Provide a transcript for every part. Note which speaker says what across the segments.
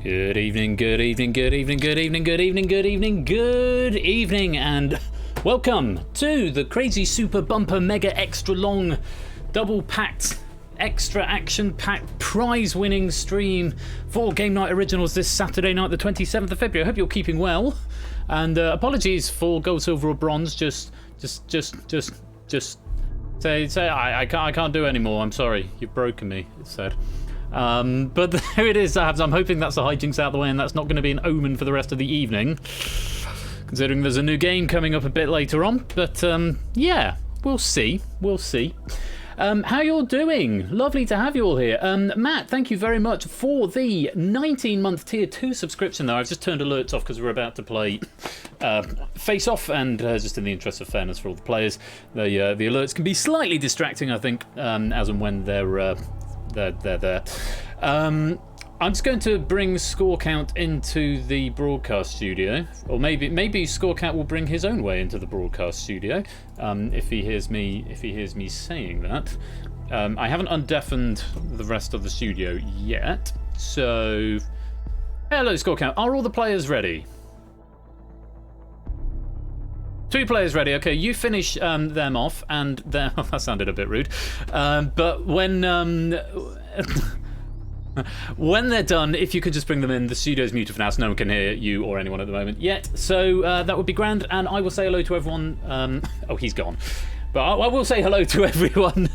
Speaker 1: Good evening, good evening, good evening, good evening, good evening, good evening, good evening, and welcome to the Crazy Super Bumper Mega Extra Long Double Packed Extra Action Packed Prize Winning Stream for Game Night Originals this Saturday night, the 27th of February. I hope you're keeping well, and apologies for gold, silver, or bronze. Just say I can't do anymore. I'm sorry, you've broken me. It said. But there it is. I'm hoping that's the hijinks out of the way and that's not going to be an omen for the rest of the evening, considering there's a new game coming up a bit later on. But yeah, we'll see. How you're doing? Lovely to have you all here. Matt, thank you very much for the 19-month Tier 2 subscription though. I've just turned alerts off because we're about to play Face Off, and just in the interest of fairness for all the players, the alerts can be slightly distracting, I think, as and when they're there. I'm just going to bring Score Count into the broadcast studio, or maybe Score Count will bring his own way into the broadcast studio if he hears me saying that. I haven't undeafened the rest of the studio yet, so hello Score Count. Are all the players ready? 2 players ready. Okay, you finish them off, and that sounded a bit rude. But when they're done, if you could just bring them in. The studio's muted for now, so no one can hear you or anyone at the moment yet. So that would be grand, and I will say hello to everyone. Oh, he's gone. But I will say hello to everyone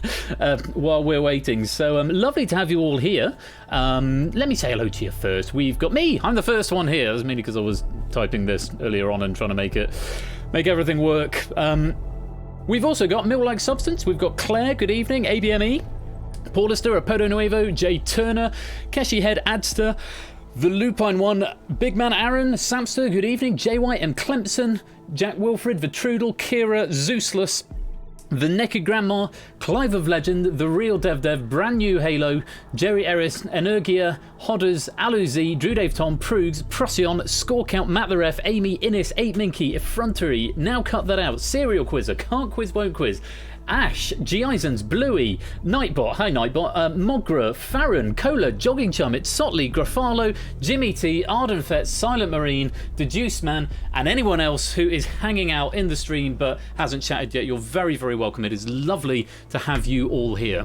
Speaker 1: while we're waiting. So lovely to have you all here. Let me say hello to you first. We've got me. I'm the first one here. That's mainly because I was typing this earlier on and trying to make everything work. We've also got Mill-like Substance. We've got Claire. Good evening. ABME. Paulister, Apodo Nuevo, Jay Turner, Keshi Head Adster, The Lupine One, Big Man Aaron, Samster, good evening, JY M. Clempson, Jack Wilfred, Vitrudel, Kira, Zeusless, The Naked Grandma, Clive of Legend, The Real Dev, Brand New Halo, Jerry Eris, Energia, Hodders, Aluzi, Drew Dave Tom, Prugs, Procyon, Score Count, Matt the Ref, Amy, Innis, 8 Minky, Effrontery, Now Cut That Out, Serial Quizzer, Can't Quiz, Won't Quiz, Ash, G. Isons, Bluey, Nightbot, hi Nightbot, Mogra, Farron, Cola, Jogging Chum, It's Sotley, Grafalo, Jimmy T, Arden Fetz, Silent Marine, The Juice Man, and anyone else who is hanging out in the stream but hasn't chatted yet. You're very, very welcome. It is lovely to have you all here.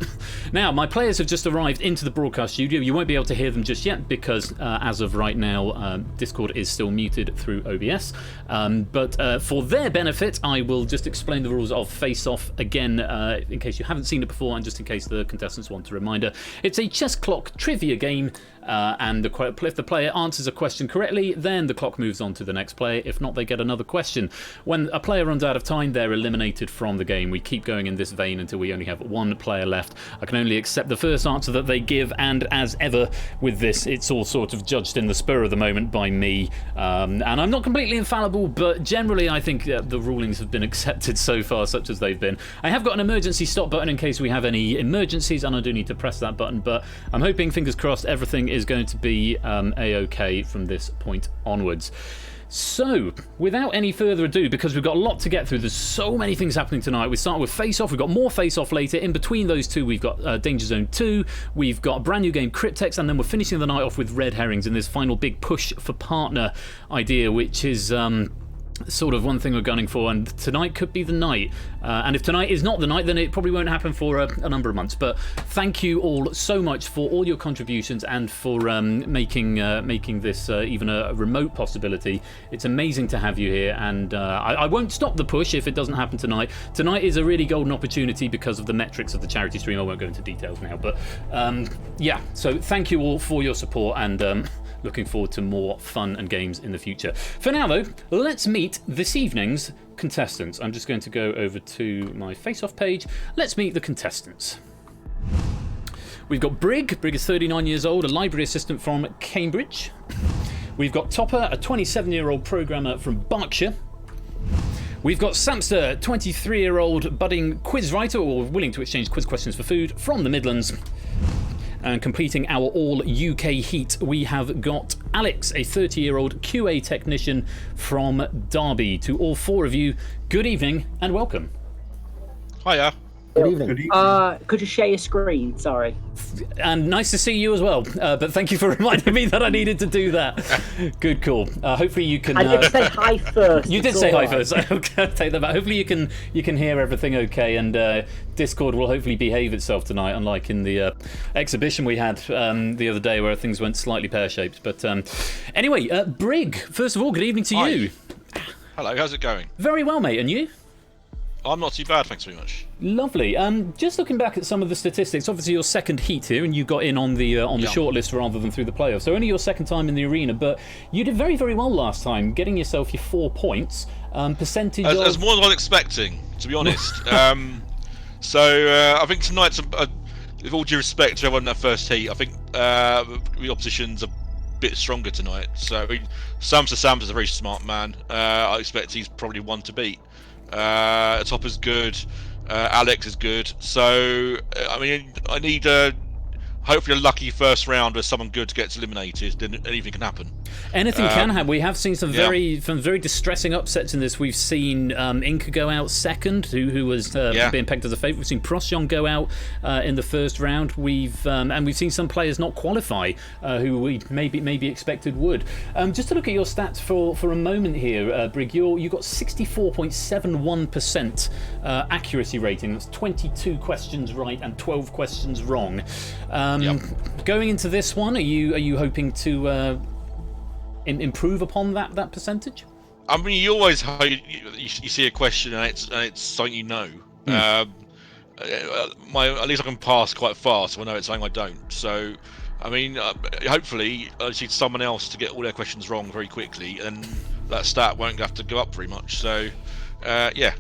Speaker 1: Now, my players have just arrived into the broadcast studio. You won't be able to hear them just yet because as of right now, Discord is still muted through OBS. But for their benefit, I will just explain the rules of Face Off again. In case you haven't seen it before, and just in case the contestants want a reminder. It's a chess clock trivia game, and if the player answers a question correctly, then the clock moves on to the next player. If not, they get another question. When a player runs out of time, they're eliminated from the game. We keep going in this vein until we only have 1 player left. I can only accept the first answer that they give, and as ever with this, it's all sort of judged in the spur of the moment by me. And I'm not completely infallible, but generally I think the rulings have been accepted so far, such as they've been. I have got an emergency stop button in case we have any emergencies, and I do need to press that button, but I'm hoping, fingers crossed, everything is going to be a-okay from this point onwards. So, without any further ado, because we've got a lot to get through, there's so many things happening tonight. We start with Face Off, we've got more Face Off later. In between those two, we've got DangerZone 2, we've got a brand new game, Cryptex, and then we're finishing the night off with Red Herrings in this final big push for partner idea, which is sort of one thing we're gunning for, and tonight could be the night. And if tonight is not the night, then it probably won't happen for a number of months. But thank you all so much for all your contributions and for making this even a remote possibility. It's amazing to have you here, and I won't stop the push if it doesn't happen tonight. Tonight is a really golden opportunity because of the metrics of the charity stream. I won't go into details now, but yeah, so thank you all for your support, and looking forward to more fun and games in the future. For now though, let's meet this evening's contestants. I'm just going to go over to my face-off page. Let's meet the contestants. We've got Brig. Brig is 39 years old, a library assistant from Cambridge. We've got Topper, a 27-year-old programmer from Berkshire. We've got Samster, 23-year-old budding quiz writer, or willing to exchange quiz questions for food, from the Midlands. And completing our all-UK heat, we have got Alex, a 30-year-old QA technician from Derby. To all 4 of you, good evening and welcome.
Speaker 2: Hiya. Good evening.
Speaker 3: Good evening.
Speaker 4: Could you share your screen? Sorry.
Speaker 1: And nice to see you as well. But thank you for reminding me that I needed to do that. Good call. Hopefully you can.
Speaker 4: I did say hi first.
Speaker 1: You did say hi first. I'll take that back. Hopefully you can hear everything okay, and Discord will hopefully behave itself tonight, unlike in the exhibition we had the other day where things went slightly pear-shaped. But anyway, Brig, first of all, good evening to you.
Speaker 5: Hello, how's it going?
Speaker 1: Very well, mate. And you?
Speaker 5: I'm not too bad, thanks very much.
Speaker 1: Lovely. Just looking back at some of the statistics, obviously your second heat here, and you got in on the shortlist rather than through the playoffs. So only your second time in the arena, but you did very, very well last time, getting yourself your 4 points. Percentage
Speaker 5: as more than I was expecting, to be honest. So I think tonight's, with all due respect to everyone in that first heat, I think the opposition's a bit stronger tonight. So I mean, Sam's a very smart man. I expect he's probably one to beat. Topper's good, Alex is good, so I mean I need hopefully a lucky first round where someone good gets eliminated, then anything can happen.
Speaker 1: Anything can happen. We have seen some very distressing upsets in this. We've seen Inca go out second, who was being pegged as a favourite. We've seen Procyon go out in the first round. We've seen some players not qualify who we maybe expected would. Just to look at your stats for a moment here, Brig, you got 64.71% accuracy rating. That's 22 questions right and 12 questions wrong. Going into this one, are you hoping to improve upon that percentage?
Speaker 5: I mean, you always hope you see a question and it's something you know. At least I can pass quite fast. So I know it's something I don't. So, I mean, hopefully I see someone else to get all their questions wrong very quickly, and that stat won't have to go up very much. So, yeah.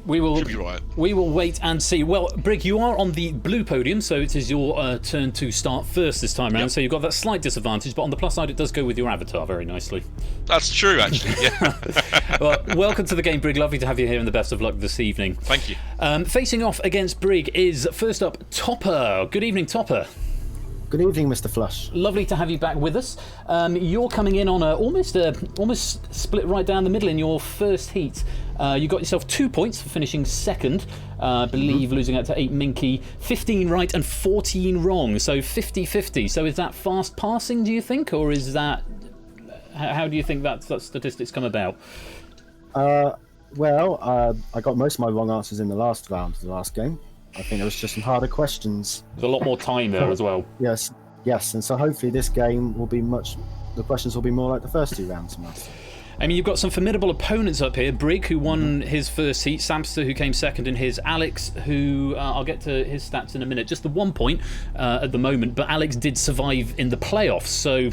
Speaker 5: Should be right.
Speaker 1: We will wait and see. Well, Brig, you are on the blue podium, so it is your turn to start first this time around. So you've got that slight disadvantage, but on the plus side, it does go with your avatar very nicely.
Speaker 5: That's true, actually. Yeah.
Speaker 1: Well, welcome to the game, Brig. Lovely to have you here, and the best of luck this evening.
Speaker 5: Thank you.
Speaker 1: Facing off against Brig is first up Topper. Good evening, Topper.
Speaker 2: Good evening, Mr. Flush.
Speaker 1: Lovely to have you back with us. You're coming in on almost split right down the middle in your first heat. You got yourself 2 points for finishing second. I believe losing out to 8 Minky. 15 right and 14 wrong, so 50-50. So is that fast passing, do you think, or is that... How do you think that statistics come about?
Speaker 2: I got most of my wrong answers in the last round of the last game. I think there was just some harder questions.
Speaker 1: There's a lot more time there as well.
Speaker 2: Yes, and so hopefully this game will be the questions will be more like the first 2 rounds.
Speaker 1: I mean, you've got some formidable opponents up here. Brig, who won his first heat. Samster, who came second in his. Alex, who I'll get to his stats in a minute. Just the 1 point at the moment, but Alex did survive in the playoffs. So,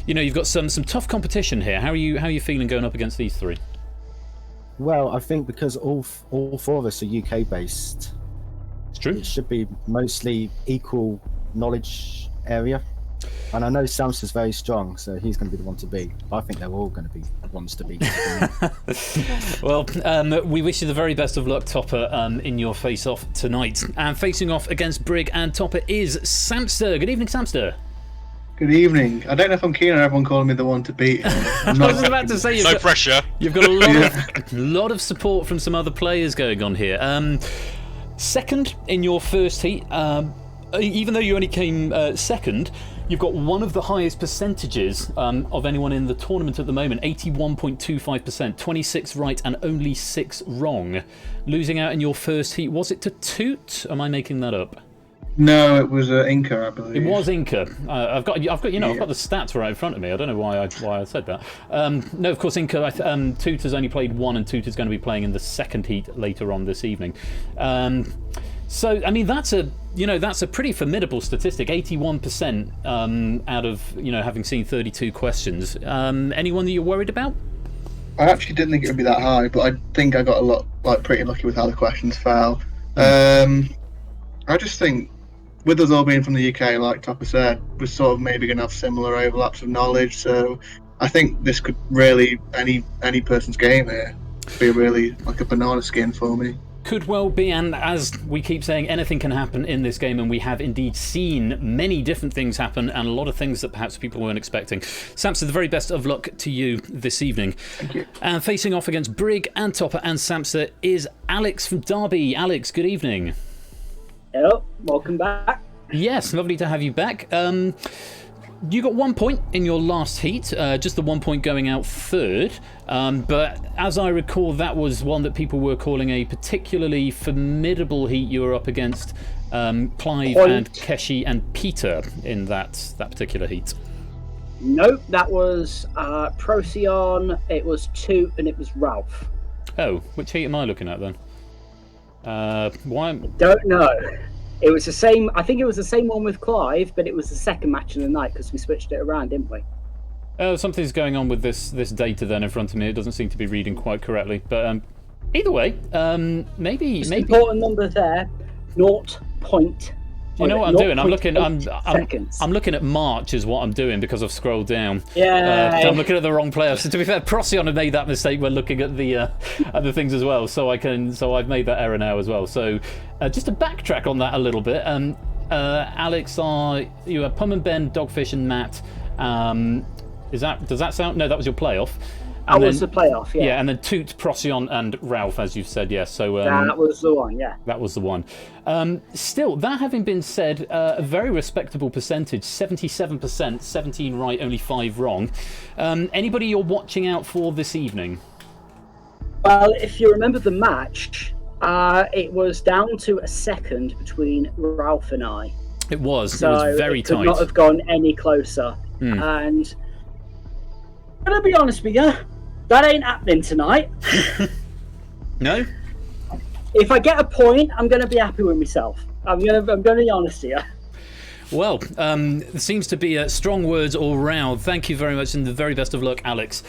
Speaker 1: you've got some tough competition here. How are you feeling going up against these 3?
Speaker 2: Well, I think because all 4 of us are UK based.
Speaker 1: It's true.
Speaker 2: It should be mostly equal knowledge area. And I know Samster's very strong, so he's going to be the one to beat. I think they're all going to be the ones to beat.
Speaker 1: Well, we wish you the very best of luck, Topper, in your face-off tonight. And facing off against Brig and Topper is Samster. Good evening, Samster.
Speaker 3: Good evening. I don't know if I'm keen on everyone calling me the one to beat.
Speaker 1: I was about to say,
Speaker 5: no pressure.
Speaker 1: You've got a lot of support from some other players going on here. Second in your first heat, even though you only came second, you've got one of the highest percentages of anyone in the tournament at the moment, 81.25%, 26 right and only 6 wrong. Losing out in your first heat, was it to Toot? Am I making that up?
Speaker 3: No, it was Inca, I believe.
Speaker 1: It was Inca. I've got the stats right in front of me. I don't know why I said that. No, of course, Inca. Toot has only played 1, and Toot is going to be playing in the second heat later on this evening. So, I mean, that's a pretty formidable statistic. 81% out of having seen 32 questions. Anyone that you're worried about?
Speaker 3: I actually didn't think it would be that high, but I think I got pretty lucky with how the questions fell. I just think, with us all being from the UK, like Topper said, we're sort of maybe going to have similar overlaps of knowledge. So I think this could really, any person's game here, be really like a banana skin for me.
Speaker 1: Could well be, and as we keep saying, anything can happen in this game, and we have indeed seen many different things happen, and a lot of things that perhaps people weren't expecting. Samster, the very best of luck to you this evening.
Speaker 3: Thank you.
Speaker 1: And facing off against Brig and Topper and Samster is Alex from Derby. Alex, good evening.
Speaker 4: Hello, welcome back.
Speaker 1: Yes, lovely to have you back. You got 1 point in your last heat, just the 1 point going out third. But as I recall, that was one that people were calling a particularly formidable heat. You were up against Clive and Keshi and Peter in that particular heat.
Speaker 4: Nope, that was Procyon, it was Toot, and it was Ralph.
Speaker 1: Oh, which heat am I looking at then? Why?
Speaker 4: Don't know. It was the same. I think it was the same one with Clive, but it was the second match of the night because we switched it around, didn't we?
Speaker 1: Oh, something's going on with this data then in front of me. It doesn't seem to be reading quite correctly. But either way, maybe
Speaker 4: important number there. 0.
Speaker 1: You know what I'm doing? I'm looking at March is what I'm doing because I've scrolled down.
Speaker 4: Yeah.
Speaker 1: I'm looking at the wrong player. So to be fair, Procyon had made that mistake when looking at the things as well. So I've made that error now as well. So just to backtrack on that a little bit, Alex, you have Pum and Ben, Dogfish and Matt. Does that sound? No, that was your playoff.
Speaker 4: That was the playoff, yeah.
Speaker 1: Yeah, and then Toot, Procyon, and Ralph, as you've said, yes. So
Speaker 4: that was the one, yeah.
Speaker 1: That was the one. Still, that having been said, a very respectable percentage, 77%, 17 right, only 5 wrong. Anybody you're watching out for this evening?
Speaker 4: Well, if you remember the match, it was down to a second between Ralph and I.
Speaker 1: It was.
Speaker 4: So
Speaker 1: it was very tight.
Speaker 4: Could not have gone any closer. And I'm going to be honest with you, that ain't happening tonight.
Speaker 1: No?
Speaker 4: If I get a point, I'm going to be happy with myself. I'm going to be honest here.
Speaker 1: Well, there seems to be strong words all round. Thank you very much, and the very best of luck, Alex.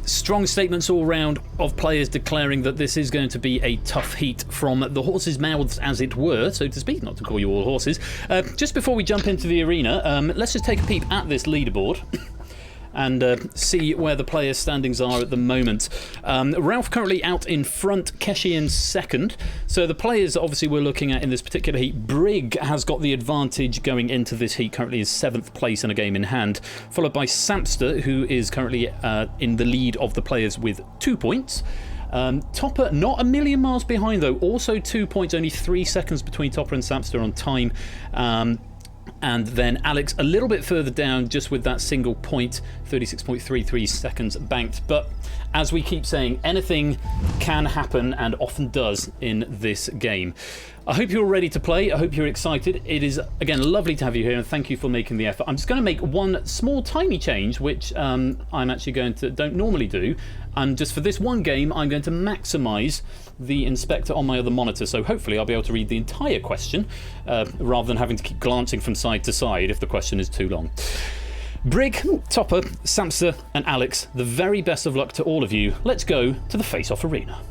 Speaker 1: Strong statements all round of players declaring that this is going to be a tough heat from the horses' mouths, as it were, so to speak, not to call you all horses. Just before we jump into the arena, let's just take a peep at this leaderboard. And see where the players' standings are at the moment. Ralph currently out in front, Keshi in second. So the players obviously we're looking at in this particular heat, Brig has got the advantage going into this heat, currently is 7th place and a game in hand, followed by Samster, who is currently in the lead of the players with 2 points. Topper, not a million miles behind though, also 2 points, only 3 seconds between Topper and Samster on time. And then Alex a little bit further down just with that single point, 36.33 seconds banked. But as we keep saying, anything can happen and often does in this game. I hope you're ready to play. I hope you're excited. It is, again, lovely to have you here, and thank you for making the effort. I'm just going to make one small, tiny change, which I'm actually don't normally do. Just for this one game, I'm going to maximise the inspector on my other monitor, so hopefully I'll be able to read the entire question rather than having to keep glancing from side to side if the question is too long. Brig, Topper, Samster and Alex, the very best of luck to all of you. Let's go to the face-off arena.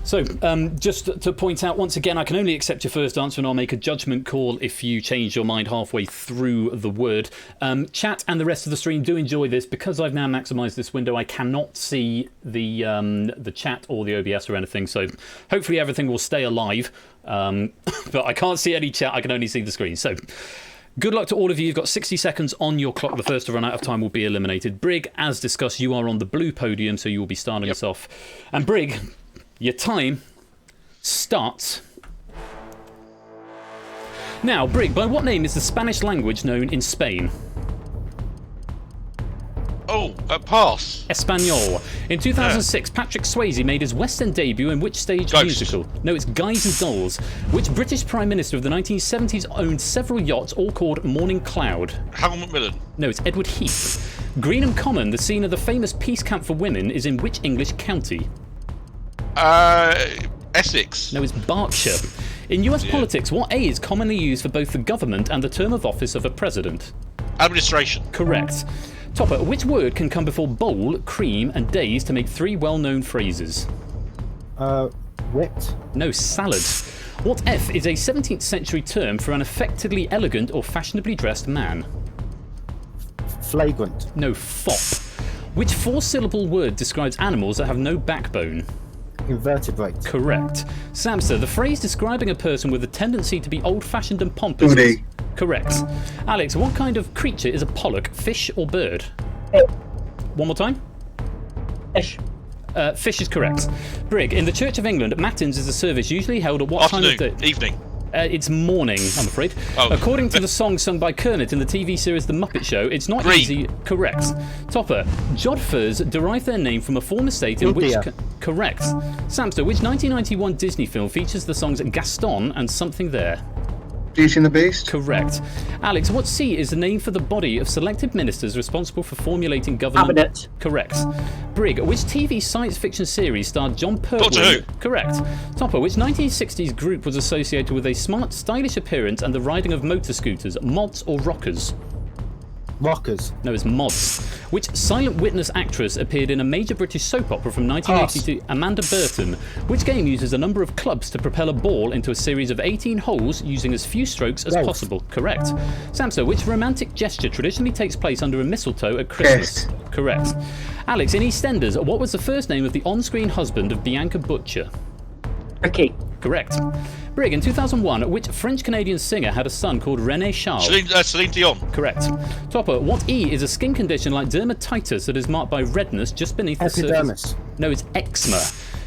Speaker 1: So, just to point out once again, I can only accept your first answer and I'll make a judgment call if you change your mind halfway through the word. Chat and the rest of the stream, do enjoy this. Because I've now maximised this window, I cannot see the chat or the OBS or anything, so hopefully everything will stay alive. But I can't see any chat, I can only see the screen. So, good luck to all of you. You've got 60 seconds on your clock. The first to run out of time will be eliminated. Brig, as discussed, you are on the blue podium, so you will be starting us off. And Brig, your time starts now. Brig, by what name is the Spanish language known in Spain?
Speaker 5: Pass.
Speaker 1: Espanol. In 2006, Patrick Swayze made his West End debut in which stage musical? No, it's Guys and Dolls. Which British Prime Minister of the 1970s owned several yachts, all called Morning Cloud?
Speaker 5: Harold Macmillan.
Speaker 1: No, it's Edward Heath. Greenham Common, the scene of the famous peace camp for women, is in which English county?
Speaker 5: Essex.
Speaker 1: No, it's Berkshire. In US politics, what A is commonly used for both the government and the term of office of a president?
Speaker 5: Administration.
Speaker 1: Correct. Topper, which word can come before bowl, cream and days to make 3 well-known phrases?
Speaker 2: Whipped.
Speaker 1: No, salad. What F is a 17th century term for an affectedly elegant or fashionably dressed man?
Speaker 2: Flagrant.
Speaker 1: No, fop. Which four-syllable word describes animals that have no backbone?
Speaker 2: Invertebrate.
Speaker 1: Correct. Samster, the phrase describing a person with a tendency to be old-fashioned and pompous.
Speaker 3: Goody.
Speaker 1: Correct. Alex, what kind of creature is a pollock, fish or bird?
Speaker 4: Fish.
Speaker 1: One more time.
Speaker 4: Fish.
Speaker 1: Fish is correct. Brig, in the Church of England, Matins is a service usually held at what time of day?
Speaker 5: Evening.
Speaker 1: It's morning, I'm afraid.
Speaker 5: Oh.
Speaker 1: According to the song sung by Kermit in the TV series The Muppet Show, it's not
Speaker 5: Green.
Speaker 1: easy. Correct. Topper, Jodhpurs derive their name from a former state in which...
Speaker 2: India.
Speaker 1: Correct. Samster, which 1991 Disney film features the songs Gaston and Something There?
Speaker 3: Beauty and the Beast.
Speaker 1: Correct. Alex, what seat is the name for the body of selected ministers responsible for formulating government?
Speaker 4: Cabinet.
Speaker 1: Correct. Brig, which TV science fiction series starred John Pertwee?
Speaker 5: Doctor Who.
Speaker 1: Correct. Topper, which 1960s group was associated with a smart, stylish appearance and the riding of motor scooters, mods or rockers?
Speaker 2: Rockers.
Speaker 1: No, it's mods. Which silent witness actress appeared in a major British soap opera from 1982? Amanda Burton. Which game uses a number of clubs to propel a ball into a series of 18 holes using as few strokes as
Speaker 2: Golf.
Speaker 1: possible? Correct. Samso, which romantic gesture traditionally takes place under a mistletoe at Christmas?
Speaker 3: Kiss.
Speaker 1: Correct. Alex, in EastEnders, what was the first name of the on-screen husband of Bianca Butcher?
Speaker 4: Ricky.
Speaker 1: Correct. Brig, in 2001, which French-Canadian singer had a son called René Charles?
Speaker 5: Celine Dion.
Speaker 1: Correct. Topper, what E is a skin condition like dermatitis that is marked by redness just beneath the surface?
Speaker 2: Epidermis.
Speaker 1: No, it's eczema.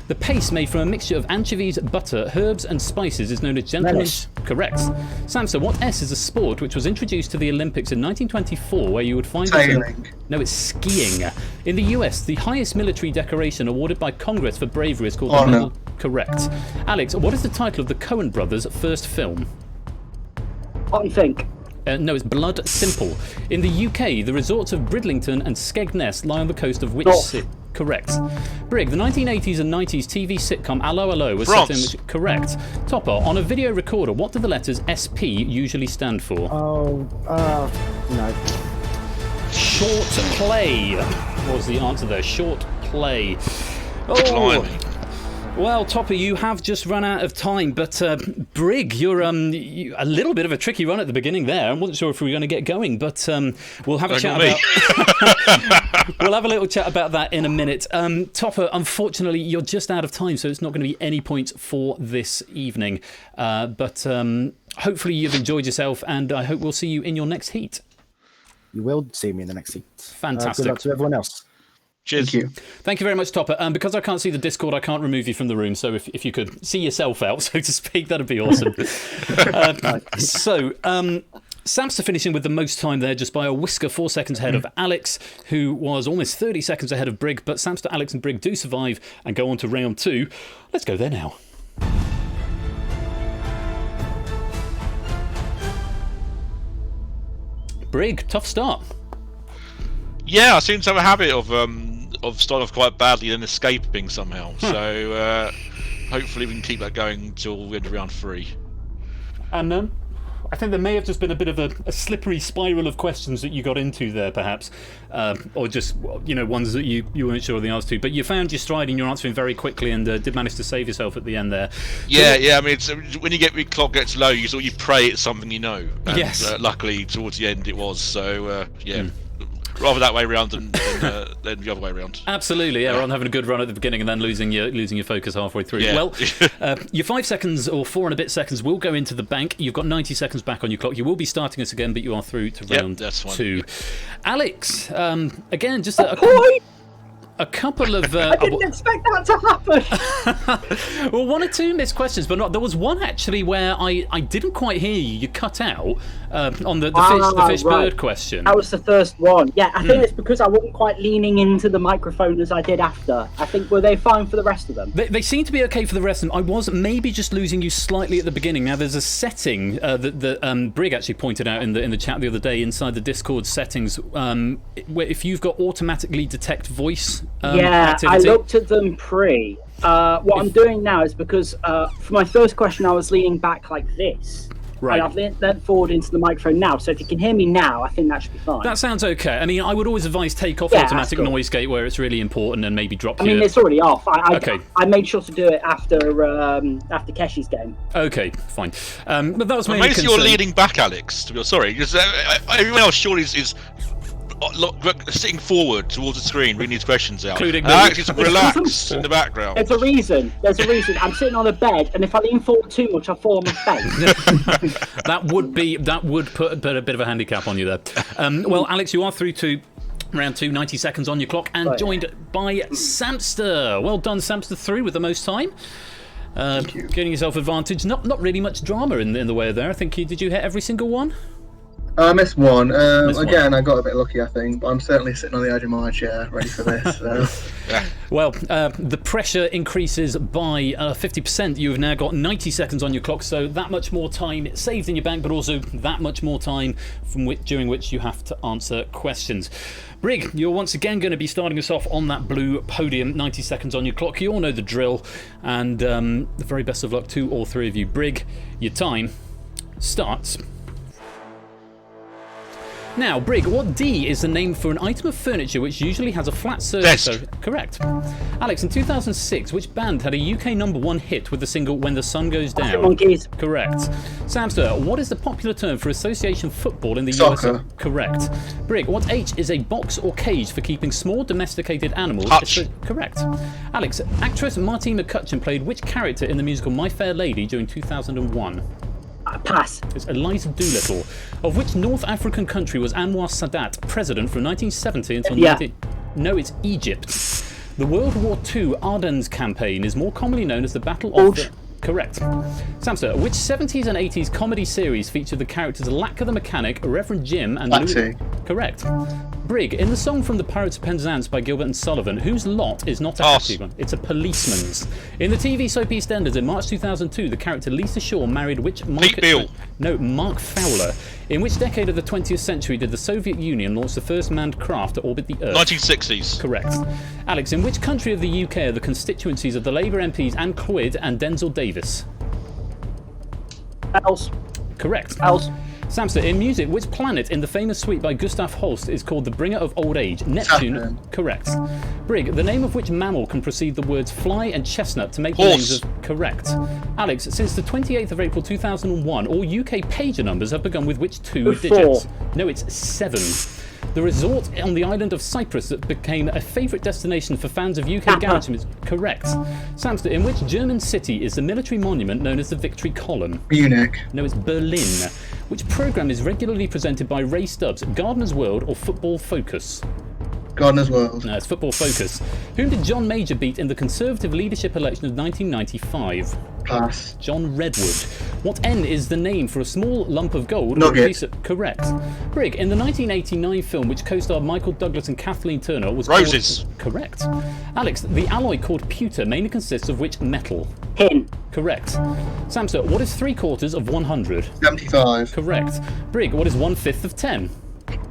Speaker 1: The paste made from a mixture of anchovies, butter, herbs and spices is known as gentleman's... Correct. Samson, what S is a sport which was introduced to the Olympics in 1924 where you would find...
Speaker 3: Sailing.
Speaker 1: No, it's skiing. In the US, the highest military decoration awarded by Congress for bravery is called the
Speaker 3: Honor.
Speaker 1: Medal... Correct. Alex, what is the title of the Coen brothers' first film?
Speaker 4: What do you think?
Speaker 1: No, it's Blood Simple. In the UK, the resorts of Bridlington and Skegness lie on the coast of which
Speaker 4: North.
Speaker 1: city? Correct. Brig, the 1980s and 90s TV sitcom Allo Allo was
Speaker 5: France.
Speaker 1: set in which... Correct. Topper, on a video recorder, what do the letters SP usually stand for?
Speaker 2: No.
Speaker 1: Short play was the answer there. Short play.
Speaker 5: Blimey.
Speaker 1: Well, Topper, you have just run out of time, but Brig, you're a little bit of a tricky run at the beginning there. I wasn't sure if we were going to get going, but we'll have a chat about we'll have a little chat about that in a minute. Topper, unfortunately, you're just out of time, so it's not going to be any points for this evening. But hopefully you've enjoyed yourself, and I hope we'll see you in your next heat.
Speaker 2: You will see me in the next seat.
Speaker 1: Fantastic.
Speaker 2: Good luck to everyone else.
Speaker 5: Cheers.
Speaker 3: Thank you.
Speaker 1: Thank you very much, Topper. Because I can't see the Discord, I can't remove you from the room. So if you could see yourself out, so to speak, that'd be awesome. Samster finishing with the most time there, just by a whisker, 4 seconds ahead of Alex, who was almost 30 seconds ahead of Brig. But Samster, Alex and Brig do survive and go on to round 2. Let's go there now. Brig, tough start.
Speaker 5: Yeah, I seem to have a habit of starting off quite badly and escaping somehow. So hopefully we can keep that going until we end of round 3.
Speaker 1: And I think there may have just been a bit of a slippery spiral of questions that you got into there, perhaps, or just ones that you weren't sure of the answer to. But you found your stride and you're answering very quickly, and did manage to save yourself at the end there.
Speaker 5: Yeah. I mean, when your clock gets low, you pray it's something you know. And,
Speaker 1: Yes.
Speaker 5: Luckily, towards the end, it was. So rather that way around than the other way around.
Speaker 1: Absolutely, yeah. Rather than having a good run at the beginning and then losing your focus halfway through.
Speaker 5: Yeah.
Speaker 1: Well, your 5 seconds or 4 and a bit seconds will go into the bank. You've got 90 seconds back on your clock. You will be starting us again, but you are through to round
Speaker 5: that's fine.
Speaker 1: 2. Alex, again, just a couple of...
Speaker 4: I didn't expect that to happen.
Speaker 1: Well, 1 or 2 missed questions, but not. There was one actually where I didn't quite hear you. You cut out on the fish
Speaker 4: right.
Speaker 1: bird question.
Speaker 4: That was the first one. Yeah, I think it's because I wasn't quite leaning into the microphone as I did after. I think, were they fine for the rest of them?
Speaker 1: They seem to be okay for the rest of them. I was maybe just losing you slightly at the beginning. Now, there's a setting that Brig actually pointed out in the chat the other day inside the Discord settings, where if you've got automatically detect voice activity.
Speaker 4: I looked at them what I'm doing now is because for my first question I was leaning back like this.
Speaker 1: Right.
Speaker 4: And I've leant forward into the microphone now, so if you can hear me now, I think that should be fine.
Speaker 1: That sounds okay. I mean, I would always advise take off automatic noise gate where it's really important, and maybe drop
Speaker 4: I mean, it's already off.
Speaker 1: Okay.
Speaker 4: I made sure to do it after Keshi's game.
Speaker 1: Okay, fine. But that was mainly
Speaker 5: Maybe you're leading back, Alex. To be sorry, because everyone else surely is sitting forward towards the screen, reading these questions out.
Speaker 1: Including
Speaker 5: And
Speaker 1: the-
Speaker 5: Alex is relaxed in the background.
Speaker 4: There's a reason. I'm sitting on a bed, and if I lean forward too much, I fall on my face.
Speaker 1: That would put a bit of a handicap on you there. Well, Alex, you are through to round 2, 90 seconds on your clock, and joined by Samster. Well done, Samster, through with the most time. Getting yourself advantage. Not really much drama in the way there. I think did you hit every single one?
Speaker 3: I missed one.
Speaker 1: Missed one.
Speaker 3: Again, I got a bit lucky, I think, but I'm certainly sitting on the edge of my chair, ready for this. So.
Speaker 1: Well, the pressure increases by 50%. You have now got 90 seconds on your clock, so that much more time saved in your bank, but also that much more time during which you have to answer questions. Brig, you're once again going to be starting us off on that blue podium. 90 seconds on your clock. You all know the drill, and the very best of luck to all three of you. Brig, your time starts. Now, Brig, what D is the name for an item of furniture which usually has a flat surface?
Speaker 5: Desk.
Speaker 1: Correct. Alex, in 2006, which band had a UK #1 hit with the single When the Sun Goes
Speaker 4: Arctic
Speaker 1: Down?
Speaker 4: Monkeys.
Speaker 1: Correct. Samster, what is the popular term for association football in the
Speaker 3: Soccer.
Speaker 1: USA? Correct. Brig, what H is a box or cage for keeping small domesticated animals?
Speaker 5: Hutch.
Speaker 1: Correct. Alex, actress Martine McCutcheon played which character in the musical My Fair Lady during 2001?
Speaker 4: Pass.
Speaker 1: It's Eliza Doolittle. Of which North African country was Anwar Sadat president from 1970 until
Speaker 4: Libya.
Speaker 1: 19... No, it's Egypt. The World War II Ardennes campaign is more commonly known as the Battle of the... Correct. Samster, which 70s and 80s comedy series featured the characters Lacquer the Mechanic, Reverend Jim, and
Speaker 3: Taxi.
Speaker 1: Correct. Brig, in the song From the Pirates of Penzance by Gilbert and Sullivan, whose lot is not a
Speaker 5: Pass.
Speaker 1: happy one? It's a policeman's. In the TV soap EastEnders in March 2002, the character Lisa Shaw married which
Speaker 5: Pete Beale.
Speaker 1: No, Mark Fowler. In which decade of the 20th century did the Soviet Union launch the first manned craft to orbit the Earth?
Speaker 5: 1960s.
Speaker 1: Correct. Alex, in which country of the UK are the constituencies of the Labour MPs Anne Clwyd and Denzel Davis?
Speaker 4: Else.
Speaker 1: Correct.
Speaker 4: Else.
Speaker 1: Samster, in music, which planet in the famous suite by Gustav Holst is called the bringer of old age? Neptune.
Speaker 3: Saturn.
Speaker 1: Correct. Brig, the name of which mammal can precede the words fly and chestnut to make the
Speaker 5: Horse.
Speaker 1: names of... Correct. Alex, since the 28th of April 2001, all UK pager numbers have begun with which two
Speaker 4: 4.
Speaker 1: digits? No, it's 7. The resort on the island of Cyprus that became a favourite destination for fans of UK garage music. Correct. Samster, in which German city is the military monument known as the Victory Column?
Speaker 3: Munich.
Speaker 1: No, it's Berlin. Which programme is regularly presented by Ray Stubbs, Gardener's World or Football Focus?
Speaker 3: Gardener's World.
Speaker 1: No, it's Football Focus. Whom did John Major beat in the Conservative leadership election of 1995?
Speaker 3: Pass.
Speaker 1: John Redwood. What N is the name for a small lump of gold?
Speaker 3: Nugget.
Speaker 1: Or a piece of... Correct. Brig, in the 1989 film which co-starred Michael Douglas and Kathleen Turner was
Speaker 5: Roses.
Speaker 1: Called... Correct. Alex, the alloy called pewter mainly consists of which metal?
Speaker 4: Tin.
Speaker 1: Correct. Samster, what is 3/4 of 100?
Speaker 3: 75.
Speaker 1: Correct. Brig, what is 1/5 of 10?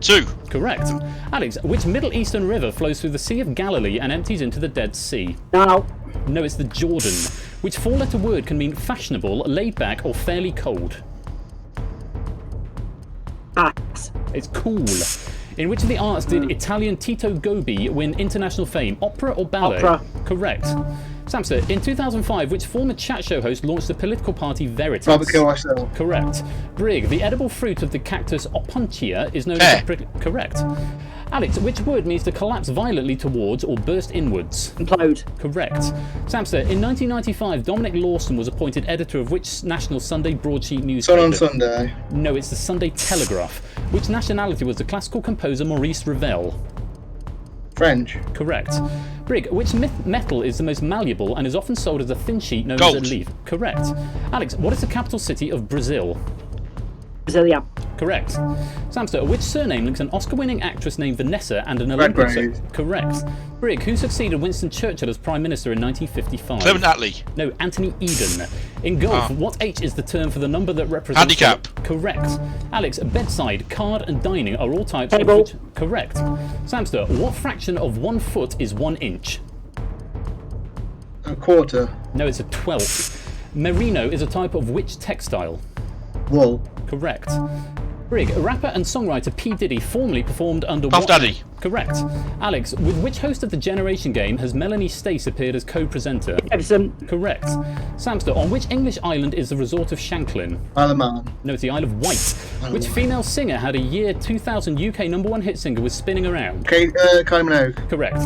Speaker 5: 2.
Speaker 1: Correct. Alex, which Middle Eastern river flows through the Sea of Galilee and empties into the Dead Sea?
Speaker 4: Now.
Speaker 1: No, it's the Jordan. Which 4-letter word can mean fashionable, laid back, or fairly cold?
Speaker 4: Pass.
Speaker 1: It's cool. In which of the arts did Italian Tito Gobi win international fame? Opera or ballet?
Speaker 4: Opera.
Speaker 1: Correct. Samster, in 2005, which former chat show host launched the political party Veritas?
Speaker 3: Robert Kill myself.
Speaker 1: Correct. Brig, the edible fruit of the cactus Opuntia is known
Speaker 5: Pear.
Speaker 1: as a prickly... Correct. Alex, which word means to collapse violently towards or burst inwards?
Speaker 4: Implode.
Speaker 1: Correct. Samster, in 1995, Dominic Lawson was appointed editor of which national Sunday broadsheet newspaper?
Speaker 3: Sun on Sunday.
Speaker 1: No, it's the Sunday Telegraph. Which nationality was the classical composer Maurice Ravel?
Speaker 3: French.
Speaker 1: Correct. Brig, which metal is the most malleable and is often sold as a thin sheet known
Speaker 5: Gold.
Speaker 1: as a leaf? Correct. Alex, what is the capital city of Brazil?
Speaker 4: Brasilia.
Speaker 1: Correct. Samster, which surname links an Oscar-winning actress named Vanessa and an Olympic...
Speaker 3: Redgrave.
Speaker 1: Correct. Brig, who succeeded Winston Churchill as Prime Minister in 1955?
Speaker 5: Clement Attlee.
Speaker 1: No, Anthony Eden. In golf, what H is the term for the number that represents...
Speaker 5: Handicap.
Speaker 1: Correct. Alex, bedside, card and dining are all types
Speaker 4: Table.
Speaker 1: of... Correct. Samster, what fraction of 1 foot is 1 inch?
Speaker 3: A quarter.
Speaker 1: No, it's a 12th. Merino is a type of which textile?
Speaker 3: Wool.
Speaker 1: Correct. Brig, rapper and songwriter P. Diddy formerly performed under
Speaker 5: Puff
Speaker 1: what?
Speaker 5: Daddy.
Speaker 1: Correct. Alex, with which host of the Generation game has Melanie Stace appeared as co-presenter?
Speaker 4: Edison.
Speaker 1: Correct. Samster, on which English island is the resort of Shanklin?
Speaker 3: Isle of Man.
Speaker 1: No, it's the Isle of Wight. Which female singer had a year 2000 UK #1 hit single with Spinning Around?
Speaker 3: Kylie Minogue.
Speaker 1: Correct.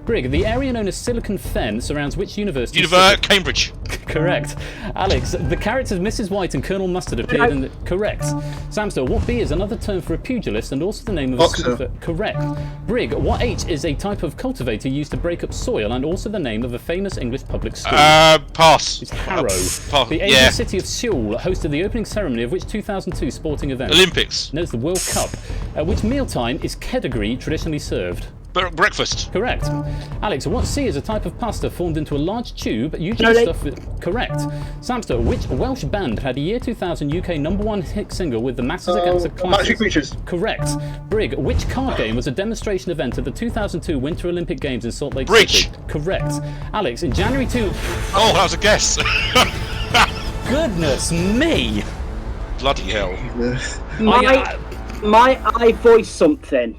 Speaker 1: Brig, the area known as Silicon Fen surrounds which university?
Speaker 5: Cambridge.
Speaker 1: Correct. Alex, the characters Mrs. White and Colonel Mustard appeared in the... Correct. Samster, what B is another term for a pugilist and also the name of
Speaker 3: Boxer.
Speaker 1: a sniffer? Correct. Brig, what H is a type of cultivator used to break up soil and also the name of a famous English public school?
Speaker 5: Pass.
Speaker 1: It's Harrow.
Speaker 5: Pass.
Speaker 1: The Asian city of Seoul hosted the opening ceremony of which 2002 sporting event?
Speaker 5: Olympics.
Speaker 1: No, it's the World Cup. At which mealtime is kedgeree traditionally served?
Speaker 5: Breakfast.
Speaker 1: Correct. Alex, what C is a type of pasta formed into a large tube, usually
Speaker 4: Cannoli.
Speaker 1: stuffed with... Correct. Samster, which Welsh band had a year 2000 UK #1 hit single with the Masses Against the
Speaker 3: Magic
Speaker 1: Classes?
Speaker 3: Creatures.
Speaker 1: Correct. Brig, which card game was a demonstration event at the 2002 Winter Olympic Games in Salt Lake
Speaker 5: Bridge.
Speaker 1: City? Correct. Alex, in January 2...
Speaker 5: Oh, that was a guess.
Speaker 1: Goodness me!
Speaker 5: Bloody hell.
Speaker 4: I voiced something.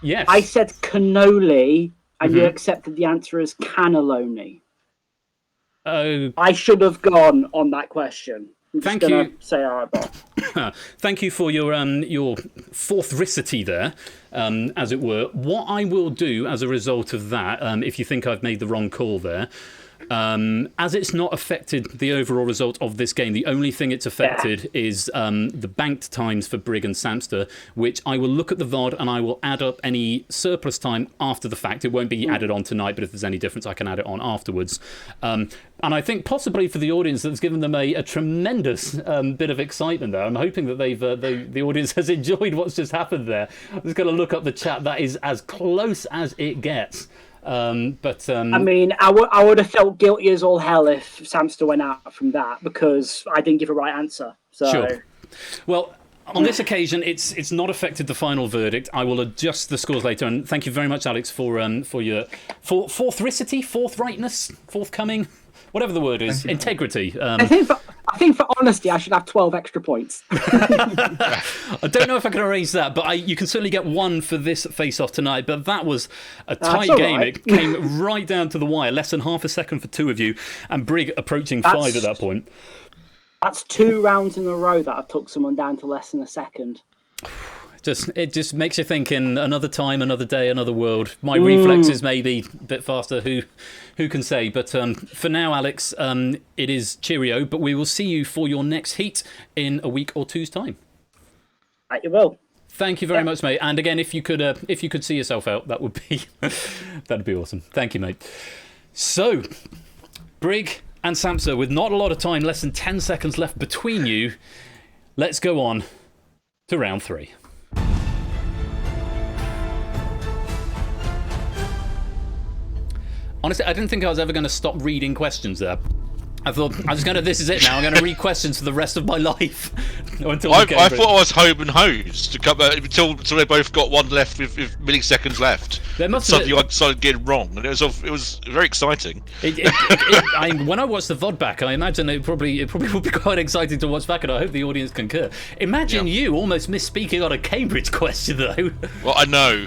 Speaker 1: Yes.
Speaker 4: I said cannoli, and you accepted the answer as cannelloni.
Speaker 1: Oh,
Speaker 4: I should have gone on that question. I'm just
Speaker 1: Thank
Speaker 4: gonna
Speaker 1: you.
Speaker 4: say all right, Bob.
Speaker 1: thank you for your forthricity there, as it were. What I will do as a result of that, if you think I've made the wrong call there, as it's not affected the overall result of this game, the only thing it's affected is the banked times for Brig and Samster, which I will look at the VOD and I will add up any surplus time after the fact. It won't be added on tonight, but if there's any difference, I can add it on afterwards. And I think possibly for the audience that's given them a tremendous bit of excitement there. I'm hoping that the audience has enjoyed what's just happened there. I'm just going to look up the chat. That is as close as it gets. I
Speaker 4: mean, I would have felt guilty as all hell if Samster went out from that because I didn't give a right answer. So.
Speaker 1: Sure. Well, on this occasion, it's not affected the final verdict. I will adjust the scores later. And thank you very much, Alex, for your forthricity, forthrightness, forthcoming, whatever the word is, integrity.
Speaker 4: I think for honesty, I should have 12 extra points.
Speaker 1: I don't know if I can arrange that, but you can certainly get one for this face-off tonight. But that was a tight game.
Speaker 4: Right.
Speaker 1: It came right down to the wire, less than half a second for two of you, and Brig approaching 5 at that point.
Speaker 4: That's 2 rounds in a row that I've took someone down to less than a second.
Speaker 1: It just makes you think in another time, another day, another world. My reflexes may be a bit faster, who can say? But for now, Alex, it is cheerio, but we will see you for your next heat in a week or two's time.
Speaker 4: Right, you will.
Speaker 1: Thank you very much, mate. And again, if you could see yourself out, that would be that'd be awesome. Thank you, mate. So, Brig and Samster, with not a lot of time, less than 10 seconds left between you, let's go on to round 3. Honestly, I didn't think I was ever going to stop reading questions there. I thought, this is it now. I'm going to read questions for the rest of my life.
Speaker 5: I thought I was home and hosed to come until they both got one left with milliseconds left.
Speaker 1: There must
Speaker 5: Suddenly I started getting wrong, and it was very exciting.
Speaker 1: When I watched the VOD back, I imagine it probably will be quite exciting to watch back, and I hope the audience concur. Imagine you almost misspeaking on a Cambridge question, though.
Speaker 5: Well, I know.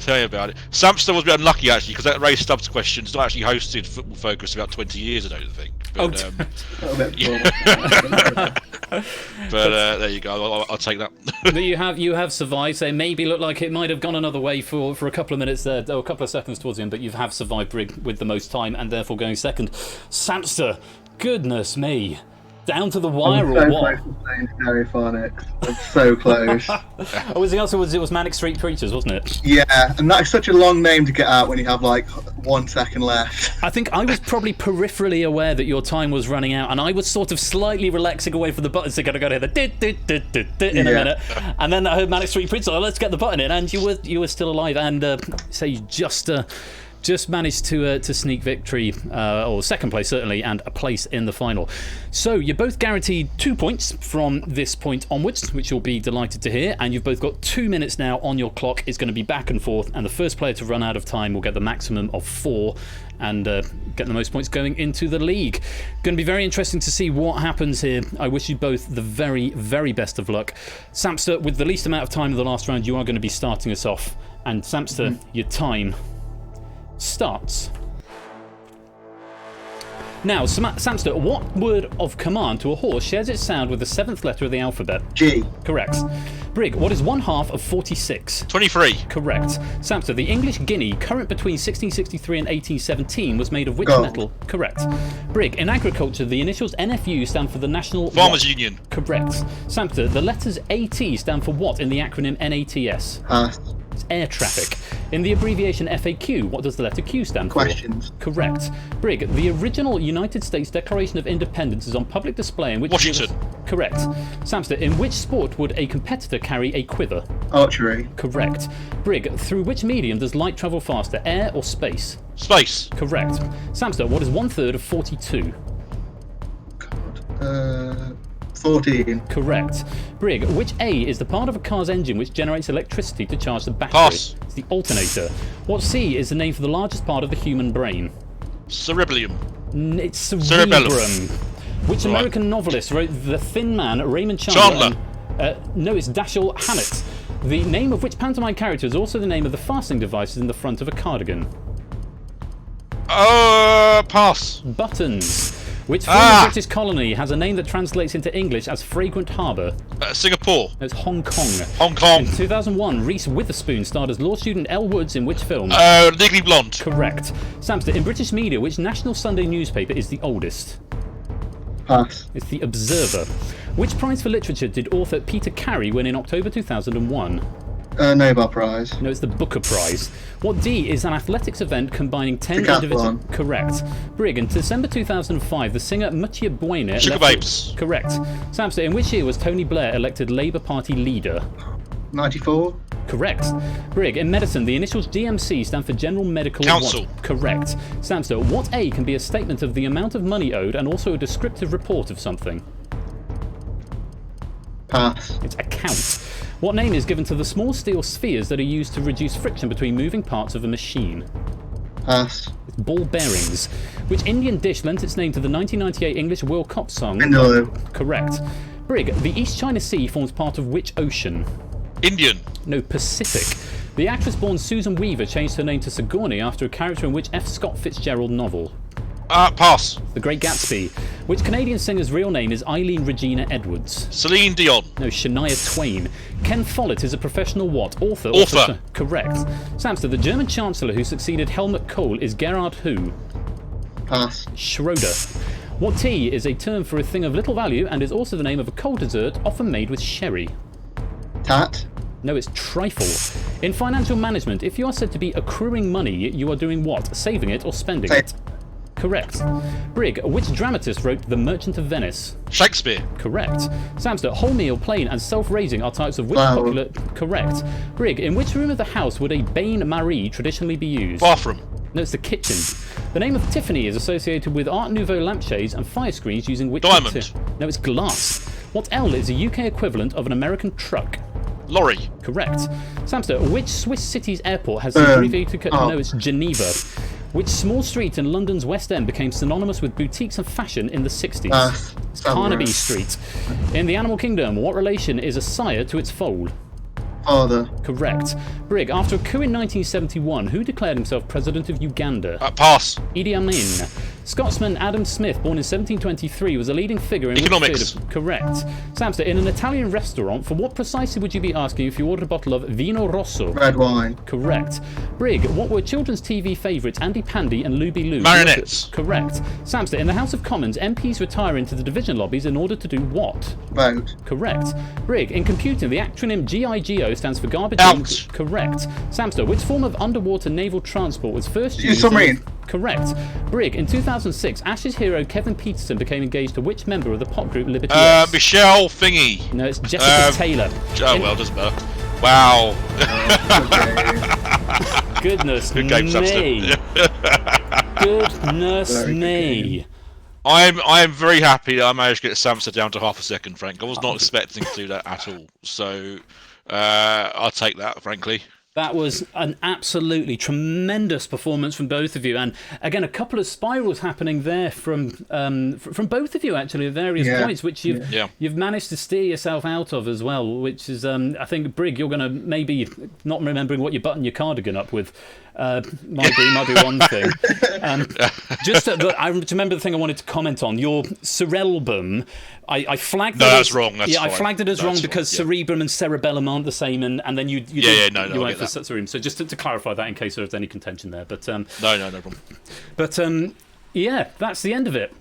Speaker 5: Tell you about it. Samster was a bit unlucky actually because that Ray Stubbs question is not actually hosted Football Focus about 20 years ago, I think. But, but there you go. I'll take that.
Speaker 1: But you have survived. So maybe looked like it might have gone another way for a couple of minutes there, or a couple of seconds towards the end. But you have survived Brig with the most time, and therefore going second. Samster, goodness me. Down to the wire or what?
Speaker 3: Harry Phonics. It's so close.
Speaker 1: It was Manic Street Preachers, wasn't it?
Speaker 3: Yeah, and that's such a long name to get out when you have like 1 second left.
Speaker 1: I think I was probably peripherally aware that your time was running out, and I was sort of slightly relaxing away from the buttons to go to hear the in a minute, and then I heard Manic Street Preachers. Oh, let's get the button in, and you were still alive, and so you just managed to sneak victory, or second place certainly, and a place in the final. So you're both guaranteed 2 points from this point onwards, which you'll be delighted to hear, and you've both got 2 minutes now on your clock. It's going to be back and forth, and the first player to run out of time will get the maximum of 4 and get the most points going into the league. Going to be very interesting to see what happens here. I wish you both the very, very best of luck. Samster, with the least amount of time in the last round, you are going to be starting us off, and Samster, your time starts now. Samster, what word of command to a horse shares its sound with the 7th letter of the alphabet?
Speaker 3: G.
Speaker 1: Correct. Brig, what is 1/2 of 46?
Speaker 5: 23.
Speaker 1: Correct. Samster, the English guinea, current between 1663 and 1817, was made of which
Speaker 3: Gold.
Speaker 1: metal? Correct. Brig, in agriculture, the initials NFU stand for the National
Speaker 5: Farmers
Speaker 1: what?
Speaker 5: Union.
Speaker 1: Correct. Samster, the letters AT stand for what in the acronym NATS?
Speaker 3: Pass.
Speaker 1: It's air traffic. In the abbreviation FAQ, what does the letter Q stand for?
Speaker 3: Questions.
Speaker 1: Correct. Brig, the original United States Declaration of Independence is on public display in which...
Speaker 5: Washington.
Speaker 1: Correct. Samster, in which sport would a competitor carry a quiver?
Speaker 3: Archery.
Speaker 1: Correct. Brig, through which medium does light travel faster, air or space?
Speaker 5: Space.
Speaker 1: Correct. Samster, what is 1/3 of 42?
Speaker 3: 14.
Speaker 1: Correct. Brig, which A is the part of a car's engine which generates electricity to charge the battery?
Speaker 5: Pass.
Speaker 1: It's the alternator. What C is the name for the largest part of the human brain?
Speaker 5: Cerebellum.
Speaker 1: It's
Speaker 5: Cerebellum.
Speaker 1: cerebrum. Which
Speaker 5: Right.
Speaker 1: American novelist wrote The Thin Man, Raymond Chandler? No, it's Dashiell Hammett. The name of which pantomime character is also the name of the fastening devices in the front of a cardigan?
Speaker 5: Pass.
Speaker 1: Buttons. Which former British colony has a name that translates into English as Fragrant Harbour?
Speaker 5: Singapore.
Speaker 1: No, it's Hong Kong.
Speaker 5: Hong Kong.
Speaker 1: In 2001, Reese Witherspoon starred as law student Elle Woods in which film?
Speaker 5: Legally Blonde.
Speaker 1: Correct. Samster, in British media, which national Sunday newspaper is the oldest?
Speaker 3: Pass.
Speaker 1: It's the Observer. Which prize for literature did author Peter Carey win in October 2001?
Speaker 3: Nobel Prize.
Speaker 1: No, it's the Booker Prize. What D is an athletics event combining 10
Speaker 3: Decathlon.
Speaker 1: individual... Correct. Brig, in December 2005, the singer Mutia Buena...
Speaker 5: Sugar
Speaker 1: left-
Speaker 5: Babes.
Speaker 1: Correct. Samster, in which year was Tony Blair elected Labour Party leader?
Speaker 3: 94.
Speaker 1: Correct. Brig, in medicine, the initials GMC stand for General Medical...
Speaker 5: Council.
Speaker 1: What? Correct. Samster, what A can be a statement of the amount of money owed and also a descriptive report of something?
Speaker 3: Pass.
Speaker 1: It's account. What name is given to the small steel spheres that are used to reduce friction between moving parts of a machine?
Speaker 3: Pass.
Speaker 1: It's ball bearings. Which Indian dish lent its name to the 1998 English Will Cop song?
Speaker 3: Vindaloo.
Speaker 1: Correct. Brig, the East China Sea forms part of which ocean?
Speaker 5: Indian.
Speaker 1: No, Pacific. The actress born Susan Weaver changed her name to Sigourney after a character in which F. Scott Fitzgerald novel?
Speaker 5: Pass.
Speaker 1: The Great Gatsby. Which Canadian singer's real name is Eileen Regina Edwards?
Speaker 5: Celine Dion.
Speaker 1: No, Shania Twain. Ken Follett is a professional what? Author.
Speaker 5: Author.
Speaker 1: Correct. Samster, the German Chancellor who succeeded Helmut Kohl is Gerhard who?
Speaker 3: Pass.
Speaker 1: Schroeder. What tea is a term for a thing of little value and is also the name of a cold dessert often made with sherry?
Speaker 3: Tat.
Speaker 1: No, it's trifle. In financial management, if you are said to be accruing money, you are doing what? Saving it or spending it? Correct. Brig, which dramatist wrote The Merchant of Venice?
Speaker 5: Shakespeare.
Speaker 1: Correct. Samster, wholemeal, plain, and self-raising are types of which
Speaker 3: Wow.
Speaker 1: popular... Correct. Brig, in which room of the house would a bain-marie traditionally be used?
Speaker 5: Bathroom.
Speaker 1: No, it's the kitchen. The name of Tiffany is associated with Art Nouveau lampshades and fire screens using which...
Speaker 5: Diamond.
Speaker 1: No, it's glass. What L is a UK equivalent of an American truck?
Speaker 5: Lorry.
Speaker 1: Correct. Samster, which Swiss city's airport has the abbreviated... No, it's Geneva. Which small street in London's West End became synonymous with boutiques and fashion in the 60s? It's Carnaby Street. In the animal kingdom, what relation is a sire to its foal?
Speaker 3: Father.
Speaker 1: Correct. Brig, after a coup in 1971, who declared himself president of Uganda?
Speaker 5: Pass.
Speaker 1: Idi Amin. Scotsman Adam Smith, born in 1723, was a leading figure in
Speaker 5: Economics.
Speaker 1: Which correct. Samster, in an Italian restaurant, for what precisely would you be asking if you ordered a bottle of Vino Rosso?
Speaker 3: Red wine.
Speaker 1: Correct. Brig, what were children's TV favourites Andy Pandy and Luby Lou?
Speaker 5: Marionettes.
Speaker 1: Correct. Samster, in the House of Commons, MPs retire into the division lobbies in order to do what?
Speaker 3: Vote.
Speaker 1: Correct. Brig, in computing, the acronym GIGO stands for garbage.
Speaker 5: Out.
Speaker 1: Correct. Samster, which form of underwater naval transport was first
Speaker 3: Use
Speaker 1: used?
Speaker 3: submarine.
Speaker 1: Correct. Brig, in 2006, Ash's hero Kevin Peterson became engaged to which member of the pop group Liberty X?
Speaker 5: Michelle Thingy.
Speaker 1: No, it's Jessica Taylor.
Speaker 5: Oh, well, doesn't matter. Wow.
Speaker 1: Goodness
Speaker 5: Good game,
Speaker 1: me.
Speaker 5: Samster.
Speaker 1: Goodness
Speaker 3: Very good
Speaker 1: me.
Speaker 3: game.
Speaker 5: I am very happy that I managed to get Samster down to half a second, Frank. I was not expecting to do that at all. So I'll take that, frankly.
Speaker 1: That was an absolutely tremendous performance from both of you, and again, a couple of spirals happening there from both of you actually at various points, which you've managed to steer yourself out of as well. Which is, I think, Brig, you're going to maybe not remembering what you button your cardigan up with. Might be one thing. I remember the thing I wanted to comment on. Your cerebellum, I flagged that.
Speaker 5: No, that's wrong. That's
Speaker 1: I
Speaker 5: fine.
Speaker 1: flagged it as wrong because cerebrum and cerebellum aren't the same, and then you went for cerebrum. So just to clarify that in case there was any contention there. But no
Speaker 5: problem.
Speaker 1: But yeah, that's the end of it.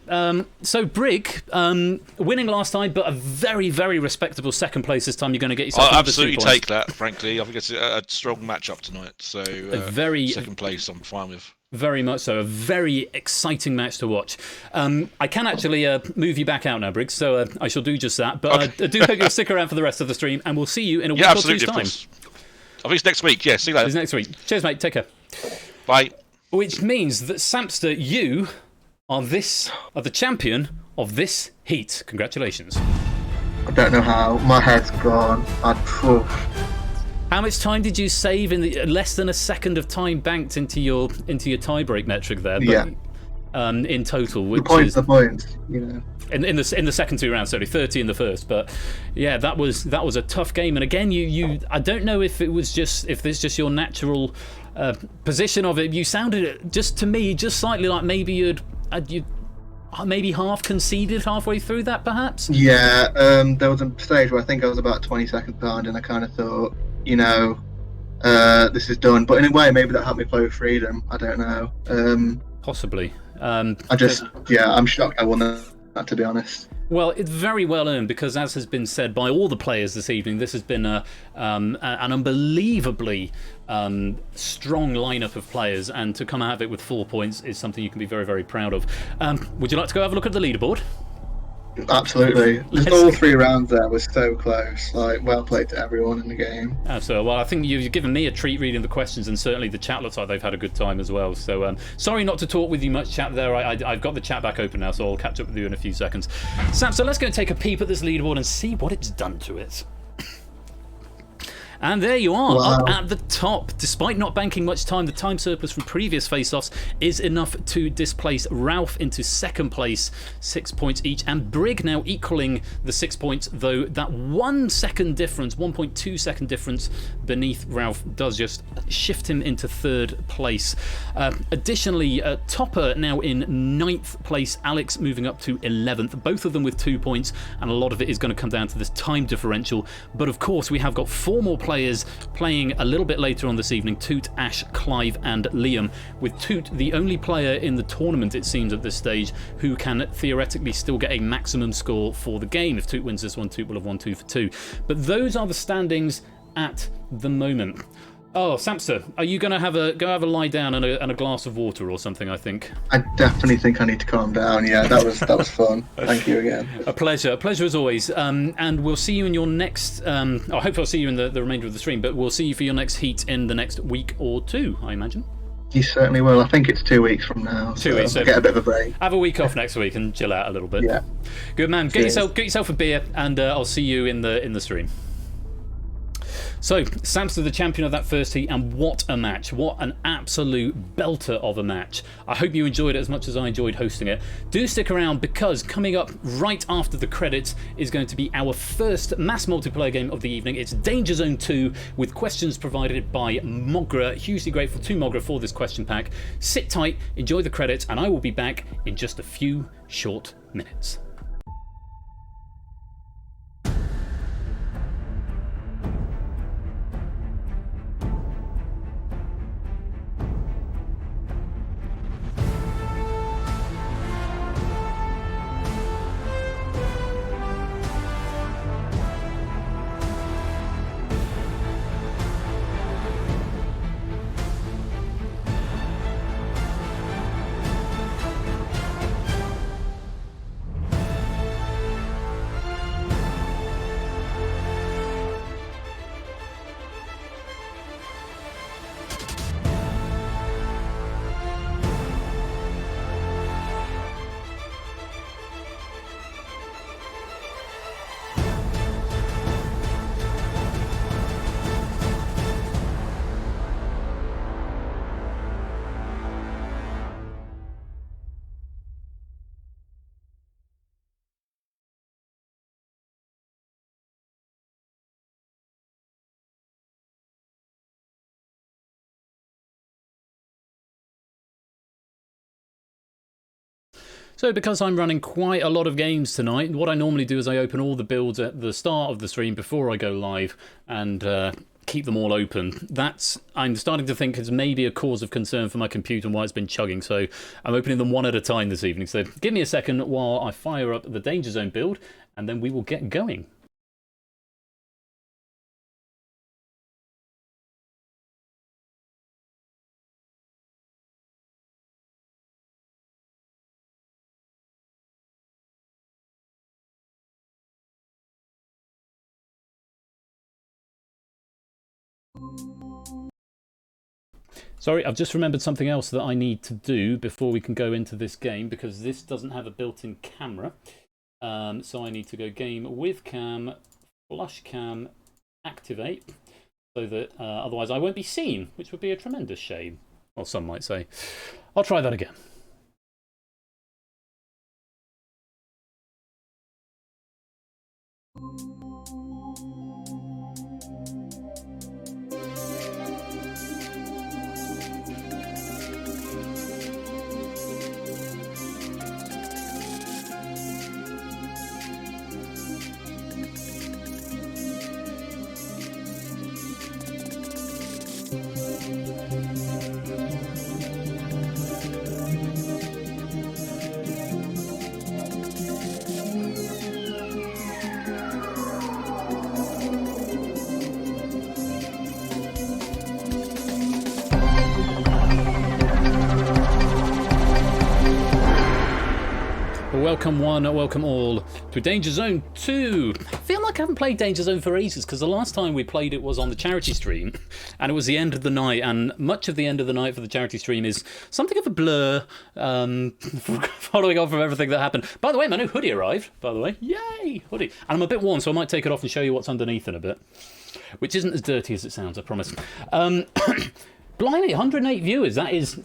Speaker 1: So Brig, winning last time, but a very, very respectable second place this time. You're going to get yourself.
Speaker 5: I'll absolutely take that. Frankly, I think it's a strong matchup tonight. So second place, I'm fine with.
Speaker 1: Very much so. A very exciting match to watch. I can actually move you back out now, Briggs, so I shall do just that. But I do hope you'll stick around for the rest of the stream, and we'll see you in a week or two's time.
Speaker 5: I think it's next week. Yeah, see you later.
Speaker 1: It's next week. Cheers, mate. Take care.
Speaker 5: Bye.
Speaker 1: Which means that, Samster, you are the champion of this heat. Congratulations.
Speaker 3: I don't know how. My head's gone.
Speaker 1: How much time did you save in the less than a second of time banked into your tiebreak metric there? But, in total, which is
Speaker 3: the points, you know.
Speaker 1: In the second two rounds, sorry, 30 in the first, but yeah, that was a tough game. And again, you I don't know if it's just your natural position of it. You sounded just to me just slightly like maybe you'd maybe half conceded halfway through that, perhaps.
Speaker 3: Yeah, there was a stage where I think I was about 20 seconds behind, and I kind of thought, you know, this is done. But in a way, maybe that helped me play with freedom. I don't know. Possibly. I'm shocked I won that, to be honest.
Speaker 1: Well, it's very well earned because, as has been said by all the players this evening, this has been an unbelievably strong lineup of players, and to come out of it with 4 points is something you can be very, very proud of. Would you like to go have a look at the leaderboard?
Speaker 3: Absolutely. Just all 3 rounds there was so close. Like, well played to everyone in the game.
Speaker 1: Absolutely. Well, I think you've given me a treat reading the questions, and certainly the chat looks like they've had a good time as well. So sorry not to talk with you much, chat there. I've got the chat back open now, so I'll catch up with you in a few seconds. Sam, so let's go and take a peep at this leaderboard and see what it's done to it. And there you are, up at the top. Despite not banking much time, the time surplus from previous face-offs is enough to displace Ralph into second place, 6 points each, and Brig now equaling the 6 points, though that 1 second difference, 1.2 second difference beneath Ralph does just shift him into third place. Additionally, Topper now in 9th place, Alex moving up to 11th, both of them with 2 points, and a lot of it is going to come down to this time differential. But of course, we have got 4 more players playing a little bit later on this evening: Toot, Ash, Clive and Liam, with Toot the only player in the tournament, it seems at this stage, who can theoretically still get a maximum score for the game. If Toot wins this one, Toot will have won 2 for 2. But those are the standings at the moment. Oh, Samster, are you going to go have a lie down and a glass of water or something, I think?
Speaker 3: I definitely think I need to calm down. Yeah, that was fun. Thank you again.
Speaker 1: A pleasure as always. And we'll see you in your next... I hope I'll see you in the remainder of the stream, but we'll see you for your next heat in the next week or 2, I imagine.
Speaker 3: You certainly will. I think it's 2 weeks from now.
Speaker 1: 2 weeks. So
Speaker 3: get a bit of a break.
Speaker 1: Have a week off next week and chill out a little bit.
Speaker 3: Yeah.
Speaker 1: Good man. Get yourself a beer, and I'll see you in the stream. So, Samster the champion of that first heat, and what a match. What an absolute belter of a match. I hope you enjoyed it as much as I enjoyed hosting it. Do stick around, because coming up right after the credits is going to be our first mass multiplayer game of the evening. It's DangerZone 2 with questions provided by Mogra. Hugely grateful to Mogra for this question pack. Sit tight, enjoy the credits, and I will be back in just a few short minutes. So because I'm running quite a lot of games tonight, what I normally do is I open all the builds at the start of the stream before I go live and keep them all open. I'm starting to think is maybe a cause of concern for my computer and why it's been chugging, so I'm opening them one at a time this evening. So give me a second while I fire up the DangerZone build and then we will get going. Sorry, I've just remembered something else that I need to do before we can go into this game, because this doesn't have a built-in camera. So I need to go game with cam, flush cam, activate, so that otherwise I won't be seen, which would be a tremendous shame. Or some might say. I'll try that again. Welcome one, welcome all to DangerZone 2. I feel like I haven't played DangerZone for ages because the last time we played it was on the charity stream and it was the end of the night, and much of the end of the night for the charity stream is something of a blur, following on from everything that happened. By the way, my new hoodie arrived, by the way. Yay, hoodie. And I'm a bit warm, so I might take it off and show you what's underneath in a bit, which isn't as dirty as it sounds, I promise. Blimey, 108 viewers. That is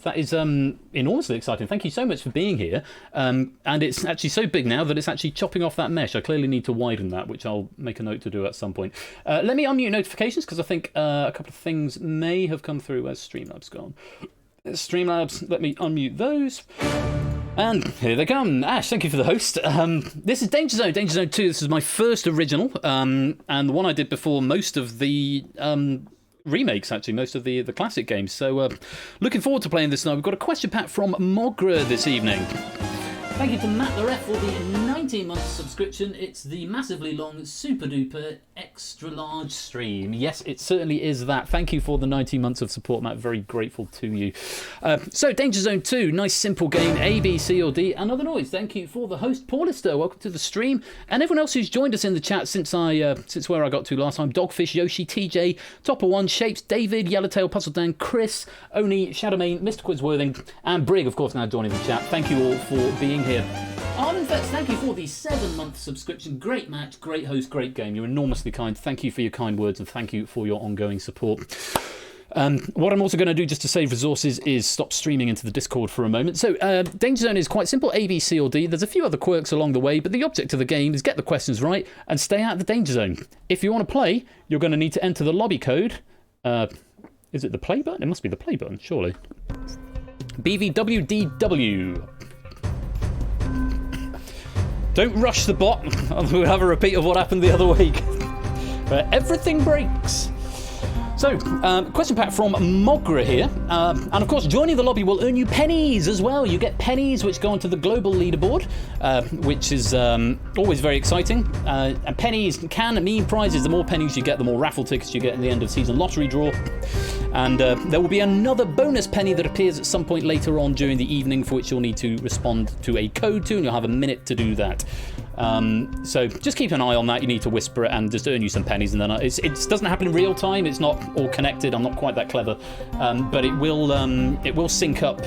Speaker 1: enormously exciting. Thank you so much for being here. And it's actually so big now that it's actually chopping off that mesh. I clearly need to widen that, which I'll make a note to do at some point. Let me unmute notifications because I think a couple of things may have come through. Where's Streamlabs gone? Streamlabs, let me unmute those. And here they come. Ash, thank you for the host. This is DangerZone, DangerZone 2. This is my first original, and the one I did before most of the remakes, actually, most of the classic games. So looking forward to playing this now. We've got a question pack from Mogra this evening. Thank you to Matt the Ref for the 19-month subscription. It's the massively long, super duper, extra large stream. Yes, it certainly is that. Thank you for the 19 months of support, Matt. Very grateful to you. So, DangerZone 2, nice simple game. A, B, C, or D. Another noise. Thank you for the host, Paulister. Welcome to the stream. And everyone else who's joined us in the chat since where I got to last time. Dogfish, Yoshi, TJ, Topper1, Shapes, David, Yellowtail, Puzzle Dan, Chris, Oni, Shadowmane, Mr. Quizworthing, and Brig, of course, now joining the chat. Thank you all for being here. Armin Vets, thank you for the 7-month subscription. Great match, great host, great game. You're enormously kind. Thank you for your kind words and thank you for your ongoing support. What I'm also going to do just to save resources is stop streaming into the Discord for a moment. So DangerZone is quite simple, A, B, C, or D. There's a few other quirks along the way, but the object of the game is get the questions right and stay out of the Danger Zone. If you want to play, you're going to need to enter the lobby code. Is it the play button? It must be the play button, surely. BVWDW. Don't rush the bot. We'll have a repeat of what happened the other week. Where everything breaks. So, question pack from Mogra here. And of course, joining the lobby will earn you pennies as well. You get pennies which go onto the global leaderboard, which is always very exciting. And pennies can mean prizes. The more pennies you get, the more raffle tickets you get in the end of season lottery draw. And there will be another bonus penny that appears at some point later on during the evening, for which you'll need to respond to a code to, and you'll have a minute to do that. So just keep an eye on that. You need to whisper it and just earn you some pennies, and then it doesn't happen in real time. It's not all connected. I'm not quite that clever, but it will sync up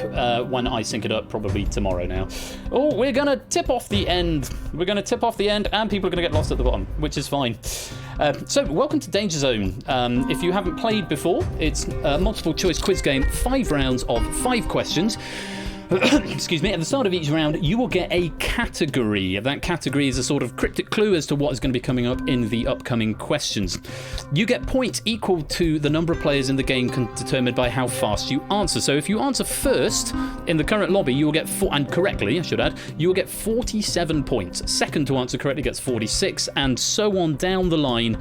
Speaker 1: when I sync it up, probably tomorrow now. Oh, we're gonna tip off the end. We're gonna tip off the end, and people are gonna get lost at the bottom, which is fine. So welcome to DangerZone. If you haven't played before, it's a multiple choice quiz game, 5 rounds of 5 questions. Excuse me. At the start of each round, you will get a category. That category is a sort of cryptic clue as to what is going to be coming up in the upcoming questions. You get points equal to the number of players in the game determined by how fast you answer. So if you answer first in the current lobby, you will get and correctly, I should add, you will get 47 points. Second to answer correctly gets 46, and so on down the line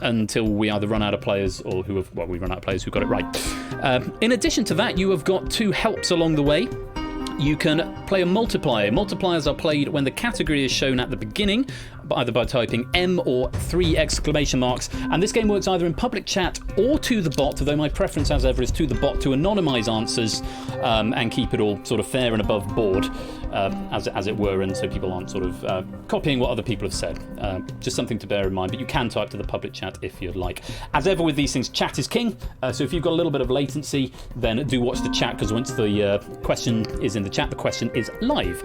Speaker 1: until we either run out of players or we run out of players who got it right. In addition to that, you have got 2 helps along the way. You can play a multiplier. Multipliers are played when the category is shown at the beginning, either by typing M or 3 exclamation marks. And this game works either in public chat or to the bot, although my preference as ever is to the bot to anonymise answers and keep it all sort of fair and above board, as it were, and so people aren't sort of copying what other people have said. Just something to bear in mind, but you can type to the public chat if you'd like. As ever with these things, chat is king, so if you've got a little bit of latency, then do watch the chat, because once the question is in the chat, the question is live.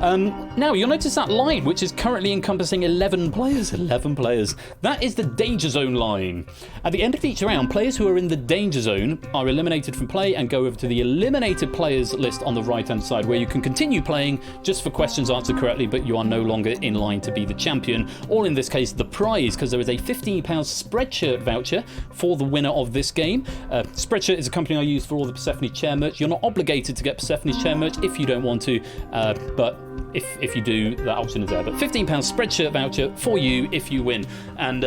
Speaker 1: Now, you'll notice that line, which is currently encompassing 11 players. 11 players. That is the Danger Zone line. At the end of each round, players who are in the Danger Zone are eliminated from play and go over to the eliminated players list on the right-hand side, where you can continue playing just for questions answered correctly, but you are no longer in line to be the champion, or in this case, the prize, because there is a £15 Spreadshirt voucher for the winner of this game. Spreadshirt is a company I use for all the Persephone chair merch. You're not obligated to get Persephone's chair merch if you don't want to, but if you do, that option is there. But £15 Spreadshirt voucher for you if you win. And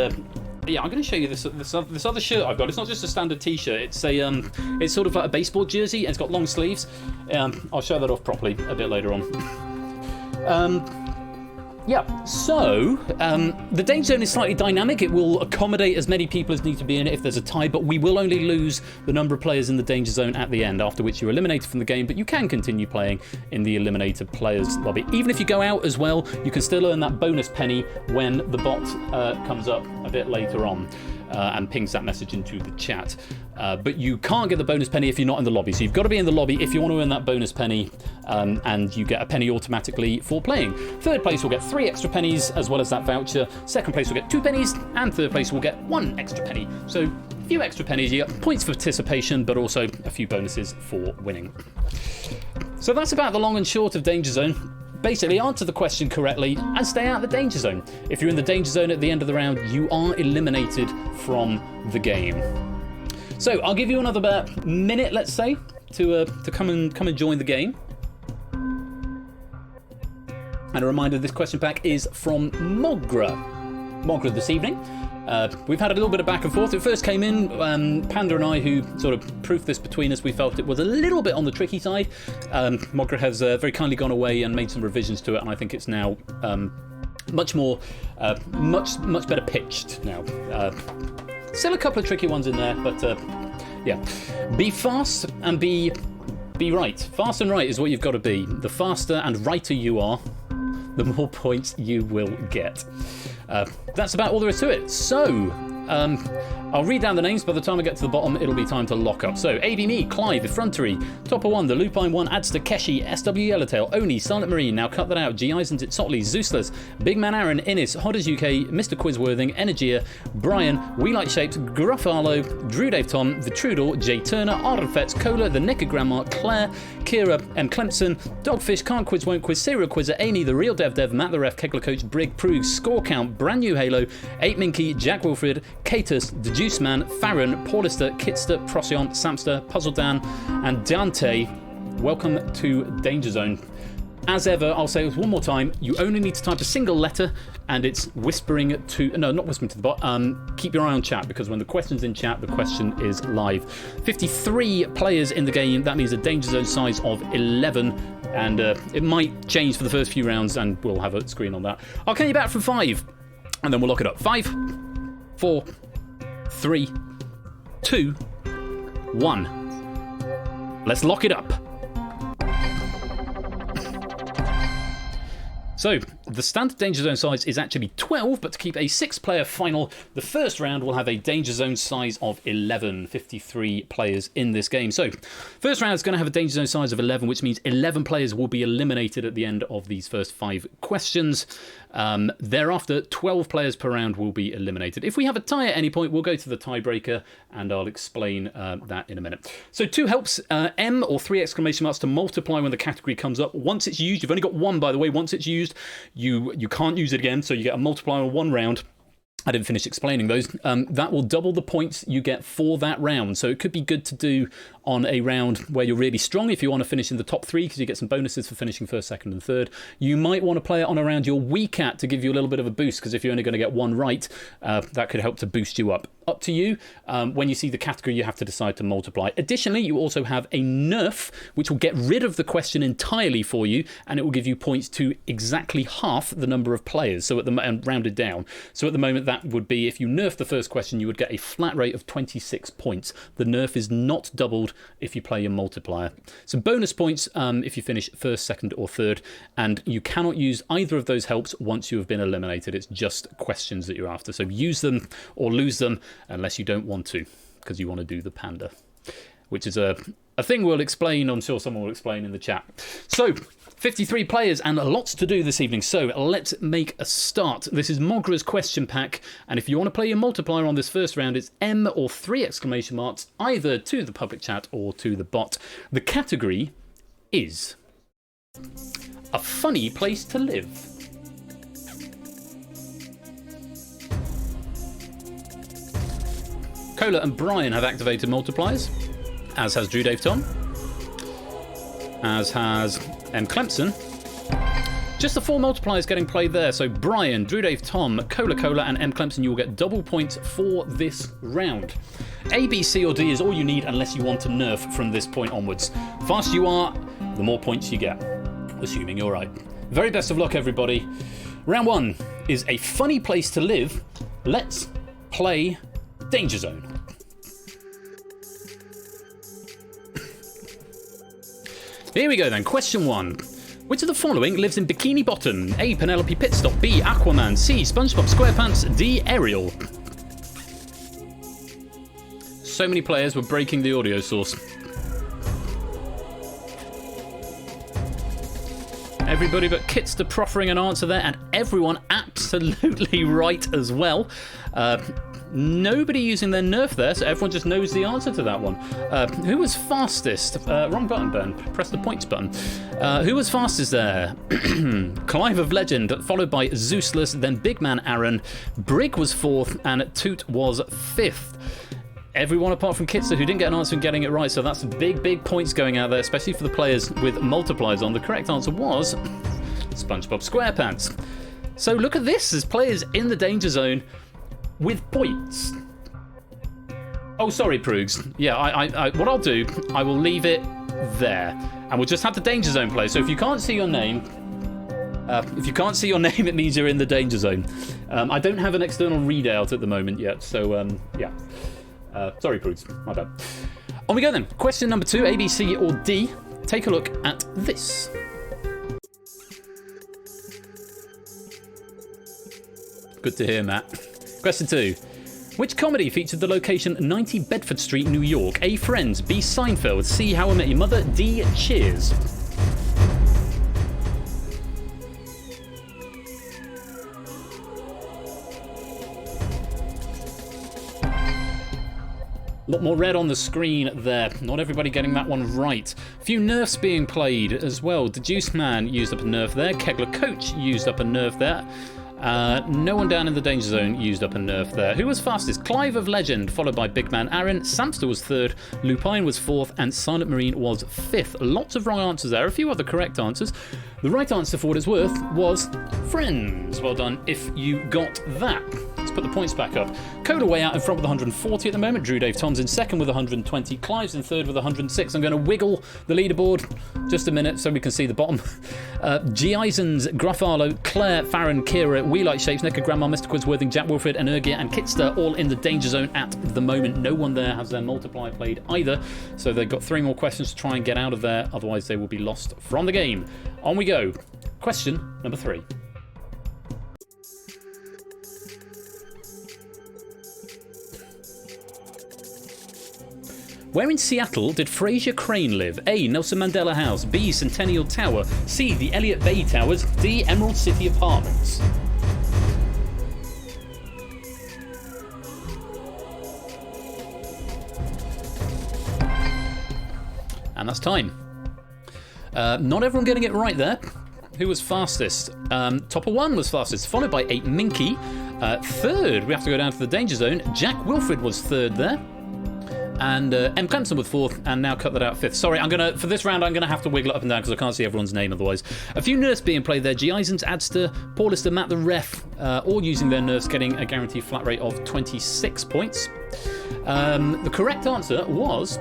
Speaker 1: yeah, I'm going to show you this other shirt I've got. It's not just a standard T-shirt. It's it's sort of like a baseball jersey, and it's got long sleeves. I'll show that off properly a bit later on. Yeah, so the Danger Zone is slightly dynamic. It will accommodate as many people as need to be in it if there's a tie, but we will only lose the number of players in the Danger Zone at the end, after which you're eliminated from the game, but you can continue playing in the eliminated players lobby. Even if you go out as well, you can still earn that bonus penny when the bot comes up a bit later on and pings that message into the chat. But you can't get the bonus penny if you're not in the lobby. So you've got to be in the lobby if you want to earn that bonus penny, and you get a penny automatically for playing. Third place will get 3 extra pennies as well as that voucher. Second place will get 2 pennies, and third place will get 1 extra penny. So a few extra pennies, you get points for participation, but also a few bonuses for winning. So that's about the long and short of Danger Zone. Basically, answer the question correctly and stay out of the Danger Zone. If you're in the Danger Zone at the end of the round, you are eliminated from the game. So I'll give you another minute, let's say, to come and join the game. And a reminder, this question pack is from Mogra this evening. We've had a little bit of back and forth. It first came in, Panda and I, who sort of proofed this between us, we felt it was a little bit on the tricky side. Mogra has very kindly gone away and made some revisions to it, and I think it's now much better pitched now. Still a couple of tricky ones in there, but yeah. Be fast and be right. Fast and right is what you've got to be. The faster and righter you are, the more points you will get. That's about all there is to it. So, I'll read down the names. By the time I get to the bottom, it'll be time to lock up. So, ABME, Clive, Effrontery, Topper 1, The Lupine 1, Adster, Keshi, SW Yellowtail, Oni, Silent Marine, Now Cut That Out, G. Isent, Sotley, Zeusless, Big Man Aaron, Innis, Hodders UK, Mr. Quizworthing, Energia, Brian, We Like Shaped, Gruffalo, Drew Dave Tom, The Trudel, Jay Turner, Ardenfetz, Cola, The Nicker Grandma, Claire, Kira, M. Clemson, Dogfish, Can't Quiz, Won't Quiz, Serial Quizzer, Amy, The Real Dev, Matt the Ref, Kegler Coach, Brig, Prug, Score Count, Brand New Halo, 8 Minky, Jack Wilfred, Catus, The Juice Man, Farron, Paulister, Kitster, Procyon, Samster, Puzzle Dan, and Dante. Welcome to Danger Zone. As ever, I'll say it one more time, you only need to type a single letter, and it's whispering to... No, not whispering to the bot. Keep your eye on chat, because when the question's in chat, the question is live. 53 players in the game. That means a Danger Zone size of 11, and it might change for the first few rounds, and we'll have a screen on that. I'll count you back from 5, and then we'll lock it up. 5, 4, 3, 2, 1. Let's lock it up. So, The standard Danger Zone size is actually 12, but to keep a 6-player final, the first round will have a Danger Zone size of 11, 53 players in this game. So, first round is going to have a Danger Zone size of 11, which means 11 players will be eliminated at the end of these first 5 questions. Thereafter, 12 players per round will be eliminated. If we have a tie at any point, we'll go to the tiebreaker, and I'll explain that in a minute. So 2 helps, M or 3 exclamation marks to multiply when the category comes up. Once it's used, you've only got 1, by the way. Once it's used, you can't use it again, so you get a multiplier on 1 round. I didn't finish explaining those. That will double the points you get for that round. So it could be good to do on a round where you're really strong if you want to finish in the top 3, because you get some bonuses for finishing first, second, and third. You might want to play it on a round you're weak at to give you a little bit of a boost, because if you're only going to get 1 right, that could help to boost you up. Up to you. When you see the category, you have to decide to multiply. Additionally, you also have a nerf, which will get rid of the question entirely for you, and it will give you points to exactly half the number of players, so and rounded down. So at the moment, that would be, if you nerf the first question, you would get a flat rate of 26 points. The nerf is not doubled if you play your multiplier. So bonus points if you finish first, second, or third, and you cannot use either of those helps once you have been eliminated. It's just questions that you're after. So use them or lose them, unless you don't want to, because you want to do the panda, which is a thing we'll explain. I'm sure someone will explain in the chat. So 53 players and lots to do this evening, so let's make a start. This is Mogra's question pack, and if you want to play your multiplier on this first round, it's M or 3 exclamation marks, either to the public chat or to the bot. The category is a funny place to live. Cola and Brian have activated multipliers, as has Drew Dave Tom, as has M. Clemson. Just the 4 multipliers getting played there. So Brian, Drew Dave Tom, Cola, and M. Clemson, you will get double points for this round. A, B, C, or D is all you need unless you want to nerf from this point onwards. The faster you are, the more points you get, assuming you're right. Very best of luck, everybody. Round 1 is a funny place to live. Let's play Danger Zone. Here we go then. Question 1. Which of the following lives in Bikini Bottom? A, Penelope Pitstop. B, Aquaman. C, SpongeBob SquarePants. D, Ariel. So many players were breaking the audio source. Everybody but Kitster proffering an answer there, and everyone absolutely right as well. Nobody using their nerf there, so everyone just knows the answer to that one. Who was fastest? Wrong button, Ben. Press the points button. Who was fastest there? Clive of Legend, followed by Zeusless, then Big Man Aaron. Brig was 4th, and Toot was 5th. Everyone apart from Kitster who didn't get an answer and getting it right, so that's big points going out there, especially for the players with multipliers on. The correct answer was SpongeBob SquarePants. So look at this, there's players in the Danger Zone with points. Oh, sorry, Proogs. Yeah, what I'll do, I will leave it there, and we'll just have the Danger Zone play. So if you can't see your name, it means you're in the Danger Zone. I don't have an external readout at the moment yet, so yeah. Sorry, Proogs. My bad. On we go then. Question number 2, A, B, C, or D. Take a look at this. Good to hear, Matt. Question 2. Which comedy featured the location 90 Bedford Street, New York? A, Friends. B, Seinfeld. C, How I Met Your Mother. D, Cheers. A lot more red on the screen there. Not everybody getting that one right. A few nerfs being played as well. Deduce Man used up a nerf there. Kegler Coach used up a nerf there. No one down in the Danger Zone used up a nerf there. Who was fastest? Clive of Legend, followed by Big Man Aaron. Samster was 3rd. Lupine was 4th. And Silent Marine was 5th. Lots of wrong answers there. A few other correct answers. The right answer, for what it's worth, was Friends. Well done if you got that. Let's put the points back up. Coda way out in front with 140 at the moment. Drew Dave Tom's in 2nd with 120. Clive's in 3rd with 106. I'm going to wiggle the leaderboard just a minute so we can see the bottom. G. Eisens, Gruffalo, Claire, Farron, Kira, We Like Shapes, Necker, Grandma, Mr. Quidsworthing, Jack Wilfred, Energia, and Kitster all in the Danger Zone at the moment. No one there has their multiplier played either, so they've got 3 more questions to try and get out of there, otherwise they will be lost from the game. On we go. Question number 3. Where in Seattle did Fraser Crane live? A. Nelson Mandela House. B. Centennial Tower. C. The Elliott Bay Towers. D. Emerald City Apartments. And that's time. Not everyone getting it right there. Who was fastest? Topper 1 was fastest, followed by 8 Minky. Third, we have to go down to the Danger Zone. Jack Wilfred was third there. And M. Clemson was fourth, and now cut that out fifth. Sorry, for this round, I'm going to have to wiggle it up and down because I can't see everyone's name otherwise. A few nerfs being played there. G. Eisens, Adster, Paulister, Matt the Ref, all using their nerfs, getting a guaranteed flat rate of 26 points. The correct answer was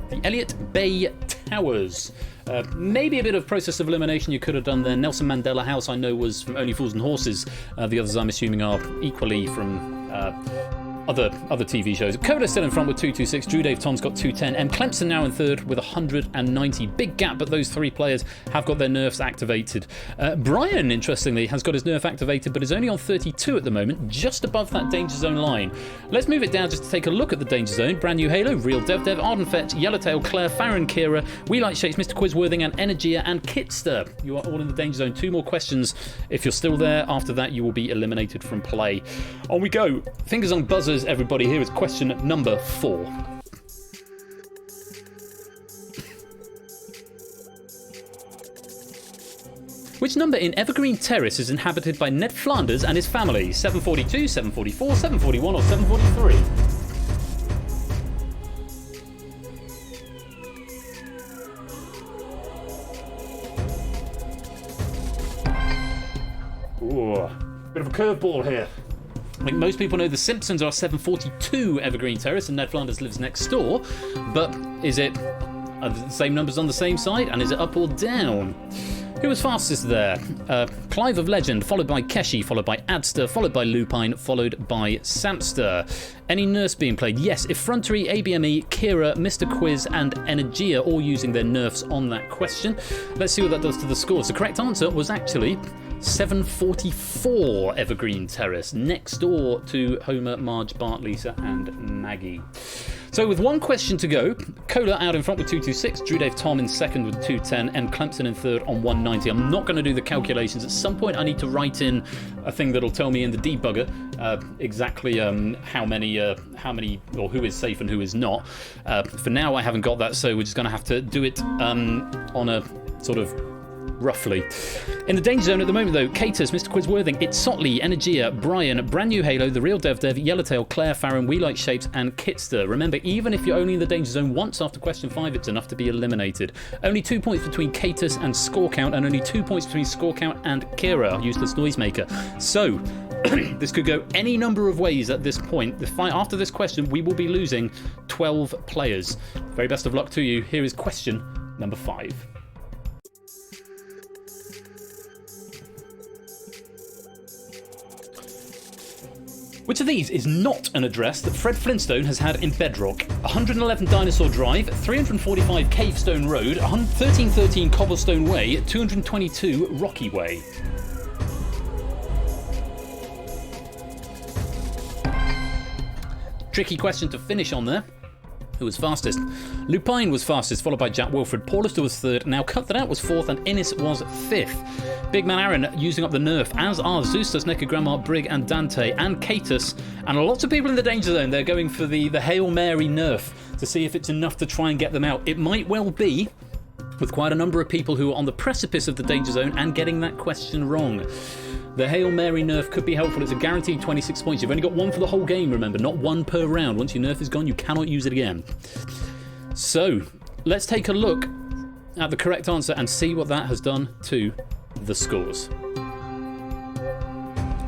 Speaker 1: the Elliott Bay Towers. Maybe a bit of process of elimination you could have done there. Nelson Mandela House, I know, was from Only Fools and Horses. The others, I'm assuming, are equally from other TV shows. Coda still in front with 226. Drew Dave Tom's got 210. M. Clemson now in third with 190. Big gap, but those three players have got their nerfs activated. Brian, interestingly, has got his nerf activated, but is only on 32 at the moment, just above that Danger Zone line. Let's move it down just to take a look at the Danger Zone. Brand New Halo, Real Dev, Ardenfett, Yellowtail, Claire, Farron, Kira, We Like Shakes, Mr. Quizworthing, and Energia and Kitster. You are all in the Danger Zone. 2 more questions. If you're still there, after that, you will be eliminated from play. On we go. Fingers on buzzers, everybody. Here is question number 4. Which number in Evergreen Terrace is inhabited by Ned Flanders and his family? 742, 744, 741, or 743? Ooh, bit of a curveball here. I think most people know the Simpsons are 742 Evergreen Terrace and Ned Flanders lives next door, but are the same numbers on the same side, and is it up or down? Who was fastest there? Clive of Legend, followed by Keshi, followed by Adster, followed by Lupine, followed by Samster. Any nurse being played? Yes, Effrontery, ABME, Kira, Mr. Quiz, and Energia, all using their nerfs on that question. Let's see what that does to the scores. The correct answer was actually 744 Evergreen Terrace, next door to Homer, Marge, Bart, Lisa, and Maggie. So with one question to go, Cola out in front with 226, Drew Dave Tom in second with 210, M. Clemson in third on 190. I'm not going to do the calculations. At some point I need to write in a thing that'll tell me in the debugger exactly how many or who is safe and who is not. For now I haven't got that, so we're just going to have to do it on a sort of roughly. In the Danger Zone at the moment, though, Catus, Mr. Quizworthing, It's Sotley, Energia, Brian, Brand New Halo, The Real Dev, Yellowtail, Claire, Farron, We Like Shapes, and Kitster. Remember, even if you're only in the Danger Zone once after question 5, it's enough to be eliminated. Only 2 points between Catus and Score Count, and only 2 points between Score Count and Kira, our useless noisemaker. So, this could go any number of ways at this point. After this question, we will be losing 12 players. Very best of luck to you. Here is question number 5. Which of these is not an address that Fred Flintstone has had in Bedrock? 111 Dinosaur Drive, 345 Cavestone Road, 1313 Cobblestone Way, 222 Rocky Way. Tricky question to finish on there. Who was fastest? Lupine was fastest, followed by Jack Wilfred. Paulister was third. Now Cut That Out was fourth, and Innis was fifth. Big Man Aaron using up the nerf, as are Zeustus, Necker, Grandma, Brig, and Dante, and Catus. And lots of people in the Danger Zone, they're going for the Hail Mary nerf to see if it's enough to try and get them out. It might well be, with quite a number of people who are on the precipice of the Danger Zone and getting that question wrong. The Hail Mary nerf could be helpful. It's a guaranteed 26 points. You've only got one for the whole game, remember, not one per round. Once your nerf is gone, you cannot use it again. So, let's take a look at the correct answer and see what that has done to the scores.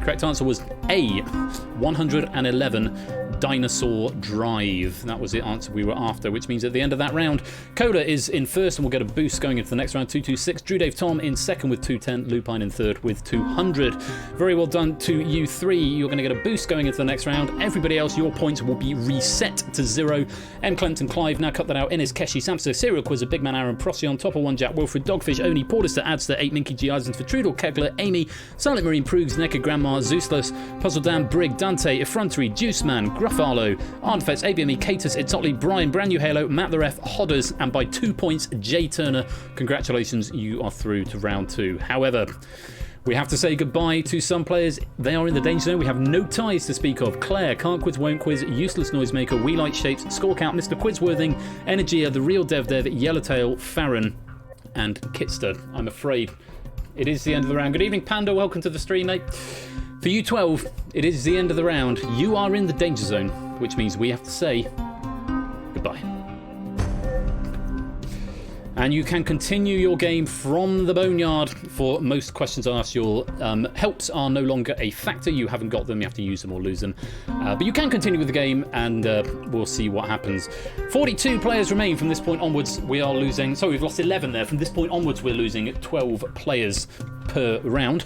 Speaker 1: Correct answer was A, 111 Dinosaur Drive. That was the answer we were after, which means at the end of that round, Coda is in first and will get a boost going into the next round, 226. Drew Dave Tom in second with 210. Lupine in third with 200. Very well done to you three. You're going to get a boost going into the next round. Everybody else, your points will be reset to 0. M. Clinton, Clive, Now Cut That Out, Innis, Keshi, Samster, Serial Quizzer, Big Man Aaron, Procyon, Topper 1, Jack, Wilfred, Dogfish, Oni, Portister, Adster, 8, Minky, G. Eisens, for Trudel, Kegler, Amy, Silent Marine, Proogs, Necker, Grandma, Zeustless, Puzzle Dan, Brig, Dante, Effrontery, Juice Man, Gruff Farlow, Arnfest, ABME, Catus, Itzotli, Brian, Brand New Halo, Matt the Ref, Hodders, and by 2 points, Jay Turner. Congratulations, you are through to round 2. However, we have to say goodbye to some players. They are in the danger zone. We have no ties to speak of. Claire, Can't Quiz, Won't Quiz, Useless Noisemaker, We Like Shapes, Scorecount, Mr. Quizworthing, Energia, The Real Dev, Yellowtail, Farron, and Kitster. I'm afraid it is the end of the round. Good evening, Panda. Welcome to the stream, mate. For you 12, it is the end of the round. You are in the danger zone, which means we have to say goodbye. And you can continue your game from the boneyard. For most questions asked, your helps are no longer a factor. You haven't got them, you have to use them or lose them. But you can continue with the game, and we'll see what happens. 42 players remain from this point onwards. We are losing, so we've lost 11 there. From this point onwards, we're losing 12 players per round.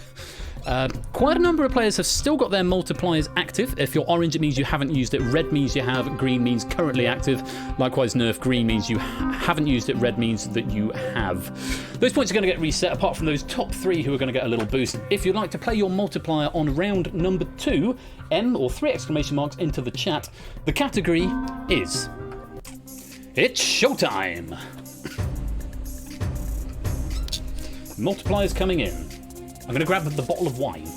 Speaker 1: Quite a number of players have still got their multipliers active. If you're orange, it means you haven't used it. Red means you have. Green means currently active. Likewise, nerf. Green means you haven't used it. Red means that you have. Those points are going to get reset, apart from those top 3 who are going to get a little boost. If you'd like to play your multiplier on round number 2, M or 3 exclamation marks into the chat. The category is... It's showtime! Multipliers coming in. I'm going to grab the bottle of wine.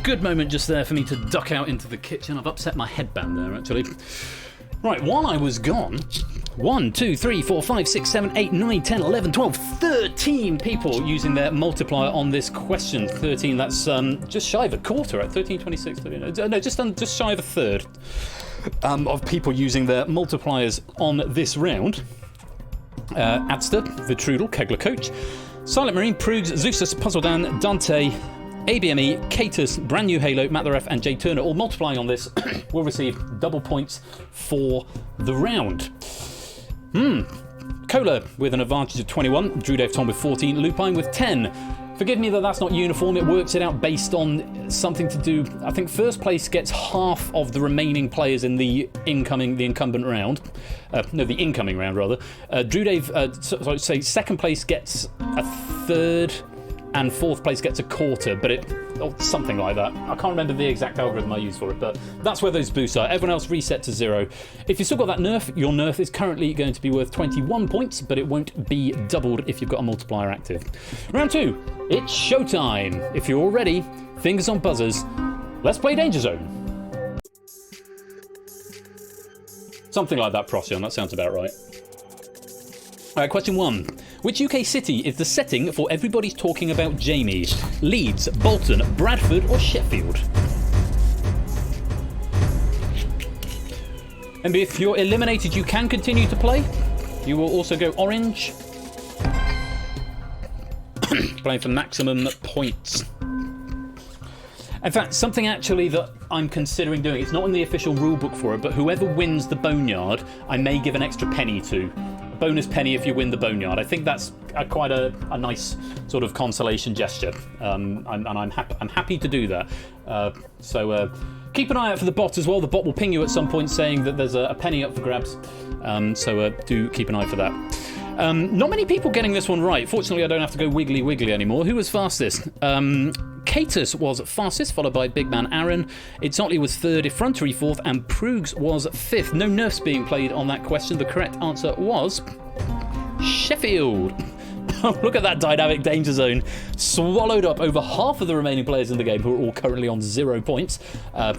Speaker 1: Good moment just there for me to duck out into the kitchen. I've upset my headband there, actually. Right, while I was gone, 1, 2, 3, 4, 5, 6, 7, 8, 9, 10, 11, 12, 13 people using their multiplier on this question. 13, that's just shy of a quarter, right? 13, 26, 30, no, just shy of a third. Of people using their multipliers on this round. Adster, Vitrudel, Kegler Coach, Silent Marine, Prugs, Zeusus, Puzzledan, Dante, ABME, Catus, Brand New Halo, Matt the Ref, and Jay Turner, all multiplying on this, will receive double points for the round. Cola with an advantage of 21, Drew Dave Tom with 14, Lupine with 10. Forgive me that that's not uniform. It works it out based on something to do... I think first place gets half of the remaining players in the incumbent round. The incoming round, rather. Drew Dave, second place gets a third, and fourth place gets a quarter, but something like that. I can't remember the exact algorithm I used for it, but that's where those boosts are. Everyone else reset to 0. If you've still got that nerf, your nerf is currently going to be worth 21 points, but it won't be doubled if you've got a multiplier active. Round 2, it's showtime. If you're all ready, fingers on buzzers, let's play Danger Zone. Something like that, Procyon, that sounds about right. Alright, question 1. Which UK city is the setting for Everybody's Talking About Jamie? Leeds, Bolton, Bradford, or Sheffield? And if you're eliminated, you can continue to play. You will also go orange. Playing for maximum points. In fact, something actually that I'm considering doing, it's not in the official rulebook for it, but whoever wins the Boneyard, I may give an extra penny to. Bonus penny if you win the Boneyard. I think that's quite a nice sort of consolation gesture, and I'm happy to do that. So keep an eye out for the bot as well. The bot will ping you at some point saying that there's a penny up for grabs. So do keep an eye for that. Not many people getting this one right. Fortunately, I don't have to go wiggly anymore. Who was fastest? Catus was fastest, followed by Big Man Aaron. Itzotli was third, Effrontery fourth, and Prugs was fifth. No nerfs being played on that question. The correct answer was Sheffield. Look at that dynamic Danger Zone. Swallowed up over half of the remaining players in the game, who are all currently on 0 points.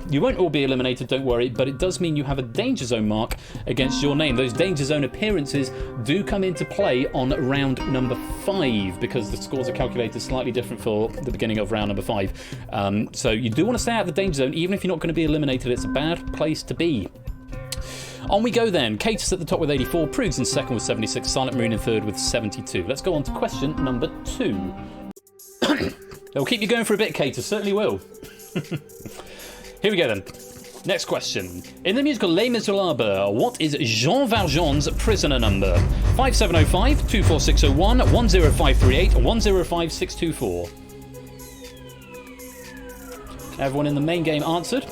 Speaker 1: You won't all be eliminated, don't worry, but it does mean you have a Danger Zone mark against your name. Those Danger Zone appearances do come into play on round number 5, because the scores are calculated slightly different for the beginning of round number 5. So you do want to stay out of the Danger Zone, even if you're not going to be eliminated. It's a bad place to be. On we go then. Catus at the top with 84, Prugs in second with 76, Silent Marine in third with 72. Let's go on to question number 2. They'll keep you going for a bit, Catus, certainly will. Here we go then. Next question. In the musical Les Miserables, what is Jean Valjean's prisoner number? 5705, 24601, 10538, 105624. Everyone in the main game answered.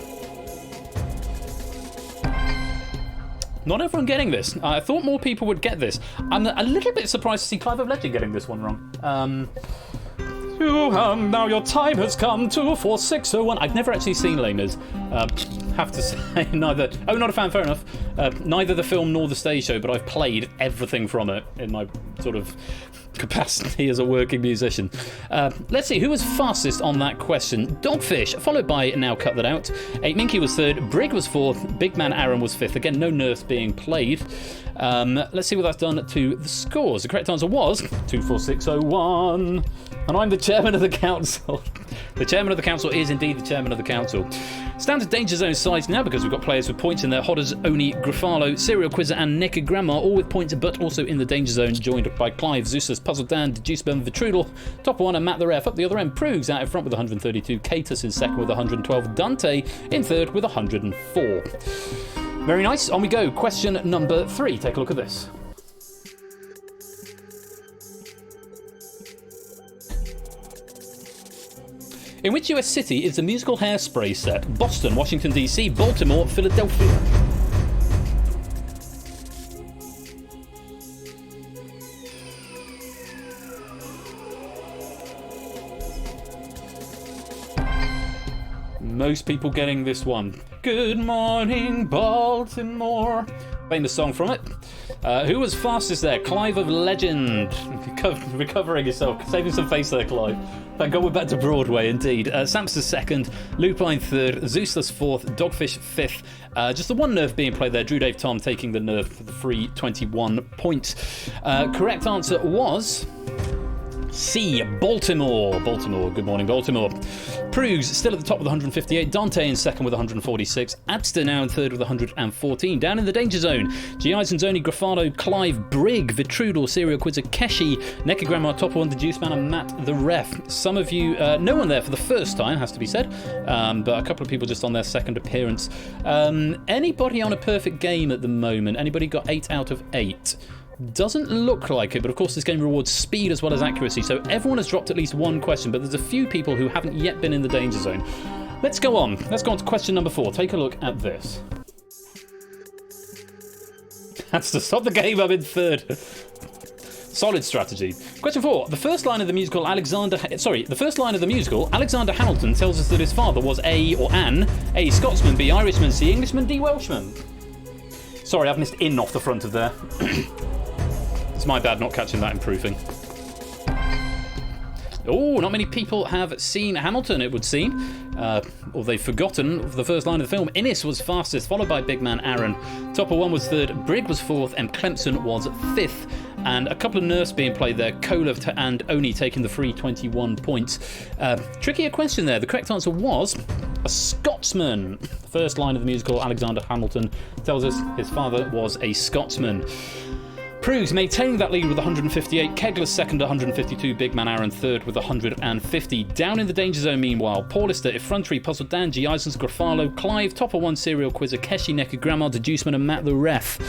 Speaker 1: Not everyone getting this. I thought more people would get this. I'm a little bit surprised to see Clive of Legend getting this one wrong. Now your time has come, 24601. I've never actually seen Les Mis. Have to say neither. Oh, not a fan, fair enough. Neither the film nor the stage show, but I've played everything from it in my sort of capacity as a working musician. Let's see, who was fastest on that question? Dogfish, followed by Now Cut That Out. 8 Minky was third, Brig was fourth, Big Man Aaron was fifth. Again, no nurse being played. Let's see what that's done to the scores. The correct answer was 24601. And I'm the chairman of the council. The chairman of the council is indeed the chairman of the council. Standard Danger Zone sides now, because we've got players with points in there. Hodders, Oni, Grafalo, Serial Quizzer and Nick Grandma, all with points, but also in the Danger Zone, joined by Clive, Zeus, Puzzle Dan, Deduceburn, Vitrudel, Top One and Matt the Ref. Up the other end, Prugs out in front with 132, Catus in second with 112, Dante in third with 104. Very nice, on we go. Question number 3, take a look at this. In which US city is the musical Hairspray set? Boston, Washington DC, Baltimore, Philadelphia. Most people getting this one. Good morning, Baltimore. Famous song from it. Who was fastest there? Clive of Legend. Recovering yourself. Saving some face there, Clive. Thank God we're back to Broadway, indeed. Samster second, Lupine third, Zeusless fourth, Dogfish fifth. Just the one nerf being played there. Drew Dave Tom taking the nerf for the free 21 points. Correct answer was C, Baltimore. Baltimore, good morning, Baltimore. Prugs still at the top with 158. Dante in second with 146. Adster now in third with 114. Down in the Danger Zone, G. Zoni, Grafado, Clive, Brig, Vitrudel, Serial Quizzer, Keshi, Neki Grandma, Top One, the Juice Man, and Matt the Ref. Some of you, no one there for the first time, has to be said, but a couple of people just on their second appearance. Anybody on a perfect game at the moment? Anybody got 8 out of 8? Doesn't look like it, but of course this game rewards speed as well as accuracy, so everyone has dropped at least one question, but there's a few people who haven't yet been in the Danger Zone. Let's go on to question number 4. Take a look at this. That's to stop the game, I'm in third. Solid strategy. Question 4. The first line of the musical Alexander Hamilton tells us that his father was A, Scotsman, B, Irishman, C, Englishman, D, Welshman. Sorry, I've missed in off the front of there. It's my bad not catching that in proofing. Oh, not many people have seen Hamilton, it would seem. Or they've forgotten the first line of the film. Innes was fastest, followed by Big Man Aaron. Topper 1 was third, Brig was fourth, and Clemson was fifth. And a couple of nerfs being played there. Kolov and Oni taking the free 21 points. Trickier question there. The correct answer was a Scotsman. The first line of the musical Alexander Hamilton tells us his father was a Scotsman. Prugs maintaining that lead with 158. Kegler second, 152. Big Man Aaron third with 150. Down in the Danger Zone, meanwhile, Paulister, Effrontery, Puzzle Dan, G. Isons, Grafalo, Clive, Topper 1, Serial Quizzer, Keshi, Neki, Grandma, Deduceman, and Matt the Ref.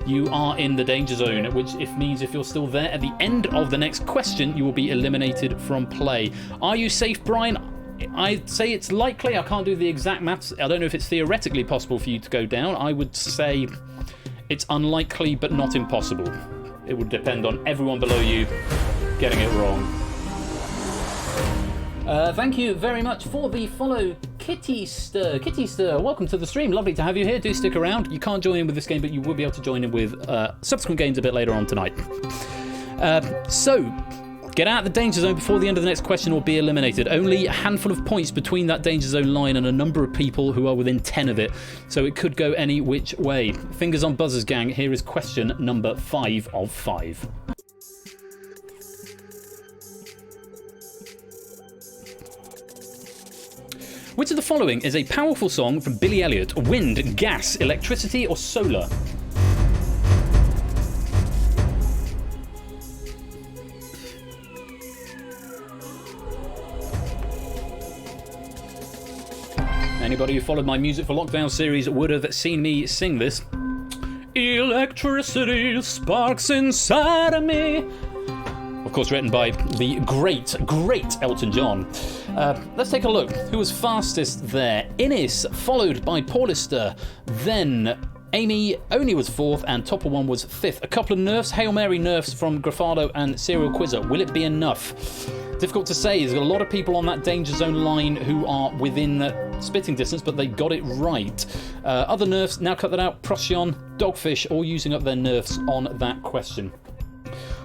Speaker 1: You are in the Danger Zone, which means if you're still there at the end of the next question, you will be eliminated from play. Are you safe, Brian? I'd say it's likely. I can't do the exact maths. I don't know if it's theoretically possible for you to go down. I would say it's unlikely, but not impossible. It would depend on everyone below you getting it wrong. Thank you very much for the follow, Kitty Stir. Kitty Stir, welcome to the stream. Lovely to have you here. Do stick around. You can't join in with this game, but you will be able to join in with subsequent games a bit later on tonight. So, get out of the Danger Zone before the end of the next question or be eliminated. Only a handful of points between that Danger Zone line and a number of people who are within 10 of it. So it could go any which way. Fingers on buzzers, gang. Here is question number 5 of 5. Which of the following is a powerful song from Billy Elliot? Wind, gas, electricity, or solar? Anybody who followed my Music for Lockdown series would have seen me sing this. Electricity sparks inside of me. Of course, written by the great Elton John. Let's take a look. Who was fastest there? Innes, followed by Paulister, then Amy only was 4th, and Topper 1 was 5th. A couple of nerfs, Hail Mary nerfs from Grafado and Serial Quizzer. Will it be enough? Difficult to say. There's a lot of people on that Danger Zone line who are within spitting distance, but they got it right. Other nerfs, now cut that out. Procyon, Dogfish, all using up their nerfs on that question.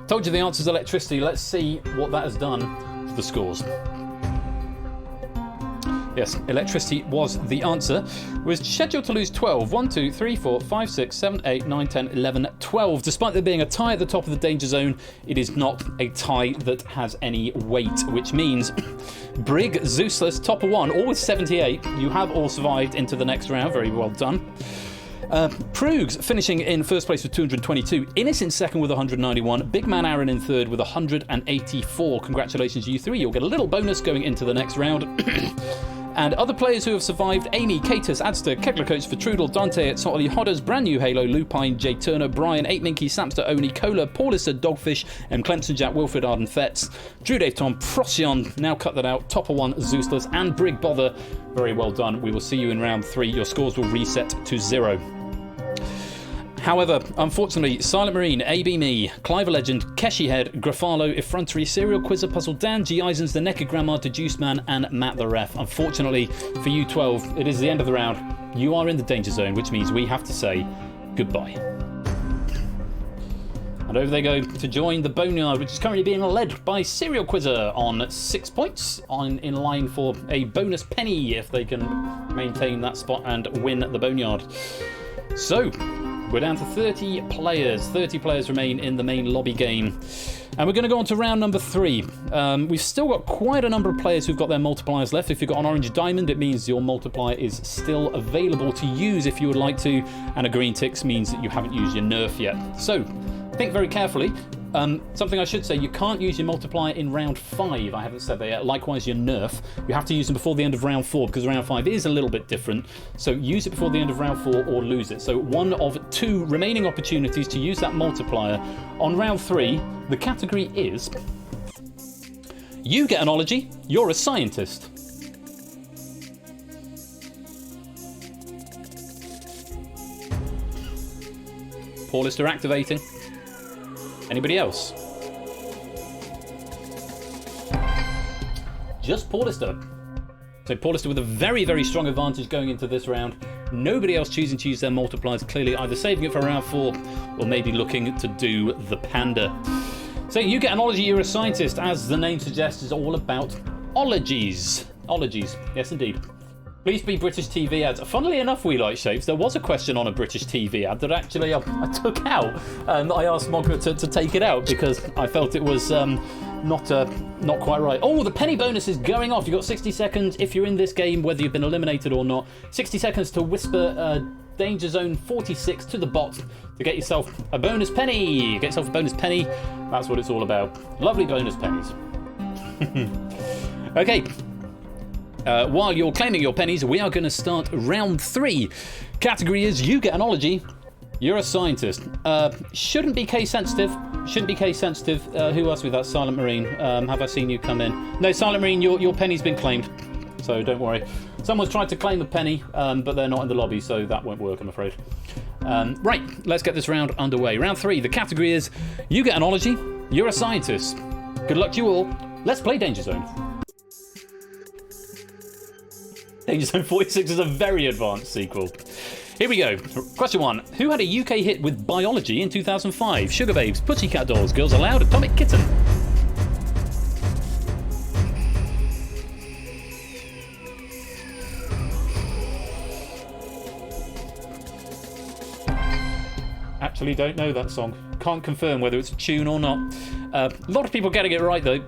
Speaker 1: Told you the answer's electricity. Let's see what that has done to the scores. Yes, electricity was the answer. Was scheduled to lose 12. 1, 2, 3, 4, 5, 6, 7, 8, 9, 10, 11, 12. Despite there being a tie at the top of the Danger Zone, it is not a tie that has any weight, which means Brig, Zeusless, Topper 1, all with 78. You have all survived into the next round. Very well done. Proogs finishing in first place with 222, Innes in second with 191, Big Man Aaron in third with 184. Congratulations, you three. You'll get a little bonus going into the next round. And other players who have survived: Amy, Catus, Adster, Kegler Coach for Trudel, Dante, Sottoli, Hodders, Brand New Halo, Lupine, Jay Turner, Brian, 8 Minky, Samster, Oni, Cola, Paulista, Dogfish, M. Clemson, Jack, Wilfred, Arden, Fetz, Drew, Dave, Tom, Procyon, now cut that out, Topper 1, Zeusless, and Brig Bother. Very well done. We will see you in round 3. Your scores will reset to 0. However, unfortunately, Silent Marine, AB Me, Clive a Legend, Keshi Head, Grafalo, Effrontery, Serial Quizzer, Puzzle Dan, G. Eisens, The Naked Grandma, Deduce Man, and Matt the Ref. Unfortunately for you 12, it is the end of the round. You are in the Danger Zone, which means we have to say goodbye. And over they go to join the Boneyard, which is currently being led by Serial Quizzer on 6 points, in line for a bonus penny if they can maintain that spot and win the Boneyard. So, we're down to 30 players. 30 players remain in the main lobby game. And we're going to go on to round number 3. We've still got quite a number of players who've got their multipliers left. If you've got an orange diamond, it means your multiplier is still available to use if you would like to. And a green ticks means that you haven't used your nerf yet. So, think very carefully. Something I should say, you can't use your multiplier in round 5. I haven't said that yet. Likewise, your nerf. You have to use them before the end of round 4 because round 5 is a little bit different. So use it before the end of round 4 or lose it. So one of 2 remaining opportunities to use that multiplier. On round 3, the category is: you get an ology, you're a scientist. Paulista activating. Anybody else? Just Paulista. So Paulista with a very, very strong advantage going into this round. Nobody else choosing to use their multipliers, clearly either saving it for round 4 or maybe looking to do the panda. So you get an ology, you're a scientist, as the name suggests, is all about ologies. Ologies, yes indeed. Please be British TV ads. Funnily enough, We Like Shapes, there was a question on a British TV ad that actually I took out. I asked Margaret to take it out because I felt it was not quite right. Oh, the penny bonus is going off. You've got 60 seconds if you're in this game, whether you've been eliminated or not. 60 seconds to whisper Danger Zone 46 to the bot to get yourself a bonus penny. Get yourself a bonus penny. That's what it's all about. Lovely bonus pennies. Okay. While you're claiming your pennies, we are going to start round 3. Category is: you get an ology, you're a scientist. Shouldn't be case sensitive. Shouldn't be case sensitive. Who else with that? Silent Marine. Have I seen you come in? No, Silent Marine, your penny's been claimed. So don't worry. Someone's tried to claim the penny, but they're not in the lobby, so that won't work, I'm afraid. Right, let's get this round underway. Round 3. The category is: you get an ology, you're a scientist. Good luck to you all. Let's play Danger Zone. Danger Zone 46 is a very advanced sequel. Here we go. Question 1. Who had a UK hit with biology in 2005? Sugar Babes, Pussycat Dolls, Girls Aloud, Atomic Kitten. Actually don't know that song. Can't confirm whether it's a tune or not. A lot of people getting it right though.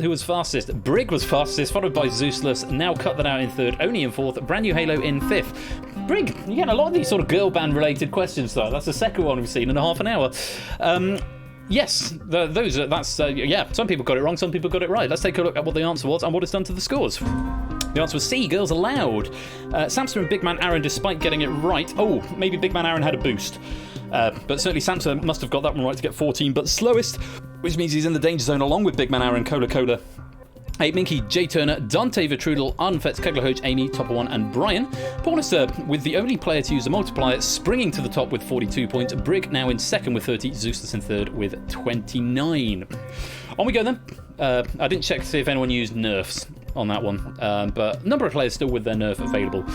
Speaker 1: Who was fastest? Brig was fastest, followed by Zeusless. Now cut that out in 3rd. Oni in 4th. Brand New Halo in 5th. Brig, you're getting a lot of these sort of girl band related questions though. That's the second one we've seen in a half an hour. Yes, yeah, some people got it wrong, some people got it right. Let's take a look at what the answer was and what it's done to the scores. The answer was C, Girls Aloud. Samson and Big Man Aaron, despite getting it right. Oh, maybe Big Man Aaron had a boost. But certainly Samson must have got that one right to get 14, but slowest, which means he's in the Danger Zone along with Big Man Aaron, Cola. 8 Minky, Jay Turner, Dante Vitrudel, Arden Fetz, Kegler Hoge, Amy, Topper 1, and Brian. Paulister, with the only player to use a multiplier, springing to the top with 42 points. Brig now in second with 30. Zeustus in third with 29. On we go then. I didn't check to see if anyone used nerfs on that one, but a number of players still with their nerf available.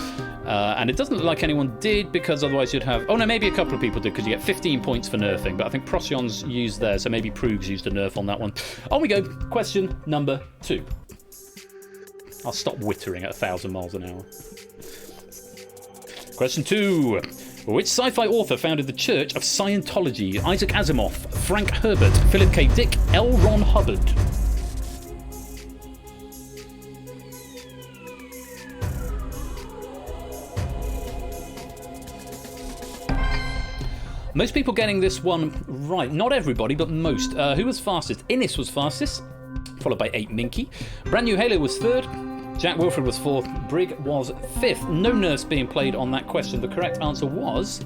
Speaker 1: And it doesn't look like anyone did, because otherwise you'd have... Oh no, maybe a couple of people did, because you get 15 points for nerfing, but I think Procyon's used there, so maybe Proogs used a nerf on that one. On we go. Question number 2. I'll stop wittering at 1,000 miles an hour. Question 2. Which sci-fi author founded the Church of Scientology? Isaac Asimov, Frank Herbert, Philip K. Dick, L. Ron Hubbard. Most people getting this one right. Not everybody, but most. Who was fastest? Innis was fastest, followed by 8 Minky. Brand New Halo was third. Jack Wilfred was fourth. Brig was fifth. No nerfs being played on that question. The correct answer was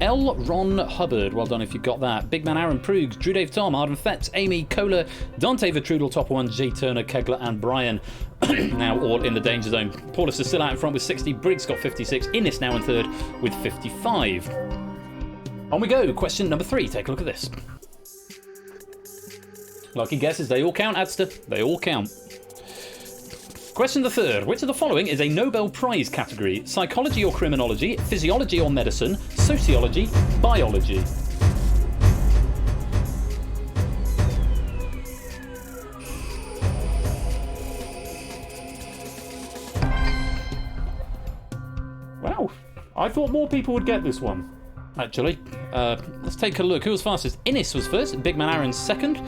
Speaker 1: L. Ron Hubbard. Well done if you got that. Big Man Aaron Proogs, Drew Dave Tom, Arden Fetz, Amy Kohler, Dante Vitrudel, Topper 1, Jay Turner, Kegler, and Brian. Now all in the danger zone. Paulus is still out in front with 60. Briggs got 56. Innis now in third with 55. On we go. Question number 3. Take a look at this. Lucky guesses. They all count, Adster. They all count. Question the 3rd. Which of the following is a Nobel Prize category? Psychology or criminology? Physiology or medicine? Sociology? Biology? Wow. I thought more people would get this one. Actually, let's take a look. Who was fastest? Innis was first, Big Man Aaron second,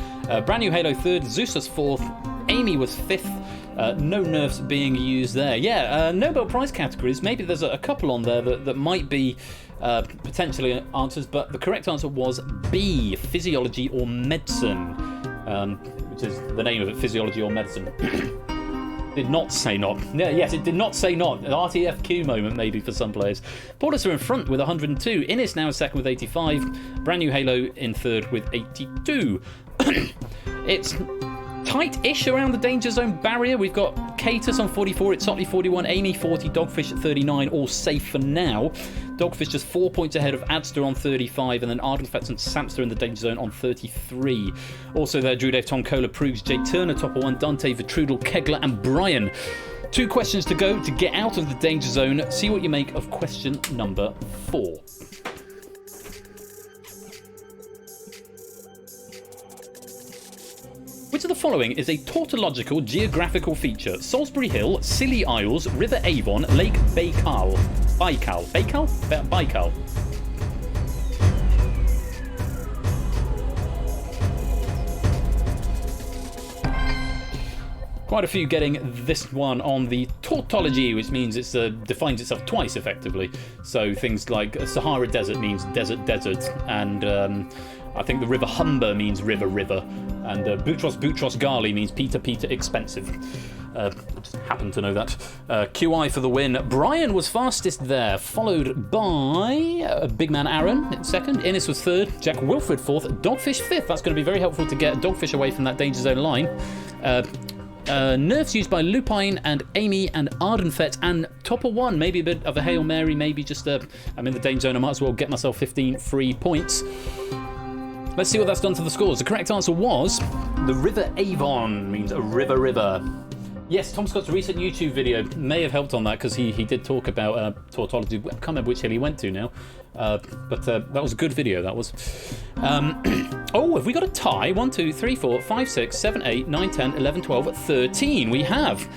Speaker 1: Brand New Halo third, Zeus fourth, Amy was fifth. No nerfs being used there. Yeah, Nobel Prize categories. Maybe there's a couple on there that might be potentially answers, but the correct answer was B, physiology or medicine, which is the name of it, physiology or medicine. Did not say not. Yeah, yes, it did not say not. An RTFQ moment maybe for some players. Paulus are in front with 102. Innis now in second with 85. Brand New Halo in third with 82. It's tight-ish around the danger zone barrier. We've got Catus on 44, it's Sotley 41, Amy 40, Dogfish at 39, all safe for now. Dogfish just 4 points ahead of Adster on 35, and then Ardenfetz and Samster in the danger zone on 33. Also there, Drew Dave, Tom Kohler, Proogs, Jay Turner, Topper 1, Dante, Vitrudel, Kegler, and Brian. 2 questions to go to get out of the danger zone. See what you make of question number 4. Which of the following is a tautological geographical feature? Salisbury Hill, Scilly Isles, River Avon, Lake Baikal. Baikal? Baikal. Quite a few getting this one on the tautology, which means it defines itself twice effectively. So things like Sahara Desert means desert, and I think the River Humber means river, and Boutros Ghali means Peter, expensive. I just happen to know that. QI for the win. Brian was fastest there, followed by Big Man Aaron in second. Innis was third. Jack Wilfred fourth. Dogfish fifth. That's going to be very helpful to get Dogfish away from that danger zone line. Nerfs used by Lupine and Amy and Ardenfett and Topper 1. Maybe a bit of a Hail Mary. Maybe just I'm in the danger zone. I might as well get myself 15 free points. Let's see what that's done to the scores. The correct answer was the River Avon means a river. Yes, Tom Scott's recent YouTube video may have helped on that, because he did talk about tautology. I can't remember which hill he went to now. But that was a good video, that was. Oh, have we got a tie? 1, 2, 3, 4, 5, 6, 7, 8, 9, 10, 11, 12, 13. We have.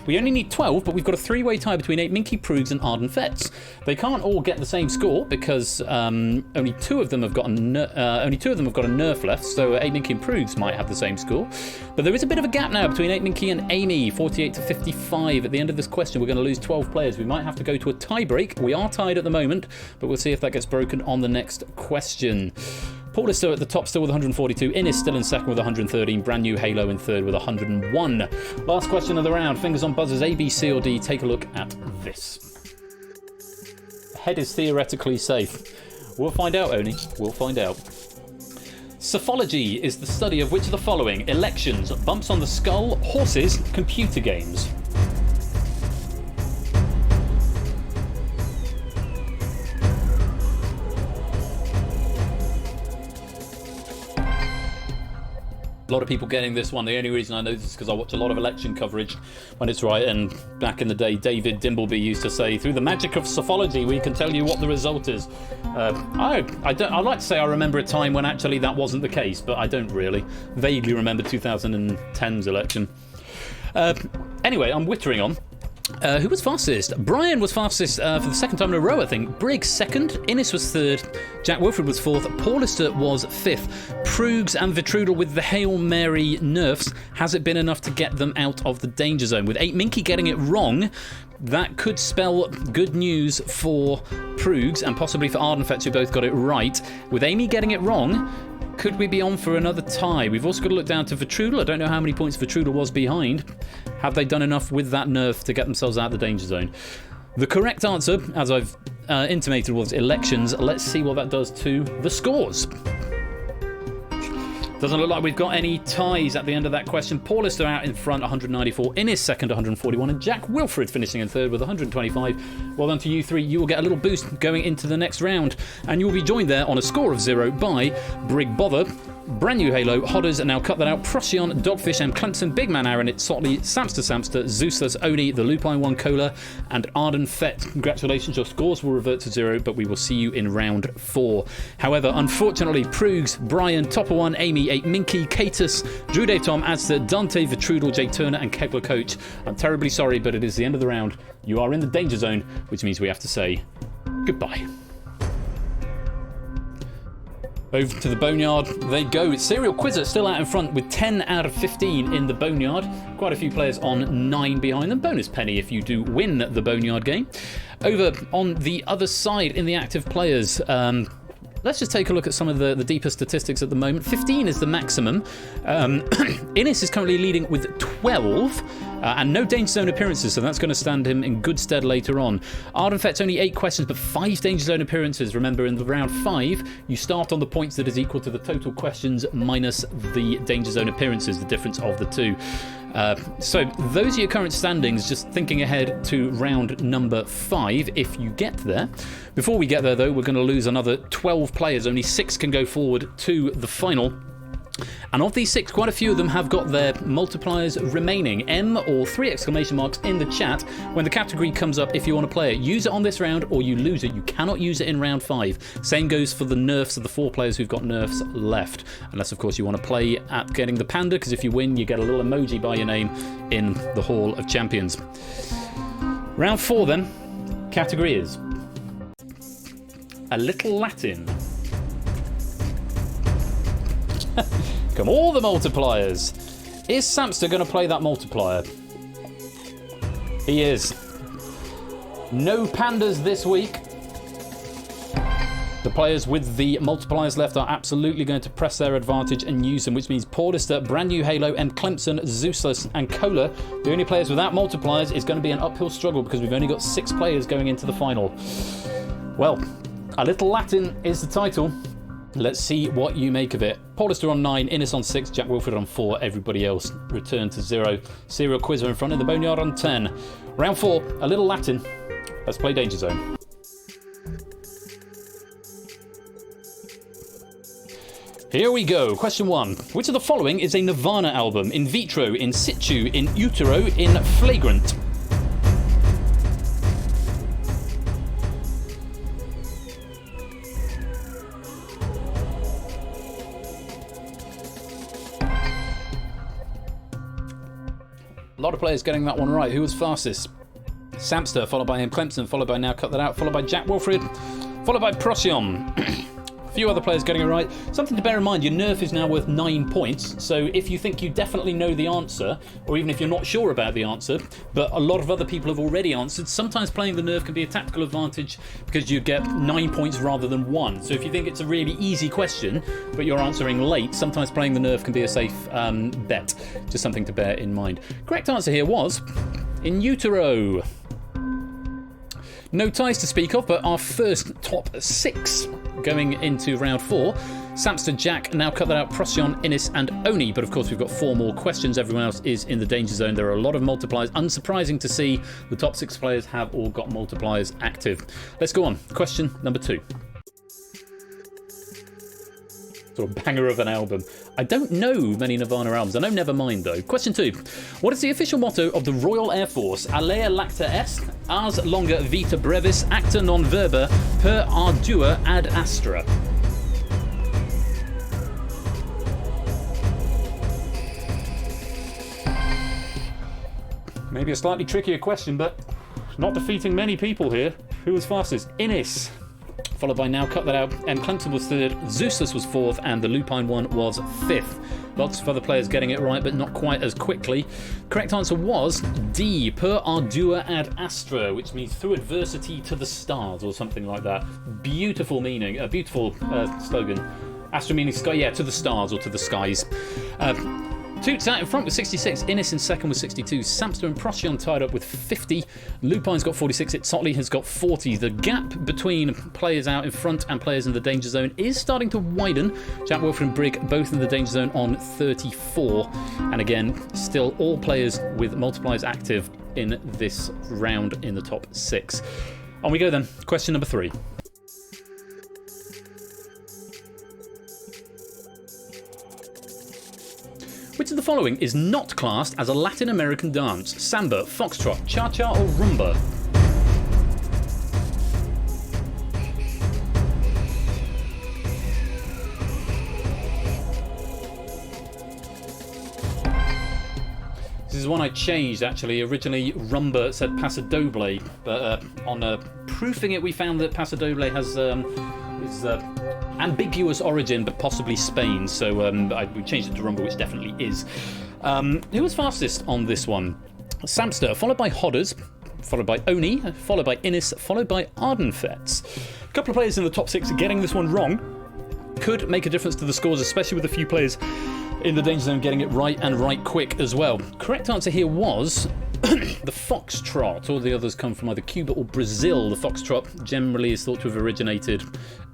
Speaker 1: We only need 12, but we've got a 3-way tie between 8 Minky, Proogs, and Arden Fetz. They can't all get the same score because only two of them have got a nerf left. So 8 Minky and Proogs might have the same score. But there is a bit of a gap now between 8 Minky and Amy, 48 to 55. At the end of this question, we're going to lose 12 players. We might have to go to a tie break. We are tied at the moment, but we'll see if that gets broken on the next question. Paul is still at the top, still with 142. Innis still in second with 113. Brand New Halo in third with 101. Last question of the round. Fingers on buzzers. A, B, C, or D. Take a look at this. Head is theoretically safe. We'll find out, Oni. We'll find out. Psephology is the study of which of the following? Elections, bumps on the skull, horses, computer games. A lot of people getting this one. The only reason I know this is because I watch a lot of election coverage when it's right. And back in the day, David Dimbleby used to say, through the magic of psephology, we can tell you what the result is. I'd like to say I remember a time when actually that wasn't the case, but I don't really. Vaguely remember 2010's election. Anyway, I'm wittering on. Who was fastest? Brian was fastest for the second time in a row, I think. Briggs second, Innes was third, Jack Wilfred was fourth, Paulister was fifth. Proogs and Vitrudel with the Hail Mary nerfs. Has it been enough to get them out of the danger zone? With 8 Minky getting it wrong, that could spell good news for Proogs and possibly for Ardenfetz, who both got it right. With Amy getting it wrong, could we be on for another tie? We've also got to look down to Vitrudel. I don't know how many points Vitrudel was behind. Have they done enough with that nerf to get themselves out of the danger zone? The correct answer, as I've intimated, was elections. Let's see what that does to the scores. Doesn't look like we've got any ties at the end of that question. Paulister out in front, 194. Innes second, 141. And Jack Wilfred finishing in third with 125. Well done to you three. You will get a little boost going into the next round. And you will be joined there on a score of 0 by Brig Bother, Brand New Halo, Hodders, and now cut that out, Procyon, Dogfish, and Clemson, Big Man Aaron, It's Sotley, Samster, Zeuslas, Oni, the Lupine One Cola, and Arden Fett. Congratulations, your scores will revert to 0, but we will see you in round 4. However, unfortunately, Proogs, Brian, Topper One, Amy, 8 Minky, Catus, Drew Dave Tom, Adster, Dante, Vitrudel, Jay Turner, and Kegler Coach. I'm terribly sorry, but it is the end of the round. You are in the danger zone, which means we have to say goodbye. Over to the Boneyard they go. Serial Quizzer still out in front with 10 out of 15 in the Boneyard. Quite a few players on 9 behind them. Bonus penny if you do win the Boneyard game. Over on the other side in the active players, let's just take a look at some of the deeper statistics at the moment. 15 is the maximum. Innes is currently leading with 12 and no danger zone appearances, so that's going to stand him in good stead later on. Ardenfet's only 8 questions, but 5 danger zone appearances. Remember, in the round 5, you start on the points that is equal to the total questions minus the danger zone appearances, the difference of the two. So those are your current standings, just thinking ahead to round number 5 if you get there. Before we get there though, we're going to lose another 12 players. Only 6 can go forward to the final. And of these 6, quite a few of them have got their multipliers remaining. M or 3 exclamation marks in the chat when the category comes up if you want to play it. Use it on this round or you lose it. You cannot use it in round 5. Same goes for the nerfs of the 4 players who've got nerfs left. Unless, of course, you want to play at getting the panda, because if you win, you get a little emoji by your name in the Hall of Champions. Round 4 then. Category is a little Latin. Come all the multipliers. Is Samster going to play that multiplier? He is. No pandas this week. The players with the multipliers left are absolutely going to press their advantage and use them, which means Paulister, Brand New Halo, and Clemson, Zeuslas, and Cola. The only players without multipliers is going to be an uphill struggle because we've only got 6 players going into the final. Well, A Little Latin is the title. Let's see what you make of it. Paulister on 9, Innes on 6, Jack Wilfred on 4, everybody else returned to 0. Serial Quizzer in front in the Boneyard on 10. Round 4, A Little Latin. Let's play Danger Zone. Here we go. Question 1. Which of the following is a Nirvana album? In vitro, in situ, in utero, in flagrant? A lot of players getting that one right. Who was fastest? Samster, followed by him Clemson, followed by Now Cut That Out, followed by Jack Wilfred, followed by Procyon. A few other players getting it right. Something to bear in mind, your nerf is now worth 9 points, so if you think you definitely know the answer, or even if you're not sure about the answer, but a lot of other people have already answered, sometimes playing the nerf can be a tactical advantage because you get 9 points rather than 1. So if you think it's a really easy question, but you're answering late, sometimes playing the nerf can be a safe bet. Just something to bear in mind. Correct answer here was in utero. No ties to speak of, but our first top 6 going into round 4. Samster, Jack, now cut that out, Procyon, Innis and Oni. But of course we've got 4 more questions. Everyone else is in the danger zone. There are a lot of multipliers. Unsurprising to see the top 6 players have all got multipliers active. Let's go on. Question number 2. Sort of banger of an album. I don't know many Nirvana albums. I know Nevermind though. Question 2. What is the official motto of the Royal Air Force? Alea lacta est, ars longa vita brevis, acta non verba, per ardua ad astra. Maybe a slightly trickier question, but not defeating many people here. Who was fastest? Innis. Followed by Now Cut That Out. M. Clemson was 3rd, Zeusless was 4th, and the Lupine one was 5th. Lots of other players getting it right, but not quite as quickly. Correct answer was D, per ardua ad astra, which means through adversity to the stars, or something like that. Beautiful meaning, a beautiful slogan. Astra meaning sky, yeah, to the stars or to the skies. Toots out in front with 66, Innis in second with 62, Samster and Procyon tied up with 50, Lupine's got 46, Itzotli has got 40. The gap between players out in front and players in the danger zone is starting to widen. Jack, Wilfred and Brig both in the danger zone on 34, and again, still all players with multipliers active in this round in the top 6. On we go then, question number 3. Which of the following is not classed as a Latin American dance? Samba, foxtrot, cha-cha or rumba? This is one I changed actually. Originally rumba said pasodoble, but on proofing it we found that pasodoble has is ambiguous origin, but possibly Spain. So we changed it to rumba, which definitely is. Who was fastest on this one? Samster, followed by Hodders, followed by Oni, followed by Innis, followed by Ardenfets. A couple of players in the top 6 getting this one wrong could make a difference to the scores, especially with a few players in the danger zone getting it right and right quick as well. Correct answer here was the foxtrot. All the others come from either Cuba or Brazil. The foxtrot generally is thought to have originated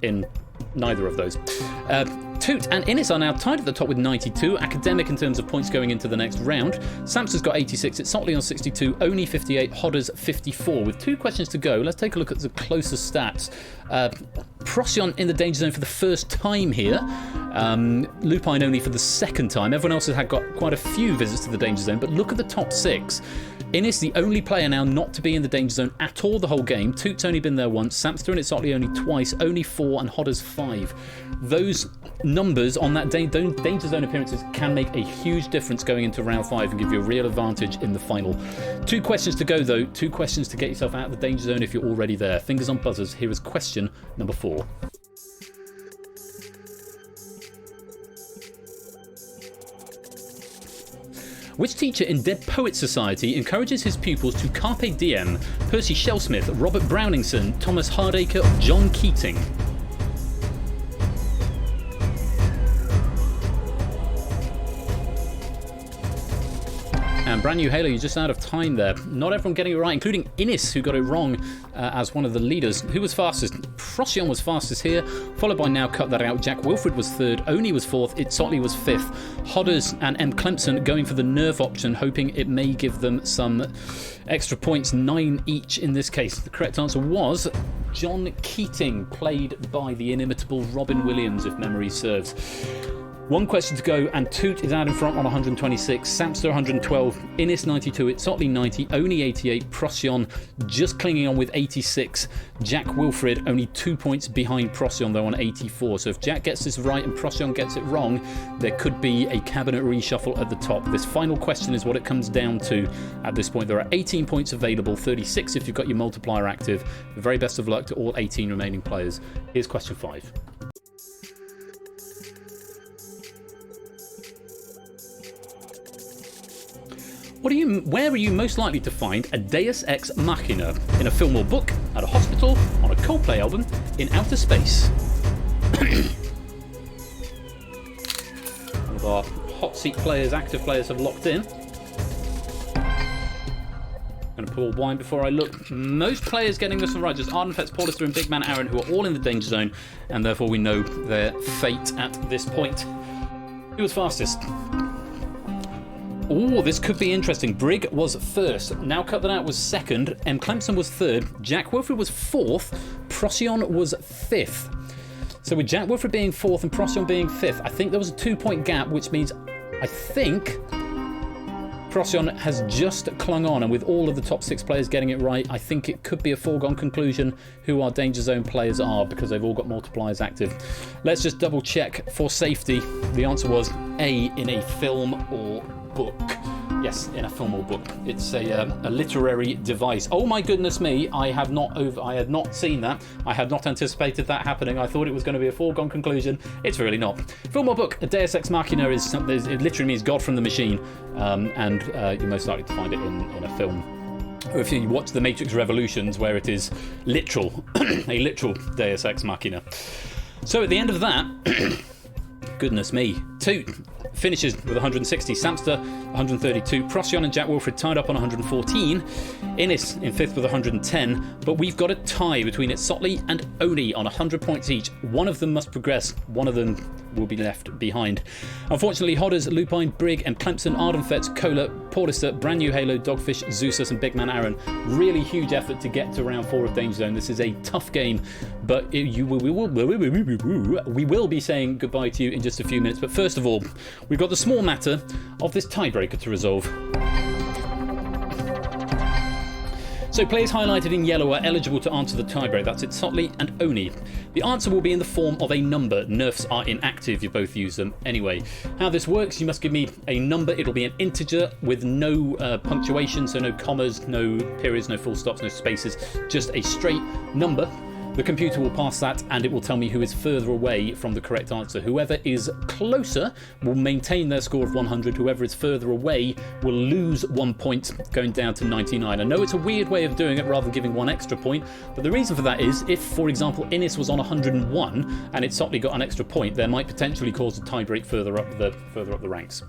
Speaker 1: in neither of those. Toot and Innis are now tied at the top with 92. Academic in terms of points going into the next round. Samster's got 86. It's Sotley on 62. Oni 58. Hodders 54. With 2 questions to go, let's take a look at the closest stats. Procyon in the danger zone for the first time here. Lupine only for the second time. Everyone else has got quite a few visits to the danger zone, but look at the top 6. Innis, the only player now not to be in the danger zone at all the whole game. Toot's only been there once. Samster and Itzotli only twice. Only 4 and Hodders 5. Those numbers on that danger zone appearances can make a huge difference going into round 5 and give you a real advantage in the final. 2 questions to go though. 2 questions to get yourself out of the danger zone if you're already there. Fingers on buzzers. Here is question number 4. Which teacher in Dead Poets Society encourages his pupils to carpe diem? Percy Shellsmith, Robert Browningson, Thomas Hardacre, or John Keating? And brand new Halo, you're just out of time there. Not everyone getting it right, including Innis, who got it wrong as one of the leaders. Who was fastest? Procyon was fastest here, followed by Now Cut That Out. Jack Wilfred was 3rd, Oni was 4th, Itzotli was 5th. Hodders and M. Clemson going for the nerve option, hoping it may give them some extra points, 9 each in this case. The correct answer was John Keating, played by the inimitable Robin Williams, if memory serves. 1 question to go, and Toot is out in front on 126, Samster 112, Innis 92, Itzotli 90, Oni 88, Procyon just clinging on with 86, Jack Wilfred only 2 points behind Procyon though on 84. So if Jack gets this right and Procyon gets it wrong, there could be a cabinet reshuffle at the top. This final question is what it comes down to at this point. There are 18 points available, 36 if you've got your multiplier active. The very best of luck to all 18 remaining players. Here's question 5. Where are you most likely to find a Deus Ex Machina? In a film or book, at a hospital, on a Coldplay album, in outer space? One of our hot seat players, active players, have locked in. I'm going to pour wine before I look. Most players getting this one right. Just Ardenfetz, Porlister, and Big Man Aaron, who are all in the danger zone, and therefore we know their fate at this point. Who was fastest? Oh, this could be interesting. Brig was first. Now Cut That Out was second. M. Clemson was third. Jack Wilfred was fourth. Procyon was fifth. So with Jack Wilfred being fourth and Procyon being fifth, I think there was a 2-point gap, which means I think Procyon has just clung on, and with all of the top 6 players getting it right, I think it could be a foregone conclusion who our Danger Zone players are, because they've all got multipliers active. Let's just double check for safety. The answer was A, in a film or book. Yes, in a film or book. It's a literary device. Oh my goodness me! I had not seen that. I had not anticipated that happening. I thought it was going to be a foregone conclusion. It's really not. Film or book. A Deus Ex Machina is something. It literally means God from the machine, and you're most likely to find it in a film. Or if you watch The Matrix Revolutions, where it is literal, a literal Deus Ex Machina. So at the end of that, goodness me, 2 finishes with 160. Samster 132. Procyon and Jack Wilfred tied up on 114. Innis in 5th with 110. But we've got a tie between Sotley and Oni on 100 points each. One of them must progress. One of them will be left behind. Unfortunately, Hodders, Lupine, Brig, and Clemson, Ardenfetz, Kohler, Porlister, Brand New Halo, Dogfish, Zeusas, and Big Man Aaron. Really huge effort to get to round 4 of Danger Zone. This is a tough game, but we will be saying goodbye to you in just a few minutes. But first of all, we've got the small matter of this tiebreaker to resolve. So players highlighted in yellow are eligible to answer the tiebreak. That's Sotley and Oni. The answer will be in the form of a number. Nerfs are inactive. You both use them anyway. How this works, you must give me a number. It'll be an integer with no punctuation, so no commas, no periods, no full stops, no spaces. Just a straight number. The computer will pass that, and it will tell me who is further away from the correct answer. Whoever is closer will maintain their score of 100. Whoever is further away will lose 1 point, going down to 99. I know it's a weird way of doing it rather than giving 1 extra point, but the reason for that is if, for example, Innis was on 101 and it's Sotley got an extra point, there might potentially cause a tiebreak further up the ranks,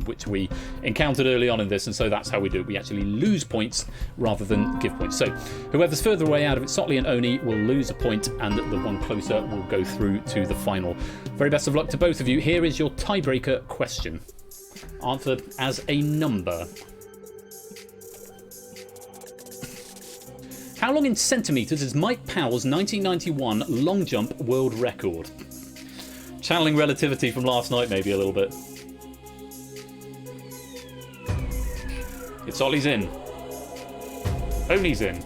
Speaker 1: which we encountered early on in this, and so that's how we do it. We actually lose points rather than give points. So whoever's further away out of it, Sotley and Oni, will lose a point, and the one closer will go through to the final. Very best of luck to both of you. Here is your tiebreaker question. Answer as a number. How long in centimetres is Mike Powell's 1991 long jump world record? Channeling relativity from last night, maybe a little bit. It's Ollie's in. Oni's in.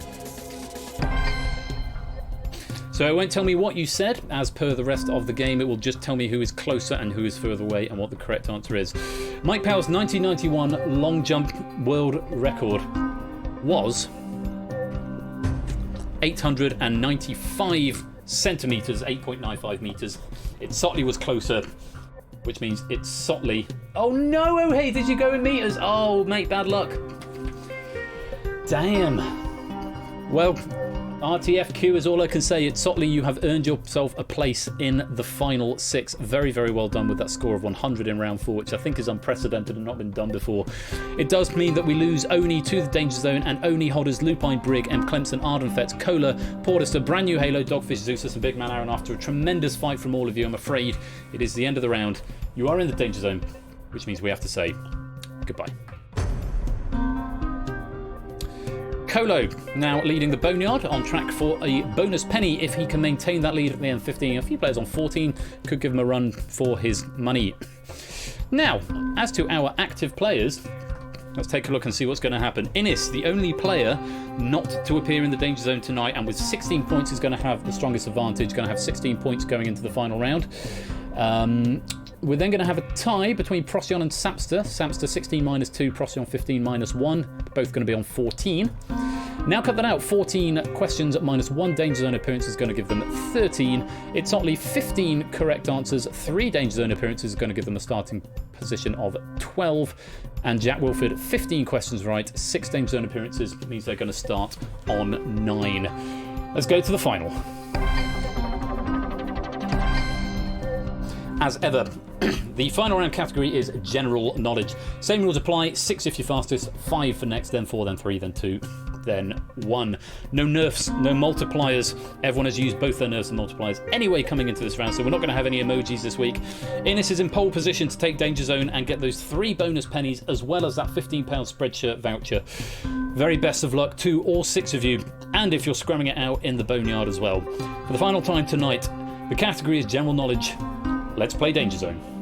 Speaker 1: So it won't tell me what you said. As per the rest of the game, it will just tell me who is closer and who is further away and what the correct answer is. Mike Powell's 1991 long jump world record was 895 centimetres, 8.95 metres. Sotley was closer, which means it's Sotley. Oh no, oh hey, did you go in metres? Oh mate, bad luck. Damn. Well, RTFQ is all I can say. It's Sotley, you have earned yourself a place in the final 6. Very, very well done with that score of 100 in round 4, which I think is unprecedented and not been done before. It does mean that we lose Oni to the Danger Zone, and Oni, Hodders, Lupine, Brig, M. Clemson, Ardenfetz, Kohler, Porlister, Brand New Halo, Dogfish, Zeusas, and Big Man Aaron. After a tremendous fight from all of you, I'm afraid it is the end of the round. You are in the Danger Zone, which means we have to say goodbye. Colo now leading the Boneyard, on track for a bonus penny if he can maintain that lead at the end. 15. A few players on 14 could give him a run for his money. Now, as to our active players, let's take a look and see what's going to happen. Innis, the only player not to appear in the Danger Zone tonight, and with 16 points is going to have the strongest advantage, going to have 16 points going into the final round. We're then going to have a tie between Procyon and Samster. Samster 16 minus 2, Procyon 15 minus 1. Both going to be on 14. Now cut that out. 14 questions at minus 1 Danger Zone appearance is going to give them 13. It's Sotley 15 correct answers. 3 Danger Zone appearances is going to give them a starting position of 12. And Jack Wilfred 15 questions right. 6 Danger Zone appearances means they're going to start on 9. Let's go to the final. As ever, the final round category is general knowledge. Same rules apply. 6 if you're fastest, 5 for next, then 4, then 3, then 2. then 1. No nerfs, no multipliers. Everyone has used both their nerfs and multipliers anyway coming into this round, so we're not going to have any emojis this week. Innes is in pole position to take Danger Zone and get those 3 bonus pennies, as well as that £15 Spreadshirt voucher. Very best of luck to all 6 of you, and if you're scrumming it out in the boneyard as well. For the final time tonight, the category is general knowledge. Let's play Danger Zone.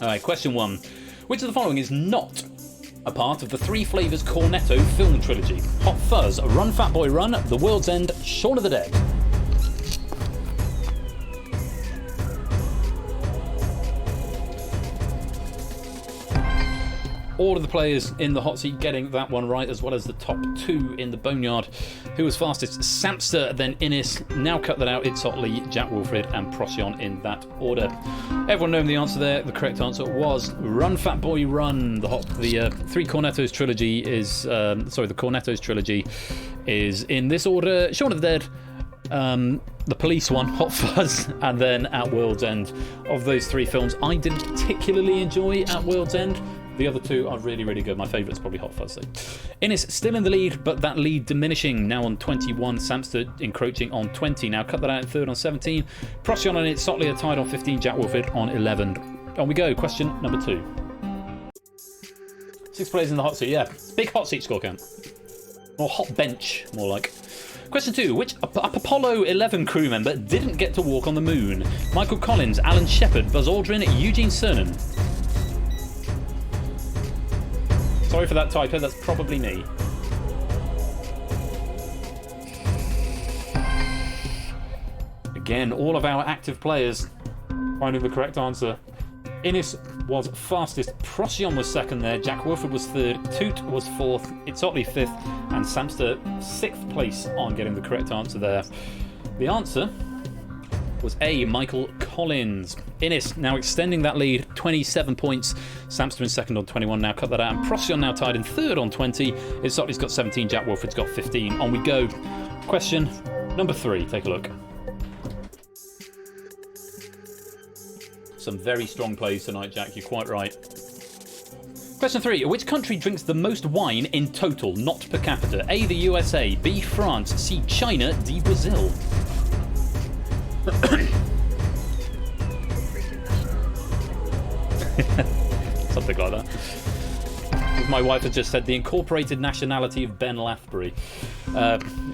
Speaker 1: Alright, question 1. Which of the following is not a part of the 3 Flavors Cornetto film trilogy? Hot Fuzz, Run Fat Boy Run, The World's End, Shaun of the Dead. All of the players in the hot seat getting that one right, as well as the top 2 in the boneyard. Who was fastest? Samster, then Innes. Now cut that out. It's Otley, Jack Wilfred, and Procyon in that order. Everyone knowing the answer there. The correct answer was Run Fat Boy Run. The 3 Cornettos trilogy is the Cornettos trilogy is in this order: Shaun of the Dead, the police one, Hot Fuzz, and then At World's End. Of those 3 films, I didn't particularly enjoy At World's End. The other 2 are really, really good. My favourite's probably Hot Fuzz, though. Innes still in the lead, but that lead diminishing. Now on 21. Samster encroaching on 20. Now cut that out in 3rd on 17. Procyon and it's Sotley are tied on 15. Jack Wilfred on 11. On we go. Question number 2. 6 players in the hot seat. Yeah, big hot seat score count. Or hot bench, more like. Question 2. Which Apollo 11 crew member didn't get to walk on the moon? Michael Collins, Alan Shepard, Buzz Aldrin, Eugene Cernan. Sorry for that typo, that's probably me. Again, all of our active players finding the correct answer. Innes was fastest, Procyon was 2nd there, Jack Wilfred was 3rd, Toot was 4th, it's Otley 5th, and Samster 6th place on getting the correct answer there. The answer was A, Michael Collins. Innes now extending that lead, 27 points. Samster in 2nd on 21, now cut that out. And Procyon now tied in 3rd on 20. Isotley's got 17, Jack Wilfred's got 15. On we go. Question number 3, take a look. Some very strong plays tonight, Jack, you're quite right. Question 3, which country drinks the most wine in total, not per capita? A, the USA, B, France, C, China, D, Brazil. Something like that. As my wife has just said, the incorporated nationality of Ben Lathbury.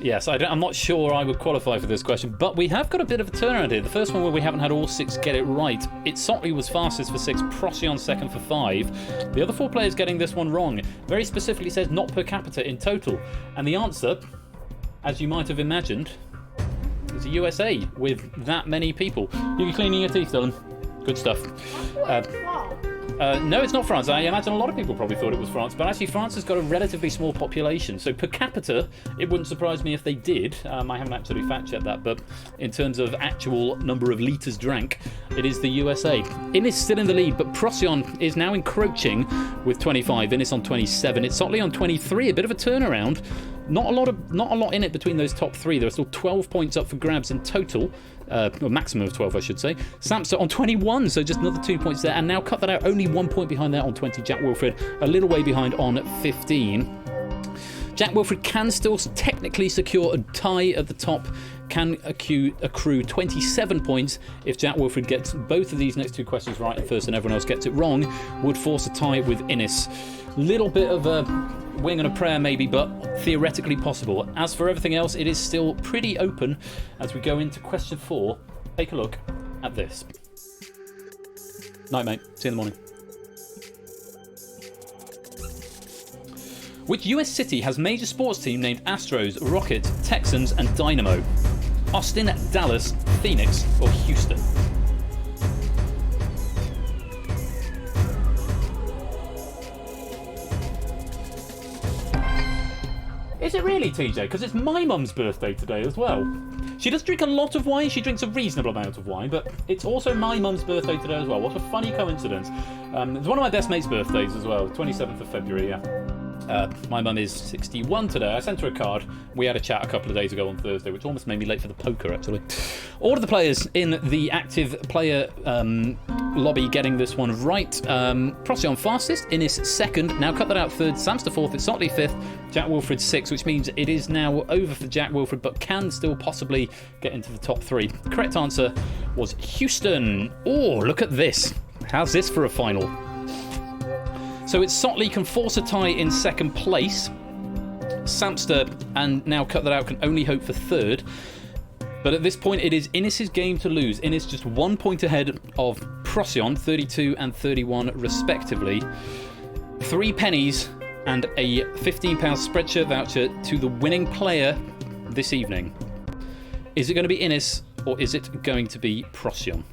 Speaker 1: Yes, I'm not sure I would qualify for this question, but we have got a bit of a turnaround here. The first one where we haven't had all 6 get it right. Sotley was fastest for 6, Procyon 2nd for 5. The other 4 players getting this one wrong. Very specifically says not per capita in total. And the answer, as you might have imagined, is the USA with that many people. You're cleaning your teeth, Dylan. Good stuff. No, it's not France. I imagine a lot of people probably thought it was France, but actually France has got a relatively small population. So per capita, it wouldn't surprise me if they did. I haven't actually fact-checked that, but in terms of actual number of litres drank, it is the USA. Innes still in the lead, but Procyon is now encroaching with 25. Innes on 27. It's Sotley on 23. A bit of a turnaround. Not a lot in it between those top 3. There are still 12 points up for grabs in total. A maximum of 12, I should say. Samster on 21, so just another 2 points there. And now cut that out, only 1 point behind there on 20. Jack Wilfred a little way behind on 15. Jack Wilfred can still technically secure a tie at the top. Can accrue 27 points if Jack Wilfred gets both of these next 2 questions right at first and everyone else gets it wrong. Would force a tie with Innes. Little bit of a wing and a prayer maybe, but theoretically possible. As for everything else, it is still pretty open as we go into question 4. Take a look at this. Night, mate. See you in the morning. Which US city has major sports team named Astros, Rockets, Texans, and Dynamo? Austin, Dallas, Phoenix, or Houston? Is it really, TJ? Because it's my mum's birthday today as well. She does drink a lot of wine. She drinks a reasonable amount of wine, but it's also my mum's birthday today as well. What a funny coincidence. It's one of my best mates' birthdays as well, 27th of February, yeah. My mum is 61 today. I sent her a card. We had a chat a couple of days ago on Thursday, which almost made me late for the poker, actually. All of the players in the active player lobby getting this one right. Procyon fastest, Innis second. Now cut that out third. Samster fourth. It's Sotley fifth. Jack Wilfred sixth, which means it is now over for Jack Wilfred, but can still possibly get into the top three. The correct answer was Houston. Oh, look at this. How's this for a final? So it's Sotley can force a tie in second place. Samster, and now cut that out, can only hope for third. But at this point, it is Innis's game to lose. Innis just 1 point ahead of Procyon, 32 and 31 respectively. 3 pennies and a £15 Spreadshirt voucher to the winning player this evening. Is it going to be Innis or is it going to be Procyon?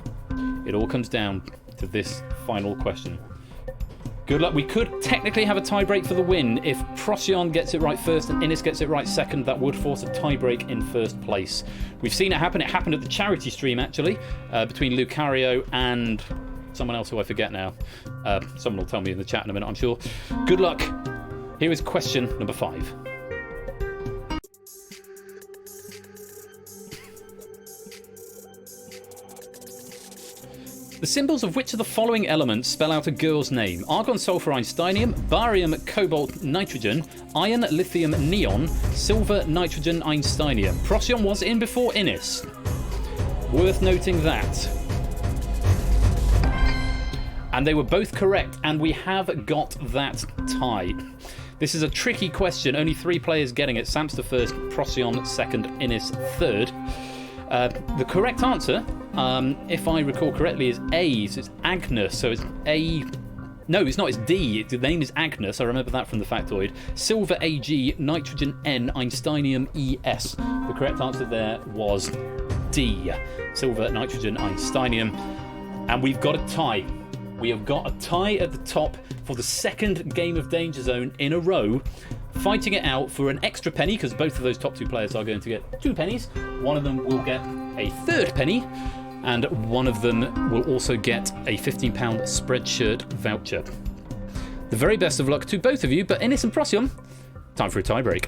Speaker 1: It all comes down to this final question. Good luck. We could technically have a tie-break for the win. If Procyon gets it right first and Innis gets it right second, that would force a tie-break in first place. We've seen it happen. It happened at the charity stream, actually, between Lucario and someone else who I forget now. Someone will tell me in the chat in a minute, I'm sure. Good luck. Here is question number 5. The symbols of which of the following elements spell out a girl's name? Argon, sulfur, einsteinium, barium, cobalt, nitrogen, iron, lithium, neon, silver, nitrogen, einsteinium. Procyon was in before Innis. Worth noting that. And they were both correct, and we have got that tie. This is a tricky question. Only 3 players getting it. Samster first, Procyon second, Innis third. The correct answer, if I recall correctly, is A. So it's Agnes. So it's A. No, it's not. It's D. The name is Agnes. I remember that from the factoid. Silver AG, nitrogen N, einsteinium ES. The correct answer there was D. Silver, nitrogen, einsteinium. And we've got a tie. We have got a tie at the top for the second game of Danger Zone in a row. Fighting it out for an extra penny, because both of those top 2 players are going to get 2 pennies. One of them will get a third penny, and one of them will also get a £15 Spreadshirt voucher. The very best of luck to both of you, but Innis and Procyon, time for a tiebreak.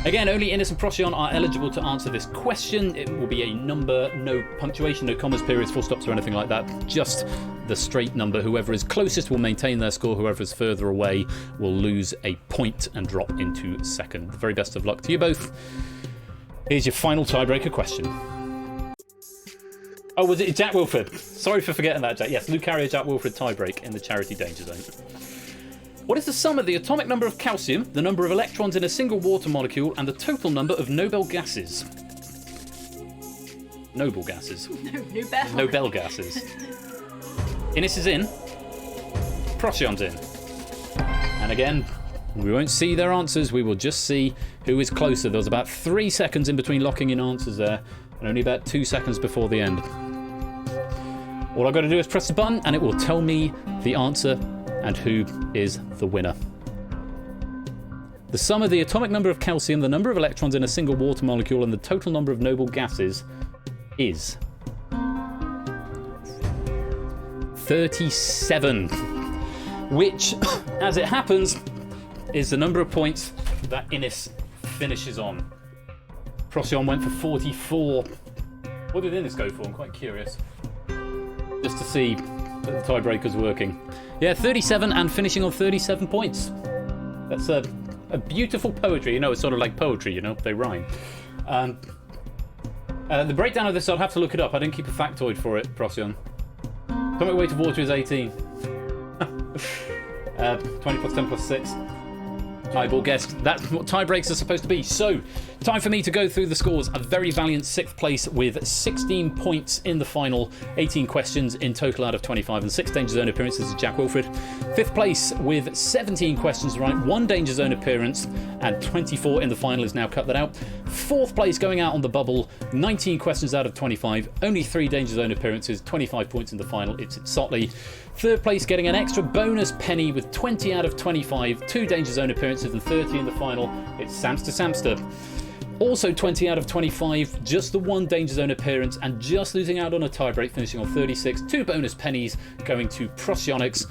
Speaker 1: Again, only Innis and Procyon are eligible to answer this question. It will be a number, no punctuation, no commas, periods, full stops, or anything like that. Just the straight number. Whoever is closest will maintain their score. Whoever is further away will lose a point and drop into second. The very best of luck to you both. Here's your final tiebreaker question. Oh, was it Jack Wilfred? Sorry for forgetting that, Jack. Yes, Lucario Jack Wilfred tiebreak in the charity Danger Zone. What is the sum of the atomic number of calcium, the number of electrons in a single water molecule, and the total number of noble gases? Noble gases.
Speaker 6: Nobel.
Speaker 1: Nobel gases. Innis is in. Procyon's in. And again, we won't see their answers. We will just see who is closer. There was about 3 seconds in between locking in answers there, and only about 2 seconds before the end. All I've got to do is press the button, and it will tell me the answer and who is the winner. The sum of the atomic number of calcium, the number of electrons in a single water molecule, and the total number of noble gases is 37, which, as it happens, is the number of points that Innis finishes on. Procyon went for 44. What did Innis go for? I'm quite curious. Just to see that the tiebreaker's working. Yeah, 37 and finishing on 37 points. That's a beautiful poetry. You know, it's sort of like poetry, you know, they rhyme. The breakdown of this, I'll have to look it up. I didn't keep a factoid for it, Procyon. Atomic weight of water is 18. 20 plus 10 plus 6. Eyeball guess. That's what tie breaks are supposed to be. So, time for me to go through the scores. A very valiant 6th place with 16 points in the final. 18 questions in total out of 25, and 6 Danger Zone appearances is Jack Wilfred. 5th place with 17 questions right, 1 Danger Zone appearance, and 24 in the final is now cut that out. 4th place going out on the bubble, 19 questions out of 25, only 3 Danger Zone appearances, 25 points in the final. It's Sotley. 3rd place getting an extra bonus penny with 20 out of 25, 2 Danger Zone appearances and 30 in the final. It's Samster. Also 20 out of 25, just the one Danger Zone appearance and just losing out on a tiebreak, finishing on 36, 2 bonus pennies going to Procyonics.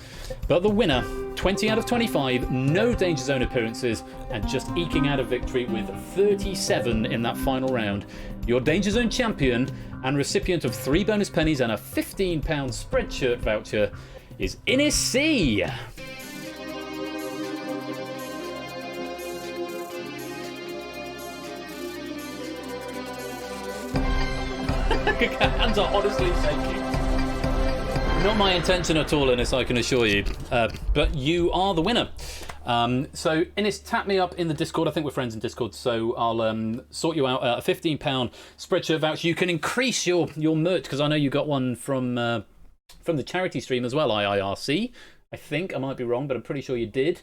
Speaker 1: But the winner, 20 out of 25, no Danger Zone appearances and just eking out a victory with 37 in that final round. Your Danger Zone champion and recipient of 3 bonus pennies and a £15 Spreadshirt voucher is Innis C. Hands are honestly shaking. Not my intention at all, Innis, I can assure you. But you are the winner. So, Innis, tap me up in the Discord. I think we're friends in Discord, so I'll sort you out a £15 Spreadshirt voucher. You can increase your merch, because I know you got one from the charity stream as well, IIRC. I think, I might be wrong, but I'm pretty sure you did.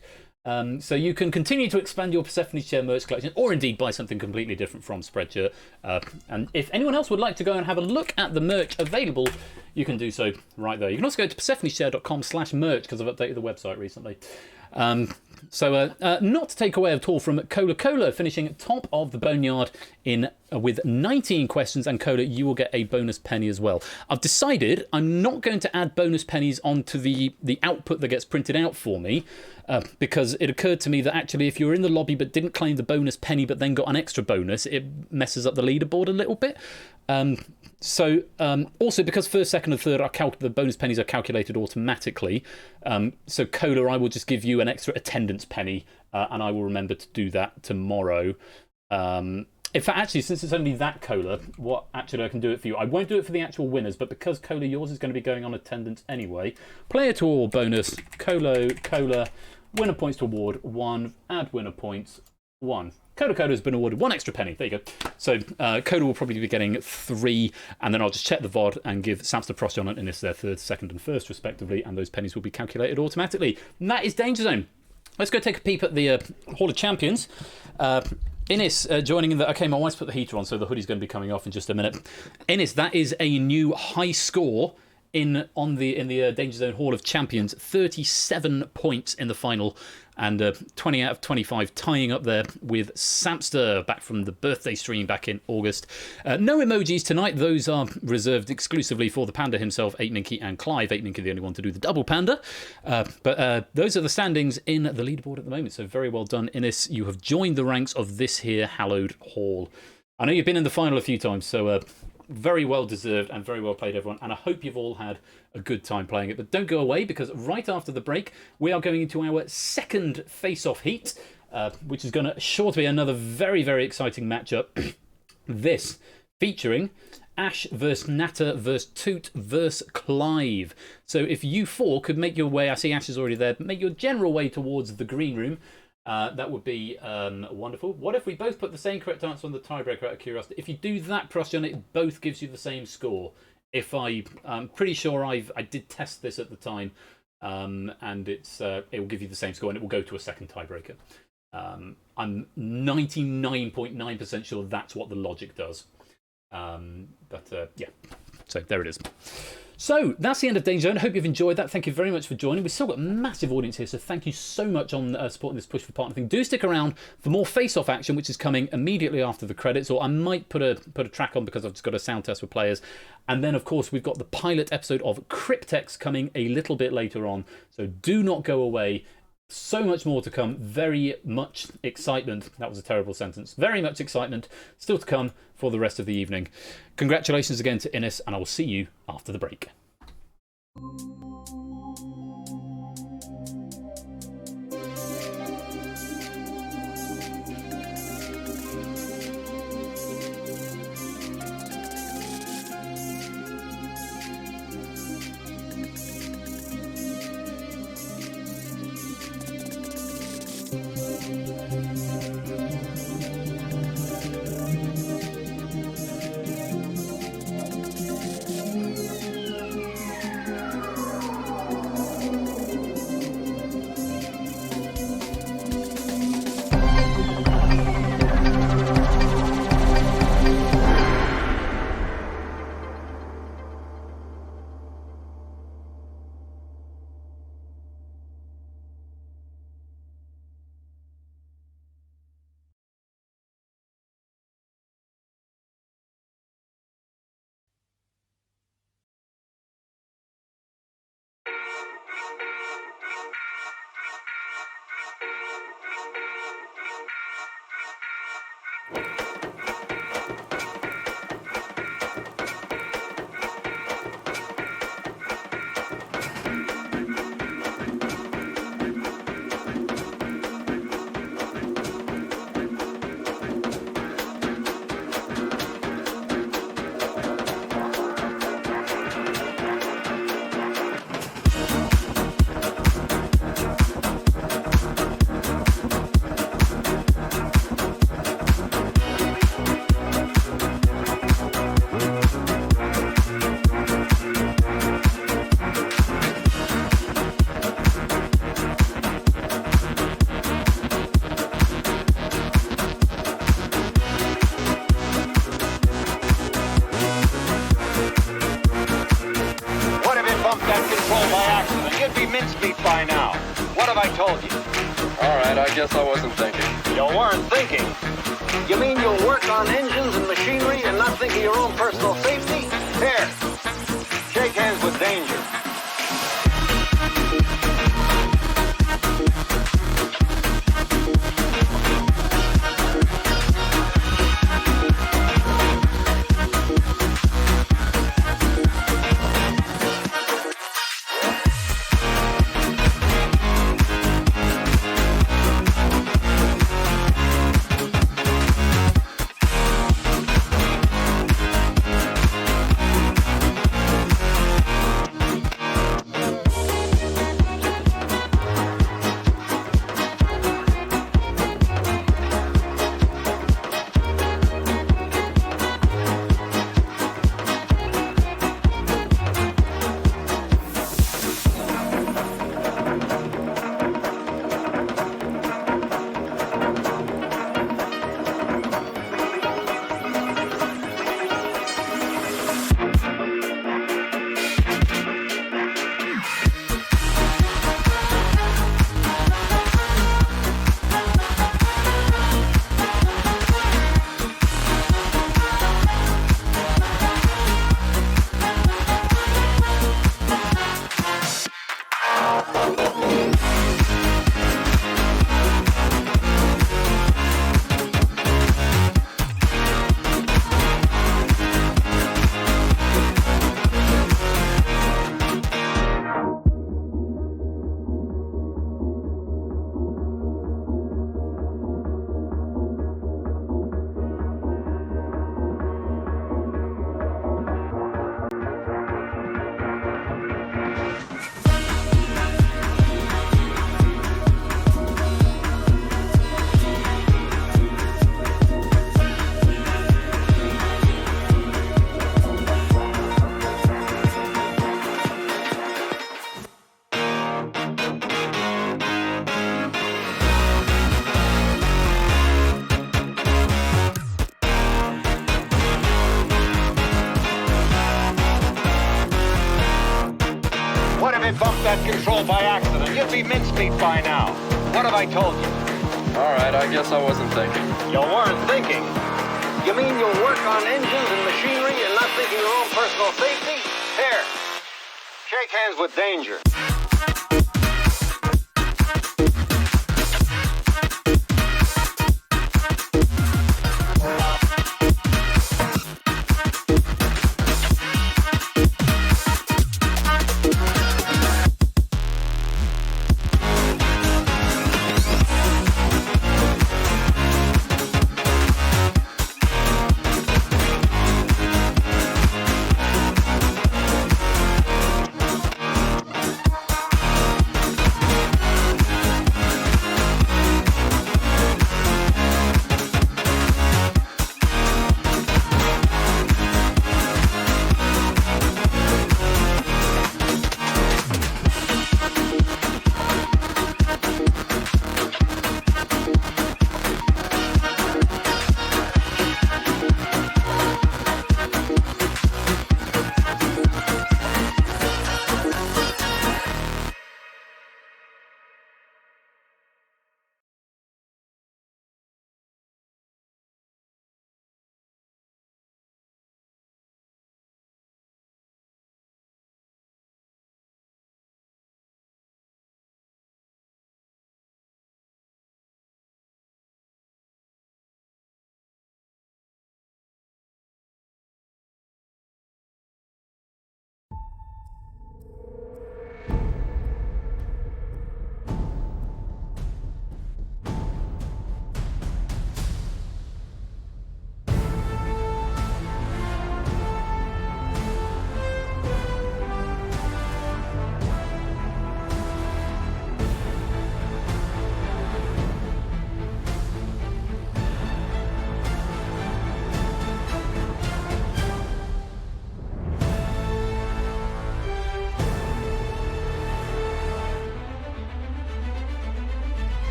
Speaker 1: So you can continue to expand your Persephone Share merch collection, or indeed buy something completely different from Spreadshirt. And if anyone else would like to go and have a look at the merch available, you can do so right there. You can also go to persephoneshare.com/merch, because I've updated the website recently. Not to take away at all from Cola, finishing top of the Boneyard with 19 questions, and Cola, you will get a bonus penny as well. I've decided I'm not going to add bonus pennies onto the output that gets printed out for me, because it occurred to me that actually if you're in the lobby but didn't claim the bonus penny but then got an extra bonus, it messes up the leaderboard a little bit. Also because first, second and third the bonus pennies are calculated automatically. So Cola, I will just give you an extra attendance penny, and I will remember to do that tomorrow. In fact, actually, since it's only that, Cola, what actually I can do it for you. I won't do it for the actual winners, but because Cola, yours is going to be going on attendance anyway. Player to all bonus, Cola, winner points to award 1, add winner points 1. Coda has been awarded 1 extra penny. There you go. So Coda will probably be getting 3, and then I'll just check the VOD and give Samster Procyon and Innis their 3rd, 2nd, and 1st, respectively, and those pennies will be calculated automatically. And that is Danger Zone. Let's go take a peep at the Hall of Champions. Innis joining in the. Okay, my wife's put the heater on, so the hoodie's going to be coming off in just a minute. Innis, that is a new high score in the Danger Zone Hall of Champions. 37 points in the final, and 20 out of 25, tying up there with Samster back from the birthday stream back in August. No emojis tonight. Those are reserved exclusively for the Panda himself, 8minky and Clive. 8minky the only one to do the double Panda. But those are the standings in the leaderboard at the moment. So very well done, Innis. You have joined the ranks of this here hallowed hall. I know you've been in the final a few times, so very well deserved and very well played, everyone. And I hope you've all had a good time playing it. But don't go away, because right after the break, we are going into our second face-off heat, which is going to sure to be another very, very exciting matchup. This featuring Ash versus Natter versus Toot versus Clive. So if you four could make your way, I see Ash is already there, but make your general way towards the green room. That would be wonderful. What if we both put the same correct answer on the tiebreaker out of curiosity? If you do that, Procyon, it both gives you the same score. I'm pretty sure I did test this at the time, and it will give you the same score, and it will go to a second tiebreaker. I'm 99.9% sure that's what the logic does. Yeah, so there it is. So that's the end of Danger Zone. I hope you've enjoyed that. Thank you very much for joining. We've still got a massive audience here, so thank you so much on supporting this Push for Partner thing. Do stick around for more face-off action, which is coming immediately after the credits, or I might put a track on because I've just got a sound test for players. And then, of course, we've got the pilot episode of Cryptex coming a little bit later on, so do not go away. So much more to come. Very much excitement. That was a terrible sentence. Very much excitement still to come for the rest of the evening. Congratulations again to Innis, and I will see you after the break.
Speaker 6: By now. What have I told you?
Speaker 7: Alright, I guess I wasn't thinking.
Speaker 6: You weren't thinking. You mean you'll work on engines and machinery and not think of your own personal safety? Here, shake hands with danger. Bumped that control by accident. You'd be mincemeat by now. What have I told you?
Speaker 7: Alright, I guess I wasn't thinking.
Speaker 6: You weren't thinking. You mean you'll work on engines and machinery and not think of your own personal safety? Here, shake hands with danger.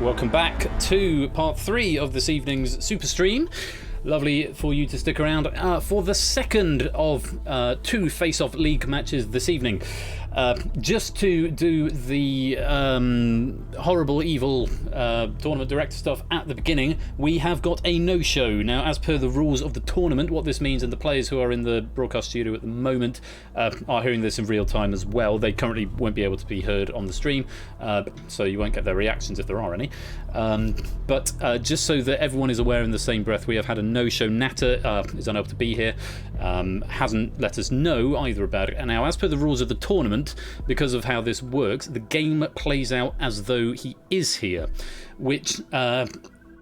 Speaker 1: welcome back to part 3 of this evening's Super Stream. Lovely for you to stick around for the second of 2 face-off league matches this evening. Just to do the horrible, evil tournament director stuff at the beginning, we have got a no-show. Now, as per the rules of the tournament, what this means, and the players who are in the broadcast studio at the moment are hearing this in real time as well. They currently won't be able to be heard on the stream, so you won't get their reactions if there are any. But just so that everyone is aware in the same breath, we have had a no-show. Natter is unable to be here, hasn't let us know either about it. And now, as per the rules of the tournament, because of how this works, the game plays out as though he is here, which, for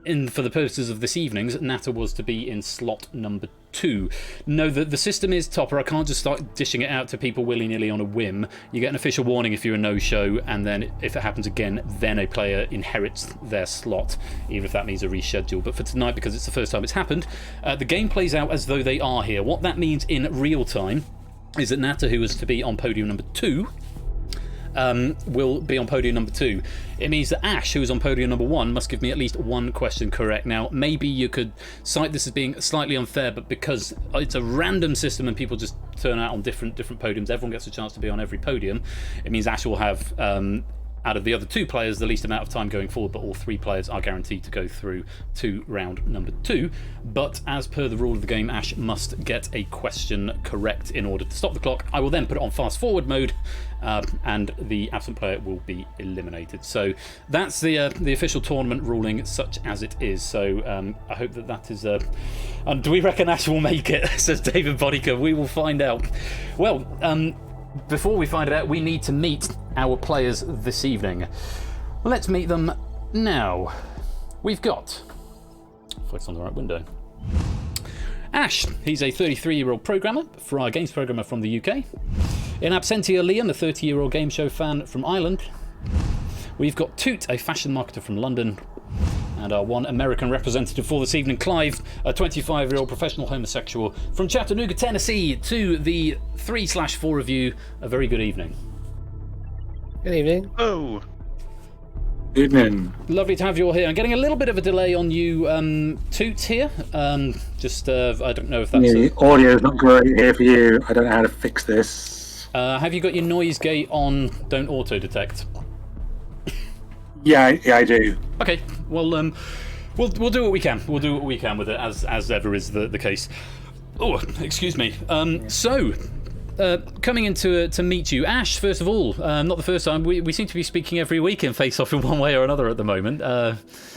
Speaker 1: the purposes of this evening's, Natter was to be in slot number 2. No, the system is Topper. I can't just start dishing it out to people willy-nilly on a whim. You get an official warning if you're a no-show, and then if it happens again, then a player inherits their slot, even if that means a reschedule. But for tonight, because it's the first time it's happened, the game plays out as though they are here. What that means in real time is that Natter, who was to be on podium number 2, will be on podium number 2. It means that Ash, who is on podium number 1, must give me at least one question correct. Now, maybe you could cite this as being slightly unfair, but because it's a random system and people just turn out on different podiums, everyone gets a chance to be on every podium. It means Ash will have, out of the other 2 players, the least amount of time going forward, but all 3 players are guaranteed to go through to round number 2. But as per the rule of the game, Ash must get a question correct in order to stop the clock. I will then put it on fast forward mode, and the absent player will be eliminated. So that's the official tournament ruling, such as it is. So I hope that is... do we reckon Ash will make it, says David Boddicker? We will find out. Well, before we find it out, we need to meet our players this evening. Let's meet them now. We've got... Flex on the right window. Ash, he's a 33-year-old programmer, games programmer from the UK. In absentia, Liam, a 30-year-old game show fan from Ireland. We've got Toot, a fashion marketer from London. And our one American representative for this evening, Clive, a 25-year-old professional homosexual from Chattanooga, Tennessee. To the 3/4 of you, a very good evening.
Speaker 8: Good evening.
Speaker 5: Oh.
Speaker 9: Evening.
Speaker 1: Lovely to have you all here. I'm getting a little bit of a delay on you, Toot, here. I don't know if that's...
Speaker 9: The audio is not great here for you. I don't know how to fix this.
Speaker 1: Have you got your noise gate on Don't Auto-Detect?
Speaker 9: Yeah, I do.
Speaker 1: Okay, well, we'll do what we can. We'll do what we can with it, as ever is the case. Oh, excuse me. Coming in to meet you, Ash. First of all, not the first time. We seem to be speaking every week in Face Off in one way or another at the moment.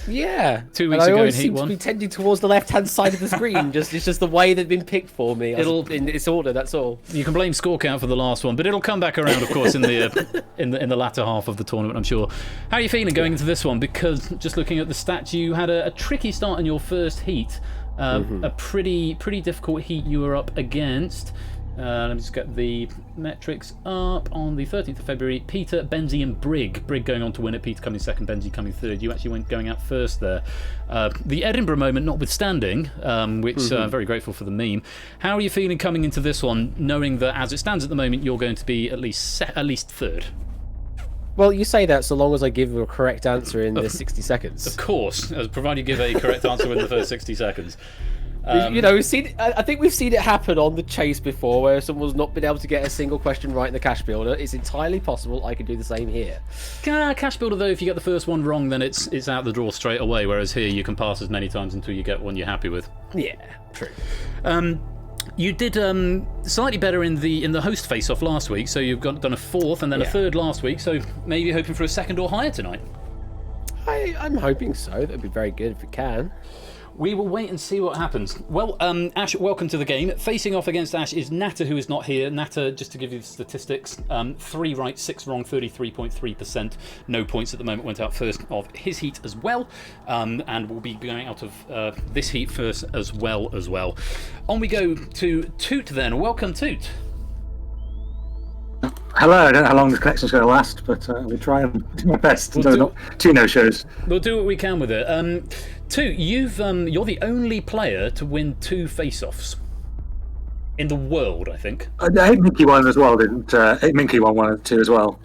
Speaker 8: Yeah,
Speaker 1: 2 weeks ago in
Speaker 8: I always
Speaker 1: Heat
Speaker 8: seem
Speaker 1: 1.
Speaker 8: to be tending towards the left-hand side of the screen. It's just the way they've been picked for me. In its order. That's all.
Speaker 1: You can blame score count for the last one, but it'll come back around, of course, in the in the latter half of the tournament, I'm sure. How are you feeling going into this one? Because just looking at the stats, you had a tricky start in your first heat. A pretty difficult heat you were up against. Let me just get the metrics up. On the 13th of February, Peter, Benzie and Brig. Brig going on to win it, Peter coming second, Benzie coming third. You actually went going out first there. The Edinburgh moment notwithstanding, which I'm very grateful for the meme. How are you feeling coming into this one, knowing that as it stands at the moment, you're going to be at least third?
Speaker 8: Well, you say that so long as I give you a correct answer in the 60 seconds.
Speaker 1: Of course, provided you give a correct answer in the first 60 seconds.
Speaker 8: We've seen. I think we've seen it happen on the chase before, where someone's not been able to get a single question right in the cash builder. It's entirely possible I can do the same here.
Speaker 1: Cash builder, though, if you get the first one wrong, then it's out the draw straight away. Whereas here, you can pass as many times until you get one you're happy with.
Speaker 8: Yeah, true.
Speaker 1: You did slightly better in the host face-off last week, so you've done a fourth and then a third last week. So maybe hoping for a second or higher tonight.
Speaker 8: I'm hoping so. That'd be very good if we can.
Speaker 1: We will wait and see what happens. Well, Ash, welcome to the game. Facing off against Ash is Natter, who is not here. Natter, just to give you the statistics, 3 right, 6 wrong, 33.3%. No points at the moment, went out first of his heat as well, and will be going out of this heat first as well. On we go to Toot then. Welcome, Toot.
Speaker 9: Hello, I don't know how long this connection's going to last, but we'll try and do my best. Not 2 no-shows.
Speaker 1: We'll do what we can with it. Toot, you're the only player to win 2 face-offs in the world, I think.
Speaker 9: Minky won as well, didn't Minky won 1 and 2 as well.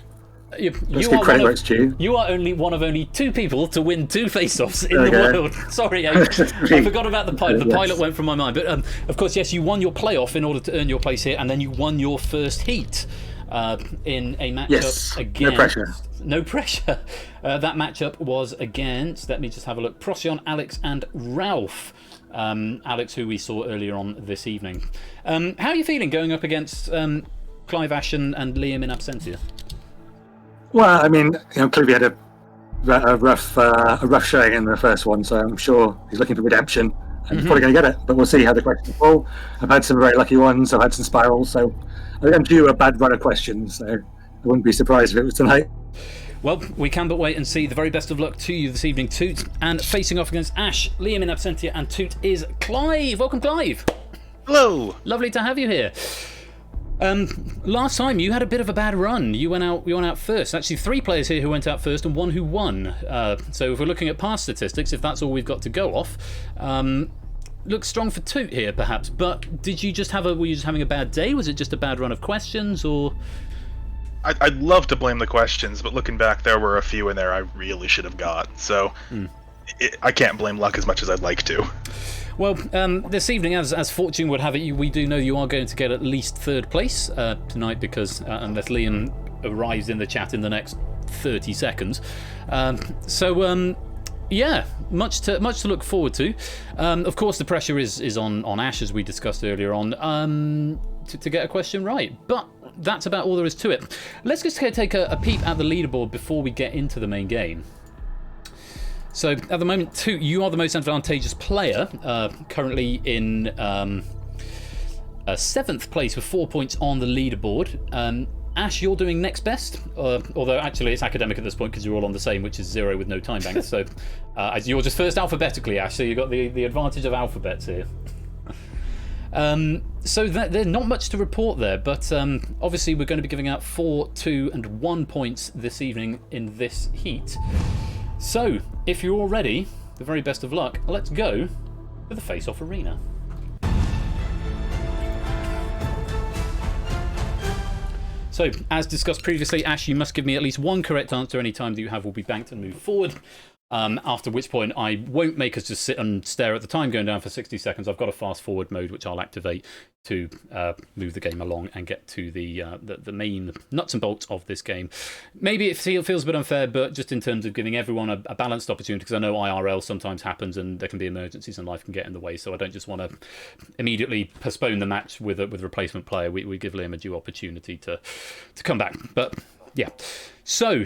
Speaker 9: Let's give credit where it's due.
Speaker 1: You are one of only 2 people to win 2 face-offs in the
Speaker 9: Okay.
Speaker 1: world. Sorry, H. I forgot about the pilot. The pilot went from my mind. But of course, yes, you won your playoff in order to earn your place here, and then you won your first heat in a matchup
Speaker 9: Yes,
Speaker 1: against.
Speaker 9: no pressure.
Speaker 1: No pressure. That matchup was against, let me just have a look, Procyon, Alex, and Ralph. Alex, who we saw earlier on this evening. How are you feeling going up against Clive, Ash, and Liam in absentia?
Speaker 9: Well, I mean, Cleavy had a rough showing in the first one, so I'm sure he's looking for redemption, and he's probably going to get it. But we'll see how the questions fall. I've had some very lucky ones. I've had some spirals, so I think I'm due a bad run of questions. So I wouldn't be surprised if it was tonight.
Speaker 1: Well, we can but wait and see. The very best of luck to you this evening, Toot. And facing off against Ash, Liam in absentia, and Toot is Clive. Welcome, Clive.
Speaker 10: Hello.
Speaker 1: Lovely to have you here. Last time you had a bit of a bad run. You went out first. Actually, 3 players here who went out first and 1 who won. So if we're looking at past statistics, if that's all we've got to go off, looks strong for Toot here, perhaps. But were you just having a bad day? Was it just a bad run of questions, or?
Speaker 10: I'd love to blame the questions, but looking back, there were a few in there I really should have got. So I can't blame luck as much as I'd like to.
Speaker 1: Well, this evening, as fortune would have it, we do know you are going to get at least 3rd place tonight, because unless Liam arrives in the chat in the next 30 seconds. Yeah, much to look forward to. Of course, the pressure is on Ash, as we discussed earlier on, to get a question right. But that's about all there is to it. Let's just take a peep at the leaderboard before we get into the main game. So at the moment, Toot, you are the most advantageous player, currently in 7th place with 4 points on the leaderboard. Ash, you're doing next best, although actually it's academic at this point because you're all on the same, which is 0 with no time banks. So you're just first alphabetically, Ash, so you've got the advantage of alphabets here. So there's not much to report there, but obviously we're going to be giving out 4, 2, and 1 points this evening in this heat. So, if you're all ready, the very best of luck, let's go to the face-off arena. So, as discussed previously, Ash, you must give me at least 1 correct answer. Any time that you have will be banked and move forward. After which point I won't make us just sit and stare at the time going down for 60 seconds. I've got a fast forward mode which I'll activate to move the game along and get to the main nuts and bolts of this game. Maybe it feels a bit unfair, but just in terms of giving everyone a balanced opportunity, because I know IRL sometimes happens and there can be emergencies and life can get in the way, so I don't just want to immediately postpone the match with a replacement player. We give Liam a due opportunity to come back. But yeah, so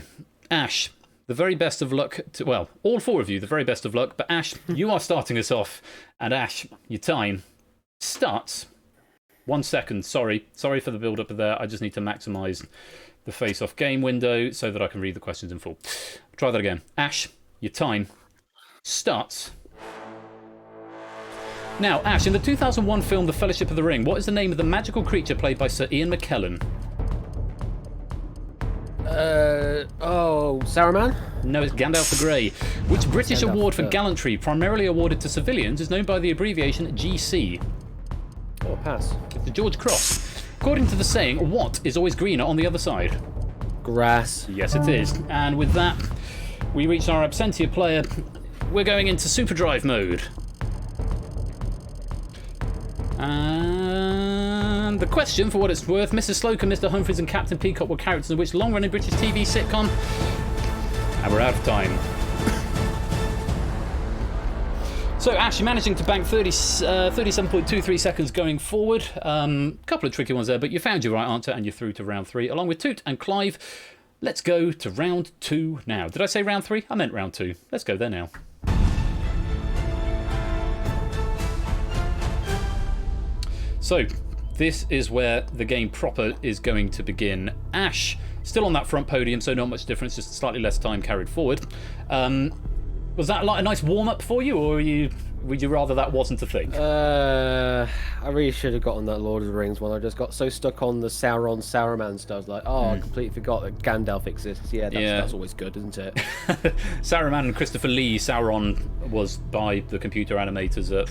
Speaker 1: Ash, the very best of luck well, all 4 of you, the very best of luck. But Ash, you are starting us off. And Ash, your time starts 1 second. Sorry for the build-up there. I just need to maximise the face-off game window so that I can read the questions in full. Try that again. Ash, your time starts now. Ash, in the 2001 film The Fellowship of the Ring, what is the name of the magical creature played by Sir Ian McKellen?
Speaker 8: Saruman?
Speaker 1: No, it's Gandalf the Grey. Which British award for gallantry, primarily awarded to civilians, is known by the abbreviation GC?
Speaker 8: Oh, pass.
Speaker 1: It's the George Cross. According to the saying, what is always greener on the other side?
Speaker 8: Grass.
Speaker 1: Yes, it is. And with that, we reach our absentia player. We're going into Superdrive mode. And the question, for what it's worth, Mrs. Slocum, Mr. Humphries and Captain Peacock were characters in which long-running British TV sitcom? And we're out of time. So, Ash, you're managing to bank 37.23 seconds going forward. Couple of tricky ones there, but you found your right answer and you're through to round 3, along with Toot and Clive. Let's go to round 2 now. Did I say round 3? I meant round 2. Let's go there now. So, this is where the game proper is going to begin. Ash, still on that front podium, so not much difference, just slightly less time carried forward. Was that like a nice warm-up for you, or would you rather that wasn't a thing?
Speaker 8: I really should have got on that Lord of the Rings one. I just got so stuck on the Saruman stuff. Like, I completely forgot that Gandalf exists. Yeah, that's always good, isn't it?
Speaker 1: Saruman and Christopher Lee. Sauron was by the computer animators at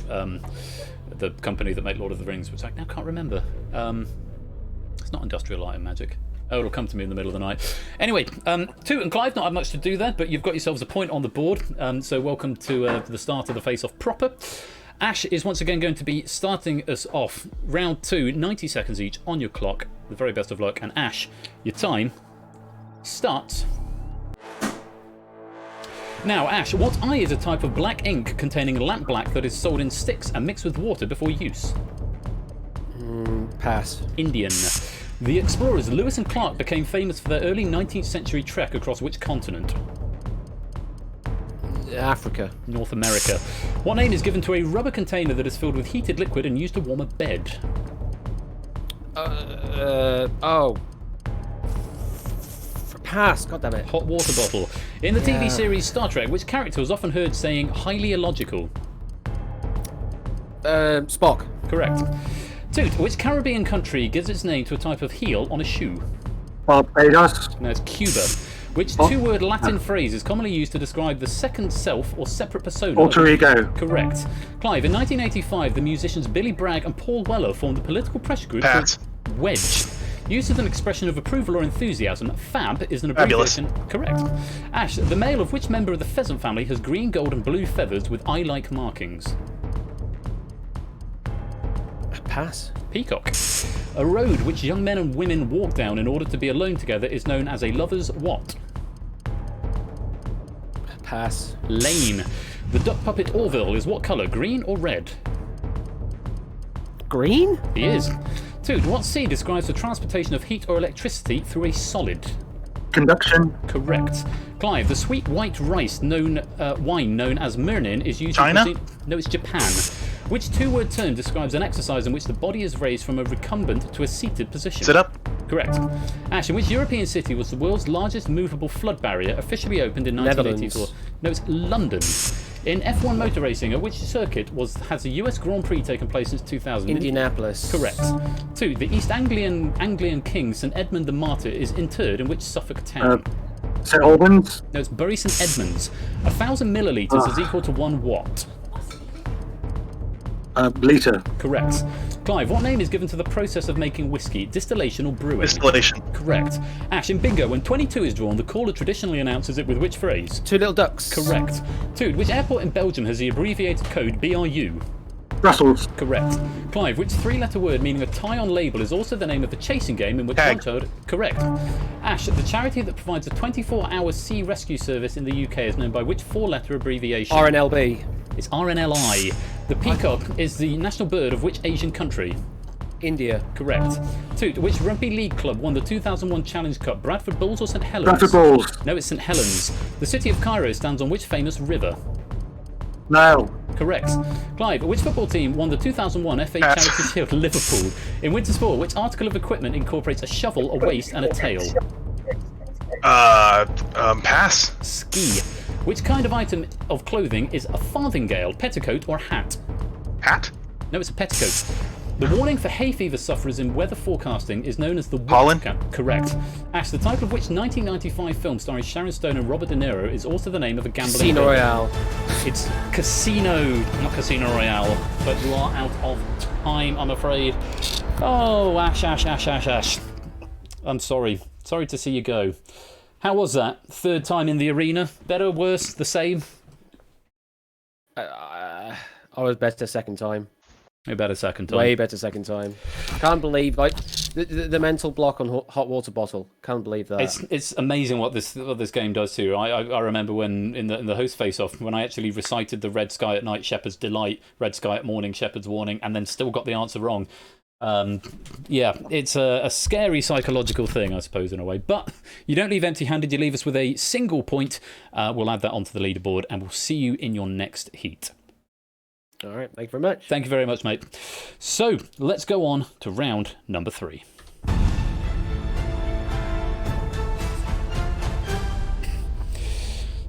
Speaker 1: the company that made Lord of the Rings, which I now can't remember. It's not Industrial Light and Magic. Oh, it'll come to me in the middle of the night. Anyway, Toot and Clive not had much to do there, but you've got yourselves a point on the board. So welcome to the start of the face-off proper. Ash is once again going to be starting us off. Round 2, 90 seconds each on your clock. The very best of luck. And Ash, your time starts. Now, Ash, what eye is a type of black ink containing lamp black that is sold in sticks and mixed with water before use?
Speaker 8: Pass.
Speaker 1: Indian. The explorers Lewis and Clark became famous for their early 19th century trek across which continent?
Speaker 8: Africa.
Speaker 1: North America. What name is given to a rubber container that is filled with heated liquid and used to warm a bed?
Speaker 8: Pass. God damn it.
Speaker 1: Hot water bottle. In the TV series Star Trek, which character was often heard saying highly illogical?
Speaker 8: Spock.
Speaker 1: Correct. Toot, which Caribbean country gives its name to a type of heel on a shoe?
Speaker 9: Barbados.
Speaker 1: No, it's Cuba. Which two-word Latin phrase is commonly used to describe the second self or separate persona?
Speaker 9: Alter ego.
Speaker 1: Correct. Clive, in 1985, the musicians Billy Bragg and Paul Weller formed a political pressure group called Wedge. Used as an expression of approval or enthusiasm, Fab is an abbreviation. Correct. Ash, the male of which member of the pheasant family has green, gold, and blue feathers with eye-like markings?
Speaker 8: Pass.
Speaker 1: Peacock. A road which young men and women walk down in order to be alone together is known as a lover's what?
Speaker 8: Pass.
Speaker 1: Lane. The duck puppet Orville is what colour, green or red?
Speaker 8: Green?
Speaker 1: He is. Toot, what C describes the transportation of heat or electricity through a solid?
Speaker 9: Conduction.
Speaker 1: Correct. Clive, the sweet white rice wine known as Myrnin is used
Speaker 10: China?
Speaker 1: No, it's Japan. Which two-word term describes an exercise in which the body is raised from a recumbent to a seated position?
Speaker 10: Sit up.
Speaker 1: Correct. Ash, in which European city was the world's largest movable flood barrier officially opened in 1984?
Speaker 8: Netherlands.
Speaker 1: No, it's London. In F1 motor racing, at which circuit has the US Grand Prix taken place since 2000?
Speaker 8: Indianapolis.
Speaker 1: Correct. 2. The East Anglian king St Edmund the Martyr is interred in which Suffolk town?
Speaker 9: St Albans.
Speaker 1: No, it's Bury St Edmunds. 1,000 millilitres is equal to 1 what?
Speaker 9: Litre.
Speaker 1: Correct. Clive, what name is given to the process of making whiskey? Distillation or brewing?
Speaker 10: Distillation.
Speaker 1: Correct. Ash, in bingo, when 22 is drawn, the caller traditionally announces it with which phrase?
Speaker 8: Two little ducks.
Speaker 1: Correct. Toot, which airport in Belgium has the abbreviated code BRU?
Speaker 9: Brussels.
Speaker 1: Correct. Clive, which three-letter word meaning a tie-on label is also the name of the chasing game in which one child... Correct. Ash, the charity that provides a 24-hour sea rescue service in the UK is known by which four-letter abbreviation?
Speaker 8: RNLB.
Speaker 1: It's RNLI. The peacock is the national bird of which Asian country?
Speaker 8: India.
Speaker 1: Correct. Toot, which rugby league club won the 2001 Challenge Cup? Bradford Bulls or St Helens?
Speaker 9: Bradford Bulls.
Speaker 1: No, it's St Helens. The city of Cairo stands on which famous river?
Speaker 9: Nile.
Speaker 1: Correct. Clive, which football team won the 2001 FA Charity Shield? Liverpool. In winter sport, which article of equipment incorporates a shovel, a waist, and a tail?
Speaker 10: Pass.
Speaker 1: Ski. Which kind of item of clothing is a farthingale, petticoat, or hat?
Speaker 10: Hat?
Speaker 1: No, it's a petticoat. The warning for hay fever sufferers in weather forecasting is known as the
Speaker 10: pollen.
Speaker 1: Correct. Ash, the title of which 1995 film starring Sharon Stone and Robert De Niro is also the name of a gambling
Speaker 8: Casino Royale.
Speaker 1: It's Casino, not Casino Royale. But you are out of time, I'm afraid. Oh, Ash. I'm sorry. Sorry to see you go. How was that? Third time in the arena? Better, worse, the same?
Speaker 8: I was better second time.
Speaker 1: Way better second time.
Speaker 8: Way better second time. Can't believe the mental block on hot water bottle. Can't believe that.
Speaker 1: It's amazing what this game does to you. I remember when in the host face-off when I actually recited the red sky at night, Shepherd's delight, red sky at morning, Shepherd's warning, and then still got the answer wrong. Yeah, it's a scary psychological thing, I suppose, in a way. But you don't leave empty-handed. You leave us with a single point. We'll add that onto the leaderboard, and we'll see you in your next heat.
Speaker 8: All right, thank you very much.
Speaker 1: Thank you very much, mate. So let's go on to round number 3.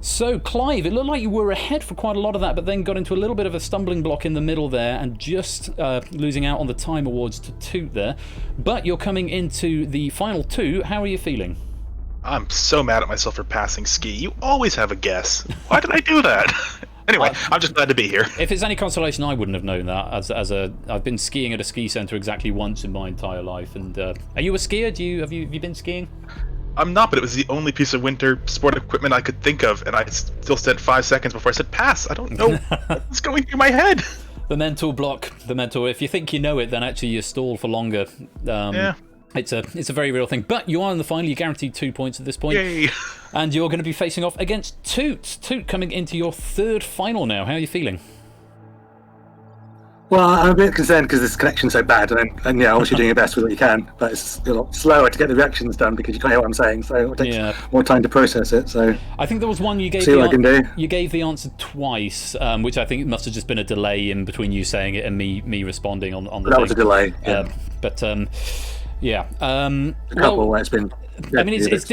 Speaker 1: So, Clive, it looked like you were ahead for quite a lot of that, but then got into a little bit of a stumbling block in the middle there and just losing out on the time awards to Toot there. But you're coming into the final 2. How are you feeling?
Speaker 10: I'm so mad at myself for passing ski. You always have a guess. Why did I do that? Anyway, I'm just glad to be here.
Speaker 1: If it's any consolation, I wouldn't have known that. I've been skiing at a ski centre exactly once in my entire life. And are you a skier? Have you been skiing?
Speaker 10: I'm not, but it was the only piece of winter sport equipment I could think of, and I still said 5 seconds before I said pass. I don't know what's going through my head.
Speaker 1: The mental block. If you think you know it, then actually you stall for longer.
Speaker 10: Yeah.
Speaker 1: It's a very real thing. But you are in the final. You're guaranteed 2 points at this point.
Speaker 10: Yay.
Speaker 1: And you're going to be facing off against Toot. Toot coming into your third final now. How are you feeling?
Speaker 9: Well, I'm a bit concerned because this connection's so bad, and obviously doing your best with what you can, but it's a lot slower to get the reactions done because you can't hear what I'm saying, so it takes more time to process it. So
Speaker 1: I think there was one you gave.
Speaker 9: See what I can do.
Speaker 1: You gave the answer twice, which I think must have just been a delay in between you saying it and me responding on the
Speaker 9: that
Speaker 1: thing.
Speaker 9: was a delay. Yeah.
Speaker 1: A
Speaker 9: couple where it's been.
Speaker 1: I mean, it's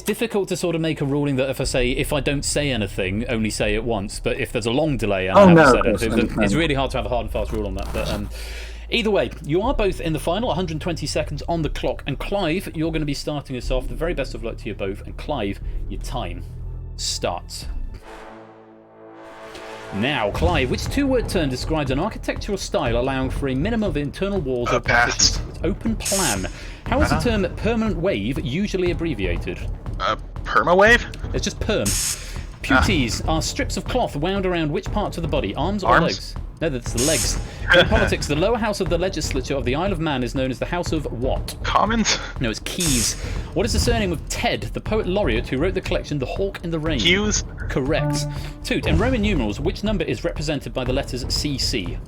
Speaker 1: difficult to sort of make a ruling that if I don't say anything, only say it once. But if there's a long delay and I haven't said anything, it's really hard to have a hard and fast rule on that. But either way, you are both in the final. 120 seconds on the clock. And Clive, you're going to be starting us off. The very best of luck to you both. And Clive, your time starts. Now, Clive, which two-word term describes an architectural style allowing for a minimum of internal walls or partitions? Open plan. How is the term permanent wave usually abbreviated?
Speaker 10: Perma-wave?
Speaker 1: It's just perm. Putees are strips of cloth wound around which parts of the body? Arms or legs? No, that's the legs. In politics, the lower house of the legislature of the Isle of Man is known as the House of what?
Speaker 10: Commons?
Speaker 1: No, it's Keys. What is the surname of Ted, the poet laureate who wrote the collection The Hawk in the Rain?
Speaker 10: Hughes?
Speaker 1: Correct. Toot, in Roman numerals, which number is represented by the letters CC?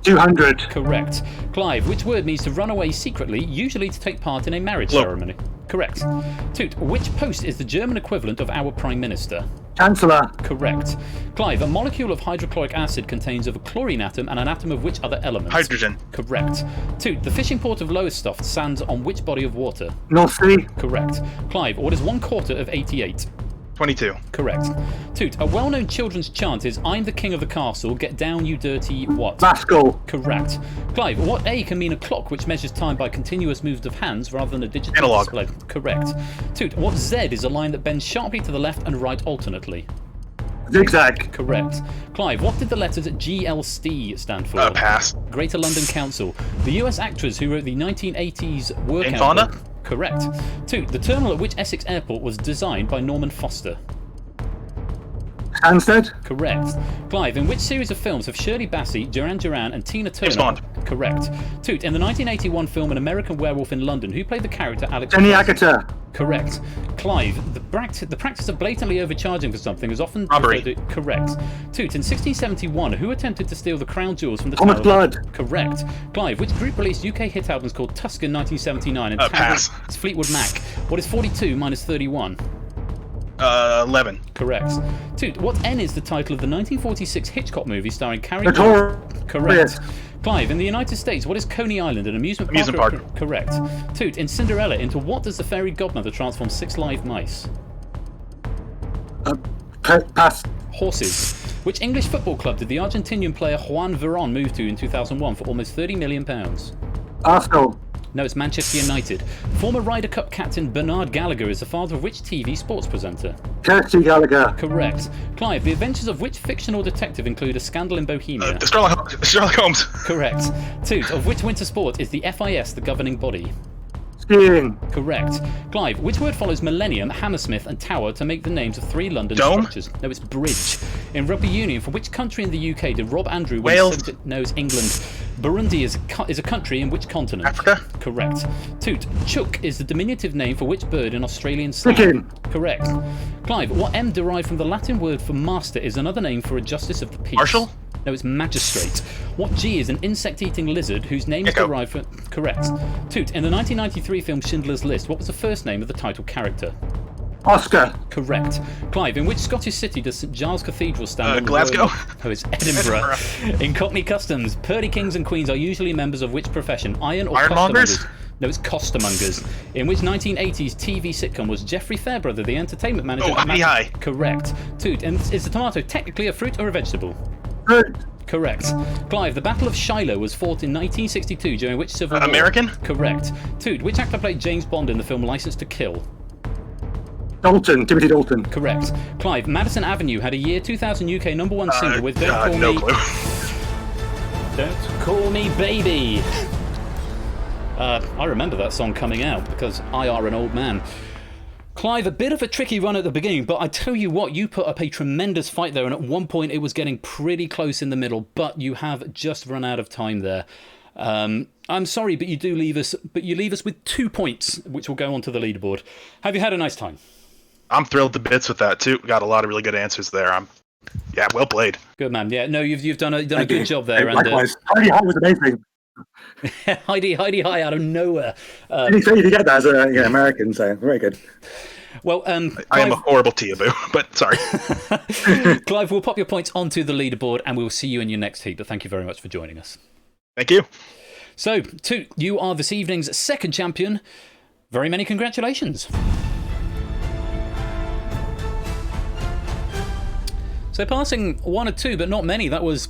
Speaker 9: 200.
Speaker 1: Correct. Clive, which word means to run away secretly, usually to take part in a marriage ceremony? Correct. Toot, which post is the German equivalent of our Prime Minister?
Speaker 9: Chancellor.
Speaker 1: Correct. Clive, a molecule of hydrochloric acid contains of a chlorine atom and an atom of which other element?
Speaker 10: Hydrogen.
Speaker 1: Correct. Toot, the fishing port of Lowestoft stands on which body of water?
Speaker 9: North Sea.
Speaker 1: Correct. Clive, what is 1/4 of 88?
Speaker 10: 22.
Speaker 1: Correct. Toot, a well-known children's chant is I'm the king of the castle, get down you dirty what?
Speaker 9: Rascal.
Speaker 1: Correct. Clive, what A can mean a clock which measures time by continuous movement of hands rather than a digital
Speaker 10: Analog.
Speaker 1: display? Correct. Toot, what Z is a line that bends sharply to the left and right alternately?
Speaker 9: Zigzag.
Speaker 1: Correct. Clive, what did the letters GLST stand for?
Speaker 10: Pass.
Speaker 1: Greater London Council. The US actress who wrote the 1980s workout
Speaker 10: Infana?
Speaker 1: book. Correct. Toot, the terminal at which Essex Airport was designed by Norman Foster.
Speaker 9: Stansted.
Speaker 1: Correct. Clive, in which series of films have Shirley Bassey, Duran Duran, and Tina Turner?
Speaker 10: James Bond.
Speaker 1: Correct. Toot, in the 1981 film An American Werewolf in London, who played the character Alex?
Speaker 9: Jenny Agutter.
Speaker 1: Correct. Clive, the practice of blatantly overcharging for something is often
Speaker 10: robbery.
Speaker 1: Correct. Toot, in 1671, who attempted to steal the crown jewels from the
Speaker 9: Thomas
Speaker 1: Tower?
Speaker 9: Blood.
Speaker 1: Correct. Clive, which group released UK hit albums called Tusk in 1979 and
Speaker 10: pass.
Speaker 1: It's Fleetwood Mac? What is 42 minus 31?
Speaker 10: 11.
Speaker 1: Correct. Toot, what N is the title of the 1946 Hitchcock movie starring Cary
Speaker 9: Notorious.
Speaker 1: Correct. Clive, in the United States, what is Coney Island, an amusement park? Correct. Toot, in Cinderella, into what does the fairy godmother transform 6 live mice?
Speaker 9: Pass.
Speaker 1: Horses. Which English football club did the Argentinian player Juan Verón move to in 2001 for almost £30 million?
Speaker 9: Arsenal.
Speaker 1: No, it's Manchester United. Former Ryder Cup captain Bernard Gallagher is the father of which TV sports presenter?
Speaker 9: Kirsty Gallagher.
Speaker 1: Correct. Clive, the adventures of which fictional detective include A Scandal in Bohemia?
Speaker 10: Sherlock Holmes.
Speaker 1: Correct. Toot, of which winter sport is the FIS the governing body?
Speaker 9: Skiing.
Speaker 1: Correct. Clive, which word follows millennium, Hammersmith, and tower to make the names of 3 London
Speaker 10: Dome?
Speaker 1: structures? No, it's bridge. In rugby union, for which country in the UK did Rob Andrew win?
Speaker 10: Wales.
Speaker 1: No, it's England. Burundi is a country in which continent?
Speaker 10: Africa.
Speaker 1: Correct. Toot, chook is the diminutive name for which bird in Australian slang?
Speaker 9: Chicken.
Speaker 1: Correct. Clive, what M derived from the Latin word for master is another name for a justice of the peace?
Speaker 10: Marshal?
Speaker 1: No, it's magistrate. What G is an insect-eating lizard whose name is derived from... Correct. Toot, in the 1993 film Schindler's List, what was the first name of the title character?
Speaker 9: Oscar.
Speaker 1: Correct. Clive, in which Scottish city does St Giles Cathedral stand on the
Speaker 10: Glasgow.
Speaker 1: road? Oh, it's Edinburgh. In Cockney customs, pearly kings and queens are usually members of which profession? Iron or
Speaker 10: Ironmongers?
Speaker 1: costermongers? No, it's costermongers. In which 1980s TV sitcom was Geoffrey Fairbrother the entertainment manager?
Speaker 10: High.
Speaker 1: Correct. Toot, and is the tomato technically a fruit or a vegetable?
Speaker 9: Fruit.
Speaker 1: Correct. Clive, the Battle of Shiloh was fought in 1962 during which civil war?
Speaker 10: American?
Speaker 1: Correct. Toot, which actor played James Bond in the film License to Kill?
Speaker 9: Dalton, Timothy Dalton.
Speaker 1: Correct. Clive, Madison Avenue had a year 2000 UK #1 single with Don't Call
Speaker 10: no
Speaker 1: Me...
Speaker 10: clue.
Speaker 1: Don't Call Me Baby. I remember that song coming out because I are an old man. Clive, a bit of a tricky run at the beginning, but I tell you what, you put up a tremendous fight there, and at one point it was getting pretty close in the middle, but you have just run out of time there. I'm sorry, but you leave us with 2 points, which will go onto the leaderboard. Have you had a nice time?
Speaker 10: I'm thrilled to bits with that too. Got a lot of really good answers there. Well played.
Speaker 1: Good man. Yeah, no, you've done a good job there.
Speaker 9: Likewise. Heidi High was amazing.
Speaker 1: Heidi High out of nowhere.
Speaker 9: You get that as an American, so very good.
Speaker 1: Well,
Speaker 10: I am a horrible Tiaboo, but sorry.
Speaker 1: Clive, we'll pop your points onto the leaderboard, and we'll see you in your next heat. But thank you very much for joining us.
Speaker 10: Thank you.
Speaker 1: So, Toot, you are this evening's second champion. Very many congratulations. So passing 1 or 2, but not many. That was,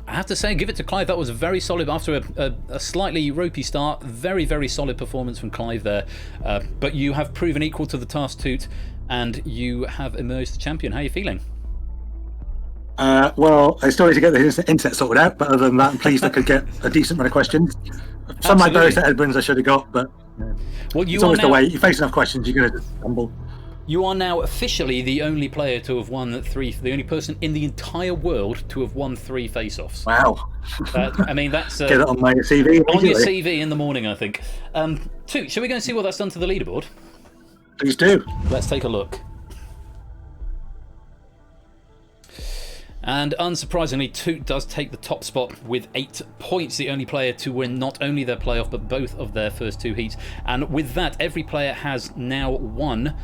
Speaker 1: I have to say, give it to Clive. That was very solid after a slightly ropey start. Very, very solid performance from Clive there. But you have proven equal to the task, Toot, and you have emerged the champion. How are you feeling?
Speaker 9: Well, I still need to get the internet sorted out, but other than that, I'm pleased I could get a decent run of questions. Some like those at Edmonds I should have got, but
Speaker 1: well,
Speaker 9: it's always the way. You face enough questions, you're going to just stumble.
Speaker 1: You are now officially the only player to have won 3, the only person in the entire world to have won 3 face-offs.
Speaker 9: Wow.
Speaker 1: I mean, that's...
Speaker 9: Get it on my CV.
Speaker 1: On your CV in the morning, I think. Toot, shall we go and see what that's done to the leaderboard?
Speaker 9: Please do.
Speaker 1: Let's take a look. And unsurprisingly, Toot does take the top spot with 8 points, the only player to win not only their playoff but both of their first 2 heats. And with that, every player has now played,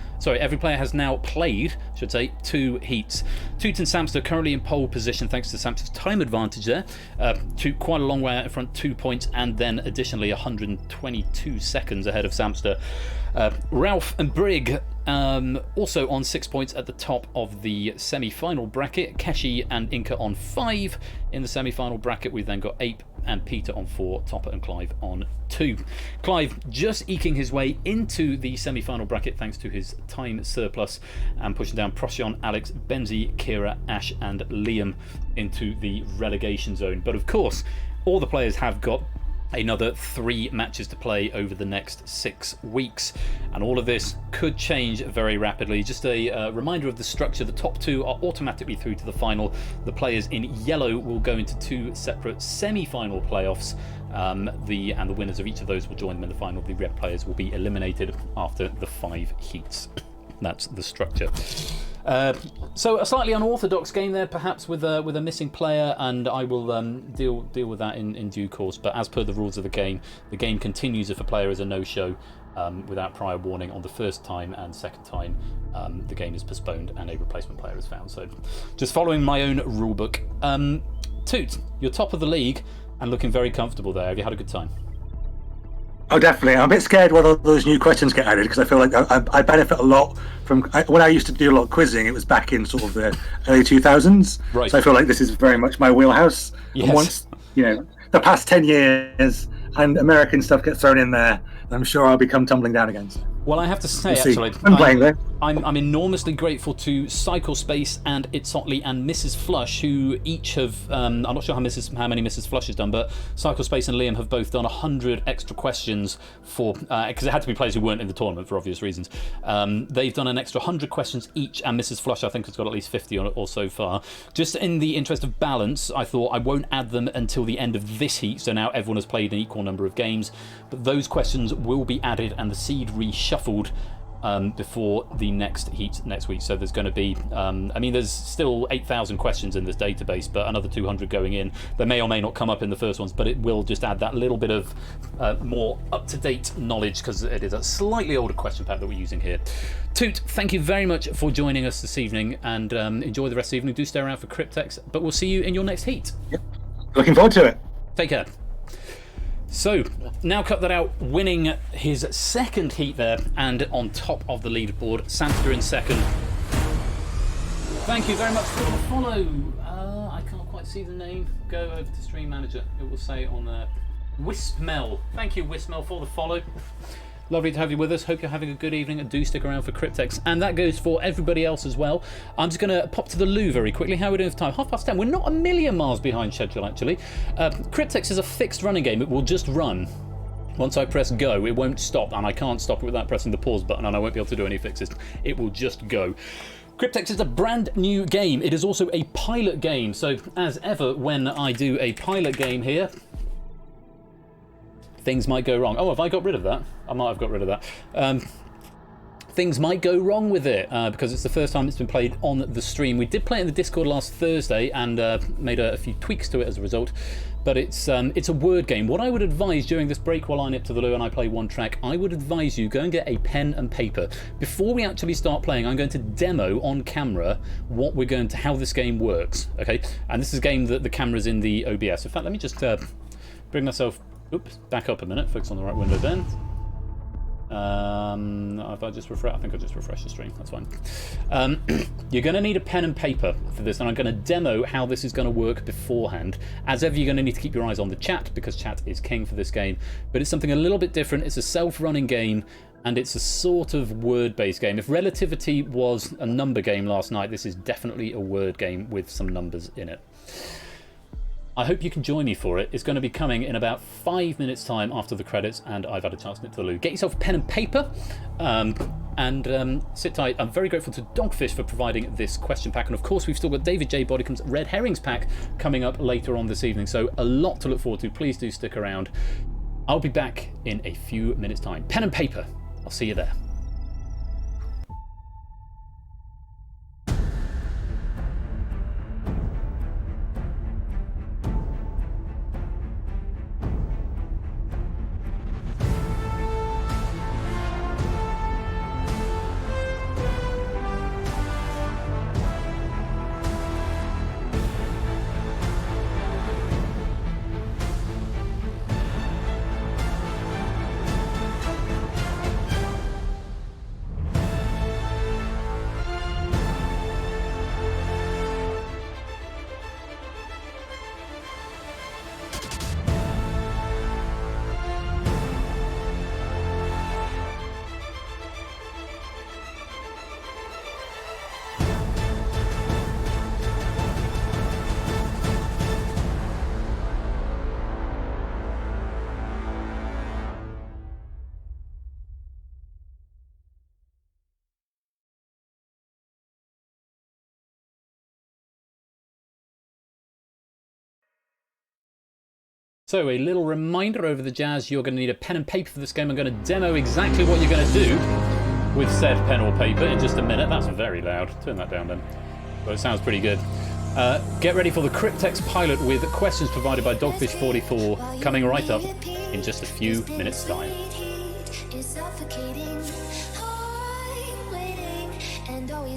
Speaker 1: 2 heats. Toot and Samster currently in pole position thanks to Samster's time advantage there. Toot quite a long way out in front, 2 points, and then additionally 122 seconds ahead of Samster. Ralph and Brig also on 6 points at the top of the semi-final bracket. Keshi and Inca on 5 in the semi-final bracket. We've then got Ape and Peter on 4, Topper and Clive on 2. Clive just eking his way into the semi-final bracket thanks to his time surplus and pushing down Procyon, Alex, Benzi, Kira, Ash and Liam into the relegation zone. But of course, all the players have got another 3 matches to play over the next 6 weeks, and all of this could change very rapidly. Just a reminder of the structure: the top 2 are automatically through to the final. The players in yellow will go into 2 separate semi-final playoffs. The winners of each of those will join them in the final. The red players will be eliminated after the 5 heats. That's the structure. So a slightly unorthodox game there, perhaps with a missing player, and I will deal with that in due course. But as per the rules of the game continues if a player is a no-show without prior warning on the first time, and second time the game is postponed and a replacement player is found. So just following my own rule book. Toot, you're top of the league and looking very comfortable there. Have you had a good time?
Speaker 9: Oh, definitely. I'm a bit scared whether those new questions get added, because I feel like I benefit a lot from... When I used to do a lot of quizzing, it was back in sort of the early 2000s.
Speaker 1: Right.
Speaker 9: So I feel like this is very much my wheelhouse.
Speaker 1: Yes.
Speaker 9: And once, the past 10 years and American stuff gets thrown in there, I'm sure I'll become tumbling down again.
Speaker 1: Well, I have to say,
Speaker 9: We'll
Speaker 1: actually,
Speaker 9: I'm playing there.
Speaker 1: I'm enormously grateful to Cyclespace and Itsotley and Mrs. Flush, who each have, I'm not sure how many Mrs. Flush has done, but Cyclespace and Liam have both done 100 extra questions for, because it had to be players who weren't in the tournament for obvious reasons. They've done an extra 100 questions each, and Mrs. Flush, I think, has got at least 50 or so far. Just in the interest of balance, I thought I won't add them until the end of this heat, so now everyone has played an equal number of games, but those questions will be added and the seed reshuffled before the next heat next week. So there's going to be, there's still 8,000 questions in this database, but another 200 going in. They may or may not come up in the first ones, but it will just add that little bit of more up-to-date knowledge, because it is a slightly older question pack that we're using here. Toot, thank you very much for joining us this evening, and enjoy the rest of the evening. Do stay around for Cryptex, but we'll see you in your next heat.
Speaker 9: Yep. Looking forward to it.
Speaker 1: Take care. So, now cut that out, winning his second heat there and on top of the leaderboard, Samster in second. Thank you very much for the follow. I can't quite see the name. Go over to Stream Manager. It will say on there, Wispmel. Thank you, Wispmel, for the follow. Lovely to have you with us. Hope you're having a good evening, and do stick around for Cryptex. And that goes for everybody else as well. I'm just going to pop to the loo very quickly. How are we doing for time? 10:30. We're not a million miles behind schedule, actually. Cryptex is a fixed running game. It will just run. Once I press go, it won't stop, and I can't stop it without pressing the pause button, and I won't be able to do any fixes. It will just go. Cryptex is a brand new game. It is also a pilot game. So, as ever, when I do a pilot game here, things might go wrong. Oh, have I got rid of that? I might have got rid of that. Things might go wrong with it because it's the first time it's been played on the stream. We did play it in the Discord last Thursday and made a few tweaks to it as a result. But it's a word game. What I would advise during this break while I nip to the loo and I play one track, I would advise you go and get a pen and paper. Before we actually start playing, I'm going to demo on camera how this game works. Okay, and this is a game that the camera's in the OBS. In fact, let me just bring myself. Oops, back up a minute. Focus on the right window then. If I just refresh, I think I'll just refresh the stream. That's fine. You're going to need a pen and paper for this, and I'm going to demo how this is going to work beforehand. As ever, you're going to need to keep your eyes on the chat because chat is king for this game. But it's something a little bit different. It's a self-running game, and it's a sort of word-based game. If Relativity was a number game last night, this is definitely a word game with some numbers in it. I hope you can join me for it. It's going to be coming in about 5 minutes time after the credits, and I've had a chance to nip to the loo. Get yourself a pen and paper and sit tight. I'm very grateful to Dogfish for providing this question pack, and of course we've still got David J. Bodycomb's Red Herrings pack coming up later on this evening, so a lot to look forward to. Please do stick around. I'll be back in a few minutes time. Pen and paper. I'll see you there. So a little reminder over the jazz, you're going to need a pen and paper for this game. I'm going to demo exactly what you're going to do with said pen or paper in just a minute. That's very loud. Turn that down then. But it sounds pretty good. Get ready for the Cryptex pilot with questions provided by Dogfish44 coming right up in just a few minutes' time.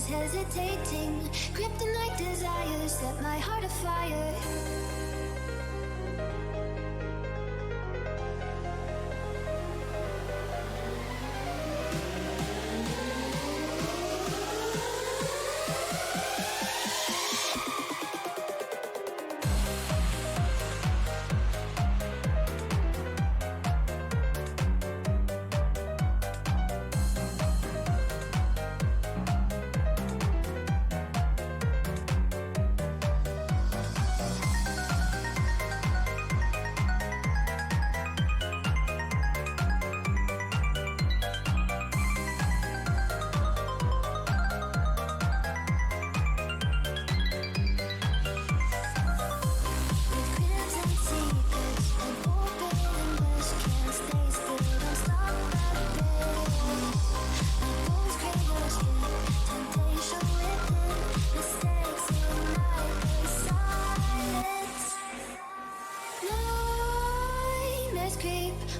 Speaker 11: Hesitating, kryptonite desires set my heart afire.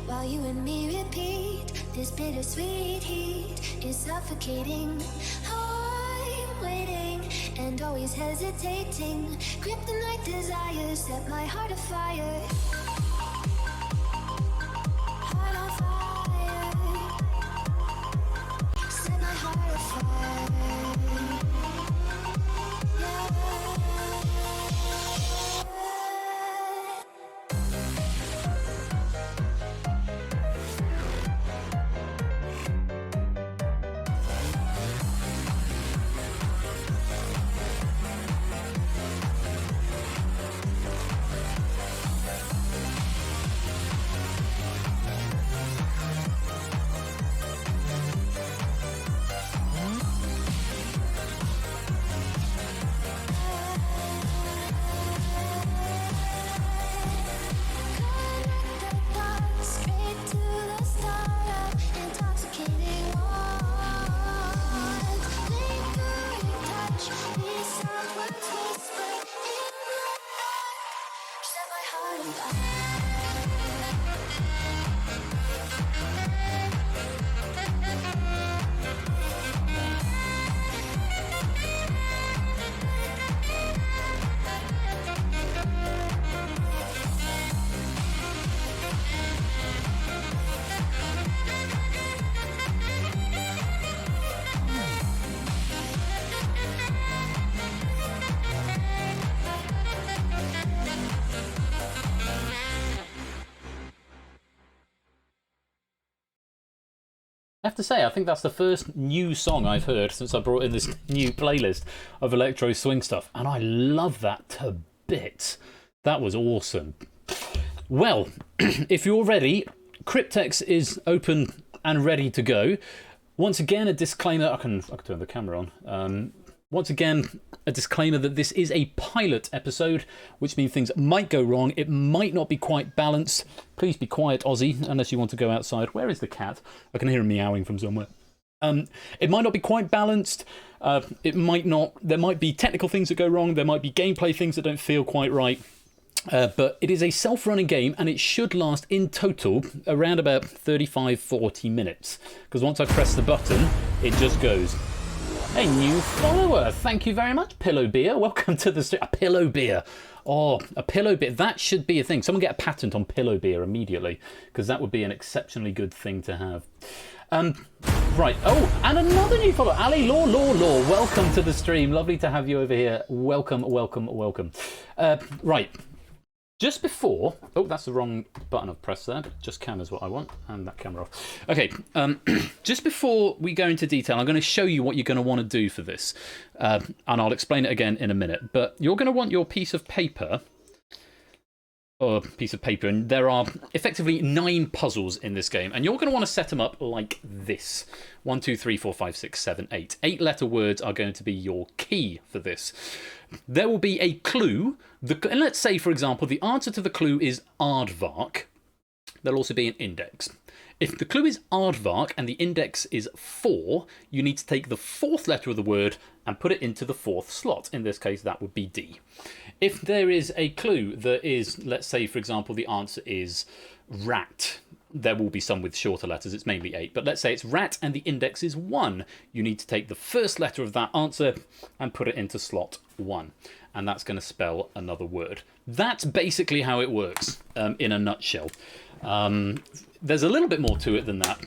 Speaker 11: While you and me repeat, this bittersweet heat is suffocating. I'm waiting and always hesitating. Kryptonite desires set my heart afire. Heart on fire. Set my heart afire.
Speaker 1: I have to say, I think that's the first new song I've heard since I brought in this new playlist of electro swing stuff, and I love that to bits. That was awesome. Well, if you're ready, Cryptex is open and ready to go. Once again, a disclaimer. I can turn the camera on. Once again, a disclaimer that this is a pilot episode, which means things might go wrong. It might not be quite balanced. Please be quiet, Ozzy, unless you want to go outside. Where is the cat? I can hear him meowing from somewhere. It might not be quite balanced. It might not. There might be technical things that go wrong. There might be gameplay things that don't feel quite right. But it is a self-running game, and it should last in total around about 35-40 minutes. Because once I press the button, it just goes. A new follower. Thank you very much, Pillow Beer. Welcome to the stream. A Pillow Beer. Oh, a Pillow Beer. That should be a thing. Someone get a patent on Pillow Beer immediately, because that would be an exceptionally good thing to have. Right. Oh, and another new follower. Ali Law. Welcome to the stream. Lovely to have you over here. Welcome. Right. Just before... Oh, that's the wrong button I've pressed there. Just cam is what I want. And that camera off. Okay. Just before we go into detail, I'm going to show you what you're going to want to do for this. And I'll explain it again in a minute. But you're going to want your piece of paper... and there are effectively 9 puzzles in this game, and you're going to want to set them up like this. 1, 2, 3, 4, 5, 6, 7, 8. 8-letter words are going to be your key for this. There will be a clue, and let's say, for example, the answer to the clue is aardvark. There'll also be an index. If the clue is aardvark and the index is 4, you need to take the 4th letter of the word and put it into the 4th slot. In this case, that would be D. If there is a clue that is, let's say, for example, the answer is rat. There will be some with shorter letters. It's mainly 8. But let's say it's rat and the index is 1. You need to take the 1st letter of that answer and put it into slot 1. And that's going to spell another word. That's basically how it works in a nutshell. There's a little bit more to it than that,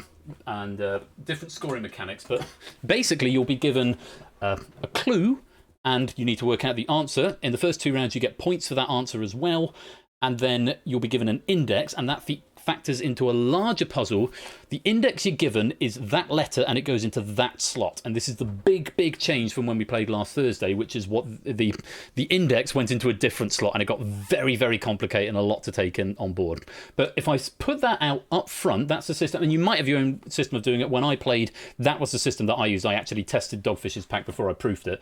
Speaker 1: and different scoring mechanics, but basically you'll be given a clue, and you need to work out the answer. In the first 2 rounds, you get points for that answer as well, and then you'll be given an index, and that factors into a larger puzzle. The index you're given is that letter, and it goes into that slot. And this is the big change from when we played last Thursday, which is what the index went into a different slot, and it got very complicated and a lot to take in on board. But if I put that out up front, that's the system, and you might have your own system of doing it. When I played, that was the system that I used. I actually tested Dogfish's pack before I proofed it,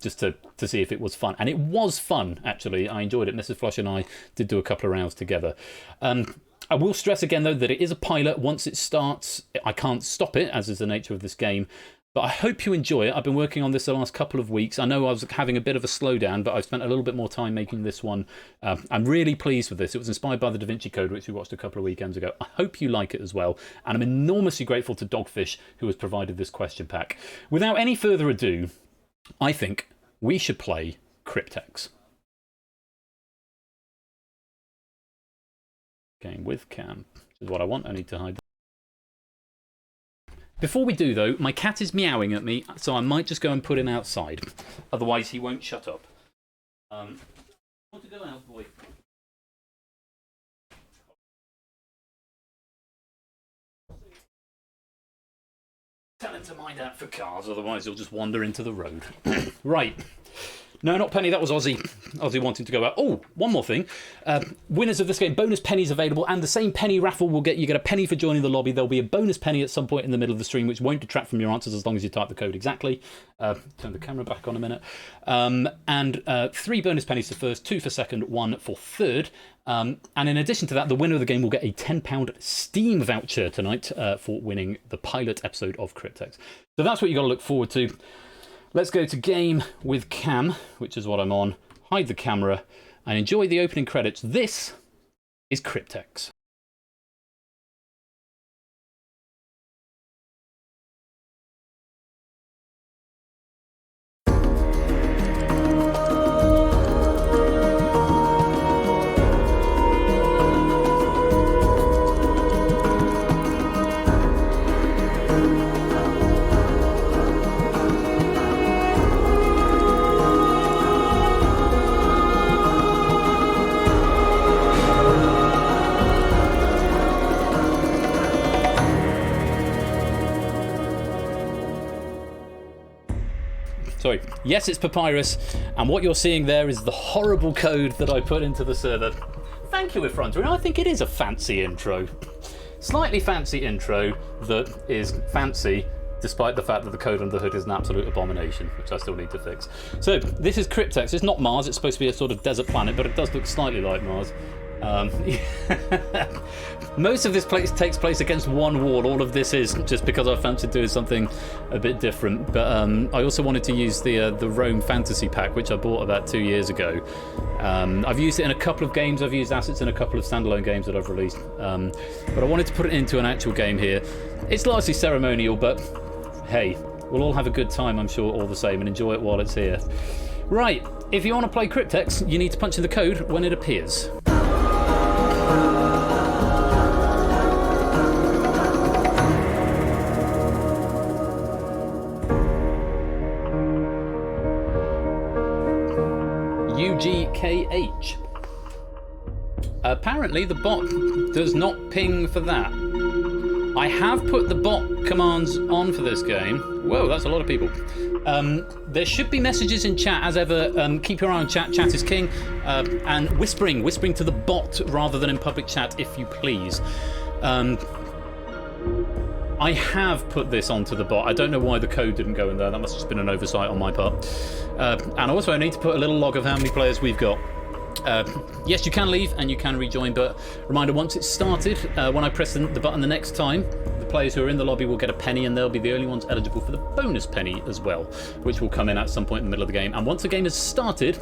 Speaker 1: just to see if it was fun. And it was fun, actually. I enjoyed it. Mrs. Flush and I did do a couple of rounds together. I will stress again, though, that it is a pilot. Once it starts, I can't stop it, as is the nature of this game. But I hope you enjoy it. I've been working on this the last couple of weeks. I know I was having a bit of a slowdown, but I've spent a little bit more time making this one. I'm really pleased with this. It was inspired by the Da Vinci Code, which we watched a couple of weekends ago. I hope you like it as well. And I'm enormously grateful to Dogfish, who has provided this question pack. Without any further ado, I think we should play Cryptex. Game with cam. This is what I want. I need to hide. Before we do, though, my cat is meowing at me, so I might just go and put him outside. Otherwise, he won't shut up. Want to go out, boy? Tell him to mind out for cars, otherwise he'll just wander into the road. Right. No, not Penny, that was Ozzy. Ozzy wanting to go out. Oh, one more thing. Winners of this game, bonus pennies available, and the same penny raffle will get you a penny for joining the lobby. There'll be a bonus penny at some point in the middle of the stream, which won't detract from your answers as long as you type the code exactly. Turn the camera back on a minute. And 3 bonus pennies for first, 2 for second, 1 for third. And in addition to that, the winner of the game will get a £10 Steam voucher tonight for winning the pilot episode of Cryptex. So that's what you've got to look forward to. Let's go to game with cam, which is what I'm on, hide the camera, and enjoy the opening credits. This is Cryptex. Sorry. Yes, it's Papyrus, and what you're seeing there is the horrible code that I put into the server. Thank you, Effrontery. I think it is a fancy intro. Slightly fancy intro that is fancy, despite the fact that the code under the hood is an absolute abomination, which I still need to fix. So, this is Cryptex. It's not Mars, it's supposed to be a sort of desert planet, but it does look slightly like Mars. Most of this place takes place against one wall. All of this is just because I fancied doing something a bit different. But I also wanted to use the Rome Fantasy Pack, which I bought about 2 years ago. I've used it in a couple of games. I've used assets in a couple of standalone games that I've released. But I wanted to put it into an actual game here. It's largely ceremonial, but hey, we'll all have a good time, I'm sure, all the same, and enjoy it while it's here. Right, if you want to play Cryptex, you need to punch in the code when it appears. UGKH. Apparently the bot does not ping for that. I have put the bot commands on for this game. Whoa, that's a lot of people. There should be messages in chat as ever. Keep your eye on chat. Chat is king. And whispering to the bot rather than in public chat, if you please. I have put this onto the bot. I don't know why the code didn't go in there. That must have just been an oversight on my part. And also I need to put a little log of how many players we've got. Yes, you can leave and you can rejoin, but reminder, once it's started, when I press the button the next time, the players who are in the lobby will get a penny, and they'll be the only ones eligible for the bonus penny as well, which will come in at some point in the middle of the game. And once the game has started,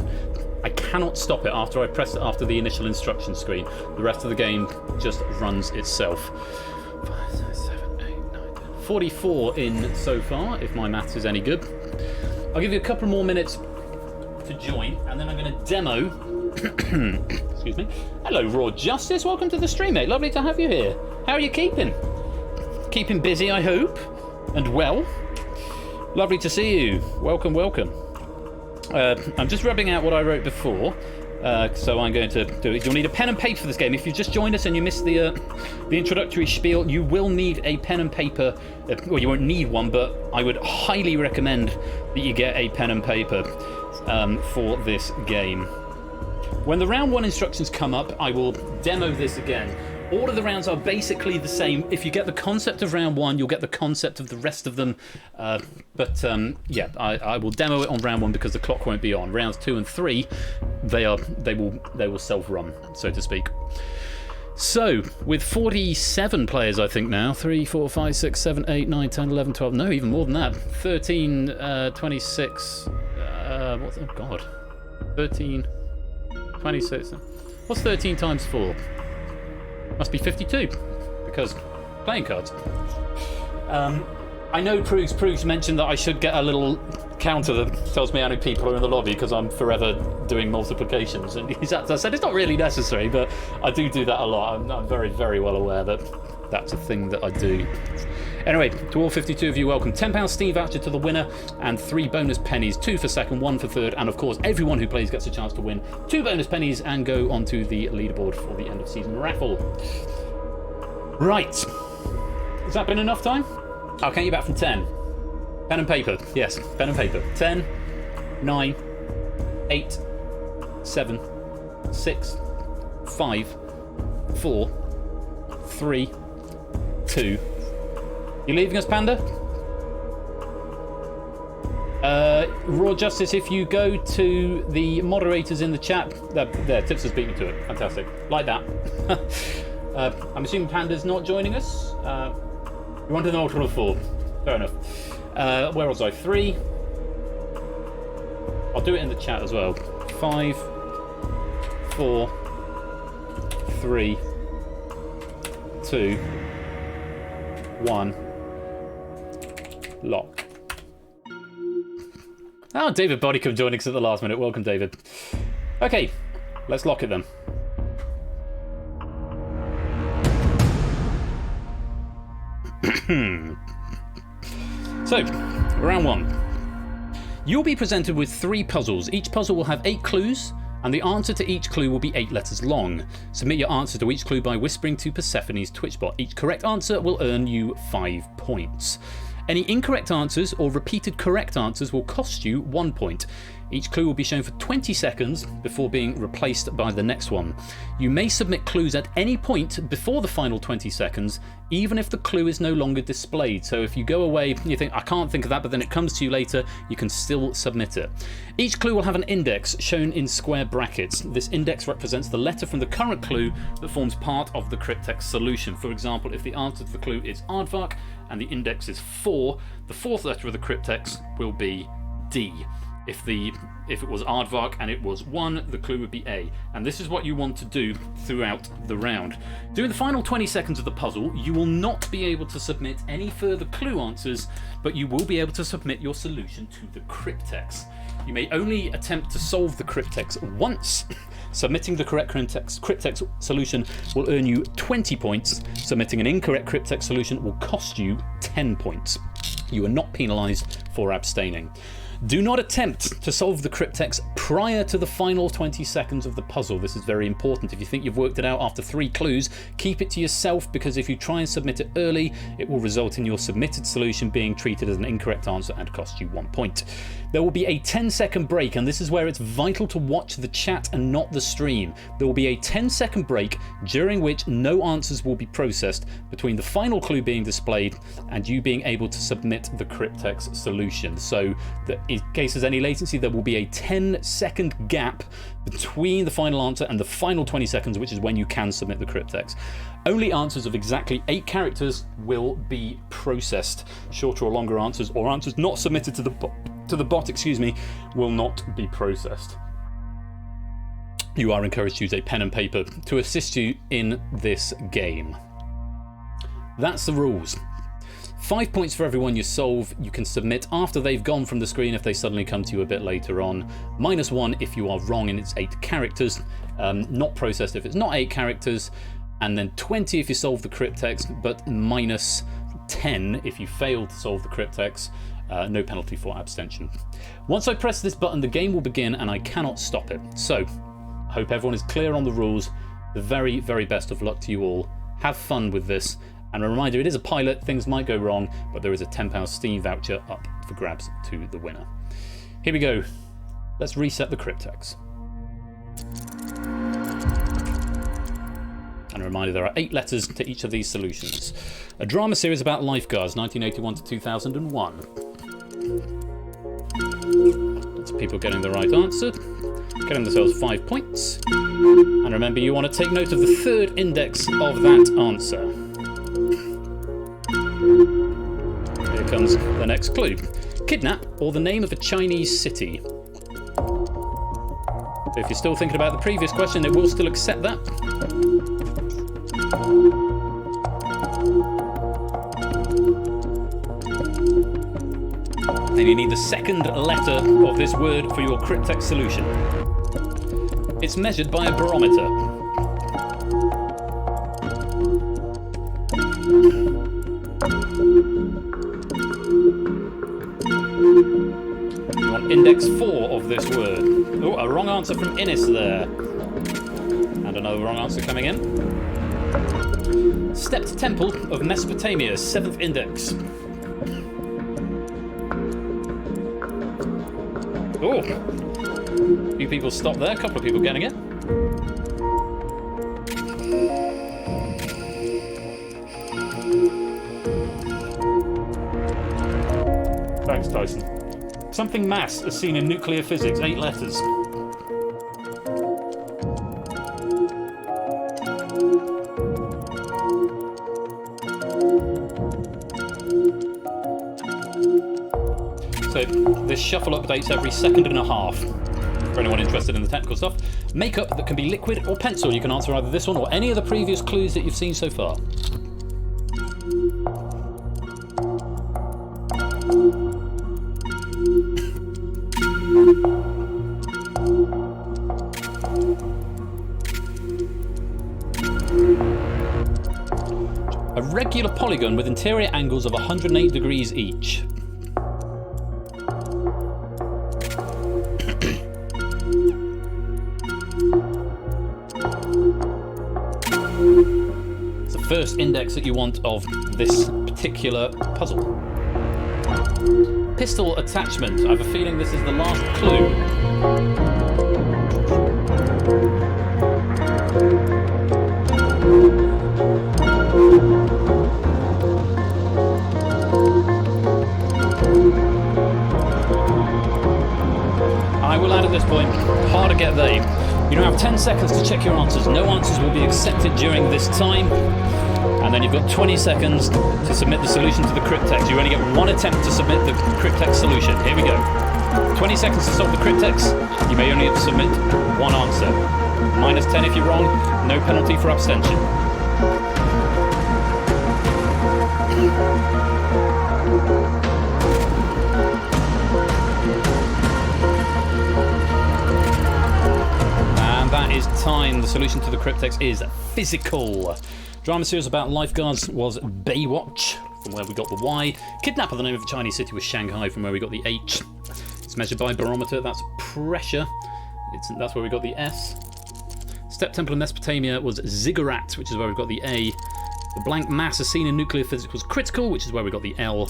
Speaker 1: I cannot stop it after I press it after the initial instruction screen. The rest of the game just runs itself. 5, 6, 7, 8, 9, 10. 44 in so far, if my maths is any good. I'll give you a couple more minutes to join, and then I'm going to demo. Excuse me. Hello, Raw Justice. Welcome to the stream, mate. Lovely to have you here. How are you keeping? Keeping busy, I hope, and well. Lovely to see you. Welcome, welcome. I'm just rubbing out what I wrote before, so I'm going to do it. You'll need a pen and paper for this game. If you've just joined us and you missed the introductory spiel, you will need a pen and paper. Well, you won't need one, but I would highly recommend that you get a pen and paper for this game. When the round 1 instructions come up, I will demo this again. All of the rounds are basically the same. If you get the concept of round 1, you'll get the concept of the rest of them. Yeah, I will demo it on round 1 because the clock won't be on. Rounds 2 and 3, they will self-run, so to speak. So, with 47 players, I think now, 3, 4, 5, 6, 7, 8, 9, 10, 11, 12, no, even more than that. 13, 26, what's, oh God, 13, 26, what's 13 times 4? Must be 52, because playing cards. I know Proogs mentioned that I should get a little counter that tells me how many people are in the lobby because I'm forever doing multiplications. And I said it's not really necessary, but I do that a lot. I'm very, very well aware that that's a thing that I do. Anyway, to all 52 of you, welcome. £10 Steam voucher to the winner and 3 bonus pennies, 2 for second, 1 for third, and of course everyone who plays gets a chance to win 2 bonus pennies and go onto the leaderboard for the end of season raffle. Right, has that been enough time? I'll count you back from 10. Pen and paper, yes, pen and paper. 10, 9, 8, 7, 6, 5, 4, 3, 2. You leaving us, Panda? Raw Justice, if you go to the moderators in the chat, there, Tips has beat me to it. Fantastic. Like that. I'm assuming Panda's not joining us. You wanted an ultra of 4. Fair enough. Where was I? 3. I'll do it in the chat as well. 5, 4, 3, 2, 1. Lock. Oh, David Bodycom joining us at the last minute. Welcome, David. Okay, let's lock it then. So, round 1. You'll be presented with 3 puzzles. Each puzzle will have 8 clues, and the answer to each clue will be 8 letters long. Submit your answer to each clue by whispering to Persephone's Twitch bot. Each correct answer will earn you 5 points. Any incorrect answers or repeated correct answers will cost you 1 point. Each clue will be shown for 20 seconds before being replaced by the next one. You may submit clues at any point before the final 20 seconds, even if the clue is no longer displayed. So if you go away and you think, I can't think of that, but then it comes to you later, you can still submit it. Each clue will have an index shown in square brackets. This index represents the letter from the current clue that forms part of the Cryptex solution. For example, if the answer to the clue is aardvark and the index is 4, the fourth letter of the Cryptex will be D. If it was aardvark and it was 1, the clue would be A. And this is what you want to do throughout the round. During the final 20 seconds of the puzzle, you will not be able to submit any further clue answers, but you will be able to submit your solution to the Cryptex. You may only attempt to solve the Cryptex once. Submitting the correct Cryptex solution will earn you 20 points. Submitting an incorrect Cryptex solution will cost you 10 points. You are not penalised for abstaining. Do not attempt to solve the Cryptex prior to the final 20 seconds of the puzzle. This is very important. If you think you've worked it out after 3 clues, keep it to yourself, because if you try and submit it early, it will result in your submitted solution being treated as an incorrect answer and cost you 1 point. There will be a 10-second break, and this is where it's vital to watch the chat and not the stream. There will be a 10-second break during which no answers will be processed between the final clue being displayed and you being able to submit the Cryptex solution. So that in case there's any latency, there will be a 10-second gap between the final answer and the final 20 seconds, which is when you can submit the Cryptex. Only answers of exactly 8 characters will be processed. Shorter or longer answers, or answers not submitted to the bot, will not be processed. You are encouraged to use a pen and paper to assist you in this game. That's the rules. 5 points for everyone you solve. You can submit after they've gone from the screen if they suddenly come to you a bit later on. -1 if you are wrong and it's 8 characters. Not processed if it's not 8 characters. And then 20 if you solve the Cryptex, but -10 if you fail to solve the Cryptex. No penalty for abstention. Once I press this button, the game will begin and I cannot stop it. So, I hope everyone is clear on the rules. The very, very best of luck to you all. Have fun with this. And a reminder, it is a pilot, things might go wrong, but there is a £10 Steam voucher up for grabs to the winner. Here we go. Let's reset the Cryptex. And a reminder, there are 8 letters to each of these solutions. A drama series about lifeguards, 1981 to 2001. Lots of people getting the right answer, getting themselves 5 points. And remember, you want to take note of the 3rd index of that answer. Here comes the next clue. Kidnap, or the name of a Chinese city. So if you're still thinking about the previous question, it will still accept that. Then you need the 2nd letter of this word for your Cryptex solution. It's measured by a barometer. You want index 4 of this word. Oh, a wrong answer from Innis there. And another wrong answer coming in. Stepped Temple of Mesopotamia, 7th index. Oh, a few people stopped there, a couple of people getting it. Thanks, Tyson. Something mass as seen in nuclear physics, 8 letters. So this shuffle updates every 1.5 seconds. For anyone interested in the technical stuff. Makeup that can be liquid or pencil. You can answer either this one or any of the previous clues that you've seen so far. A regular polygon with interior angles of 108 degrees each. It's the first index that you want of this particular puzzle. Pistol attachment. I have a feeling this is the last clue. I will add at this point, hard to get they. You now have 10 seconds to check your answers. No answers will be accepted during this time. And then you've got 20 seconds to submit the solution to the Cryptex. You only get one attempt to submit the Cryptex solution. Here we go. 20 seconds to solve the Cryptex. You may only submit one answer. Minus 10 if you're wrong. No penalty for abstention. And that is time. The solution to the Cryptex is physical. Drama series about lifeguards was Baywatch, from where we got the Y. Kidnapper, the name of a Chinese city, was Shanghai, from where we got the H. It's measured by barometer, that's pressure. That's where we got the S. Step Temple in Mesopotamia was Ziggurat, which is where we've got the A. The blank mass as seen in nuclear physics was critical, which is where we got the L.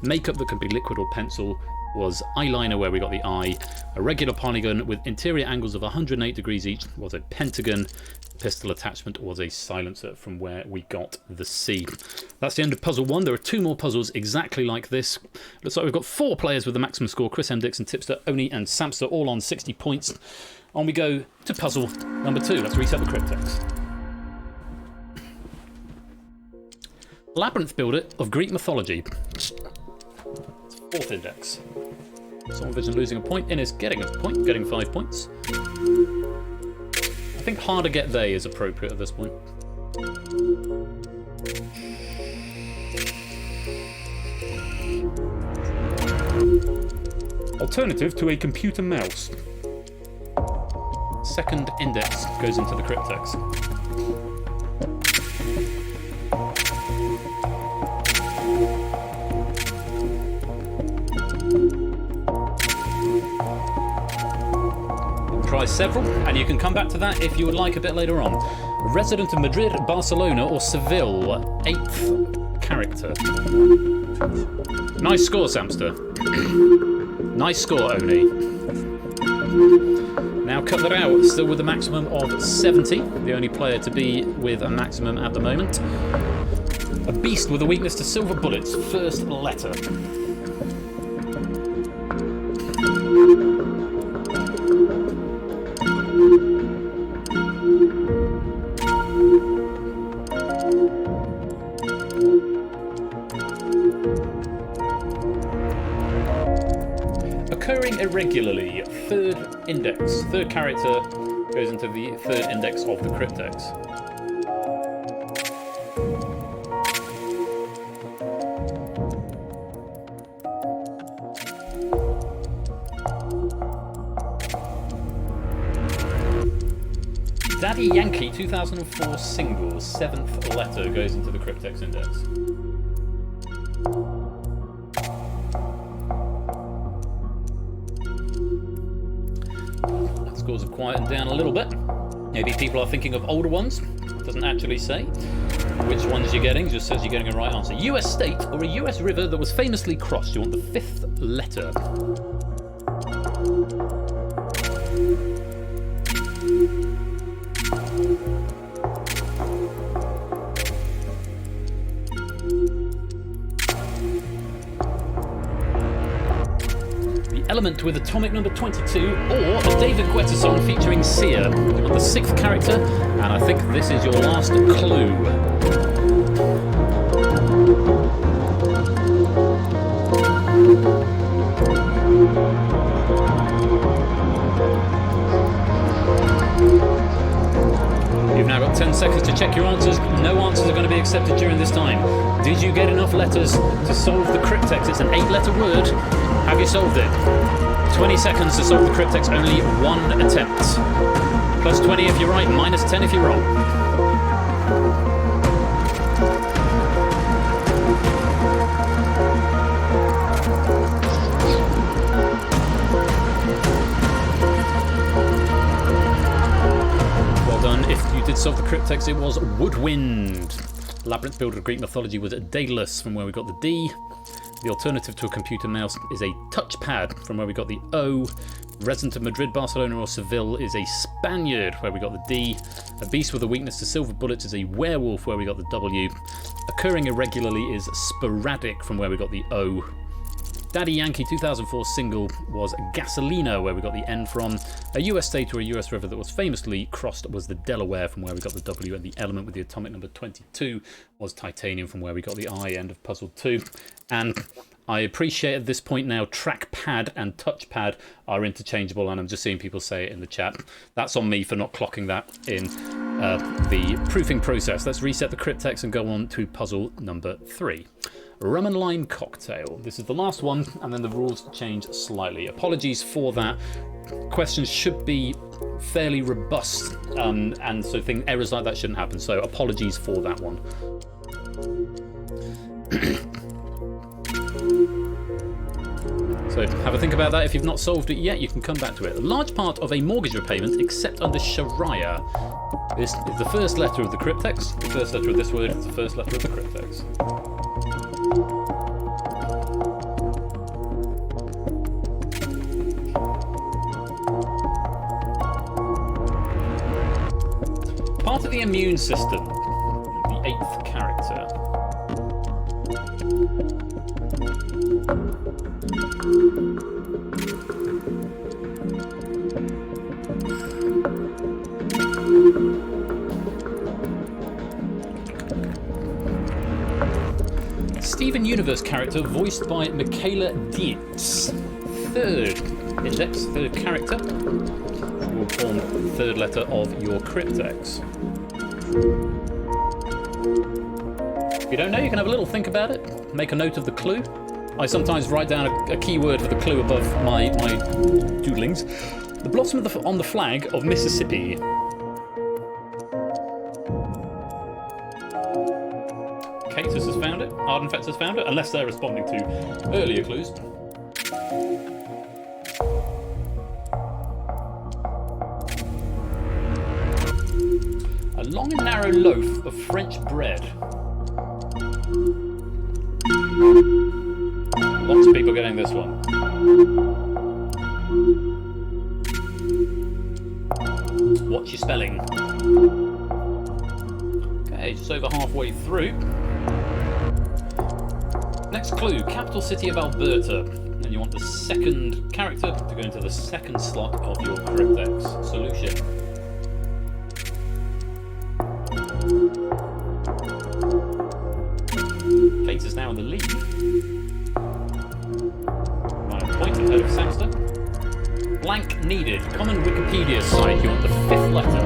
Speaker 1: Makeup that could be liquid or pencil was eyeliner, where we got the I. A regular polygon with interior angles of 108 degrees each was a pentagon. Pistol attachment was a silencer, from where we got the C. That's the end of puzzle 1. There are 2 more puzzles exactly like this. Looks like we've got 4 players with the maximum score: Chris M. Dixon, Tipster, Oni and Samster, all on 60 points. On we go to puzzle number 2. Let's reset the Cryptex. Labyrinth builder of Greek mythology. 4th index. Someone Vision losing a point. Innes getting a point, getting 5 points. I think hard to get they is appropriate at this point. Alternative to a computer mouse. 2nd index goes into the Cryptex. Try several, and you can come back to that if you would like a bit later on. Resident of Madrid, Barcelona or Seville, 8th character. Nice score, Samster. Nice score, Oni. Now cut that out, still with a maximum of 70, the only player to be with a maximum at the moment. A beast with a weakness to silver bullets, first letter. Occurring irregularly, 3rd index. 3rd character goes into the 3rd index of the Cryptex. Daddy Yankee 2004 single, 7th letter goes into the Cryptex index. Scores have quietened down a little bit. Maybe people are thinking of older ones. It doesn't actually say which ones you're getting, it just says you're getting a right answer. US state or a US river that was famously crossed. You want the 5th letter. Element with atomic number 22, or a David Guetta song featuring Sia. You want the 6th character, and I think this is your last clue. You've now got 10 seconds to check your answers. No answers are going to be accepted during this time. Did you get enough letters to solve the Cryptex? It's an 8-letter word. Have you solved it? 20 seconds to solve the Cryptex, only 1 attempt. Plus 20 if you're right, minus 10 if you're wrong. Well done. If you did solve the Cryptex, it was Woodwind. Labyrinth builder of Greek mythology was Daedalus, from where we got the D. The alternative to a computer mouse is a touchpad, from where we got the O. Resident of Madrid, Barcelona or Seville is a Spaniard, where we got the D. A beast with a weakness to silver bullets is a werewolf, where we got the W. Occurring irregularly is sporadic, from where we got the O. Daddy Yankee 2004 single was Gasolina, where we got the N from. A US state or a US river that was famously crossed was the Delaware, from where we got the W, and the element with the atomic number 22 was titanium, from where we got the I. End of puzzle 2. And I appreciate at this point now trackpad and touchpad are interchangeable, and I'm just seeing people say it in the chat. That's on me for not clocking that in the proofing process. Let's reset the Cryptex and go on to puzzle number 3. Rum and lime cocktail. This is the last one, and then the rules change slightly. Apologies for that. Questions should be fairly robust, and so errors like that shouldn't happen. So apologies for that one. So have a think about that. If you've not solved it yet, you can come back to it. A large part of a mortgage repayment, except under Sharia. This is the first letter of the Cryptex. The first letter of this word is the first letter of the Cryptex. Part of the immune system, the 8th character. Steven Universe character voiced by Michaela Dietz. Third index, third character, will form the third letter of your Cryptex. If you don't know, you can have a little think about it, make a note of the clue. I sometimes write down a keyword for the clue above my doodlings. The blossom on the flag of Mississippi. Catus has found it, Ardenfetz has found it, unless they're responding to earlier clues. A long and narrow loaf of French bread. Lots of people getting this one. What's your spelling? Okay, just over halfway through. Next clue, capital city of Alberta. And you want the second character to go into the second slot of your Cryptex solution. Kate is now in the lead. Right, point ahead of Samster. Blank needed. Common Wikipedia site. You want the 5th letter.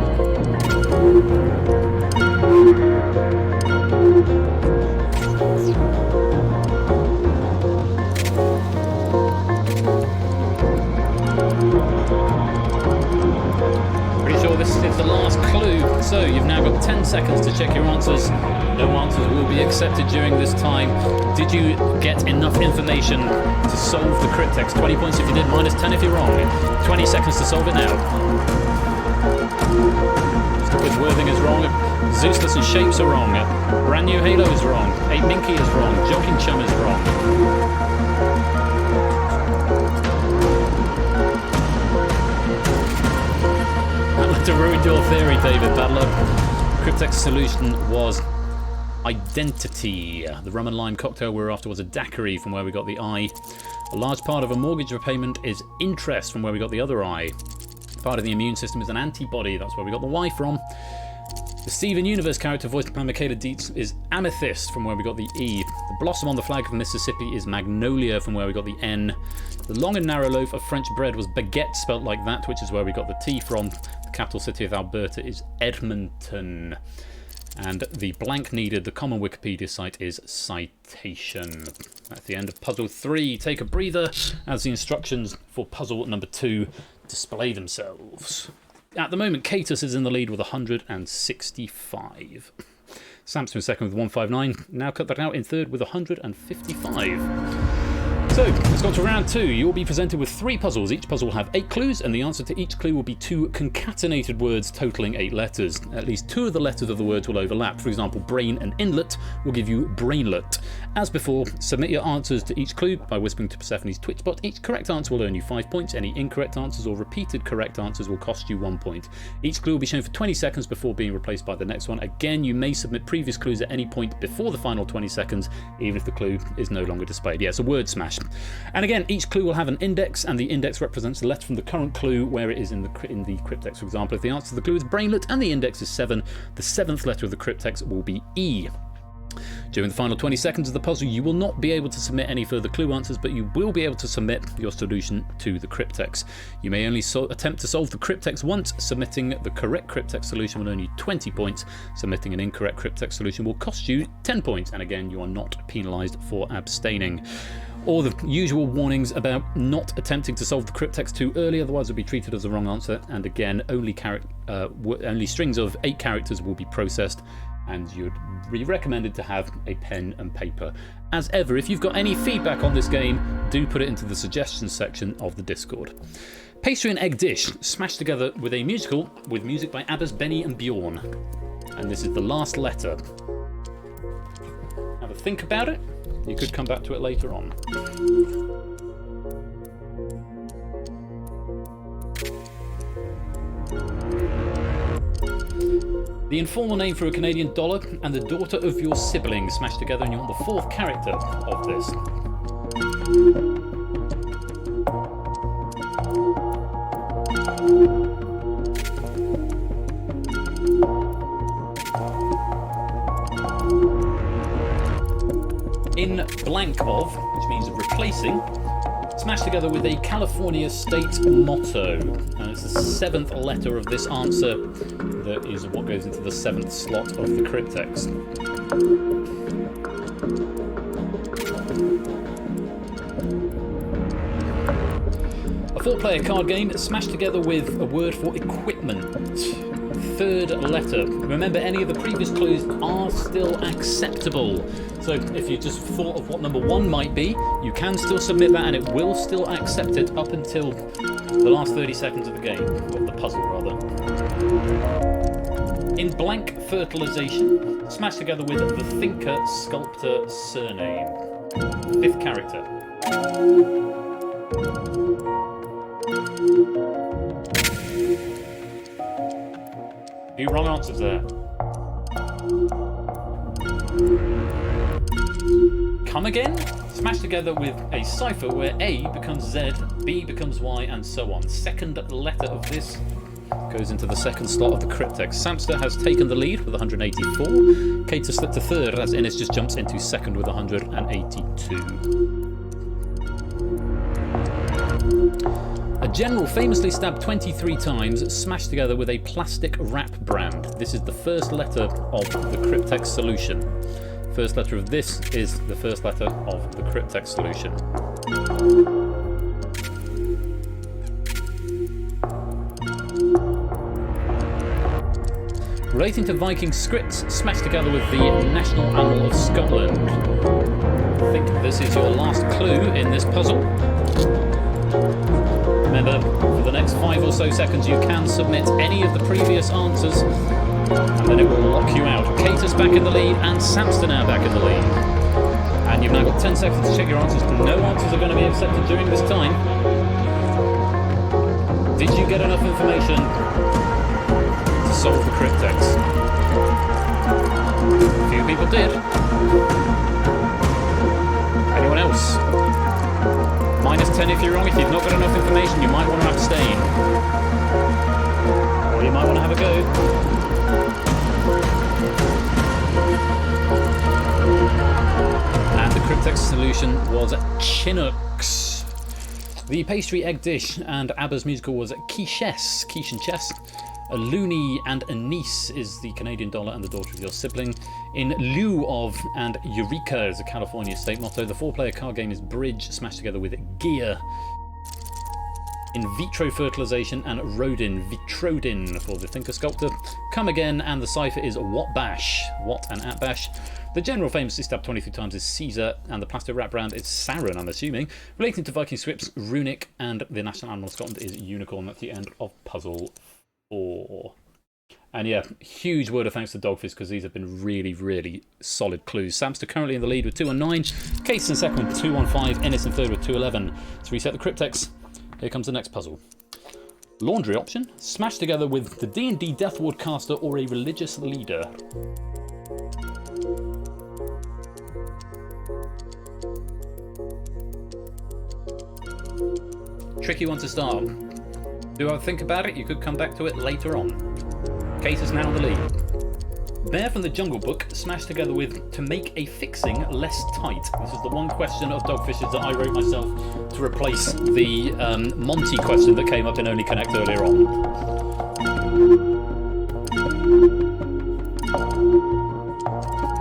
Speaker 1: Pretty sure this is the last clue. So you've now got 10 seconds to check your answers. No answers will be accepted during this time. Did you get enough information to solve the Cryptex? 20 points if you did, minus 10 if you're wrong. 20 seconds to solve it now. Stupid Worthing is wrong. Zeusless and Shapes are wrong. Brand New Halo is wrong. 8 Minky is wrong. Joking Chum is wrong. That looked to ruin your theory, David. Bad luck. Cryptex solution was identity. The rum and lime cocktail we were after was a daiquiri, from where we got the I. A large part of a mortgage repayment is interest, from where we got the other I. Part of the immune system is an antibody, that's where we got the Y from. The Steven Universe character voiced by Michaela Dietz is amethyst, from where we got the E. The blossom on the flag of Mississippi is magnolia, from where we got the N. The long and narrow loaf of French bread was baguette, spelt like that, which is where we got the T from. The capital city of Alberta is Edmonton. And the blank needed, the common Wikipedia site, is citation. That's the end of puzzle 3. Take a breather as the instructions for puzzle number 2 display themselves. At the moment, Catus is in the lead with 165. Samson in second with 159. Now cut that out in third with 155. So, let's go on to round 2. You will be presented with 3 puzzles. Each puzzle will have 8 clues, and the answer to each clue will be 2 concatenated words totaling 8 letters. At least 2 of the letters of the words will overlap. For example, brain and inlet will give you brainlet. As before, submit your answers to each clue by whispering to Persephone's Twitch bot. Each correct answer will earn you 5 points. Any incorrect answers or repeated correct answers will cost you 1 point. Each clue will be shown for 20 seconds before being replaced by the next one. Again, you may submit previous clues at any point before the final 20 seconds, even if the clue is no longer displayed. Yeah, it's a word smash. And again, each clue will have an index, and the index represents the letter from the current clue where it is in the cryptex. For example, if the answer to the clue is brainlet and the index is 7, the 7th letter of the cryptex will be E. During the final 20 seconds of the puzzle, you will not be able to submit any further clue answers, but you will be able to submit your solution to the cryptex. You may only attempt to solve the cryptex once. Submitting the correct cryptex solution will earn you 20 points. Submitting an incorrect cryptex solution will cost you 10 points, and again, you are not penalised for abstaining. All the usual warnings about not attempting to solve the cryptex too early, otherwise it will be treated as a wrong answer. And again, only strings of 8 characters will be processed, and you'd be recommended to have a pen and paper. As ever, if you've got any feedback on this game, do put it into the suggestions section of the Discord. Pastry and egg dish, smashed together with a musical with music by Abbas, Benny and Bjorn. And this is the last letter. Have a think about it. You could come back to it later on. The informal name for a Canadian dollar and the daughter of your sibling smashed together, and you want the 4th character of this. In blank of, which means replacing, smashed together with a California state motto. And it's the 7th letter of this answer that is what goes into the 7th slot of the cryptex. A 4-player card game smashed together with a word for equipment. 3rd letter. Remember, any of the previous clues are still acceptable. So if you just thought of what number 1 might be, you can still submit that and it will still accept it up until the last 30 seconds of the game, of the puzzle rather. In blank, fertilization, smashed together with the thinker, sculptor, surname. 5th character. Few wrong answers there. Come again? Smashed together with a cipher where A becomes Z, B becomes Y, and so on. 2nd letter of this goes into the 2nd slot of the cryptex. Samster has taken the lead with 184. Cater slipped to 3rd as Innes just jumps into 2nd with 182. A general famously stabbed 23 times, smashed together with a plastic wrap brand. This is the 1st letter of the cryptex solution. 1st letter of this is the 1st letter of the cryptex solution. Relating to Viking scripts, smashed together with the national animal of Scotland. I think this is your last clue in this puzzle. Remember, for the next 5 or so seconds, you can submit any of the previous answers, and then it will lock you out. Cater's back in the lead, and Samster now back in the lead. And you've now got 10 seconds to check your answers. No answers are going to be accepted during this time. Did you get enough information to solve the cryptex? A few people did. Anyone else? -10 if you're wrong. If you've not got enough information, you might want to abstain. Or you might want to have a go. And the cryptex solution was Chinooks. The pastry egg dish and ABBA's musical was quiches, quiche and chess. A loonie and a niece is the Canadian dollar and the daughter of your sibling. In lieu of and Eureka is a California state motto. The 4-player card game is bridge, smashed together with gear. In vitro fertilization and rodin, vitrodin for the thinker sculptor. Come again, and the cipher is what bash. What and at bash. The general famously stabbed 23 times is Caesar, and the plastic wrap brand is Sauron, I'm assuming. Relating to Viking scripts, runic, and the national animal of Scotland is unicorn. That's the end of puzzle 4. And yeah, huge word of thanks to Dogfish, because these have been really, really solid clues. Samster currently in the lead with 219, Case in second with 215, Ennis in third with 211. To reset the Cryptex, here comes the next puzzle. Laundry option, smashed together with the D&D Death Ward caster or a religious leader. Tricky one to start. Do I think about it? You could come back to it later on. Case is now in the lead. Bear from the Jungle Book, smashed together with to make a fixing less tight. This is the one question of Dogfish's that I wrote myself to replace the Monty question that came up in Only Connect earlier on.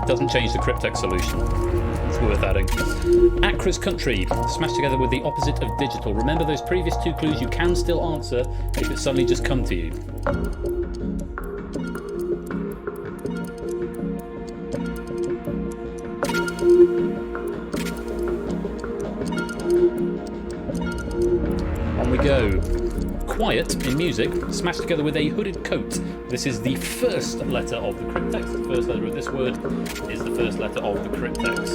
Speaker 1: It doesn't change the Cryptex solution. It's worth adding. Acra's country, smashed together with the opposite of digital. Remember those previous 2 clues you can still answer if it suddenly just come to you. On we go. Quiet in music, smashed together with a hooded coat. This is the first letter of the Cryptex. The first letter of this word is the first letter of the Cryptex.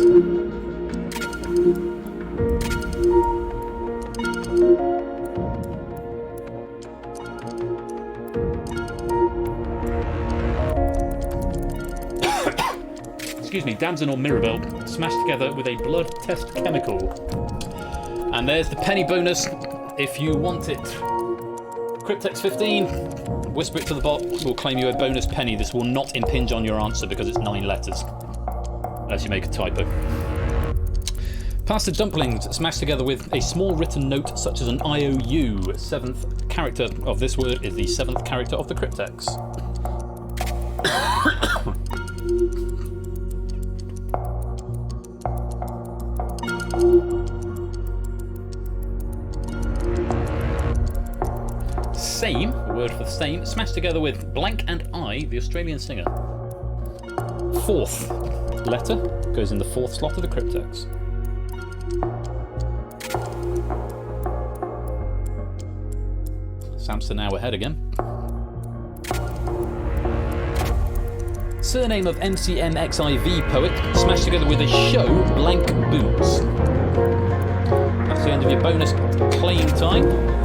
Speaker 1: Excuse me, damson or mirabelle, smashed together with a blood test chemical. And there's the penny bonus if you want it. Cryptex 15, whisper it to the bot, will claim you a bonus penny. This will not impinge on your answer because it's 9 letters. Unless you make a typo. Pasta dumplings, smashed together with a small written note such as an IOU. 7th character of this word is the 7th character of the Cryptex. Same, the word for same, smashed together with blank and I, the Australian singer. 4th letter goes in the 4th slot of the Cryptex. Samson now ahead again. Surname of MCMXIV poet, smashed together with a show, blank boots. That's the end of your bonus claim time.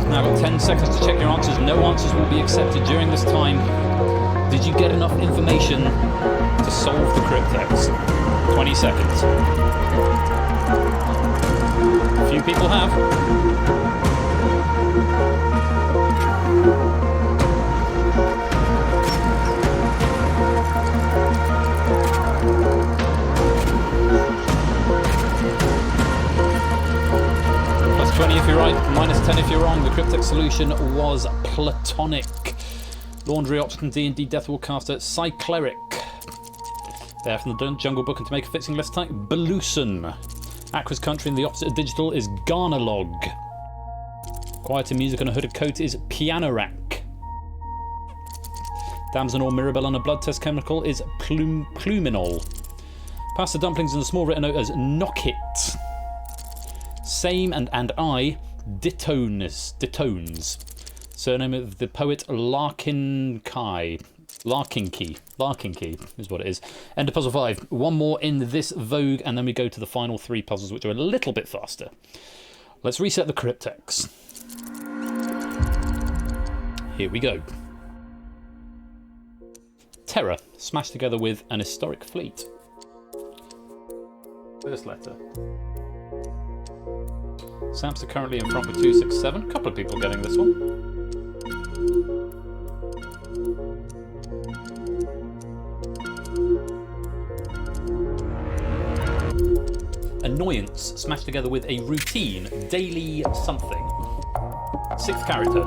Speaker 1: Now got 10 seconds to check your answers. No answers will be accepted during this time. Did you get enough information to solve the Cryptex? 20 seconds. A few people have. Plus 20 if you're right, minus 10 if you're wrong. The Cryptex solution was platonic. Laundry option D&D Deathwall caster Cycleric. There from the Jungle Book and to make a fixing less tight, Beluson. Acra's country and the opposite of digital is Garnalog. Quiet in music on a hooded coat is Pianorack. Damson or Mirabelle on a blood test chemical is Pluminol. Pasta dumplings in the small written note as Knockit. Same and I, Ditones. Surname of the poet Larkinkey is what it is. End of puzzle 5. One more in this vogue, and then we go to the final 3 puzzles, which are a little bit faster. Let's reset the Cryptex. Here we go. Terror, smashed together with an historic fleet. First letter. Sam's currently in front with 267. A couple of people getting this one. Annoyance, smashed together with a routine, daily something. 6th character.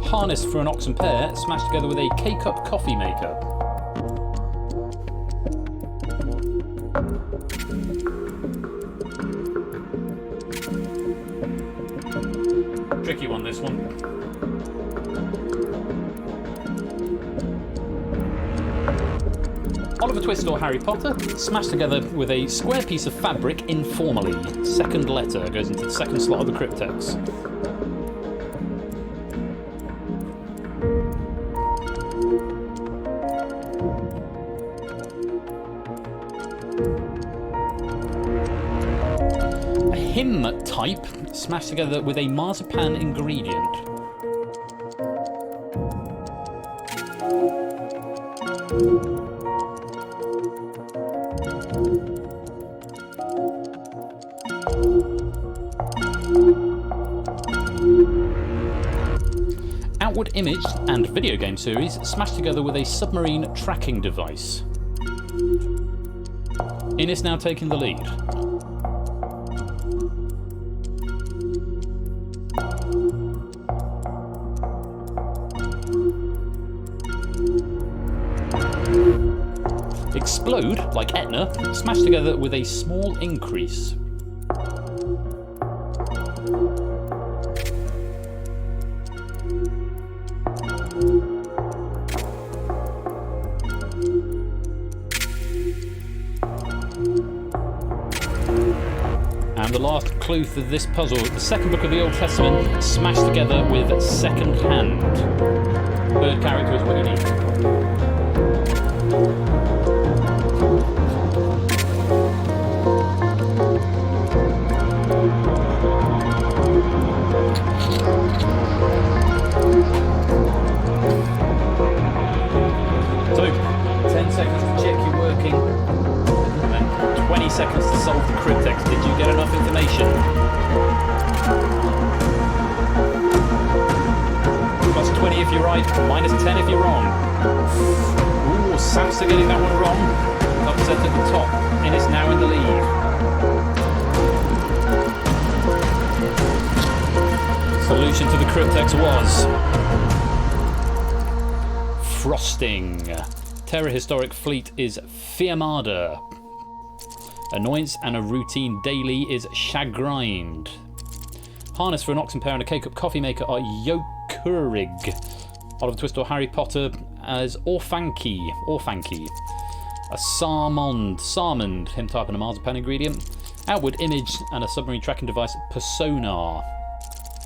Speaker 1: Harness for an oxen pair, smashed together with a K-cup coffee maker. Tricky one, this one. Oliver Twist or Harry Potter, smashed together with a square piece of fabric informally. Second letter goes into the second slot of the Cryptex. A hymn type, smashed together with a marzipan ingredient. Outward image and video game series smashed together with a submarine tracking device. Innes now taking the lead. Explode, like Etna, smashed together with a small increase. And the last clue for this puzzle, the second book of the Old Testament, smashed together with second hand. Third character is what you need. So, 10 seconds to check you're working, and then 20 seconds to solve the Cryptex. Did you get enough information? Plus 20 if you're right, minus 10 if you're wrong. Ooh, Samster getting that one wrong. Upset at the top, and is now in the lead. Solution to the Cryptex was frosting. Terror Historic Fleet is Fiamada. Annoyance and a routine daily is chagrined. Harness for an oxen pair and a K-cup coffee maker are Yokurig. Oliver Twist or Harry Potter as Orfanky. A Sarmond, hymn type and a marzipan ingredient. Outward image and a submarine tracking device, Persona.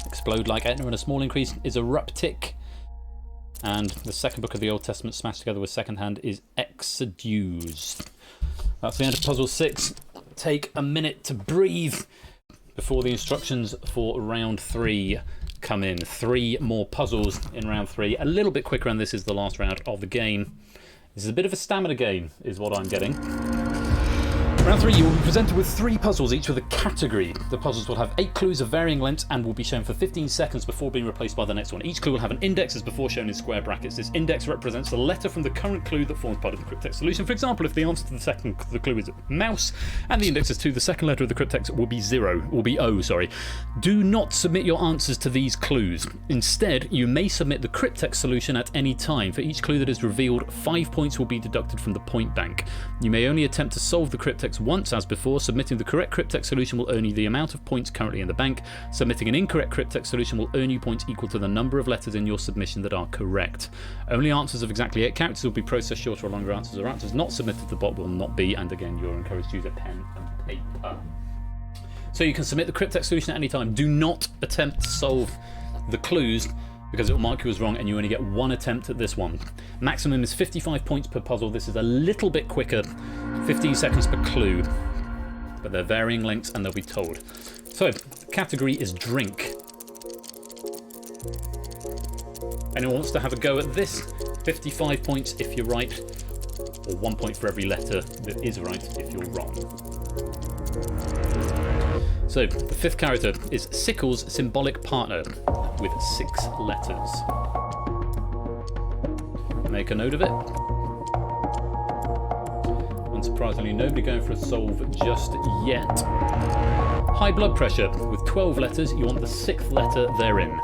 Speaker 1: Explode like Etna and a small increase is Eruptic. And the second book of the Old Testament smashed together with second hand is Exodus. That's the end of puzzle 6. Take a minute to breathe before the instructions for round 3 come in. 3 more puzzles in round 3. A little bit quicker, and this is the last round of the game. This is a bit of a stamina game, is what I'm getting. Round 3, you will be presented with 3 puzzles, each with a category. The puzzles will have 8 clues of varying lengths and will be shown for 15 seconds before being replaced by the next one. Each clue will have an index as before, shown in square brackets. This index represents the letter from the current clue that forms part of the Cryptex solution. For example, if the answer to the clue is mouse, and the index is 2, the second letter of the Cryptex will be O. Do not submit your answers to these clues. Instead, you may submit the Cryptex solution at any time. For each clue that is revealed, 5 points will be deducted from the point bank. You may only attempt to solve the Cryptex once as before. Submitting the correct Cryptex solution will earn you the amount of points currently in the bank. Submitting an incorrect Cryptex solution will earn you points equal to the number of letters in your submission that are correct. Only answers of exactly 8 characters will be processed. Shorter or longer answers or answers not submitted to the bot will not be, and again you're encouraged to use a pen and paper. So you can submit the Cryptex solution at any time. Do not attempt to solve the clues, because it will mark you as wrong and you only get 1 attempt at this one. Maximum is 55 points per puzzle. This is a little bit quicker, 15 seconds per clue, but they're varying lengths and they'll be told. So, the category is drink. Anyone wants to have a go at this? 55 points if you're right, or 1 point for every letter that is right if you're wrong. So, the 5th character is Sickle's symbolic partner with 6 letters. Make a note of it. Unsurprisingly, nobody going for a solve just yet. High blood pressure with 12 letters. You want the 6th letter therein.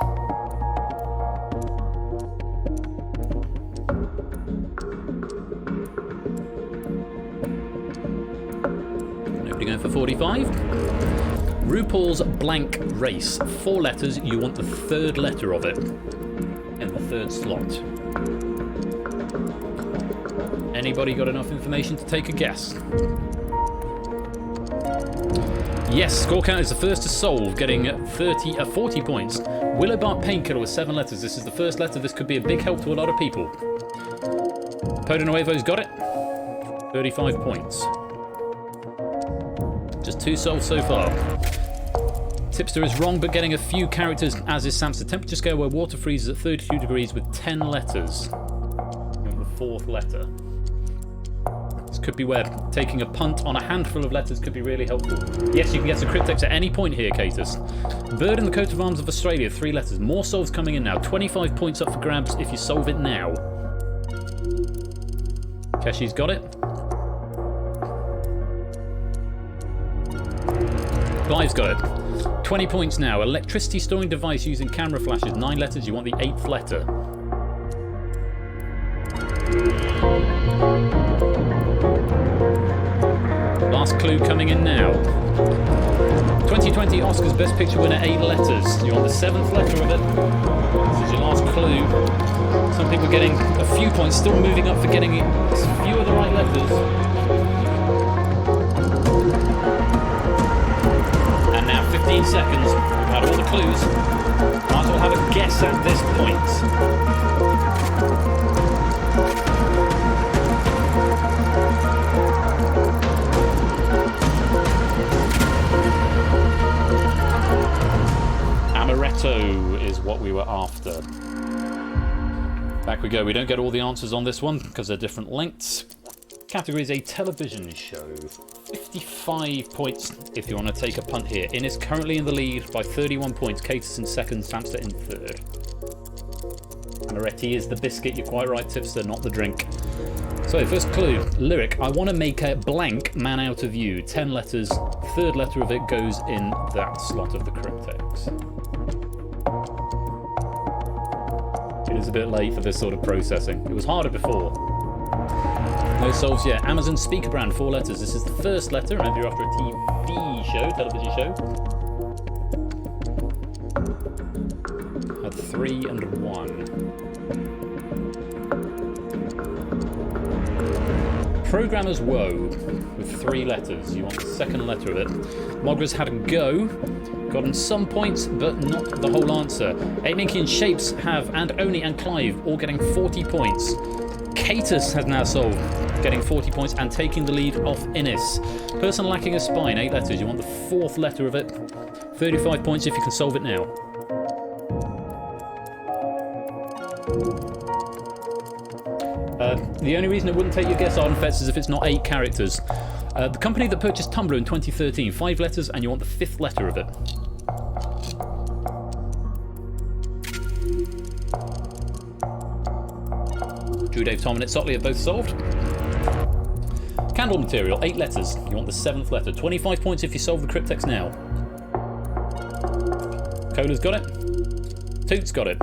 Speaker 1: 45. RuPaul's blank race. 4 letters, you want the 3rd letter of it in the 3rd slot. Anybody got enough information to take a guess? Yes, score count is the first to solve, getting 40 points. Willowbark Painkiller with 7 letters. This is the 1st letter. This could be a big help to a lot of people. Podo Nuevo's got it. 35 points. Just 2 solved so far. Tipster is wrong, but getting a few characters, as is Sam's. The temperature scale where water freezes at 32 degrees with 10 letters. You want the 4th letter. This could be where taking a punt on a handful of letters could be really helpful. Yes, you can get to Cryptex at any point here, Catus. Bird in the coat of arms of Australia, 3 letters. More solves coming in now. 25 points up for grabs if you solve it now. Keshi's got it. Clive's got it. 20 points now. Electricity storing device using camera flashes. 9 letters. You want the 8th letter. Last clue coming in now. 2020 Oscars Best Picture winner, 8 letters. You want the 7th letter of it. This is your last clue. Some people getting a few points, still moving up for getting a few of the right letters. And now 15 seconds. We've had all the clues. Might as well have a guess at this point. Amaretto is what we were after. Back we go. We don't get all the answers on this one because they're different lengths. Category is a television show. 55 points if you want to take a punt here. Innes currently in the lead by 31 points. Catus in 2nd, Samster in 3rd. Amaretti is the biscuit. You're quite right, Tipster, not the drink. So, first clue. Lyric. I want to make a blank man out of you. 10 letters. 3rd letter of it goes in that slot of the Cryptex. It is a bit late for this sort of processing. It was harder before. No solves yet. Amazon speaker brand, 4 letters. This is the 1st letter. Remember, you're after a TV show, television show. Had 3 and 1. Programmer's Woe with 3 letters. You want the 2nd letter of it. Mogra's had a go. Gotten some points, but not the whole answer. Aiminky and Shapes have, and Oni and Clive all getting 40 points. Catus has now solved, getting 40 points and taking the lead off Innes. Person lacking a spine, 8 letters. You want the 4th letter of it. 35 points if you can solve it now. The only reason it wouldn't take your guess, Ardenfetz, is if it's not 8 characters. The company that purchased Tumblr in 2013, 5 letters, and you want the 5th letter of it. Drew, Dave, Tom, and It's Sotley are both solved. Candle material, 8 letters. You want the 7th letter. 25 points if you solve the Cryptex now. Cola's got it. Toot's got it.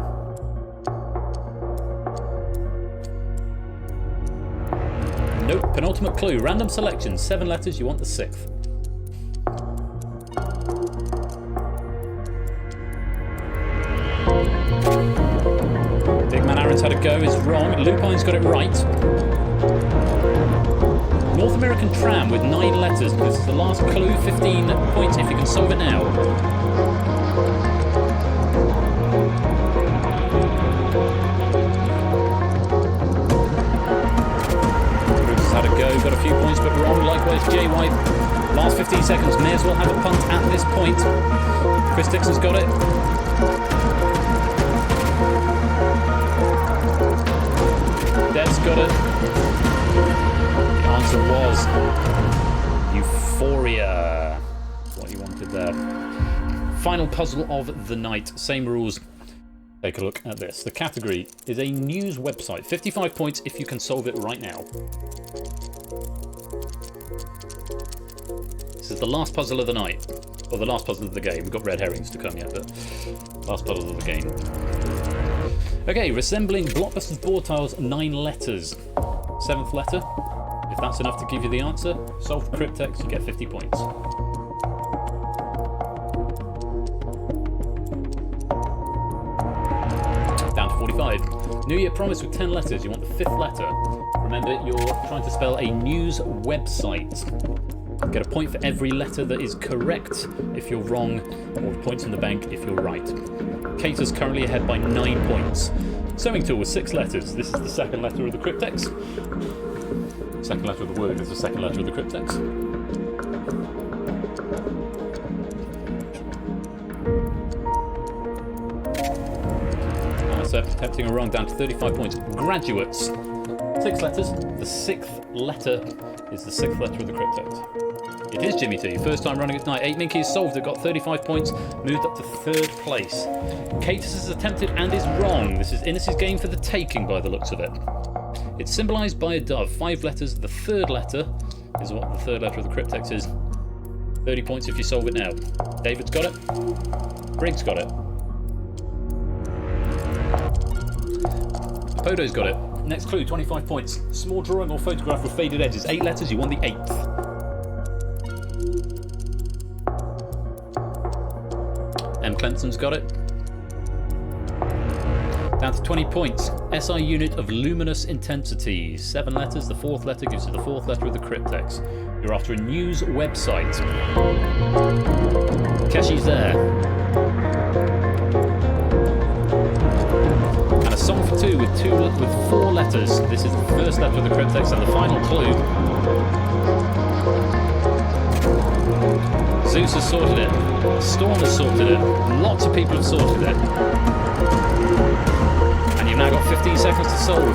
Speaker 1: Nope. Penultimate clue. Random selection. 7 letters. You want the 6th. Big Man Aaron's had a go. Is wrong. Lupine's got it right. North American Tram with 9 letters. This is the last clue. 15 points if you can solve it now. Had a go, got a few points, but wrong. Likewise, Jay White. Last 15 seconds, may as well have a punt at this point. Chris Dixon's got it. Dev's got it. The answer was Euphoria. What you wanted there. Final puzzle of the night. Same rules. Take a look at this. The category is a news website. 55 points if you can solve it right now. This is the last puzzle of the night. Or the last puzzle of the game. We've got red herrings to come yet, but last puzzle of the game. Okay, resembling Blockbuster's board tiles, 9 letters. 7th letter. If that's enough to give you the answer, solve Cryptex, you get 50 points. New Year promise with 10 letters. You want the 5th letter. Remember, you're trying to spell a news website. Get a point for every letter that is correct if you're wrong, or points in the bank if you're right. Cater's currently ahead by 9 points. Sewing tool with 6 letters. This is the second letter of the Cryptex. Second letter of the word is the second letter of the Cryptex. So attempting a wrong down to 35 points. Graduates. 6 letters. The 6th letter is the 6th letter of the Cryptex. It is Jimmy T. First time running it tonight. 8 Minky has solved it, got 35 points, moved up to 3rd place. Catus has attempted and is wrong. This is Innes's game for the taking by the looks of it. It's symbolised by a dove. 5 letters. The 3rd letter is what the 3rd letter of the Cryptex is. 30 points if you solve it now. David's got it. Briggs got it. Podo's got it. Next clue, 25 points. Small drawing or photograph with faded edges. 8 letters, you won the 8th. M. Clemson's got it. Down to 20 points. SI unit of luminous intensity. 7 letters, the 4th letter gives you the 4th letter of the Cryptex. You're after a news website. Keshi's there. And a song for 2 with 4 letters. This is the 1st letter of the Cryptex and the final clue. Zeus has sorted it. Storm has sorted it. Lots of people have sorted it. And you've now got 15 seconds to solve.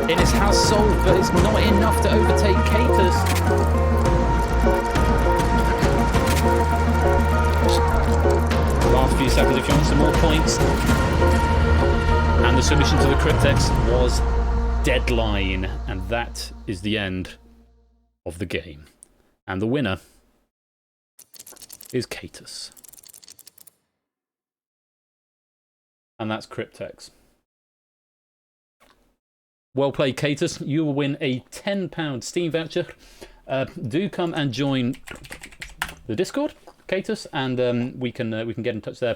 Speaker 1: Innes has solved, but it's not enough to overtake Catus. Last few seconds if you want some more points. And the solution to the Cryptex was Deadline. And that is the end of the game. And the winner is Catus. And that's Cryptex. Well played, Catus. You will win a £10 Steam voucher. Do come and join the Discord, Catus, and we can get in touch there,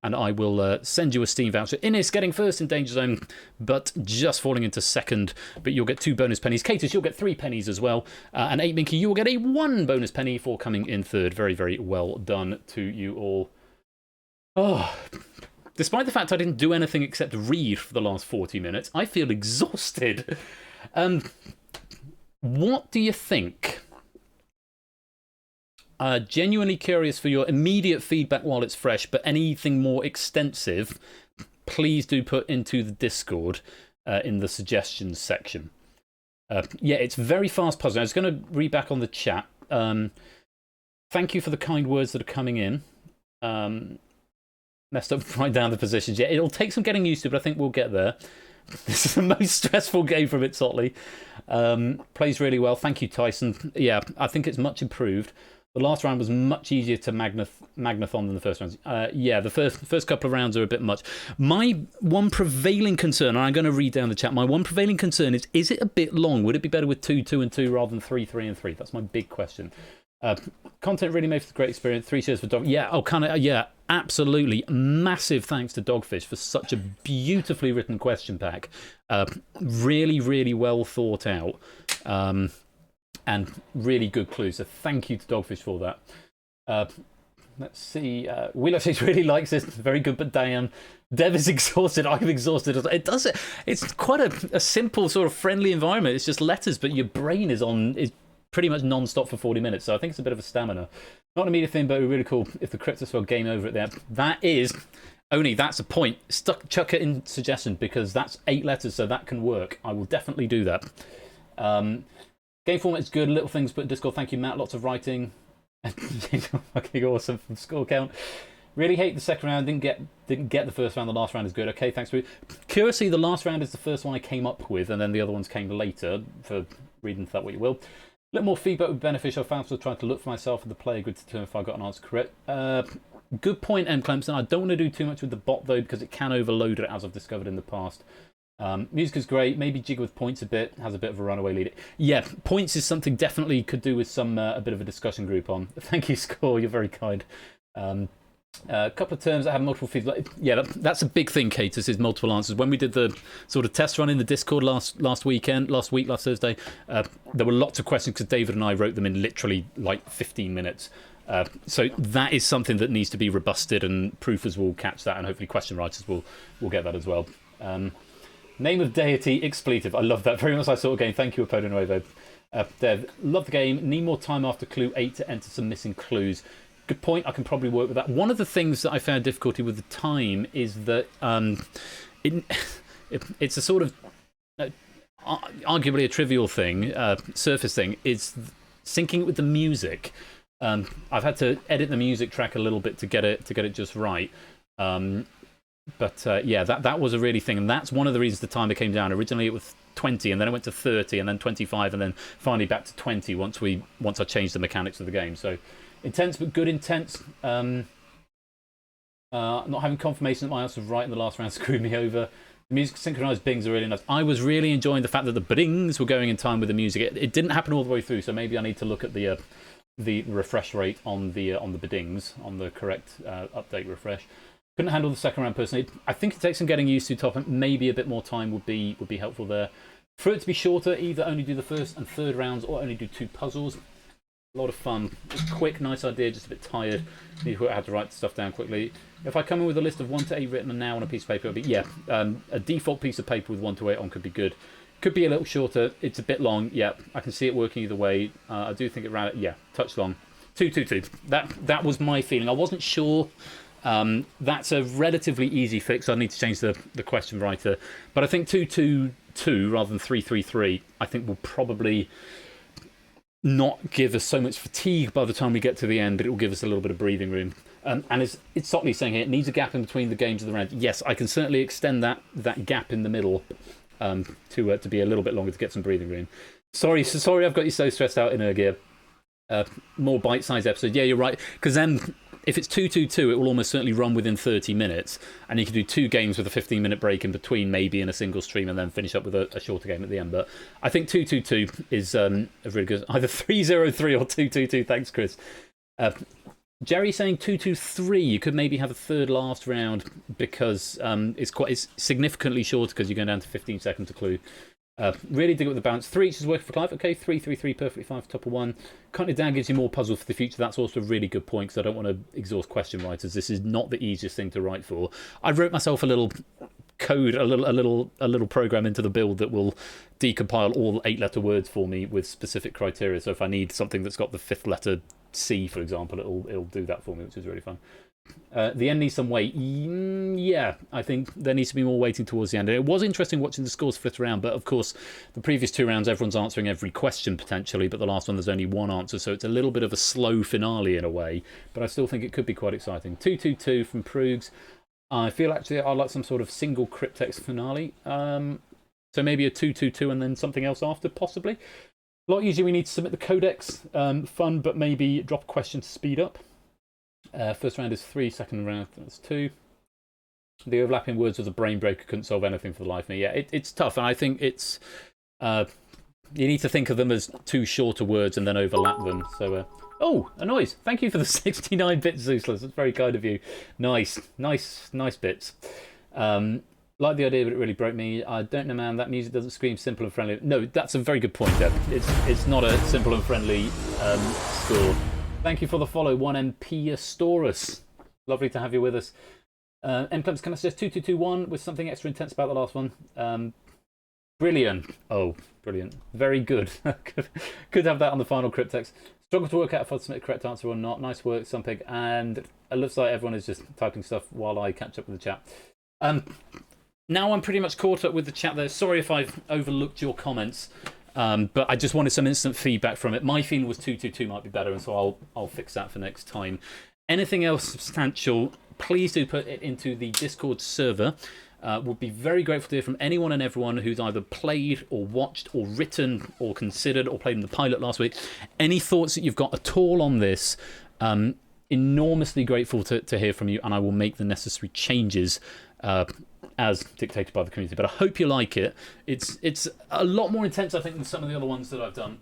Speaker 1: and I will send you a Steam voucher. Innes getting first in DangerZone, but just falling into second. But you'll get 2 bonus pennies. Catus, you'll get 3 pennies as well. And 8 Minky, you will get a 1 bonus penny for coming in third. Very, very well done to you all. Oh, despite the fact I didn't do anything except read for the last 40 minutes, I feel exhausted. What do you think? Genuinely curious for your immediate feedback while it's fresh, but anything more extensive, please do put into the Discord in the suggestions section. Yeah, it's very fast puzzling. I was going to read back on the chat. Thank you for the kind words that are coming in. Messed up right down the positions. Yeah, it'll take some getting used to, but I think we'll get there. This is the most stressful game from Itzotli. Plays really well. Thank you, Tyson. Yeah, I think it's much improved. The last round was much easier to magnathon than the first round. Yeah, the first couple of rounds are a bit much. My one prevailing concern, and I'm going to read down the chat, my one prevailing concern is it a bit long? Would it be better with 2, 2, and 2 rather than 3, 3, and 3? That's my big question. Content really made for the great experience. 3 cheers for Dog. Yeah, yeah, absolutely. Massive thanks to Dogfish for such a beautifully written question pack. Really, really well thought out. And really good clues. So thank you to Dogfish for that. Let's see. Wheeler really likes this. Very good, but damn. Dev is exhausted. I'm exhausted. It does it. It's quite a simple, sort of friendly environment. It's just letters, but your brain is pretty much non-stop for 40 minutes. So I think it's a bit of a stamina. Not an immediate thing, but it would be really cool if the Cryptex were game over at the end. That is only, that's a point. Chuck it in suggestion because that's 8 letters, so that can work. I will definitely do that. Game format is good. Little things, but Discord. Thank you, Matt. Lots of writing. Fucking awesome from score count. Really hate the second round. Didn't get the first round. The last round is good. Okay, thanks for it. Curiously, the last round is the first one I came up with, and then the other ones came later. For reading that what you will. A little more feedback would be beneficial. I found myself trying to look for myself in the player grid to determine if I got an answer correct. Good point, M. Clemson. I don't want to do too much with the bot though because it can overload it, as I've discovered in the past. Music is great. Maybe jiggle with points a bit. Has a bit of a runaway lead. Yeah, points is something definitely could do with some a bit of a discussion group on. Thank you, Score. You're very kind. A couple of terms that have multiple feeds. Yeah, that's a big thing, Catus, is multiple answers. When we did the sort of test run in the Discord last Thursday, there were lots of questions because David and I wrote them in literally like 15 minutes. So that is something that needs to be robusted, and proofers will catch that, and hopefully question writers will get that as well. Name of deity, expletive. I love that. Very much I sort of game. Thank you, Apodo Nuevo. Dev, love the game. Need more time after clue 8 to enter some missing clues. Good point. I can probably work with that. One of the things that I found difficulty with the time is that it's a sort of arguably a trivial thing, surface thing, is syncing it with the music. I've had to edit the music track a little bit to get it just right. But yeah, that was a really thing, and that's one of the reasons the timer came down. Originally it was 20, and then it went to 30, and then 25, and then finally back to 20 once I changed the mechanics of the game. So intense, but good intense. Not having confirmation that my answer was right in the last round screwed me over. The music synchronized bings are really nice. I was really enjoying the fact that the bings were going in time with the music. It didn't happen all the way through, so maybe I need to look at the refresh rate on the bedings, on the correct update refresh. Couldn't handle the second round personally. I think it takes some getting used to. Top, maybe a bit more time would be helpful there. For it to be shorter, either only do the first and third rounds or only do 2 puzzles. A lot of fun. Just quick, nice idea. Just a bit tired. Need to have to write stuff down quickly. If I come in with a list of 1 to 8 written now on a piece of paper, it'll be a default piece of paper with 1 to 8 on could be good. Could be a little shorter. It's a bit long. Yeah, I can see it working either way. I do think it ran. Yeah, touch long. 2-2-2. That was my feeling. I wasn't sure. That's a relatively easy fix. I need to change the question writer, but I think 2-2-2 rather than 3-3-3. I think will probably not give us so much fatigue by the time we get to the end, but it will give us a little bit of breathing room. And it's Sotley saying here, it needs a gap in between the games of the round. Yes, I can certainly extend that gap in the middle to be a little bit longer to get some breathing room. Sorry, I've got you so stressed out in Ergear. More bite-sized episodes. Yeah, you're right. Because then, if it's 2-2-2, it will almost certainly run within 30 minutes, and you can do 2 games with a 15-minute break in between, maybe in a single stream, and then finish up with a shorter game at the end. But I think 2-2-2 is a really good. Either 3-0-3 or 2-2-2. Thanks, Chris. Jerry saying 2-2-3. You could maybe have a third last round because it's significantly shorter because you're going down to 15 seconds to clue. Really dig up the balance. 3 each is working for Clive. Okay, 3-3-3, perfectly fine for top of 1. Cutting it down gives you more puzzle for the future. That's also a really good point because I don't want to exhaust question writers. This is not the easiest thing to write for. I wrote myself a little code, a little program into the build that will decompile all 8-letter words for me with specific criteria. So if I need something that's got the 5th letter C, for example, it'll do that for me, which is really fun. The end needs some weight. Yeah, I think there needs to be more weighting towards the end. And it was interesting watching the scores for 5th round, but of course, the previous 2 rounds, everyone's answering every question potentially, but the last one, there's only 1 answer, so it's a little bit of a slow finale in a way, but I still think it could be quite exciting. 2-2-2 from Proogs. I feel actually I like some sort of single Cryptex finale. So maybe a 2-2-2 and then something else after, possibly. A lot easier, we need to submit the codex. Fun, but maybe drop a question to speed up. First round is 3, second round that's 2. The overlapping words was a brain breaker, couldn't solve anything for the life of me. Yeah, it's tough, and I think it's you need to think of them as 2 shorter words and then overlap them. So, oh, a noise! Thank you for the 69-bit Zeusless. That's very kind of you. Nice bits. Like the idea, but it really broke me. I don't know, man. That music doesn't scream simple and friendly. No, that's a very good point, Deb. It's not a simple and friendly score. Thank you for the follow, 1MP Astorus. Lovely to have you with us. M-Clubs, can I suggest 2-2-2-1 with something extra intense about the last one? Brilliant. Oh, brilliant. Very good. Could have that on the final Cryptex. Struggle to work out if I'd submit a correct answer or not. Nice work, Sumpig. And it looks like everyone is just typing stuff while I catch up with the chat. Now I'm pretty much caught up with the chat there. Sorry if I've overlooked your comments. But I just wanted some instant feedback from it. My feeling was 2-2-2 might be better, and so I'll fix that for next time. Anything else substantial, please do put it into the Discord server. Would be very grateful to hear from anyone and everyone who's either played or watched or written or considered or played in the pilot last week. Any thoughts that you've got at all on this, enormously grateful to hear from you, and I will make the necessary changes as dictated by the community. But I hope you like it. It's a lot more intense, I think, than some of the other ones that I've done.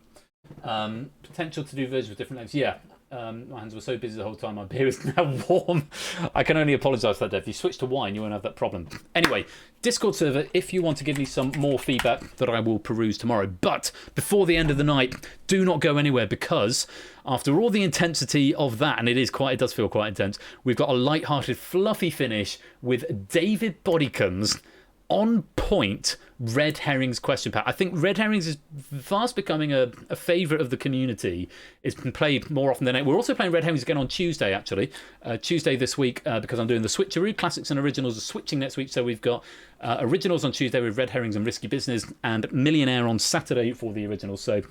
Speaker 1: Potential to do versions with different names. Yeah, My hands were so busy the whole time, my beer is now warm. I can only apologise for that, Dave. If you switch to wine, you won't have that problem. Anyway, Discord server, if you want to give me some more feedback that I will peruse tomorrow. But before the end of the night, do not go anywhere, because after all the intensity of that, and it does feel quite intense, we've got a light-hearted, fluffy finish with David Bodykins on point Red Herrings question pack. I think Red Herrings is fast becoming a favourite of the community. It's been played more often than ever. We're also playing Red Herrings again on Tuesday, actually. Tuesday this week, because I'm doing the switcheroo. Classics and Originals are switching next week, so we've got Originals on Tuesday with Red Herrings and Risky Business, and Millionaire on Saturday for the Originals. So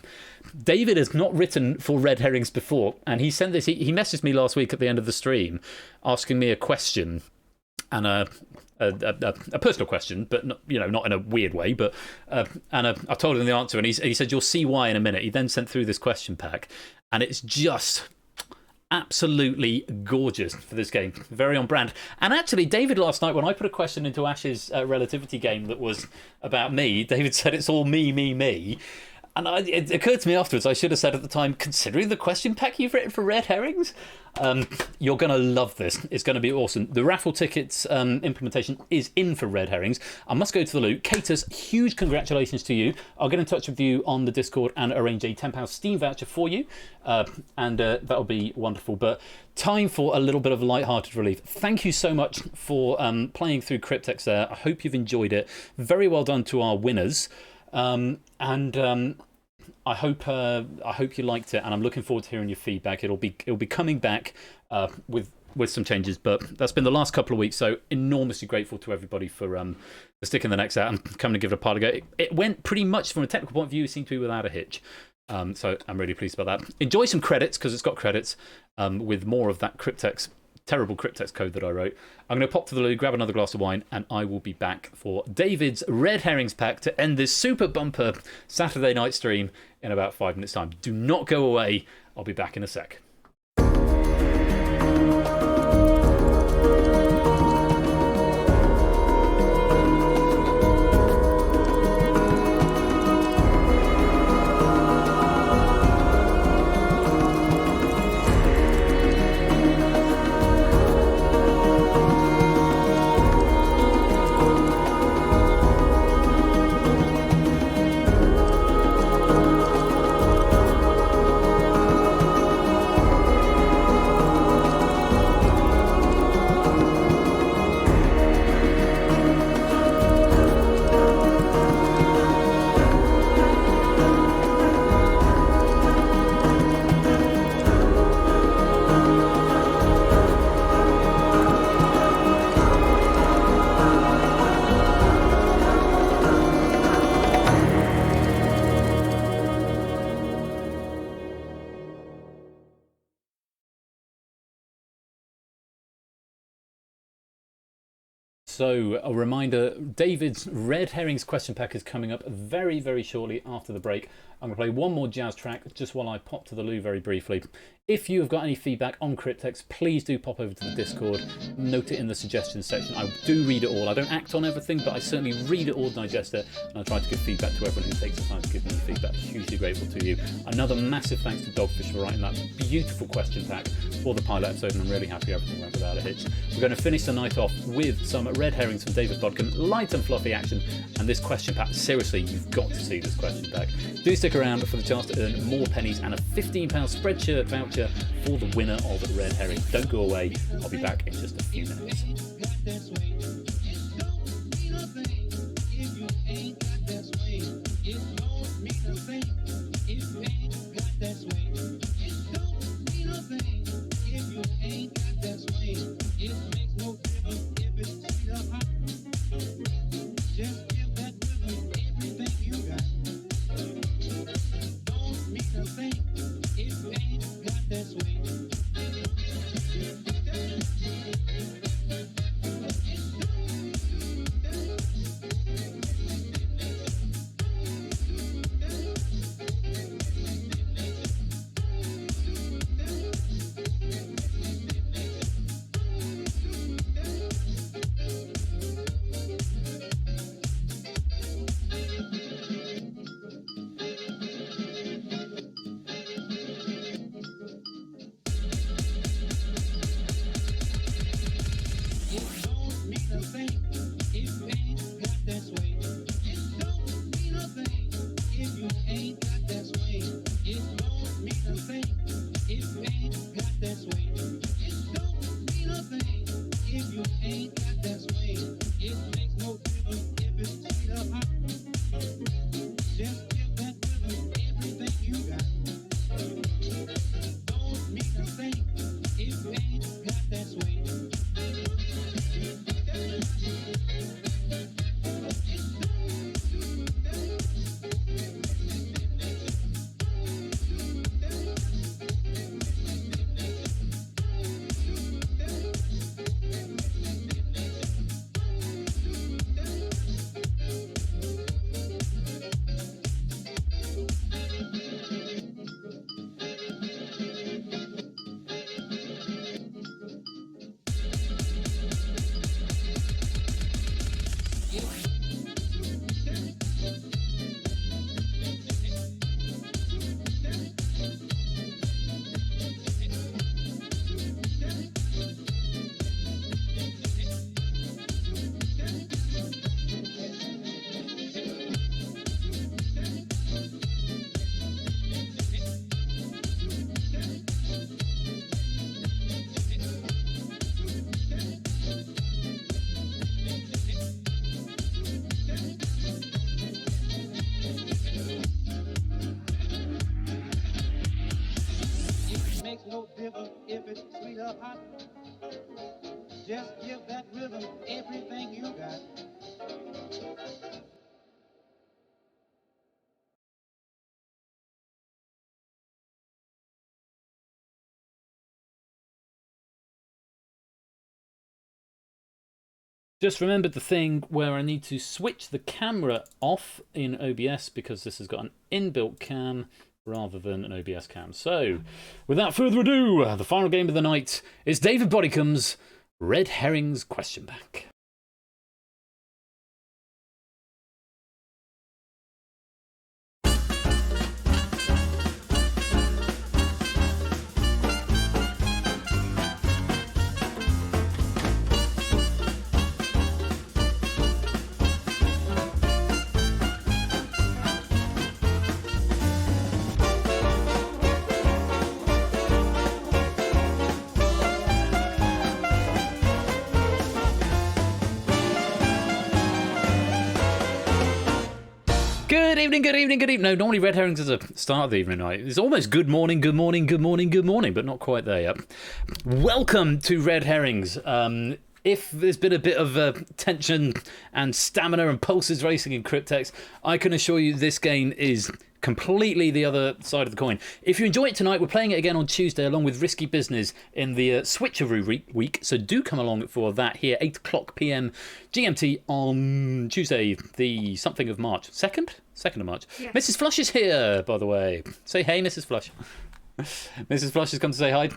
Speaker 1: David has not written for Red Herrings before, and he sent this. He messaged me last week at the end of the stream asking me a question, and a personal question, but not, not in a weird way. But I told him the answer, and he said, "You'll see why in a minute." He then sent through this question pack, and it's just absolutely gorgeous for this game. Very on brand. And actually, David last night, when I put a question into Ash's relativity game that was about me, David said it's all me, me, me. And it occurred to me afterwards, I should have said at the time, considering the question pack you've written for Red Herrings, you're going to love this. It's going to be awesome. The raffle tickets implementation is in for Red Herrings. I must go to the loo. Caters, huge congratulations to you. I'll get in touch with you on the Discord and arrange a £10 Steam voucher for you. And that'll be wonderful. But time for a little bit of light-hearted relief. Thank you so much for playing through Cryptex there. I hope you've enjoyed it. Very well done to our winners. I hope you liked it, and I'm looking forward to hearing your feedback. It'll be coming back with some changes, but that's been the last couple of weeks. So enormously grateful to everybody for sticking the necks out and coming to give it a part of go. It went pretty much from a technical point of view, it seemed to be without a hitch. So I'm really pleased about that. Enjoy some credits, because it's got credits with more of that terrible Cryptex code that I wrote. I'm going to pop to the loo, grab another glass of wine, and I will be back for David's Red Herrings pack to end this super bumper Saturday night stream in about 5 minutes' time. Do not go away. I'll be back in a sec. So, a reminder, David's Red Herrings question pack is coming up very, very shortly after the break. I'm going to play one more jazz track just while I pop to the loo very briefly. If you have got any feedback on Cryptex, please do pop over to the Discord. Note it in the suggestions section. I do read it all. I don't act on everything, but I certainly read it all, digest it, and I try to give feedback to everyone who takes the time to give me feedback. Hugely grateful to you. Another massive thanks to Dogfish for writing that beautiful question pack for the pilot episode, and I'm really happy everything went without a hitch. We're going to finish the night off with some Red Herrings from David Bodkin, light and fluffy action, and this question pack. Seriously, you've got to see this question pack. Do stick around for the chance to earn more pennies and a £15 Spreadshirt voucher for the winner of Red Herring. Don't go away. I'll be back in just a few minutes.
Speaker 12: straight up hot. Just give that rhythm everything you got.
Speaker 1: Just remembered the thing where I need to switch the camera off in OBS because this has got an inbuilt cam rather than an OBS cam. So, without further ado, the final game of the night is David Bodycomb's Red Herrings question bank. Good evening, good evening, good evening. No, normally Red Herrings is a start of the evening night. It's almost good morning, good morning, good morning, good morning, but not quite there yet. Welcome to Red Herrings. If there's been a bit of tension and stamina and pulses racing in Cryptex, I can assure you this game is completely the other side of the coin. If you enjoy it tonight, we're playing it again on Tuesday along with Risky Business in the Switcheroo week, so do come along for that here, 8 o'clock p.m. GMT on Tuesday, the something of March. 2nd of March. Yes. Mrs. Flush is here, by the way. Say hey, Mrs. Flush. Mrs. Flush has come to say hi.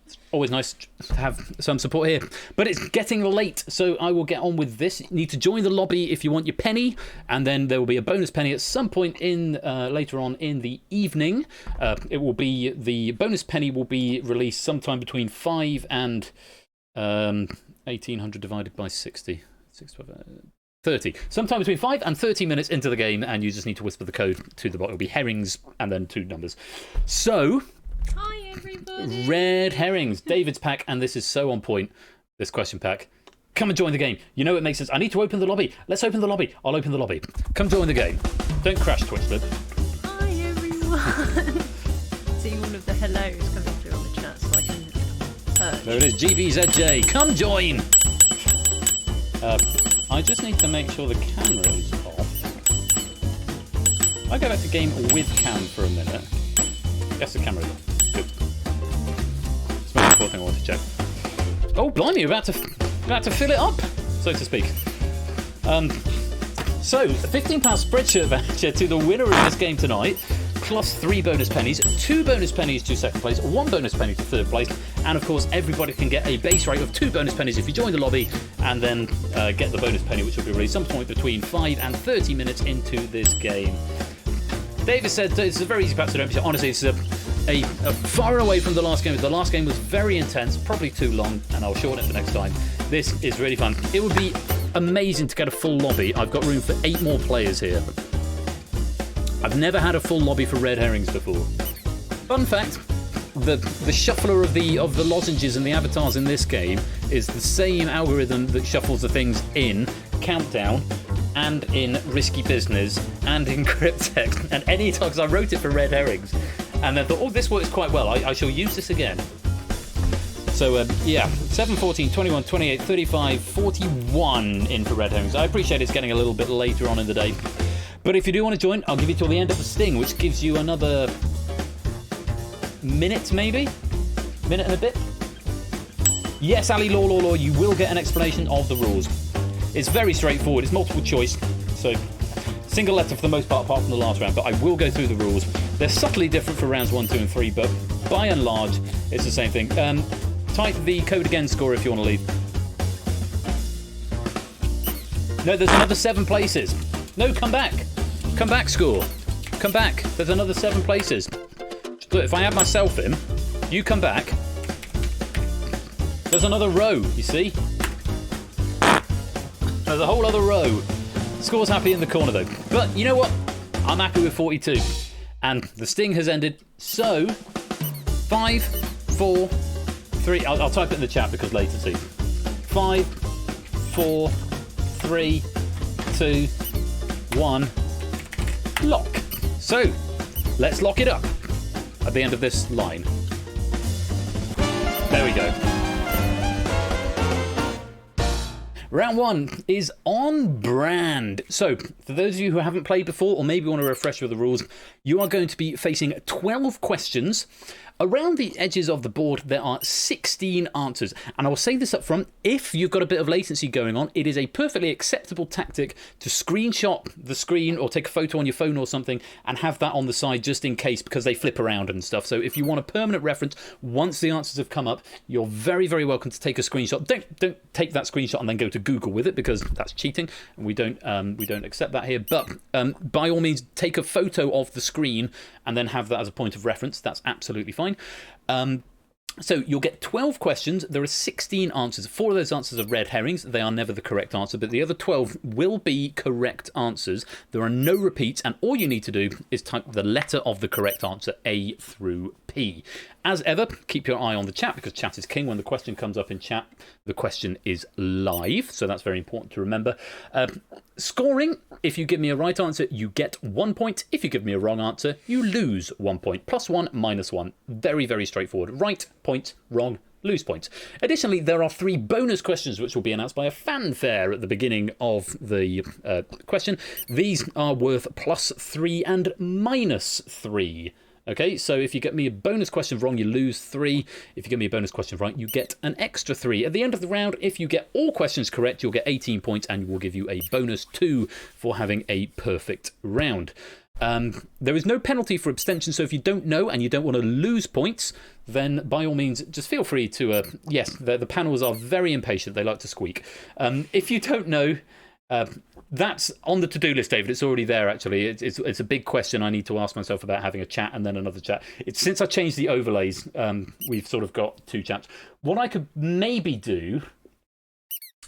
Speaker 1: It's always nice to have some support here. But it's getting late, so I will get on with this. You need to join the lobby if you want your penny, and then there will be a bonus penny at some point in later on in the evening. It will be the bonus penny will be released sometime between 5 and 1800 divided by 60. 30. Sometime between 5 and 30 minutes into the game, and you just need to whisper the code to the bot. It'll be Herrings and then 2 numbers. So,
Speaker 13: hi everybody.
Speaker 1: Red Herrings, David's pack, and this is so on point, this question pack. Come and join the game. You know it makes sense. I need to open the lobby. Let's open the lobby. I'll open the lobby. Come join the game. Don't crash, Twitchlet.
Speaker 13: Hi everyone. See all of the hellos coming through on the chat so I can perch.
Speaker 1: There it is, GBZJ. Come join. I just need to make sure the camera is off. I'll go back to game with cam for a minute. Yes, the camera is off. Good. It's the most important thing I want to check. Oh, blimey, you're about to fill it up, so to speak. So, a £15 spreadshirt voucher to the winner of this game tonight, plus 3 bonus pennies, 2 bonus pennies to second place, 1 bonus penny to third place, and of course everybody can get a base rate of 2 bonus pennies if you join the lobby, and then get the bonus penny, which will be released some point between 5 and 30 minutes into this game. David said it's a very easy pack to don't. Honestly, it's a far away from the last game. The last game was very intense, probably too long, and I'll shorten it for next time. This is really fun. It would be amazing to get a full lobby. I've got room for 8 more players here. I've never had a full lobby for Red Herrings before. Fun fact, the shuffler of the lozenges and the avatars in this game is the same algorithm that shuffles the things in Countdown and in Risky Business and in Cryptex and any time, because I wrote it for Red Herrings and then thought, oh, this works quite well. I shall use this again. So, yeah, 7, 14, 21, 28, 35, 41 in for Red Herrings. I appreciate it's getting a little bit later on in the day. But if you do want to join, I'll give you till the end of the sting, which gives you another minute, maybe? Minute and a bit? Yes, Ali Law, you will get an explanation of the rules. It's very straightforward. It's multiple choice. So, single letter for the most part, apart from the last round. But I will go through the rules. They're subtly different for rounds 1, 2, and 3. But by and large, it's the same thing. Type the code again, score, if you want to leave. No, there's another 7 places. No, come back. Come back, score. Come back. There's another 7 places. Look, if I add myself in, you come back. There's another row, you see? There's a whole other row. Score's happy in the corner, though. But you know what? I'm happy with 42. And the sting has ended. So, 5, 4, 3. I'll type it in the chat because latency. 5, 4, 3, 2, 1. Lock. So, let's lock it up at the end of this line. There we go. Round 1 is on brand. So, for those of you who haven't played before, or maybe want a refresher of the rules, you are going to be facing 12 questions. Around the edges of the board, there are 16 answers. And I will say this up front, if you've got a bit of latency going on, it is a perfectly acceptable tactic to screenshot the screen or take a photo on your phone or something and have that on the side just in case, because they flip around and stuff. So if you want a permanent reference, once the answers have come up, you're very, very welcome to take a screenshot. Don't take that screenshot and then go to Google with it, because that's cheating, and we don't accept that here. But by all means, take a photo of the screen and then have that as a point of reference. That's absolutely fine. So you'll get 12 questions. There are 16 answers. 4 of those answers are red herrings. They are never the correct answer, but the other 12 will be correct answers. There are no repeats, and all you need to do is type the letter of the correct answer, A through P. As ever, keep your eye on the chat, because chat is king. When the question comes up in chat, the question is live, so that's very important to remember. Scoring, if you give me a right answer, you get 1 point. If you give me a wrong answer, you lose 1 point. +1, -1. Very, very straightforward. Right, point, wrong, lose points. Additionally, there are 3 bonus questions which will be announced by a fanfare at the beginning of the question. These are worth +3 and -3. Okay, so if you get me a bonus question wrong, you lose 3. If you get me a bonus question right, you get an extra 3. At the end of the round, if you get all questions correct, you'll get 18 points, and we'll give you a bonus 2 for having a perfect round. There is no penalty for abstention, so if you don't know and you don't want to lose points, then by all means, just feel free to... yes, the panels are very impatient. They like to squeak. If you don't know... that's on the to-do list, David. It's already there, actually. It's a big question I need to ask myself about having a chat and then another chat. Since I changed the overlays, we've sort of got 2 chats. What I could maybe do,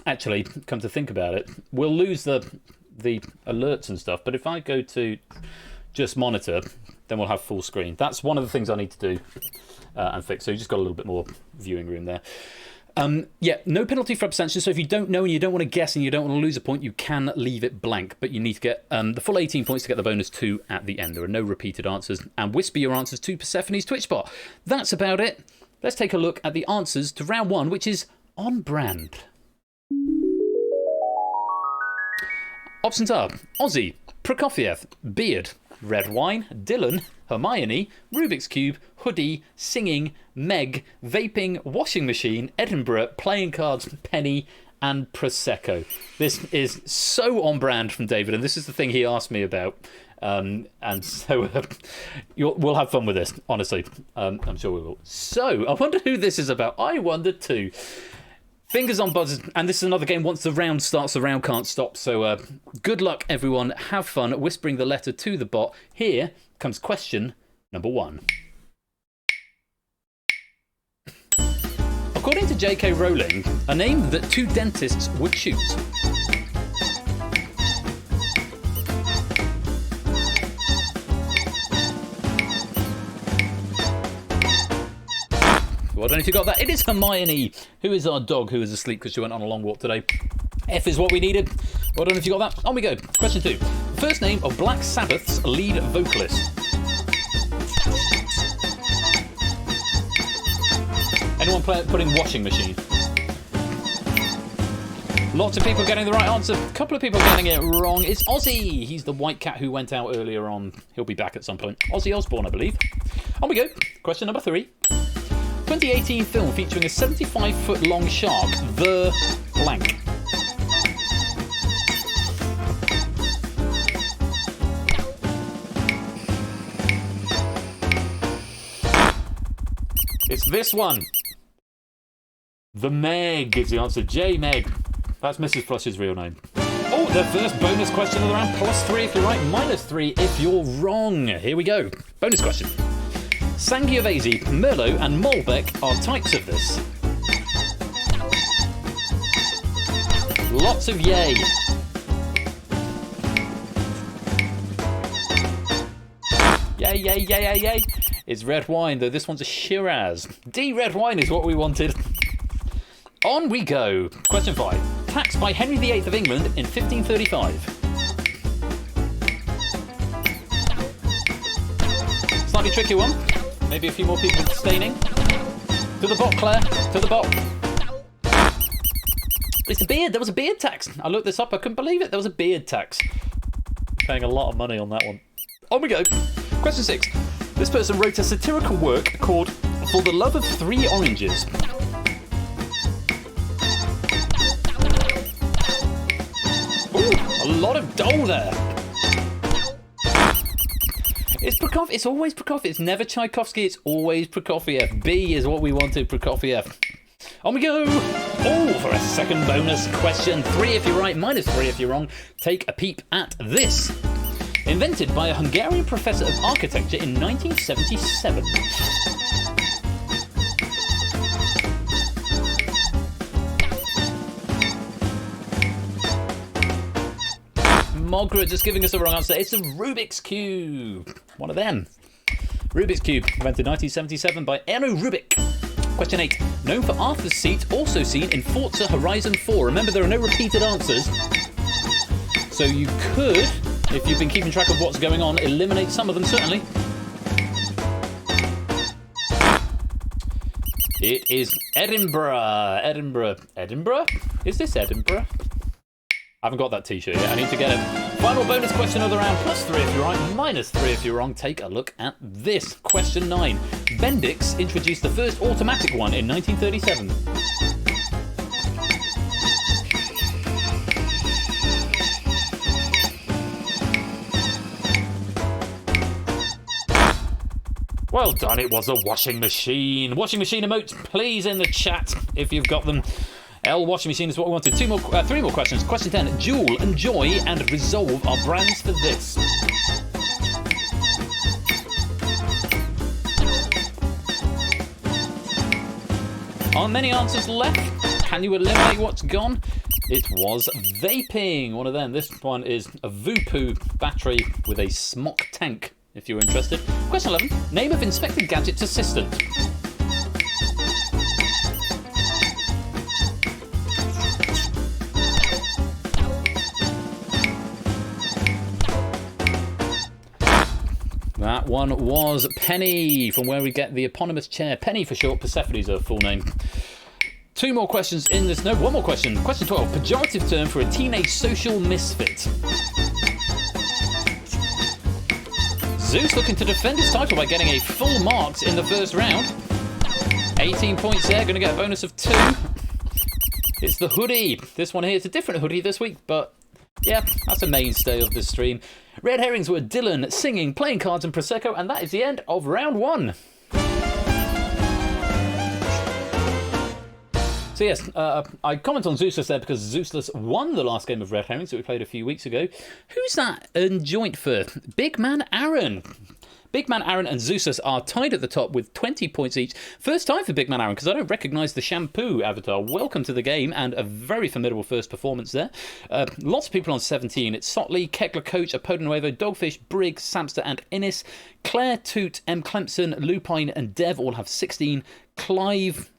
Speaker 1: actually, come to think about it, we'll lose the alerts and stuff, but if I go to just monitor, then we'll have full screen. That's one of the things I need to do and fix. So you just got a little bit more viewing room there. Yeah, no penalty for abstention. So if you don't know and you don't want to guess and you don't want to lose a point, you can leave it blank. But you need to get the full 18 points to get the bonus 2 at the end. There are no repeated answers. And whisper your answers to Persephone's Twitch bot. That's about it. Let's take a look at the answers to round 1, which is on brand. Options are Ozzy, Prokofiev, Beard, Red Wine, Dylan, Hermione, Rubik's Cube, Hoodie, Singing, Meg, Vaping, Washing Machine, Edinburgh, Playing Cards, Penny, and Prosecco. This is so on brand from David, and this is the thing he asked me about. And so we'll have fun with this, honestly. I'm sure we will. So, I wonder who this is about. I wonder too. Fingers on buzzers, and this is another game. Once the round starts, the round can't stop. So good luck, everyone. Have fun whispering the letter to the bot. Here comes question number 1. According to J.K. Rowling, a name that 2 dentists would choose. Well done if you got that. It is Hermione, who is our dog, who is asleep because she went on a long walk today. F is what we needed. Well done if you got that. On we go. Question 2. First name of Black Sabbath's lead vocalist. Anyone putting washing machine? Lots of people getting the right answer. A couple of people getting it wrong. It's Ozzy. He's the white cat who went out earlier on. He'll be back at some point. Ozzy Osbourne, I believe. On we go. Question number 3. 2018 film featuring a 75-foot long shark, the blank. It's this one. The Meg is the answer. J. Meg. That's Mrs. Flush's real name. Oh, the first bonus question of the round. +3 if you're right, -3 if you're wrong. Here we go. Bonus question. Sangiovese, Merlot, and Malbec are types of this. Lots of yay. Yay, yay, yay, yay, yay. It's red wine, though this one's a Shiraz. D, red wine is what we wanted. On we go. Question 5. Taxed by Henry VIII of England in 1535. Slightly tricky one. Maybe a few more people abstaining. To the bot, Claire. To the bot. It's a beard. There was a beard tax. I looked this up. I couldn't believe it. There was a beard tax. Paying a lot of money on that one. On we go. Question 6. This person wrote a satirical work called For the Love of 3 Oranges. Ooh, a lot of dough there. It's Prokofiev. It's always Prokofiev. It's never Tchaikovsky. It's always Prokofiev. B is what we wanted, Prokofiev. On we go. Oh, for a second bonus question. 3 if you're right, -3 if you're wrong. Take a peep at this. Invented by a Hungarian professor of architecture in 1977. Mogra just giving us the wrong answer. It's a Rubik's Cube. One of them. Rubik's Cube, invented 1977 by Erno Rubik. Question 8. Known for Arthur's Seat, also seen in Forza Horizon 4. Remember, there are no repeated answers. So you could, if you've been keeping track of what's going on, eliminate some of them, certainly. It is Edinburgh. Edinburgh? Is this Edinburgh? I haven't got that t-shirt yet. I need to get it. Final bonus question of the round. +3 if you're right, -3 if you're wrong. Take a look at this. Question 9. Bendix introduced the first automatic one in 1937. Well done, it was a washing machine. Washing machine emotes, please, in the chat if you've got them. L washing machine is what we wanted. 3 more questions. Question 10. Joule, Enjoy, and Resolve are brands for this. Are many answers left? Can you eliminate what's gone? It was vaping. One of them. This one is a Voopoo battery with a smock tank, if you're interested. Question 11. Name of Inspector Gadget's assistant. That one was Penny, from where we get the eponymous chair. Penny for short. Persephone's her full name. 2 more questions in this. No, 1 more question. Question 12. Pejorative term for a teenage social misfit. Zeus looking to defend his title by getting a full marks in the first round. 18 points there. Going to get a bonus of 2. It's the hoodie. This one here is a different hoodie this week, but yeah, that's a mainstay of this stream. Red herrings were Dylan singing, playing cards, and Prosecco, and that is the end of round 1. So yes, I comment on Zeusless there because Zeusless won the last game of Red Herrings that we played a few weeks ago. Who's that in joint for? Big Man Aaron. Big Man Aaron and Zeusless are tied at the top with 20 points each. First time for Big Man Aaron because I don't recognise the shampoo avatar. Welcome to the game and a very formidable first performance there. Lots of people on 17. It's Sotley, Kegler Coach, Apodo Nuevo, Dogfish, Briggs, Samster and Innis. Claire, Toot, M. Clemson, Lupine and Dev all have 16. Clive,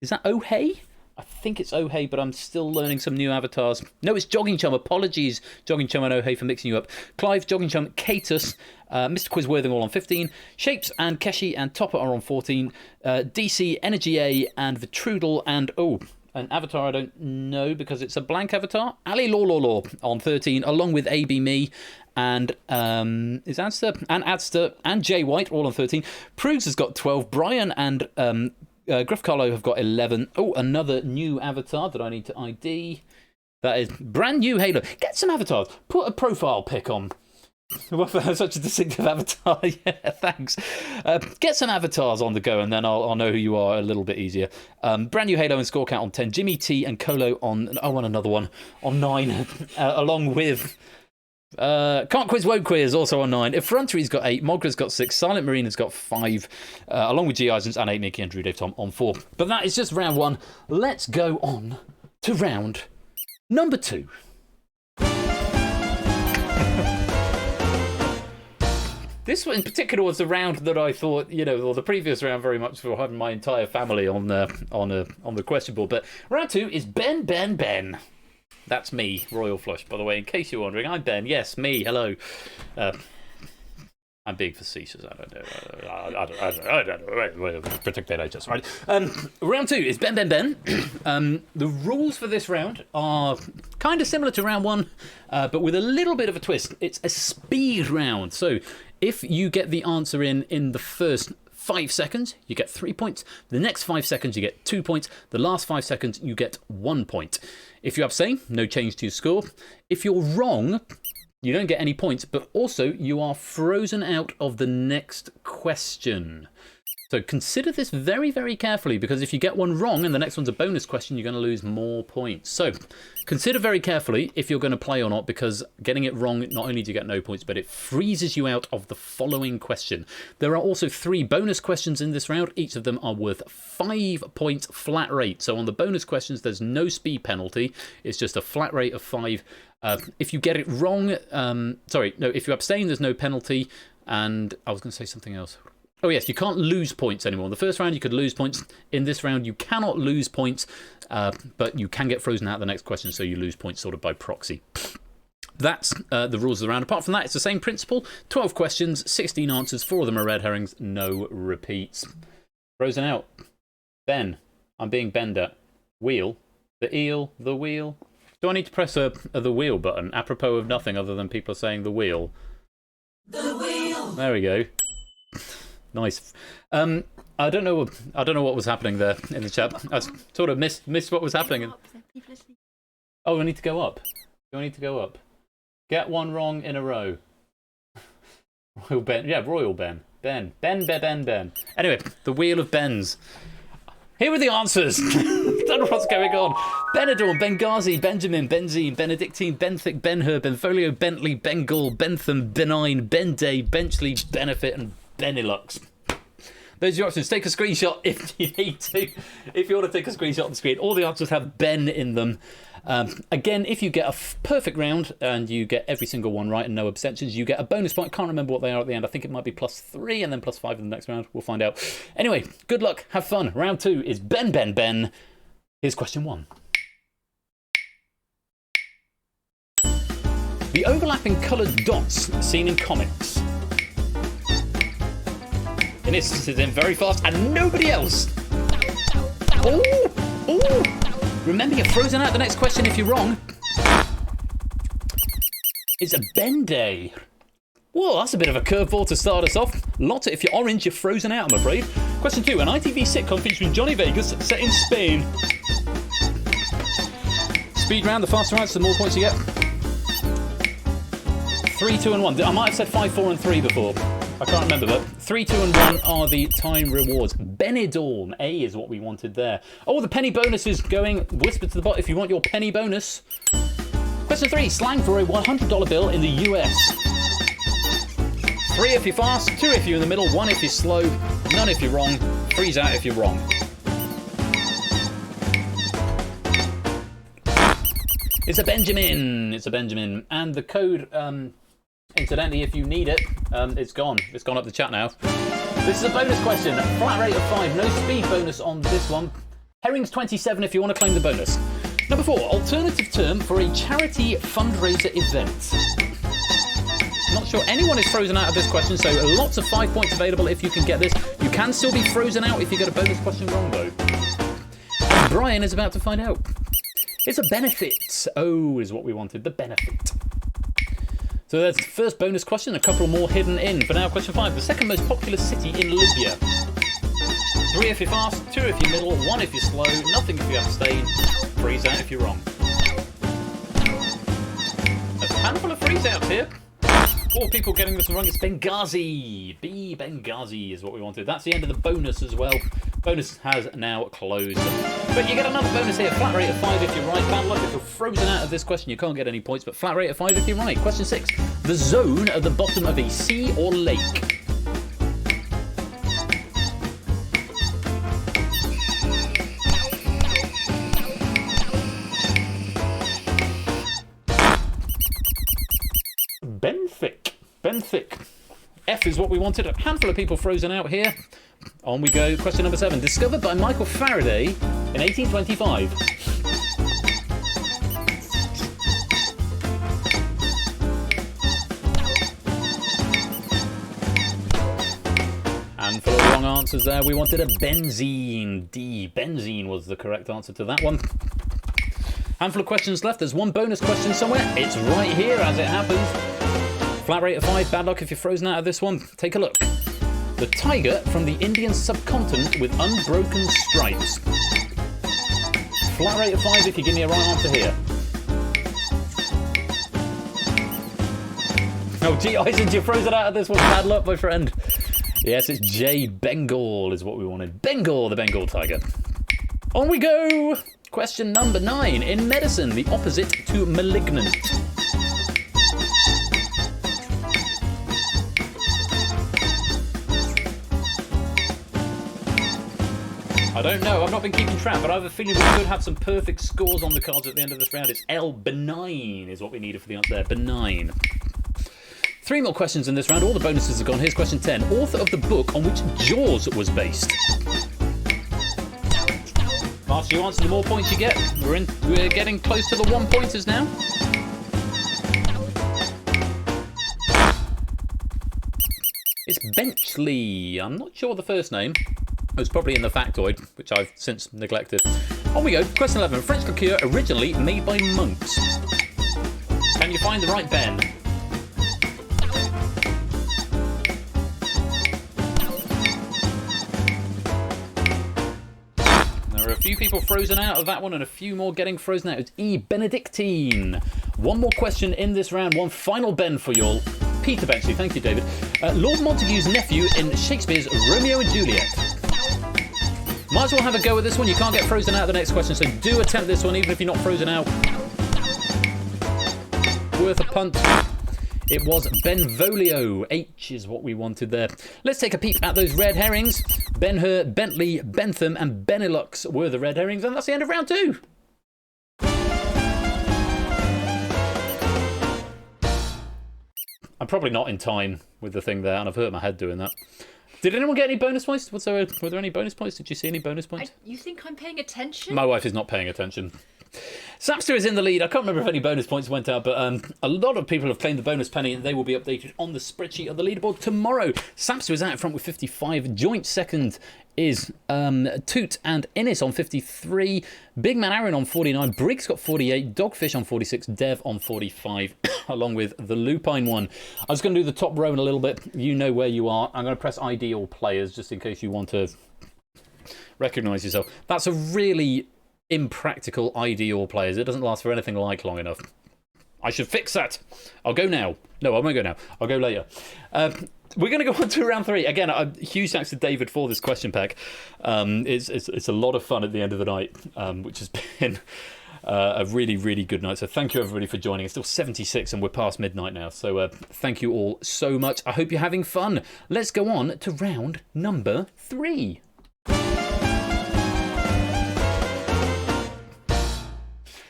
Speaker 1: is that O'Hay? I think it's O'Hay, but I'm still learning some new avatars. No, it's Jogging Chum. Apologies, Jogging Chum and O'Hay, for mixing you up. Clive, Jogging Chum, Catus, Mr. Quizworthing all on 15. Shapes and Keshi and Topper are on 14. DC, Energy A and Vitrudel and, an avatar I don't know because it's a blank avatar. Ali Law on 13, along with AB Me and is Adster and Adster and Jay White all on 13. Prugs has got 12. Brian and Griff Carlo have got 11. Oh, another new avatar that I need to ID. That is brand new Halo. Get some avatars. Put a profile pic on. Such a distinctive avatar. Yeah, thanks. Get some avatars on the go, and then I'll know who you are a little bit easier. Brand new Halo and Score Count on 10. Jimmy T and Colo on. I want another one on 9, along with. Can't Quiz, Won't Quiz also on 9. Effrontery's got 8. Mogra's got 6. Silent Marina's got 5. Along with G. Eisens and 8. Nicky and Drew Dave Tom on 4. But that is just round 1. Let's go on to round number 2. This one in particular was the round that I thought, or the previous round very much for having my entire family on the question board. But round 2 is Ben. That's me, Royal Flush, by the way, in case you're wondering. I'm Ben. Yes, me. Hello. I'm being facetious. I don't know. Protect their NHS, right? Round 2 is Ben, Ben, Ben. The rules for this round are kind of similar to round 1, but with a little bit of a twist. It's a speed round. So if you get the answer in the first 5 seconds, you get 3 points. The next 5 seconds, you get 2 points. The last 5 seconds, you get 1 point. If you abstain, no change to your score. If you're wrong, you don't get any points, but also you are frozen out of the next question. So consider this very, very carefully, because if you get one wrong and the next one's a bonus question, you're going to lose more points. So consider very carefully if you're going to play or not, because getting it wrong, not only do you get no points, but it freezes you out of the following question. There are also 3 bonus questions in this round. Each of them are worth 5 points flat rate. So on the bonus questions, there's no speed penalty. It's just a flat rate of 5. If you get it wrong, if you abstain, there's no penalty. And I was going to say something else. Oh, yes, you can't lose points anymore. In the first round, you could lose points. In this round, you cannot lose points, but you can get frozen out of the next question, so you lose points sort of by proxy. That's the rules of the round. Apart from that, it's the same principle. 12 questions, 16 answers, 4 of them are red herrings, no repeats. Frozen out. Ben. I'm being bend at. Wheel. The eel. The wheel. Do I need to press the wheel button, apropos of nothing other than people are saying the wheel? The wheel! There we go. Nice. I don't know what was happening there in the chat. I sort of missed what was happening. Oh, I need to go up. Do I need to go up? Get one wrong in a row. Royal Ben. Yeah, Royal Ben. Ben. Anyway, the Wheel of Bens. Here are the answers. Don't know what's going on. Benidorm, Benghazi, Benjamin, Benzine, Benedictine, Benthic, Benhur, Benfolio, Bentley, Bengal, Bentham, Benign, Benday, Benchley, Benefit, and Benelux. Those are your options. Take a screenshot if you need to. If you want to take a screenshot of the screen, all the answers have Ben in them. Again, if you get a perfect round and you get every single one right and no abstentions, you get a bonus point. I can't remember what they are at the end. I think it might be +3 and then +5 in the next round. We'll find out. Anyway, good luck. Have fun. Round 2 is Ben, Ben, Ben. Here's question 1. The overlapping coloured dots seen in comics. And this is in very fast and nobody else. Ooh! Remember, you're frozen out the next question if you're wrong. It's a Ben Day. Whoa, that's a bit of a curveball to start us off. Lotta, if you're orange, you're frozen out, I'm afraid. Question 2. An ITV sitcom featuring Johnny Vegas set in Spain. Speed round, the faster answer, the more points you get. 3, 2, and 1. I might have said 5, 4, and 3 before. I can't remember, but 3, 2, and 1 are the time rewards. Benidorm, A is what we wanted there. Oh, the penny bonus is going. Whisper to the bot if you want your penny bonus. Question 3, slang for a $100 bill in the US. 3 if you're fast, 2 if you're in the middle, 1 if you're slow, none if you're wrong, freeze out if you're wrong. It's a Benjamin. It's a Benjamin. And the code... incidentally, if you need it, it's gone. It's gone up the chat now. This is a bonus question. Flat rate of 5. No speed bonus on this one. Herrings 27 if you want to claim the bonus. Number 4. Alternative term for a charity fundraiser event. Not sure anyone is frozen out of this question, so lots of 5 points available if you can get this. You can still be frozen out if you get a bonus question wrong, though. And Brian is about to find out. It's a benefit. Oh, is what we wanted. The benefit. So that's the first bonus question, a couple more hidden in. For now, question 5. The second most populous city in Libya. 3 if you're fast, 2 if you're middle, 1 if you're slow, nothing if you abstain, freeze out if you're wrong. A handful of freeze outs here. 4 people getting this wrong. It's Benghazi. B, Benghazi is what we wanted. That's the end of the bonus as well. Bonus has now closed. But you get another bonus here. Flat rate of 5 if you're right. Bad luck if you're frozen out of this question. You can't get any points, but flat rate of 5 if you're right. Question 6. The zone at the bottom of a sea or lake. Benthic. F is what we wanted. A handful of people frozen out here. On we go. Question number 7. Discovered by Michael Faraday in 1825. answers there. We wanted a benzene. D. Benzene was the correct answer to that one. Handful of questions left. There's one bonus question somewhere. It's right here as it happens. Flat rate of 5. Bad luck if you're frozen out of this one. Take a look. The tiger from the Indian subcontinent with unbroken stripes. Flat rate of 5 if you give me a right answer here. Oh, gee, Isaac, you're frozen out of this one. Bad luck, my friend. Yes, it's J. Bengal is what we wanted. Bengal, the Bengal tiger. On we go. Question number 9. In medicine, the opposite to malignant. I don't know. I've not been keeping track, but I have a feeling we could have some perfect scores on the cards at the end of this round. It's L. Benign is what we needed for the answer there. Benign. 3 more questions in this round. All the bonuses are gone. Here's question 10. Author of the book on which Jaws was based. Faster you answer, the more points you get. We're getting close to the 1 pointers now. It's Benchley. I'm not sure the first name. It was probably in the factoid, which I've since neglected. On we go. Question 11. French liqueur originally made by monks. Can you find the right Ben? There are a few people frozen out of that one and a few more getting frozen out. It's E. Benedictine. One more question in this round. One final Ben for you all. Peter Benchley. Thank you, David. Lord Montague's nephew in Shakespeare's Romeo and Juliet. Might as well have a go at this one. You can't get frozen out of the next question, so do attempt this one, even if you're not frozen out. Worth a punt. It was Benvolio. H is what we wanted there. Let's take a peep at those red herrings. Ben-Hur, Bentley, Bentham, and Benelux were the red herrings, and that's the end of round 2. I'm probably not in time with the thing there, and I've hurt my head doing that. Did anyone get any bonus points? Were there any bonus points? Did you see any bonus points?
Speaker 13: You think I'm paying attention?
Speaker 1: My wife is not paying attention. Sapster is in the lead. I can't remember if any bonus points went out, but a lot of people have claimed the bonus penny, and they will be updated on the spreadsheet of the leaderboard tomorrow. Sapster is out in front with 55. Joint second is Toot and Innis on 53. Big Man Aaron on 49. Briggs got 48. Dogfish on 46. Dev on 45, along with the Lupine one. I was going to do the top row in a little bit. You know where you are. I'm going to press ID all players just in case you want to recognise yourself. That's a really impractical ID all players. It doesn't last for anything like long enough. I should fix that. I'll go now. No, I won't go now. I'll go later. We're going to go on to round 3. Again, huge thanks to David for this question pack. It's a lot of fun at the end of the night, which has been a really, really good night. So thank you, everybody, for joining. It's still 76 and we're past midnight now. So thank you all so much. I hope you're having fun. Let's go on to round number 3.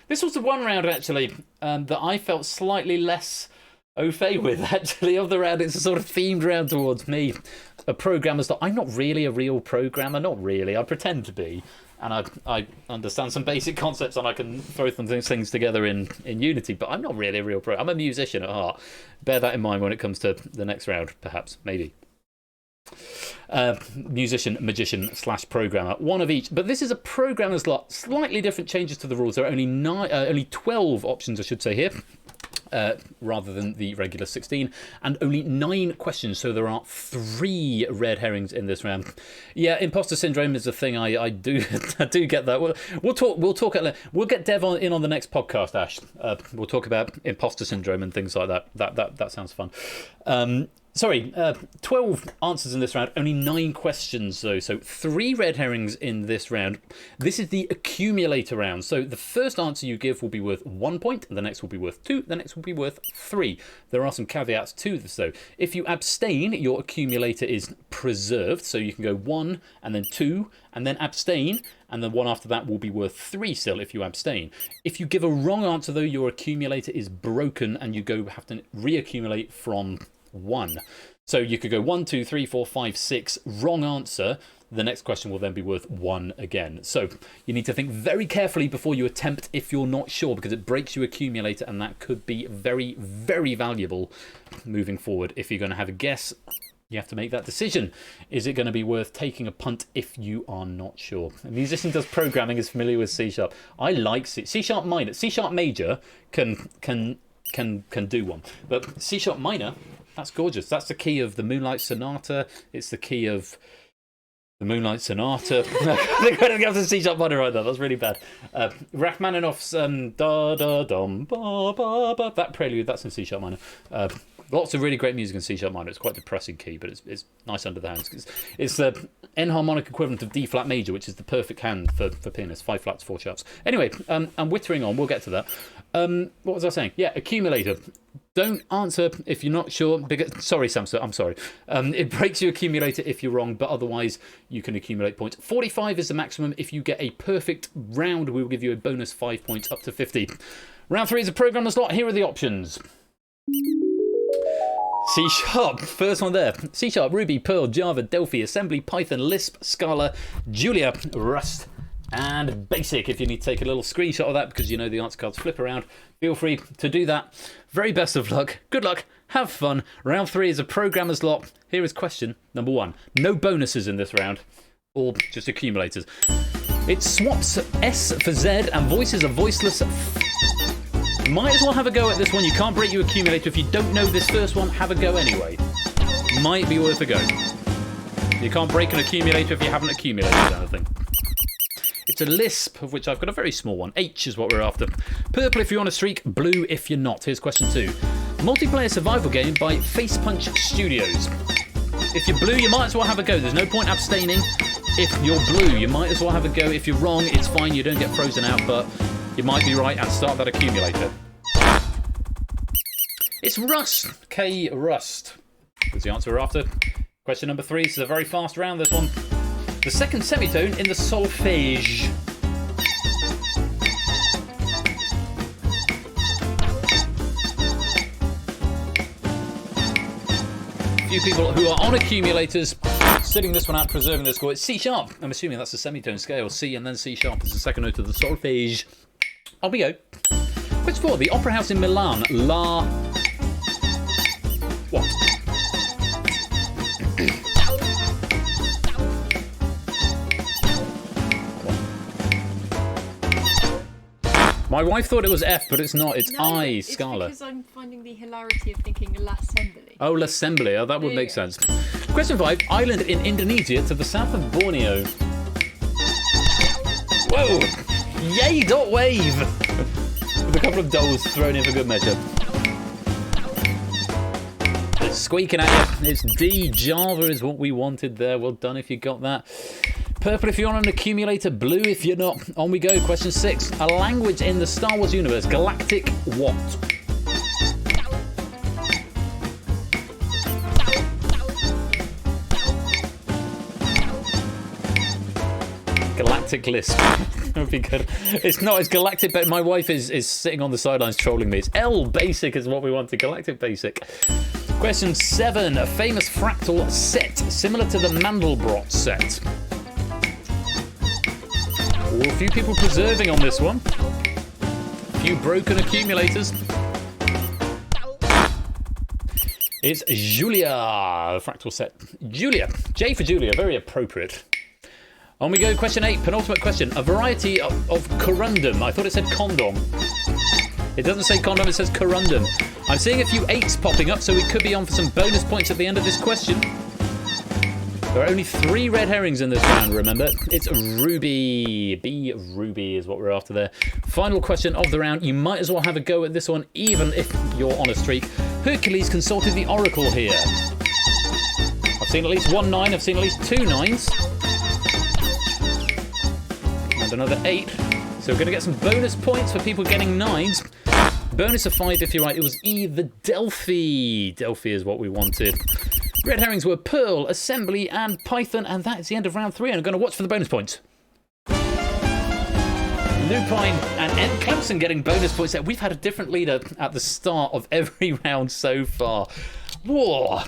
Speaker 1: This was the one round, actually, that I felt slightly less au fait with, actually, of the round. It's a sort of themed round towards me. A programmer style. I'm not really a real programmer. Not really. I pretend to be. And I understand some basic concepts and I can throw some things together in Unity. But I'm not really a real pro. I'm a musician at heart. Bear that in mind when it comes to the next round, perhaps. Maybe. Musician, magician / programmer, one of each. But this is a programmer's lot. Slightly different changes to the rules. There are only 12 options, I should say here, rather than the regular 16, and only 9 questions. So there are 3 red herrings in this round. Yeah, imposter syndrome is a thing. I do I do get that. We'll get Dev in on the next podcast, Ash. We'll talk about imposter syndrome and things like that. That sounds fun. 12 answers in this round, only 9 questions though, so 3 red herrings in this round. This is the accumulator round, so the first answer you give will be worth 1 point, the next will be worth 2, the next will be worth 3. There are some caveats to this though. If you abstain, your accumulator is preserved, so you can go 1 and then 2 and then abstain, and the one after that will be worth 3 still if you abstain. If you give a wrong answer though, your accumulator is broken and you have to reaccumulate from 1. So you could go 1, 2, 3, 4, 5, 6. Wrong answer. The next question will then be worth 1 again. So you need to think very carefully before you attempt if you're not sure, because it breaks your accumulator and that could be very, very valuable moving forward if you're going to have a guess You have to make that decision. Is it going to be worth taking a punt if you are not sure? A musician does programming, is familiar with C#. I like C# minor. C# major can do one, but C# minor, that's gorgeous. That's the key of the Moonlight Sonata. It's the key of the Moonlight Sonata. I couldn't get to C# minor right there. That's really bad. Rachmaninoff's da da dum ba ba ba. That prelude, that's in C# minor. Lots of really great music in C# minor. It's quite a depressing key, but it's nice under the hands. It's the enharmonic equivalent of D flat major, which is the perfect hand for pianists. 5 flats, 4 sharps. Anyway, I'm whittering on. We'll get to that. What was I saying? Yeah, accumulator. Don't answer if you're not sure. Sorry, Samsa, I'm sorry. It breaks your accumulator if you're wrong, but otherwise you can accumulate points. 45 is the maximum. If you get a perfect round, we will give you a bonus 5 points up to 50. Round 3 is a programmer slot. Here are the options. C#, first one there. C#, Ruby, Perl, Java, Delphi, Assembly, Python, Lisp, Scala, Julia, Rust, and Basic. If you need to take a little screenshot of that because you know the answer cards flip around, feel free to do that. Very best of luck. Good luck. Have fun. Round 3 is a programmer's lot. Here is question number 1. No bonuses in this round, or just accumulators. It swaps S for Z and voices are voiceless. Might as well have a go at this one. You can't break your accumulator. If you don't know this first one, have a go anyway. Might be worth a go. You can't break an accumulator if you haven't accumulated anything. It's a Lisp, of which I've got a very small one. H is what we're after. Purple if you're on a streak, blue if you're not. Here's question 2. Multiplayer survival game by Facepunch Studios. If you're blue, you might as well have a go. There's no point abstaining. If you're blue, you might as well have a go. If you're wrong, it's fine. You don't get frozen out, but you might be right and start that accumulator. It's Rust. K Rust is the answer we're after. Question number 3. This is a very fast round, this one. The second semitone in the solfège. A few people who are on accumulators sitting this one out, preserving their score. It's C#. I'm assuming that's the semitone scale. C and then C# is the second note of the solfège. On we go. Question 4. The Opera House in Milan. La... What? My wife thought it was F, but it's not. It's I,
Speaker 13: it's
Speaker 1: Scala.
Speaker 13: Because I'm finding the hilarity of thinking L'Assembly.
Speaker 1: Oh, L'Assembly. Oh, that would make sense. Question 5. Island in Indonesia to the south of Borneo. Whoa! Yay, dot wave! With a couple of dolls thrown in for good measure. It's squeaking at you. It's D. Java is what we wanted there. Well done if you got that. Purple if you're on an accumulator, blue if you're not. On we go. Question 6. A language in the Star Wars universe. Galactic what? Galactic Lisp. That would be good. It's not. It's Galactic, but my wife is sitting on the sidelines trolling me. It's L Basic is what we wanted. Galactic Basic. Question 7. A famous fractal set similar to the Mandelbrot set. Ooh, a few people preserving on this one. A few broken accumulators. It's Julia, the fractal set. Julia. J for Julia. Very appropriate. On we go. Question 8. Penultimate question. A variety of corundum. I thought it said condom. It doesn't say condom. It says corundum. I'm seeing a few 8s popping up, so we could be on for some bonus points at the end of this question. There are only 3 red herrings in this round, remember. It's Ruby. B Ruby is what we're after there. Final question of the round. You might as well have a go at this one, even if you're on a streak. Hercules consulted the Oracle here. I've seen at least 1 9. I've seen at least 2 9s. And another 8. So we're going to get some bonus points for people getting 9s. Bonus of 5 if you're right. It was E, the Delphi. Delphi is what we wanted. Red herrings were Perl, Assembly, and Python, and that is the end of round 3. And I'm going to watch for the bonus points. Lupine and M. Clemson getting bonus points there. We've had a different leader at the start of every round so far. Whoa!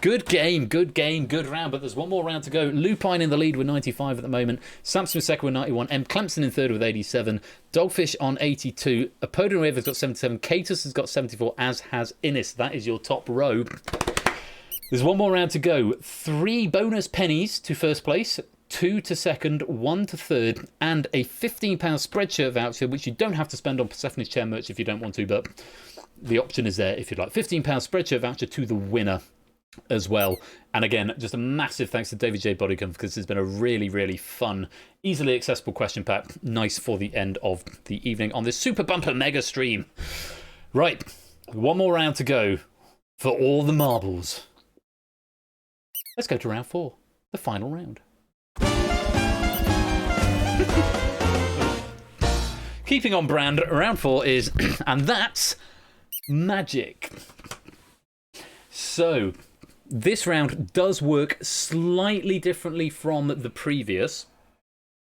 Speaker 1: Good game, good round, but there's one more round to go. Lupine in the lead with 95 at the moment. Samson second with 91. M. Clemson in third with 87. Dogfish on 82. Opodin River's got 77. Catus has got 74, as has Innis. That is your top row. There's one more round to go. 3 bonus pennies to first place, 2 to second, 1 to third, and a £15 Spreadshirt voucher, which you don't have to spend on Persephone's chair merch if you don't want to, but the option is there if you'd like. £15 Spreadshirt voucher to the winner as well. And again, just a massive thanks to David J. Bodycomb, because it's been a really, really fun, easily accessible question pack. Nice for the end of the evening on this Super Bumper Mega stream. Right, one more round to go for all the marbles. Let's go to round 4, the final round. Keeping on brand, round 4 is, and that's magic. So, this round does work slightly differently from the previous,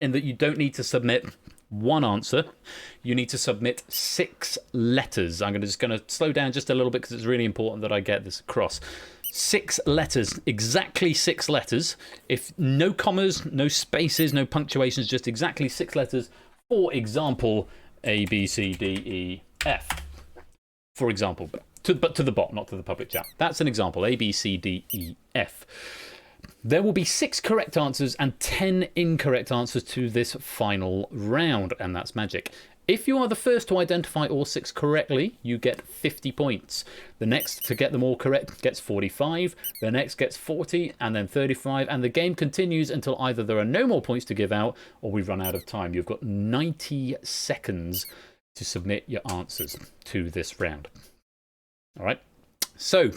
Speaker 1: in that you don't need to submit one answer. You need to submit 6 letters. I'm just going to slow down just a little bit because it's really important that I get this across. 6 letters, exactly 6 letters. If no commas, no spaces, no punctuations, just exactly 6 letters. For example, A, B, C, D, E, F. For example, but to the bot, not to the public chat. That's an example, A, B, C, D, E, F. There will be 6 correct answers and 10 incorrect answers to this final round, and that's magic. If you are the first to identify all 6 correctly, you get 50 points. The next to get them all correct gets 45, the next gets 40, and then 35, and the game continues until either there are no more points to give out or we run out of time. You've got 90 seconds to submit your answers to this round. All right. So,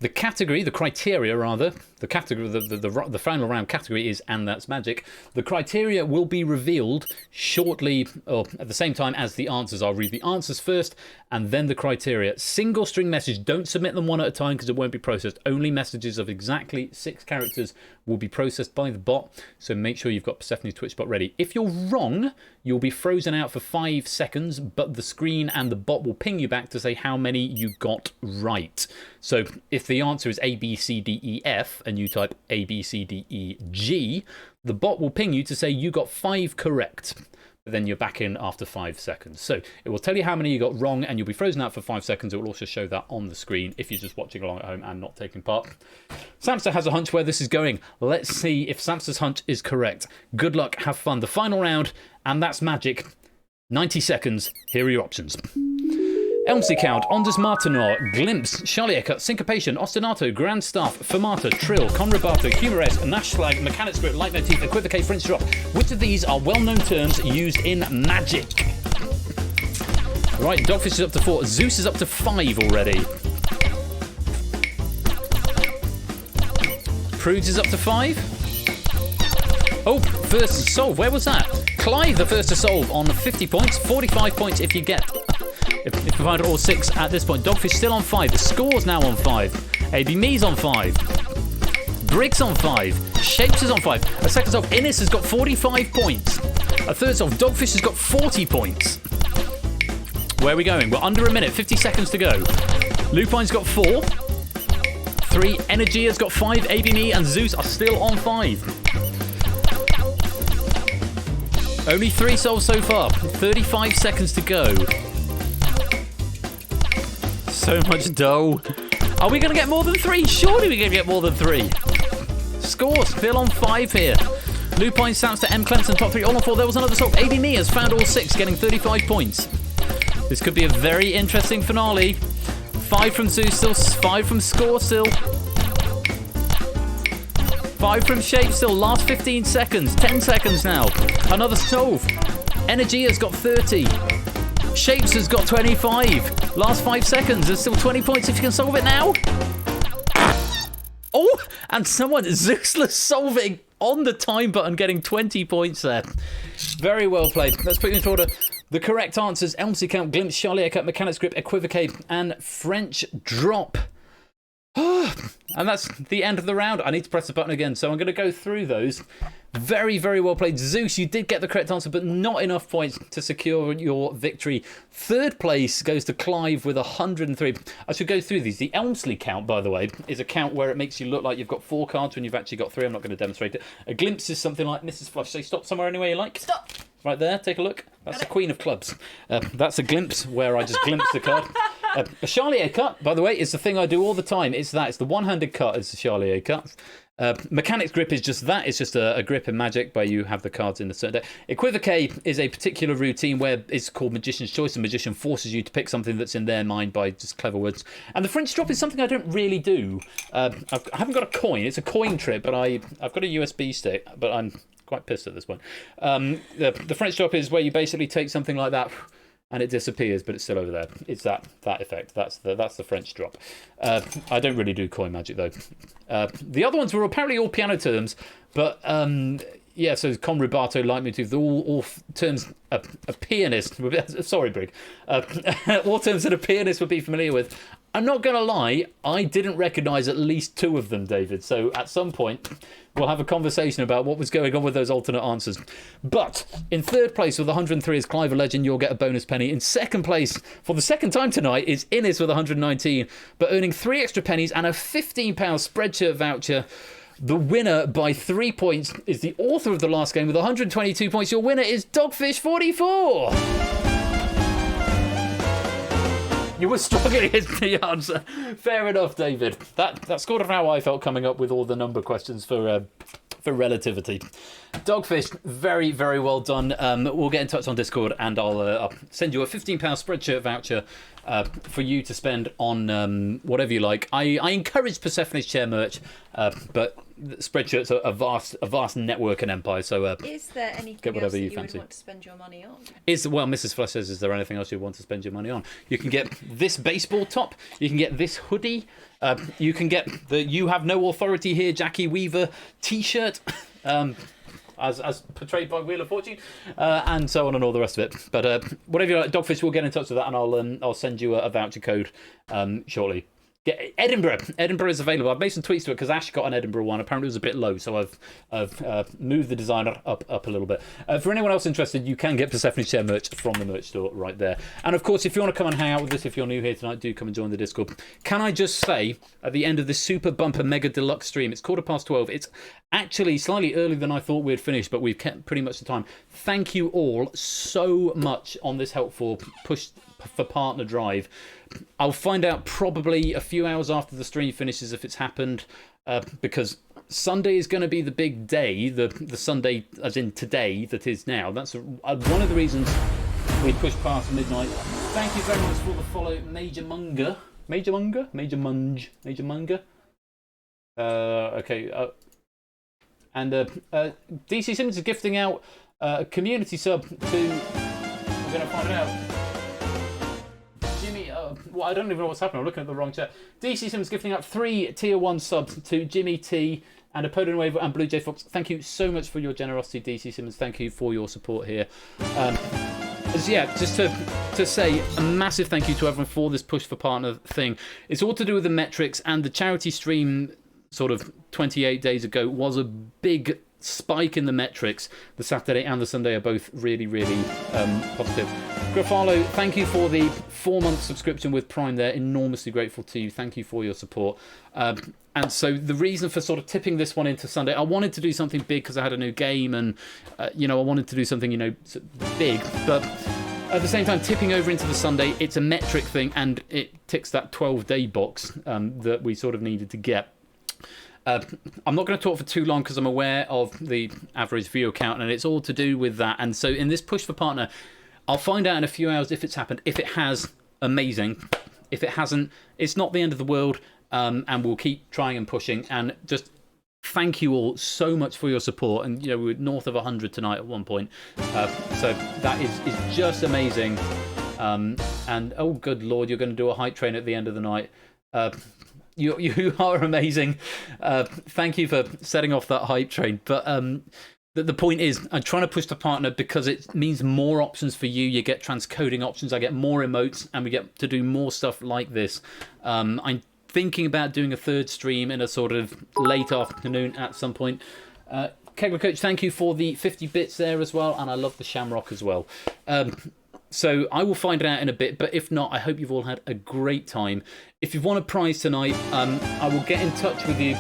Speaker 1: the category, the criteria rather, the category, the final round category is "and that's magic." The criteria will be revealed shortly, or at the same time as the answers. I'll read the answers first, and then the criteria. Single string message. Don't submit them one at a time because it won't be processed. Only messages of exactly 6 characters will be processed by the bot. So make sure you've got Persephone's Twitch bot ready. If you're wrong, you'll be frozen out for 5 seconds, but the screen and the bot will ping you back to say how many you got right. So if the answer is A, B, C, D, E, F, and you type A, B, C, D, E, G, the bot will ping you to say you got 5 correct. But then you're back in after 5 seconds. So it will tell you how many you got wrong, and you'll be frozen out for 5 seconds. It will also show that on the screen if you're just watching along at home and not taking part. Samster has a hunch where this is going. Let's see if Samster's hunch is correct. Good luck, have fun. The final round, and that's magic. 90 seconds. Here are your options. Elmsey Count, Ondas Martinor, Glimpse, Charlie Eckert, Syncopation, Ostinato, Grand Staff, Fermata, Trill, Conrabato, Humoresque, Nash Slag, Mechanic Script, Leitmotif, Equivocate, French Drop. Which of these are well-known terms used in magic? Right, Dogfish is up to 4. Zeus is up to 5 already. Prudes is up to 5. Oh, first to solve. Where was that? Clive, the first to solve on 50 points. 45 points if you get... If provided all 6 at this point. Dogfish still on 5. The score's now on 5. AB Me's on 5. Briggs on 5. Shapes is on 5. A second solve. Innes has got 45 points. A third solve. Dogfish has got 40 points. Where are we going? We're under a minute. 50 seconds to go. Lupine's got 4. 3. Energy has got 5. AB Me and Zeus are still on 5. Only 3 solves so far. 35 seconds to go. So much dough. Are we going to get more than 3? Surely we're going to get more than 3. Scores still on 5 here. Lupine, Samster, M. Clemson, top 3, all on 4. There was another solve. AB Me has found all 6, getting 35 points. This could be a very interesting finale. 5 from Zeus still, 5 from Score still. 5 from Shape still. Last 15 seconds. 10 seconds now. Another solve. Energy has got 30. Shapes has got 25. Last 5 seconds. There's still 20 points if you can solve it now. Oh, and someone Zeusless solving on the time button, getting 20 points there. Very well played. Let's put you into order. The correct answers: Elmsey Count, Glimpse, Charlie Eckert, Mechanic Script, Equivocate, and French Drop. And that's the end of the round. I need to press the button again, so I'm going to go through those. Very, very well played. Zeus, you did get the correct answer, but not enough points to secure your victory. Third place goes to Clive with 103. I should go through these. The Elmsley count, by the way, is a count where it makes you look like you've got 4 cards when you've actually got 3. I'm not going to demonstrate it. A glimpse is something like Mrs. Flush. Say stop somewhere anywhere you like. Stop! Right there, take a look. That's the Queen of Clubs. That's a glimpse where I just glimpse the card. A Charlier cut, by the way, is the thing I do all the time. It's the one-handed cut. It's the Charlier cut. Mechanics grip is just that. It's just a grip in Magic where you have the cards in a certain deck. Equivoque is a particular routine where it's called Magician's Choice. The magician forces you to pick something that's in their mind by just clever words. And the French drop is something I don't really do. I haven't got a coin. It's a coin trip, but I've got a USB stick, but I'm quite pissed at this point. The French drop is where you basically take something like that and it disappears, but it's still over there. It's that effect. That's the French drop. I don't really do coin magic though. The other ones were apparently all piano terms, but yeah. So con rubato, light motive, all terms a pianist. Sorry, Brig. All terms that a pianist would be familiar with. I'm not going to lie, I didn't recognise at least 2 of them, David. So at some point, we'll have a conversation about what was going on with those alternate answers. But in 3rd place with 103 is Clive a Legend. You'll get a bonus penny. In 2nd place, for the 2nd time tonight, is Innes with 119, but earning 3 extra pennies and a £15 Spreadshirt voucher. The winner by 3 points is the author of the last game with 122 points. Your winner is Dogfish44. You were struggling is the answer. Fair enough, David. That's sort of how I felt coming up with all the number questions for relativity. Dogfish, very, very well done. We'll get in touch on Discord and I'll send you a £15 Spreadshirt voucher for you to spend on whatever you like. I encourage Persephone's chair merch, but Spreadshirt's a vast network and empire. So
Speaker 13: is there anything
Speaker 1: get whatever
Speaker 13: else that
Speaker 1: you
Speaker 13: you
Speaker 1: fancy.
Speaker 13: would want to spend your money on?
Speaker 1: Well, Mrs. Flesh says, is there anything else you want to spend your money on? You can get this baseball top. You can get this hoodie. You can get the "You Have No Authority Here" Jackie Weaver T-shirt. As portrayed by Wheel of Fortune, and so on and all the rest of it. But whatever you like, Dogfish will get in touch with that, and I'll send you a voucher code shortly. Get Edinburgh. Edinburgh is available. I've made some tweets to it because Ash got an Edinburgh one. Apparently it was a bit low, so I've moved the designer up a little bit. For anyone else interested, you can get Persephone's Chair merch from the merch store right there. And of course, if you want to come and hang out with us, if you're new here tonight, do come and join the Discord. Can I just say, at the end of this super bumper mega deluxe stream, it's 12:15. It's actually slightly earlier than I thought we'd finish, but we've kept pretty much the time. Thank you all so much on this helpful push for partner drive. I'll find out probably a few hours after the stream finishes if it's happened, because Sunday is going to be the big day, the Sunday as in today that is now. That's one of the reasons we pushed past midnight. Thank you very much for the follow, Major Munger. Okay. And DC Simmons is gifting out a community sub to... We're going to find out. Jimmy... well, I don't even know what's happening. I'm looking at the wrong chat. DC Simmons gifting out 3 Tier 1 subs to Jimmy T and Apollon Wave and Blue J Fox. Thank you so much for your generosity, DC Simmons. Thank you for your support here. Yeah, just to say a massive thank you to everyone for this push for partner thing. It's all to do with the metrics, and the charity stream sort of 28 days ago was a big spike in the metrics. The Saturday and the Sunday are both really, really positive. Grafalo, thank you for the 4-month subscription with Prime there. Enormously grateful to you. Thank you for your support. And so the reason for sort of tipping this one into Sunday, I wanted to do something big because I had a new game and, I wanted to do something, big. But at the same time, tipping over into the Sunday, it's a metric thing and it ticks that 12-day box that we sort of needed to get. I'm not going to talk for too long because I'm aware of the average view count and it's all to do with that. And so in this push for partner, I'll find out in a few hours if it's happened. If it has, amazing. If it hasn't, it's not the end of the world, and we'll keep trying and pushing. And just thank you all so much for your support. And, we were north of 100 tonight at one point. So that is just amazing. And, oh, good Lord, you're going to do a hype train at the end of the night. You are amazing. Thank you for setting off that hype train. But the point is, I'm trying to push the partner because it means more options for you. You get transcoding options. I get more emotes, and we get to do more stuff like this. I'm thinking about doing a 3rd stream in a sort of late afternoon at some point. Kegler Coach, thank you for the 50 bits there as well, and I love the Shamrock as well. So I will find out in a bit, but if not, I hope you've all had a great time. If you've won a prize tonight, I will get in touch with you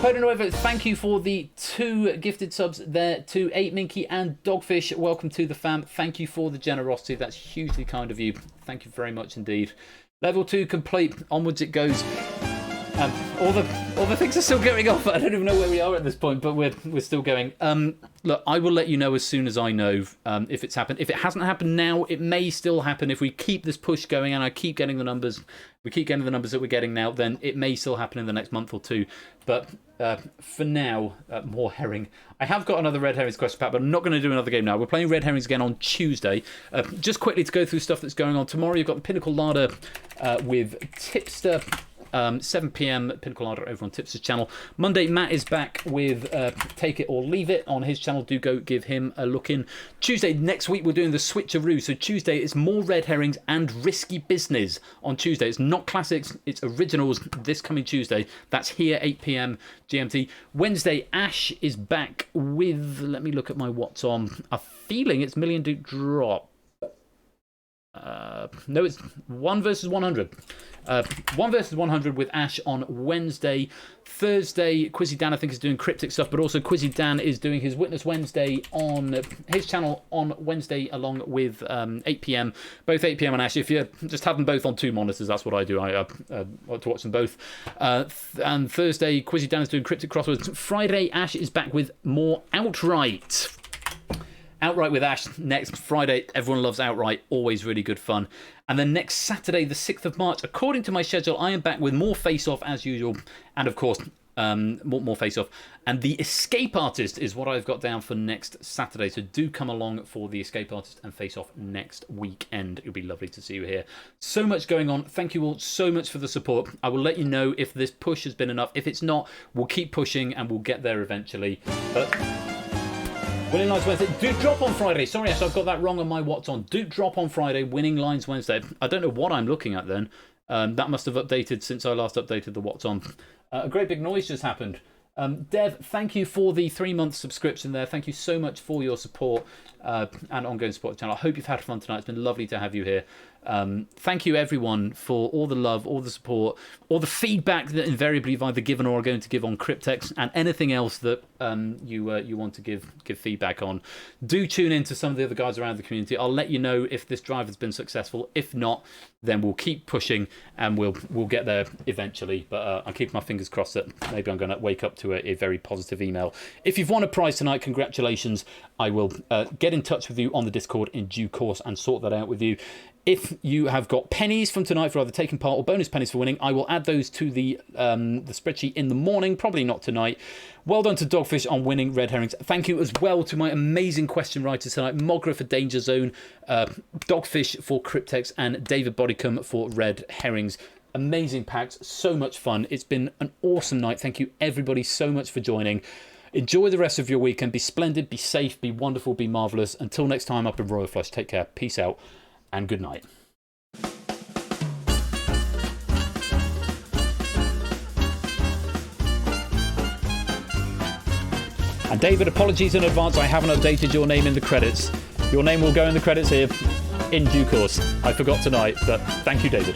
Speaker 1: Podonovo, thank you for the 2 gifted subs there to 8 Minky and Dogfish. Welcome to the fam. Thank you for the generosity. That's hugely kind of you. Thank you very much indeed. Level 2 complete. Onwards it goes. All the things are still going off. I don't even know where we are at this point, but we're still going. Look, I will let you know as soon as I know if it's happened. If it hasn't happened now, it may still happen. If we keep this push going and I keep getting the numbers, that we're getting now, then it may still happen in the next month or 2. But for now, more herring. I have got another Red Herrings question pack, but I'm not going to do another game now. We're playing Red Herrings again on Tuesday. Just quickly to go through stuff that's going on tomorrow. You've got the Pinnacle Larder with Tipster. 7 PM Pinnacle Larder over on Tipster's channel. Monday, Matt is back with Take It or Leave It on his channel. Do go give him a look in. Tuesday, next week, we're doing the switcheroo. So Tuesday is more Red Herrings and Risky Business on Tuesday. It's not classics, it's originals this coming Tuesday. That's here, 8 PM GMT. Wednesday, Ash is back with, let me look at my what's on. A feeling it's Million Duke Drop. No, it's 1 versus 100. 1 versus 100 with Ash on Wednesday. Thursday, Quizzy Dan I think is doing Cryptex stuff, but also Quizzy Dan is doing his Witness Wednesday on his channel on Wednesday along with 8 PM. Both 8 PM and Ash. If you just have them both on 2 monitors, that's what I do. I like to watch them both. And Thursday, Quizzy Dan is doing Cryptic Crosswords. Friday, Ash is back with more Outright. Outright with Ash next Friday. Everyone loves Outright. Always really good fun. And then next Saturday, the 6th of March, according to my schedule, I am back with more Face Off as usual. And of course, more Face Off. And the Escape Artist is what I've got down for next Saturday. So do come along for the Escape Artist and Face Off next weekend. It'll be lovely to see you here. So much going on. Thank you all so much for the support. I will let you know if this push has been enough. If it's not, we'll keep pushing and we'll get there eventually. But Winning Lines Wednesday. Duke Drop on Friday. Sorry, Ash, I've got that wrong on my What's On. Duke Drop on Friday, Winning Lines Wednesday. I don't know what I'm looking at then. That must have updated since I last updated the What's On. A great big noise just happened. Dev, thank you for the 3-month subscription there. Thank you so much for your support and ongoing support of the channel. I hope you've had fun tonight. It's been lovely to have you here. Thank you, everyone, for all the love, all the support, all the feedback that invariably you've either given or are going to give on Cryptex, and anything else that you want to give feedback on. Do tune in to some of the other guys around the community. I'll let you know if this drive has been successful. If not, then we'll keep pushing and we'll get there eventually. But I'm keeping my fingers crossed that maybe I'm going to wake up to a very positive email. If you've won a prize tonight, congratulations. I will get in touch with you on the Discord in due course and sort that out with you. If you have got pennies from tonight for either taking part or bonus pennies for winning, I will add those to the spreadsheet in the morning, probably not tonight. Well done to Dogfish on winning Red Herrings. Thank you as well to my amazing question writers tonight, Mogra for Danger Zone, Dogfish for Cryptex, and David Bodycombe for Red Herrings. Amazing packs, so much fun. It's been an awesome night. Thank you everybody so much for joining. Enjoy the rest of your weekend. Be splendid, be safe, be wonderful, be marvellous. Until next time up in Royal Flush, take care, peace out, and good night. And David, apologies in advance, I haven't updated your name in the credits. Your name will go in the credits here in due course. I forgot tonight, but thank you, David.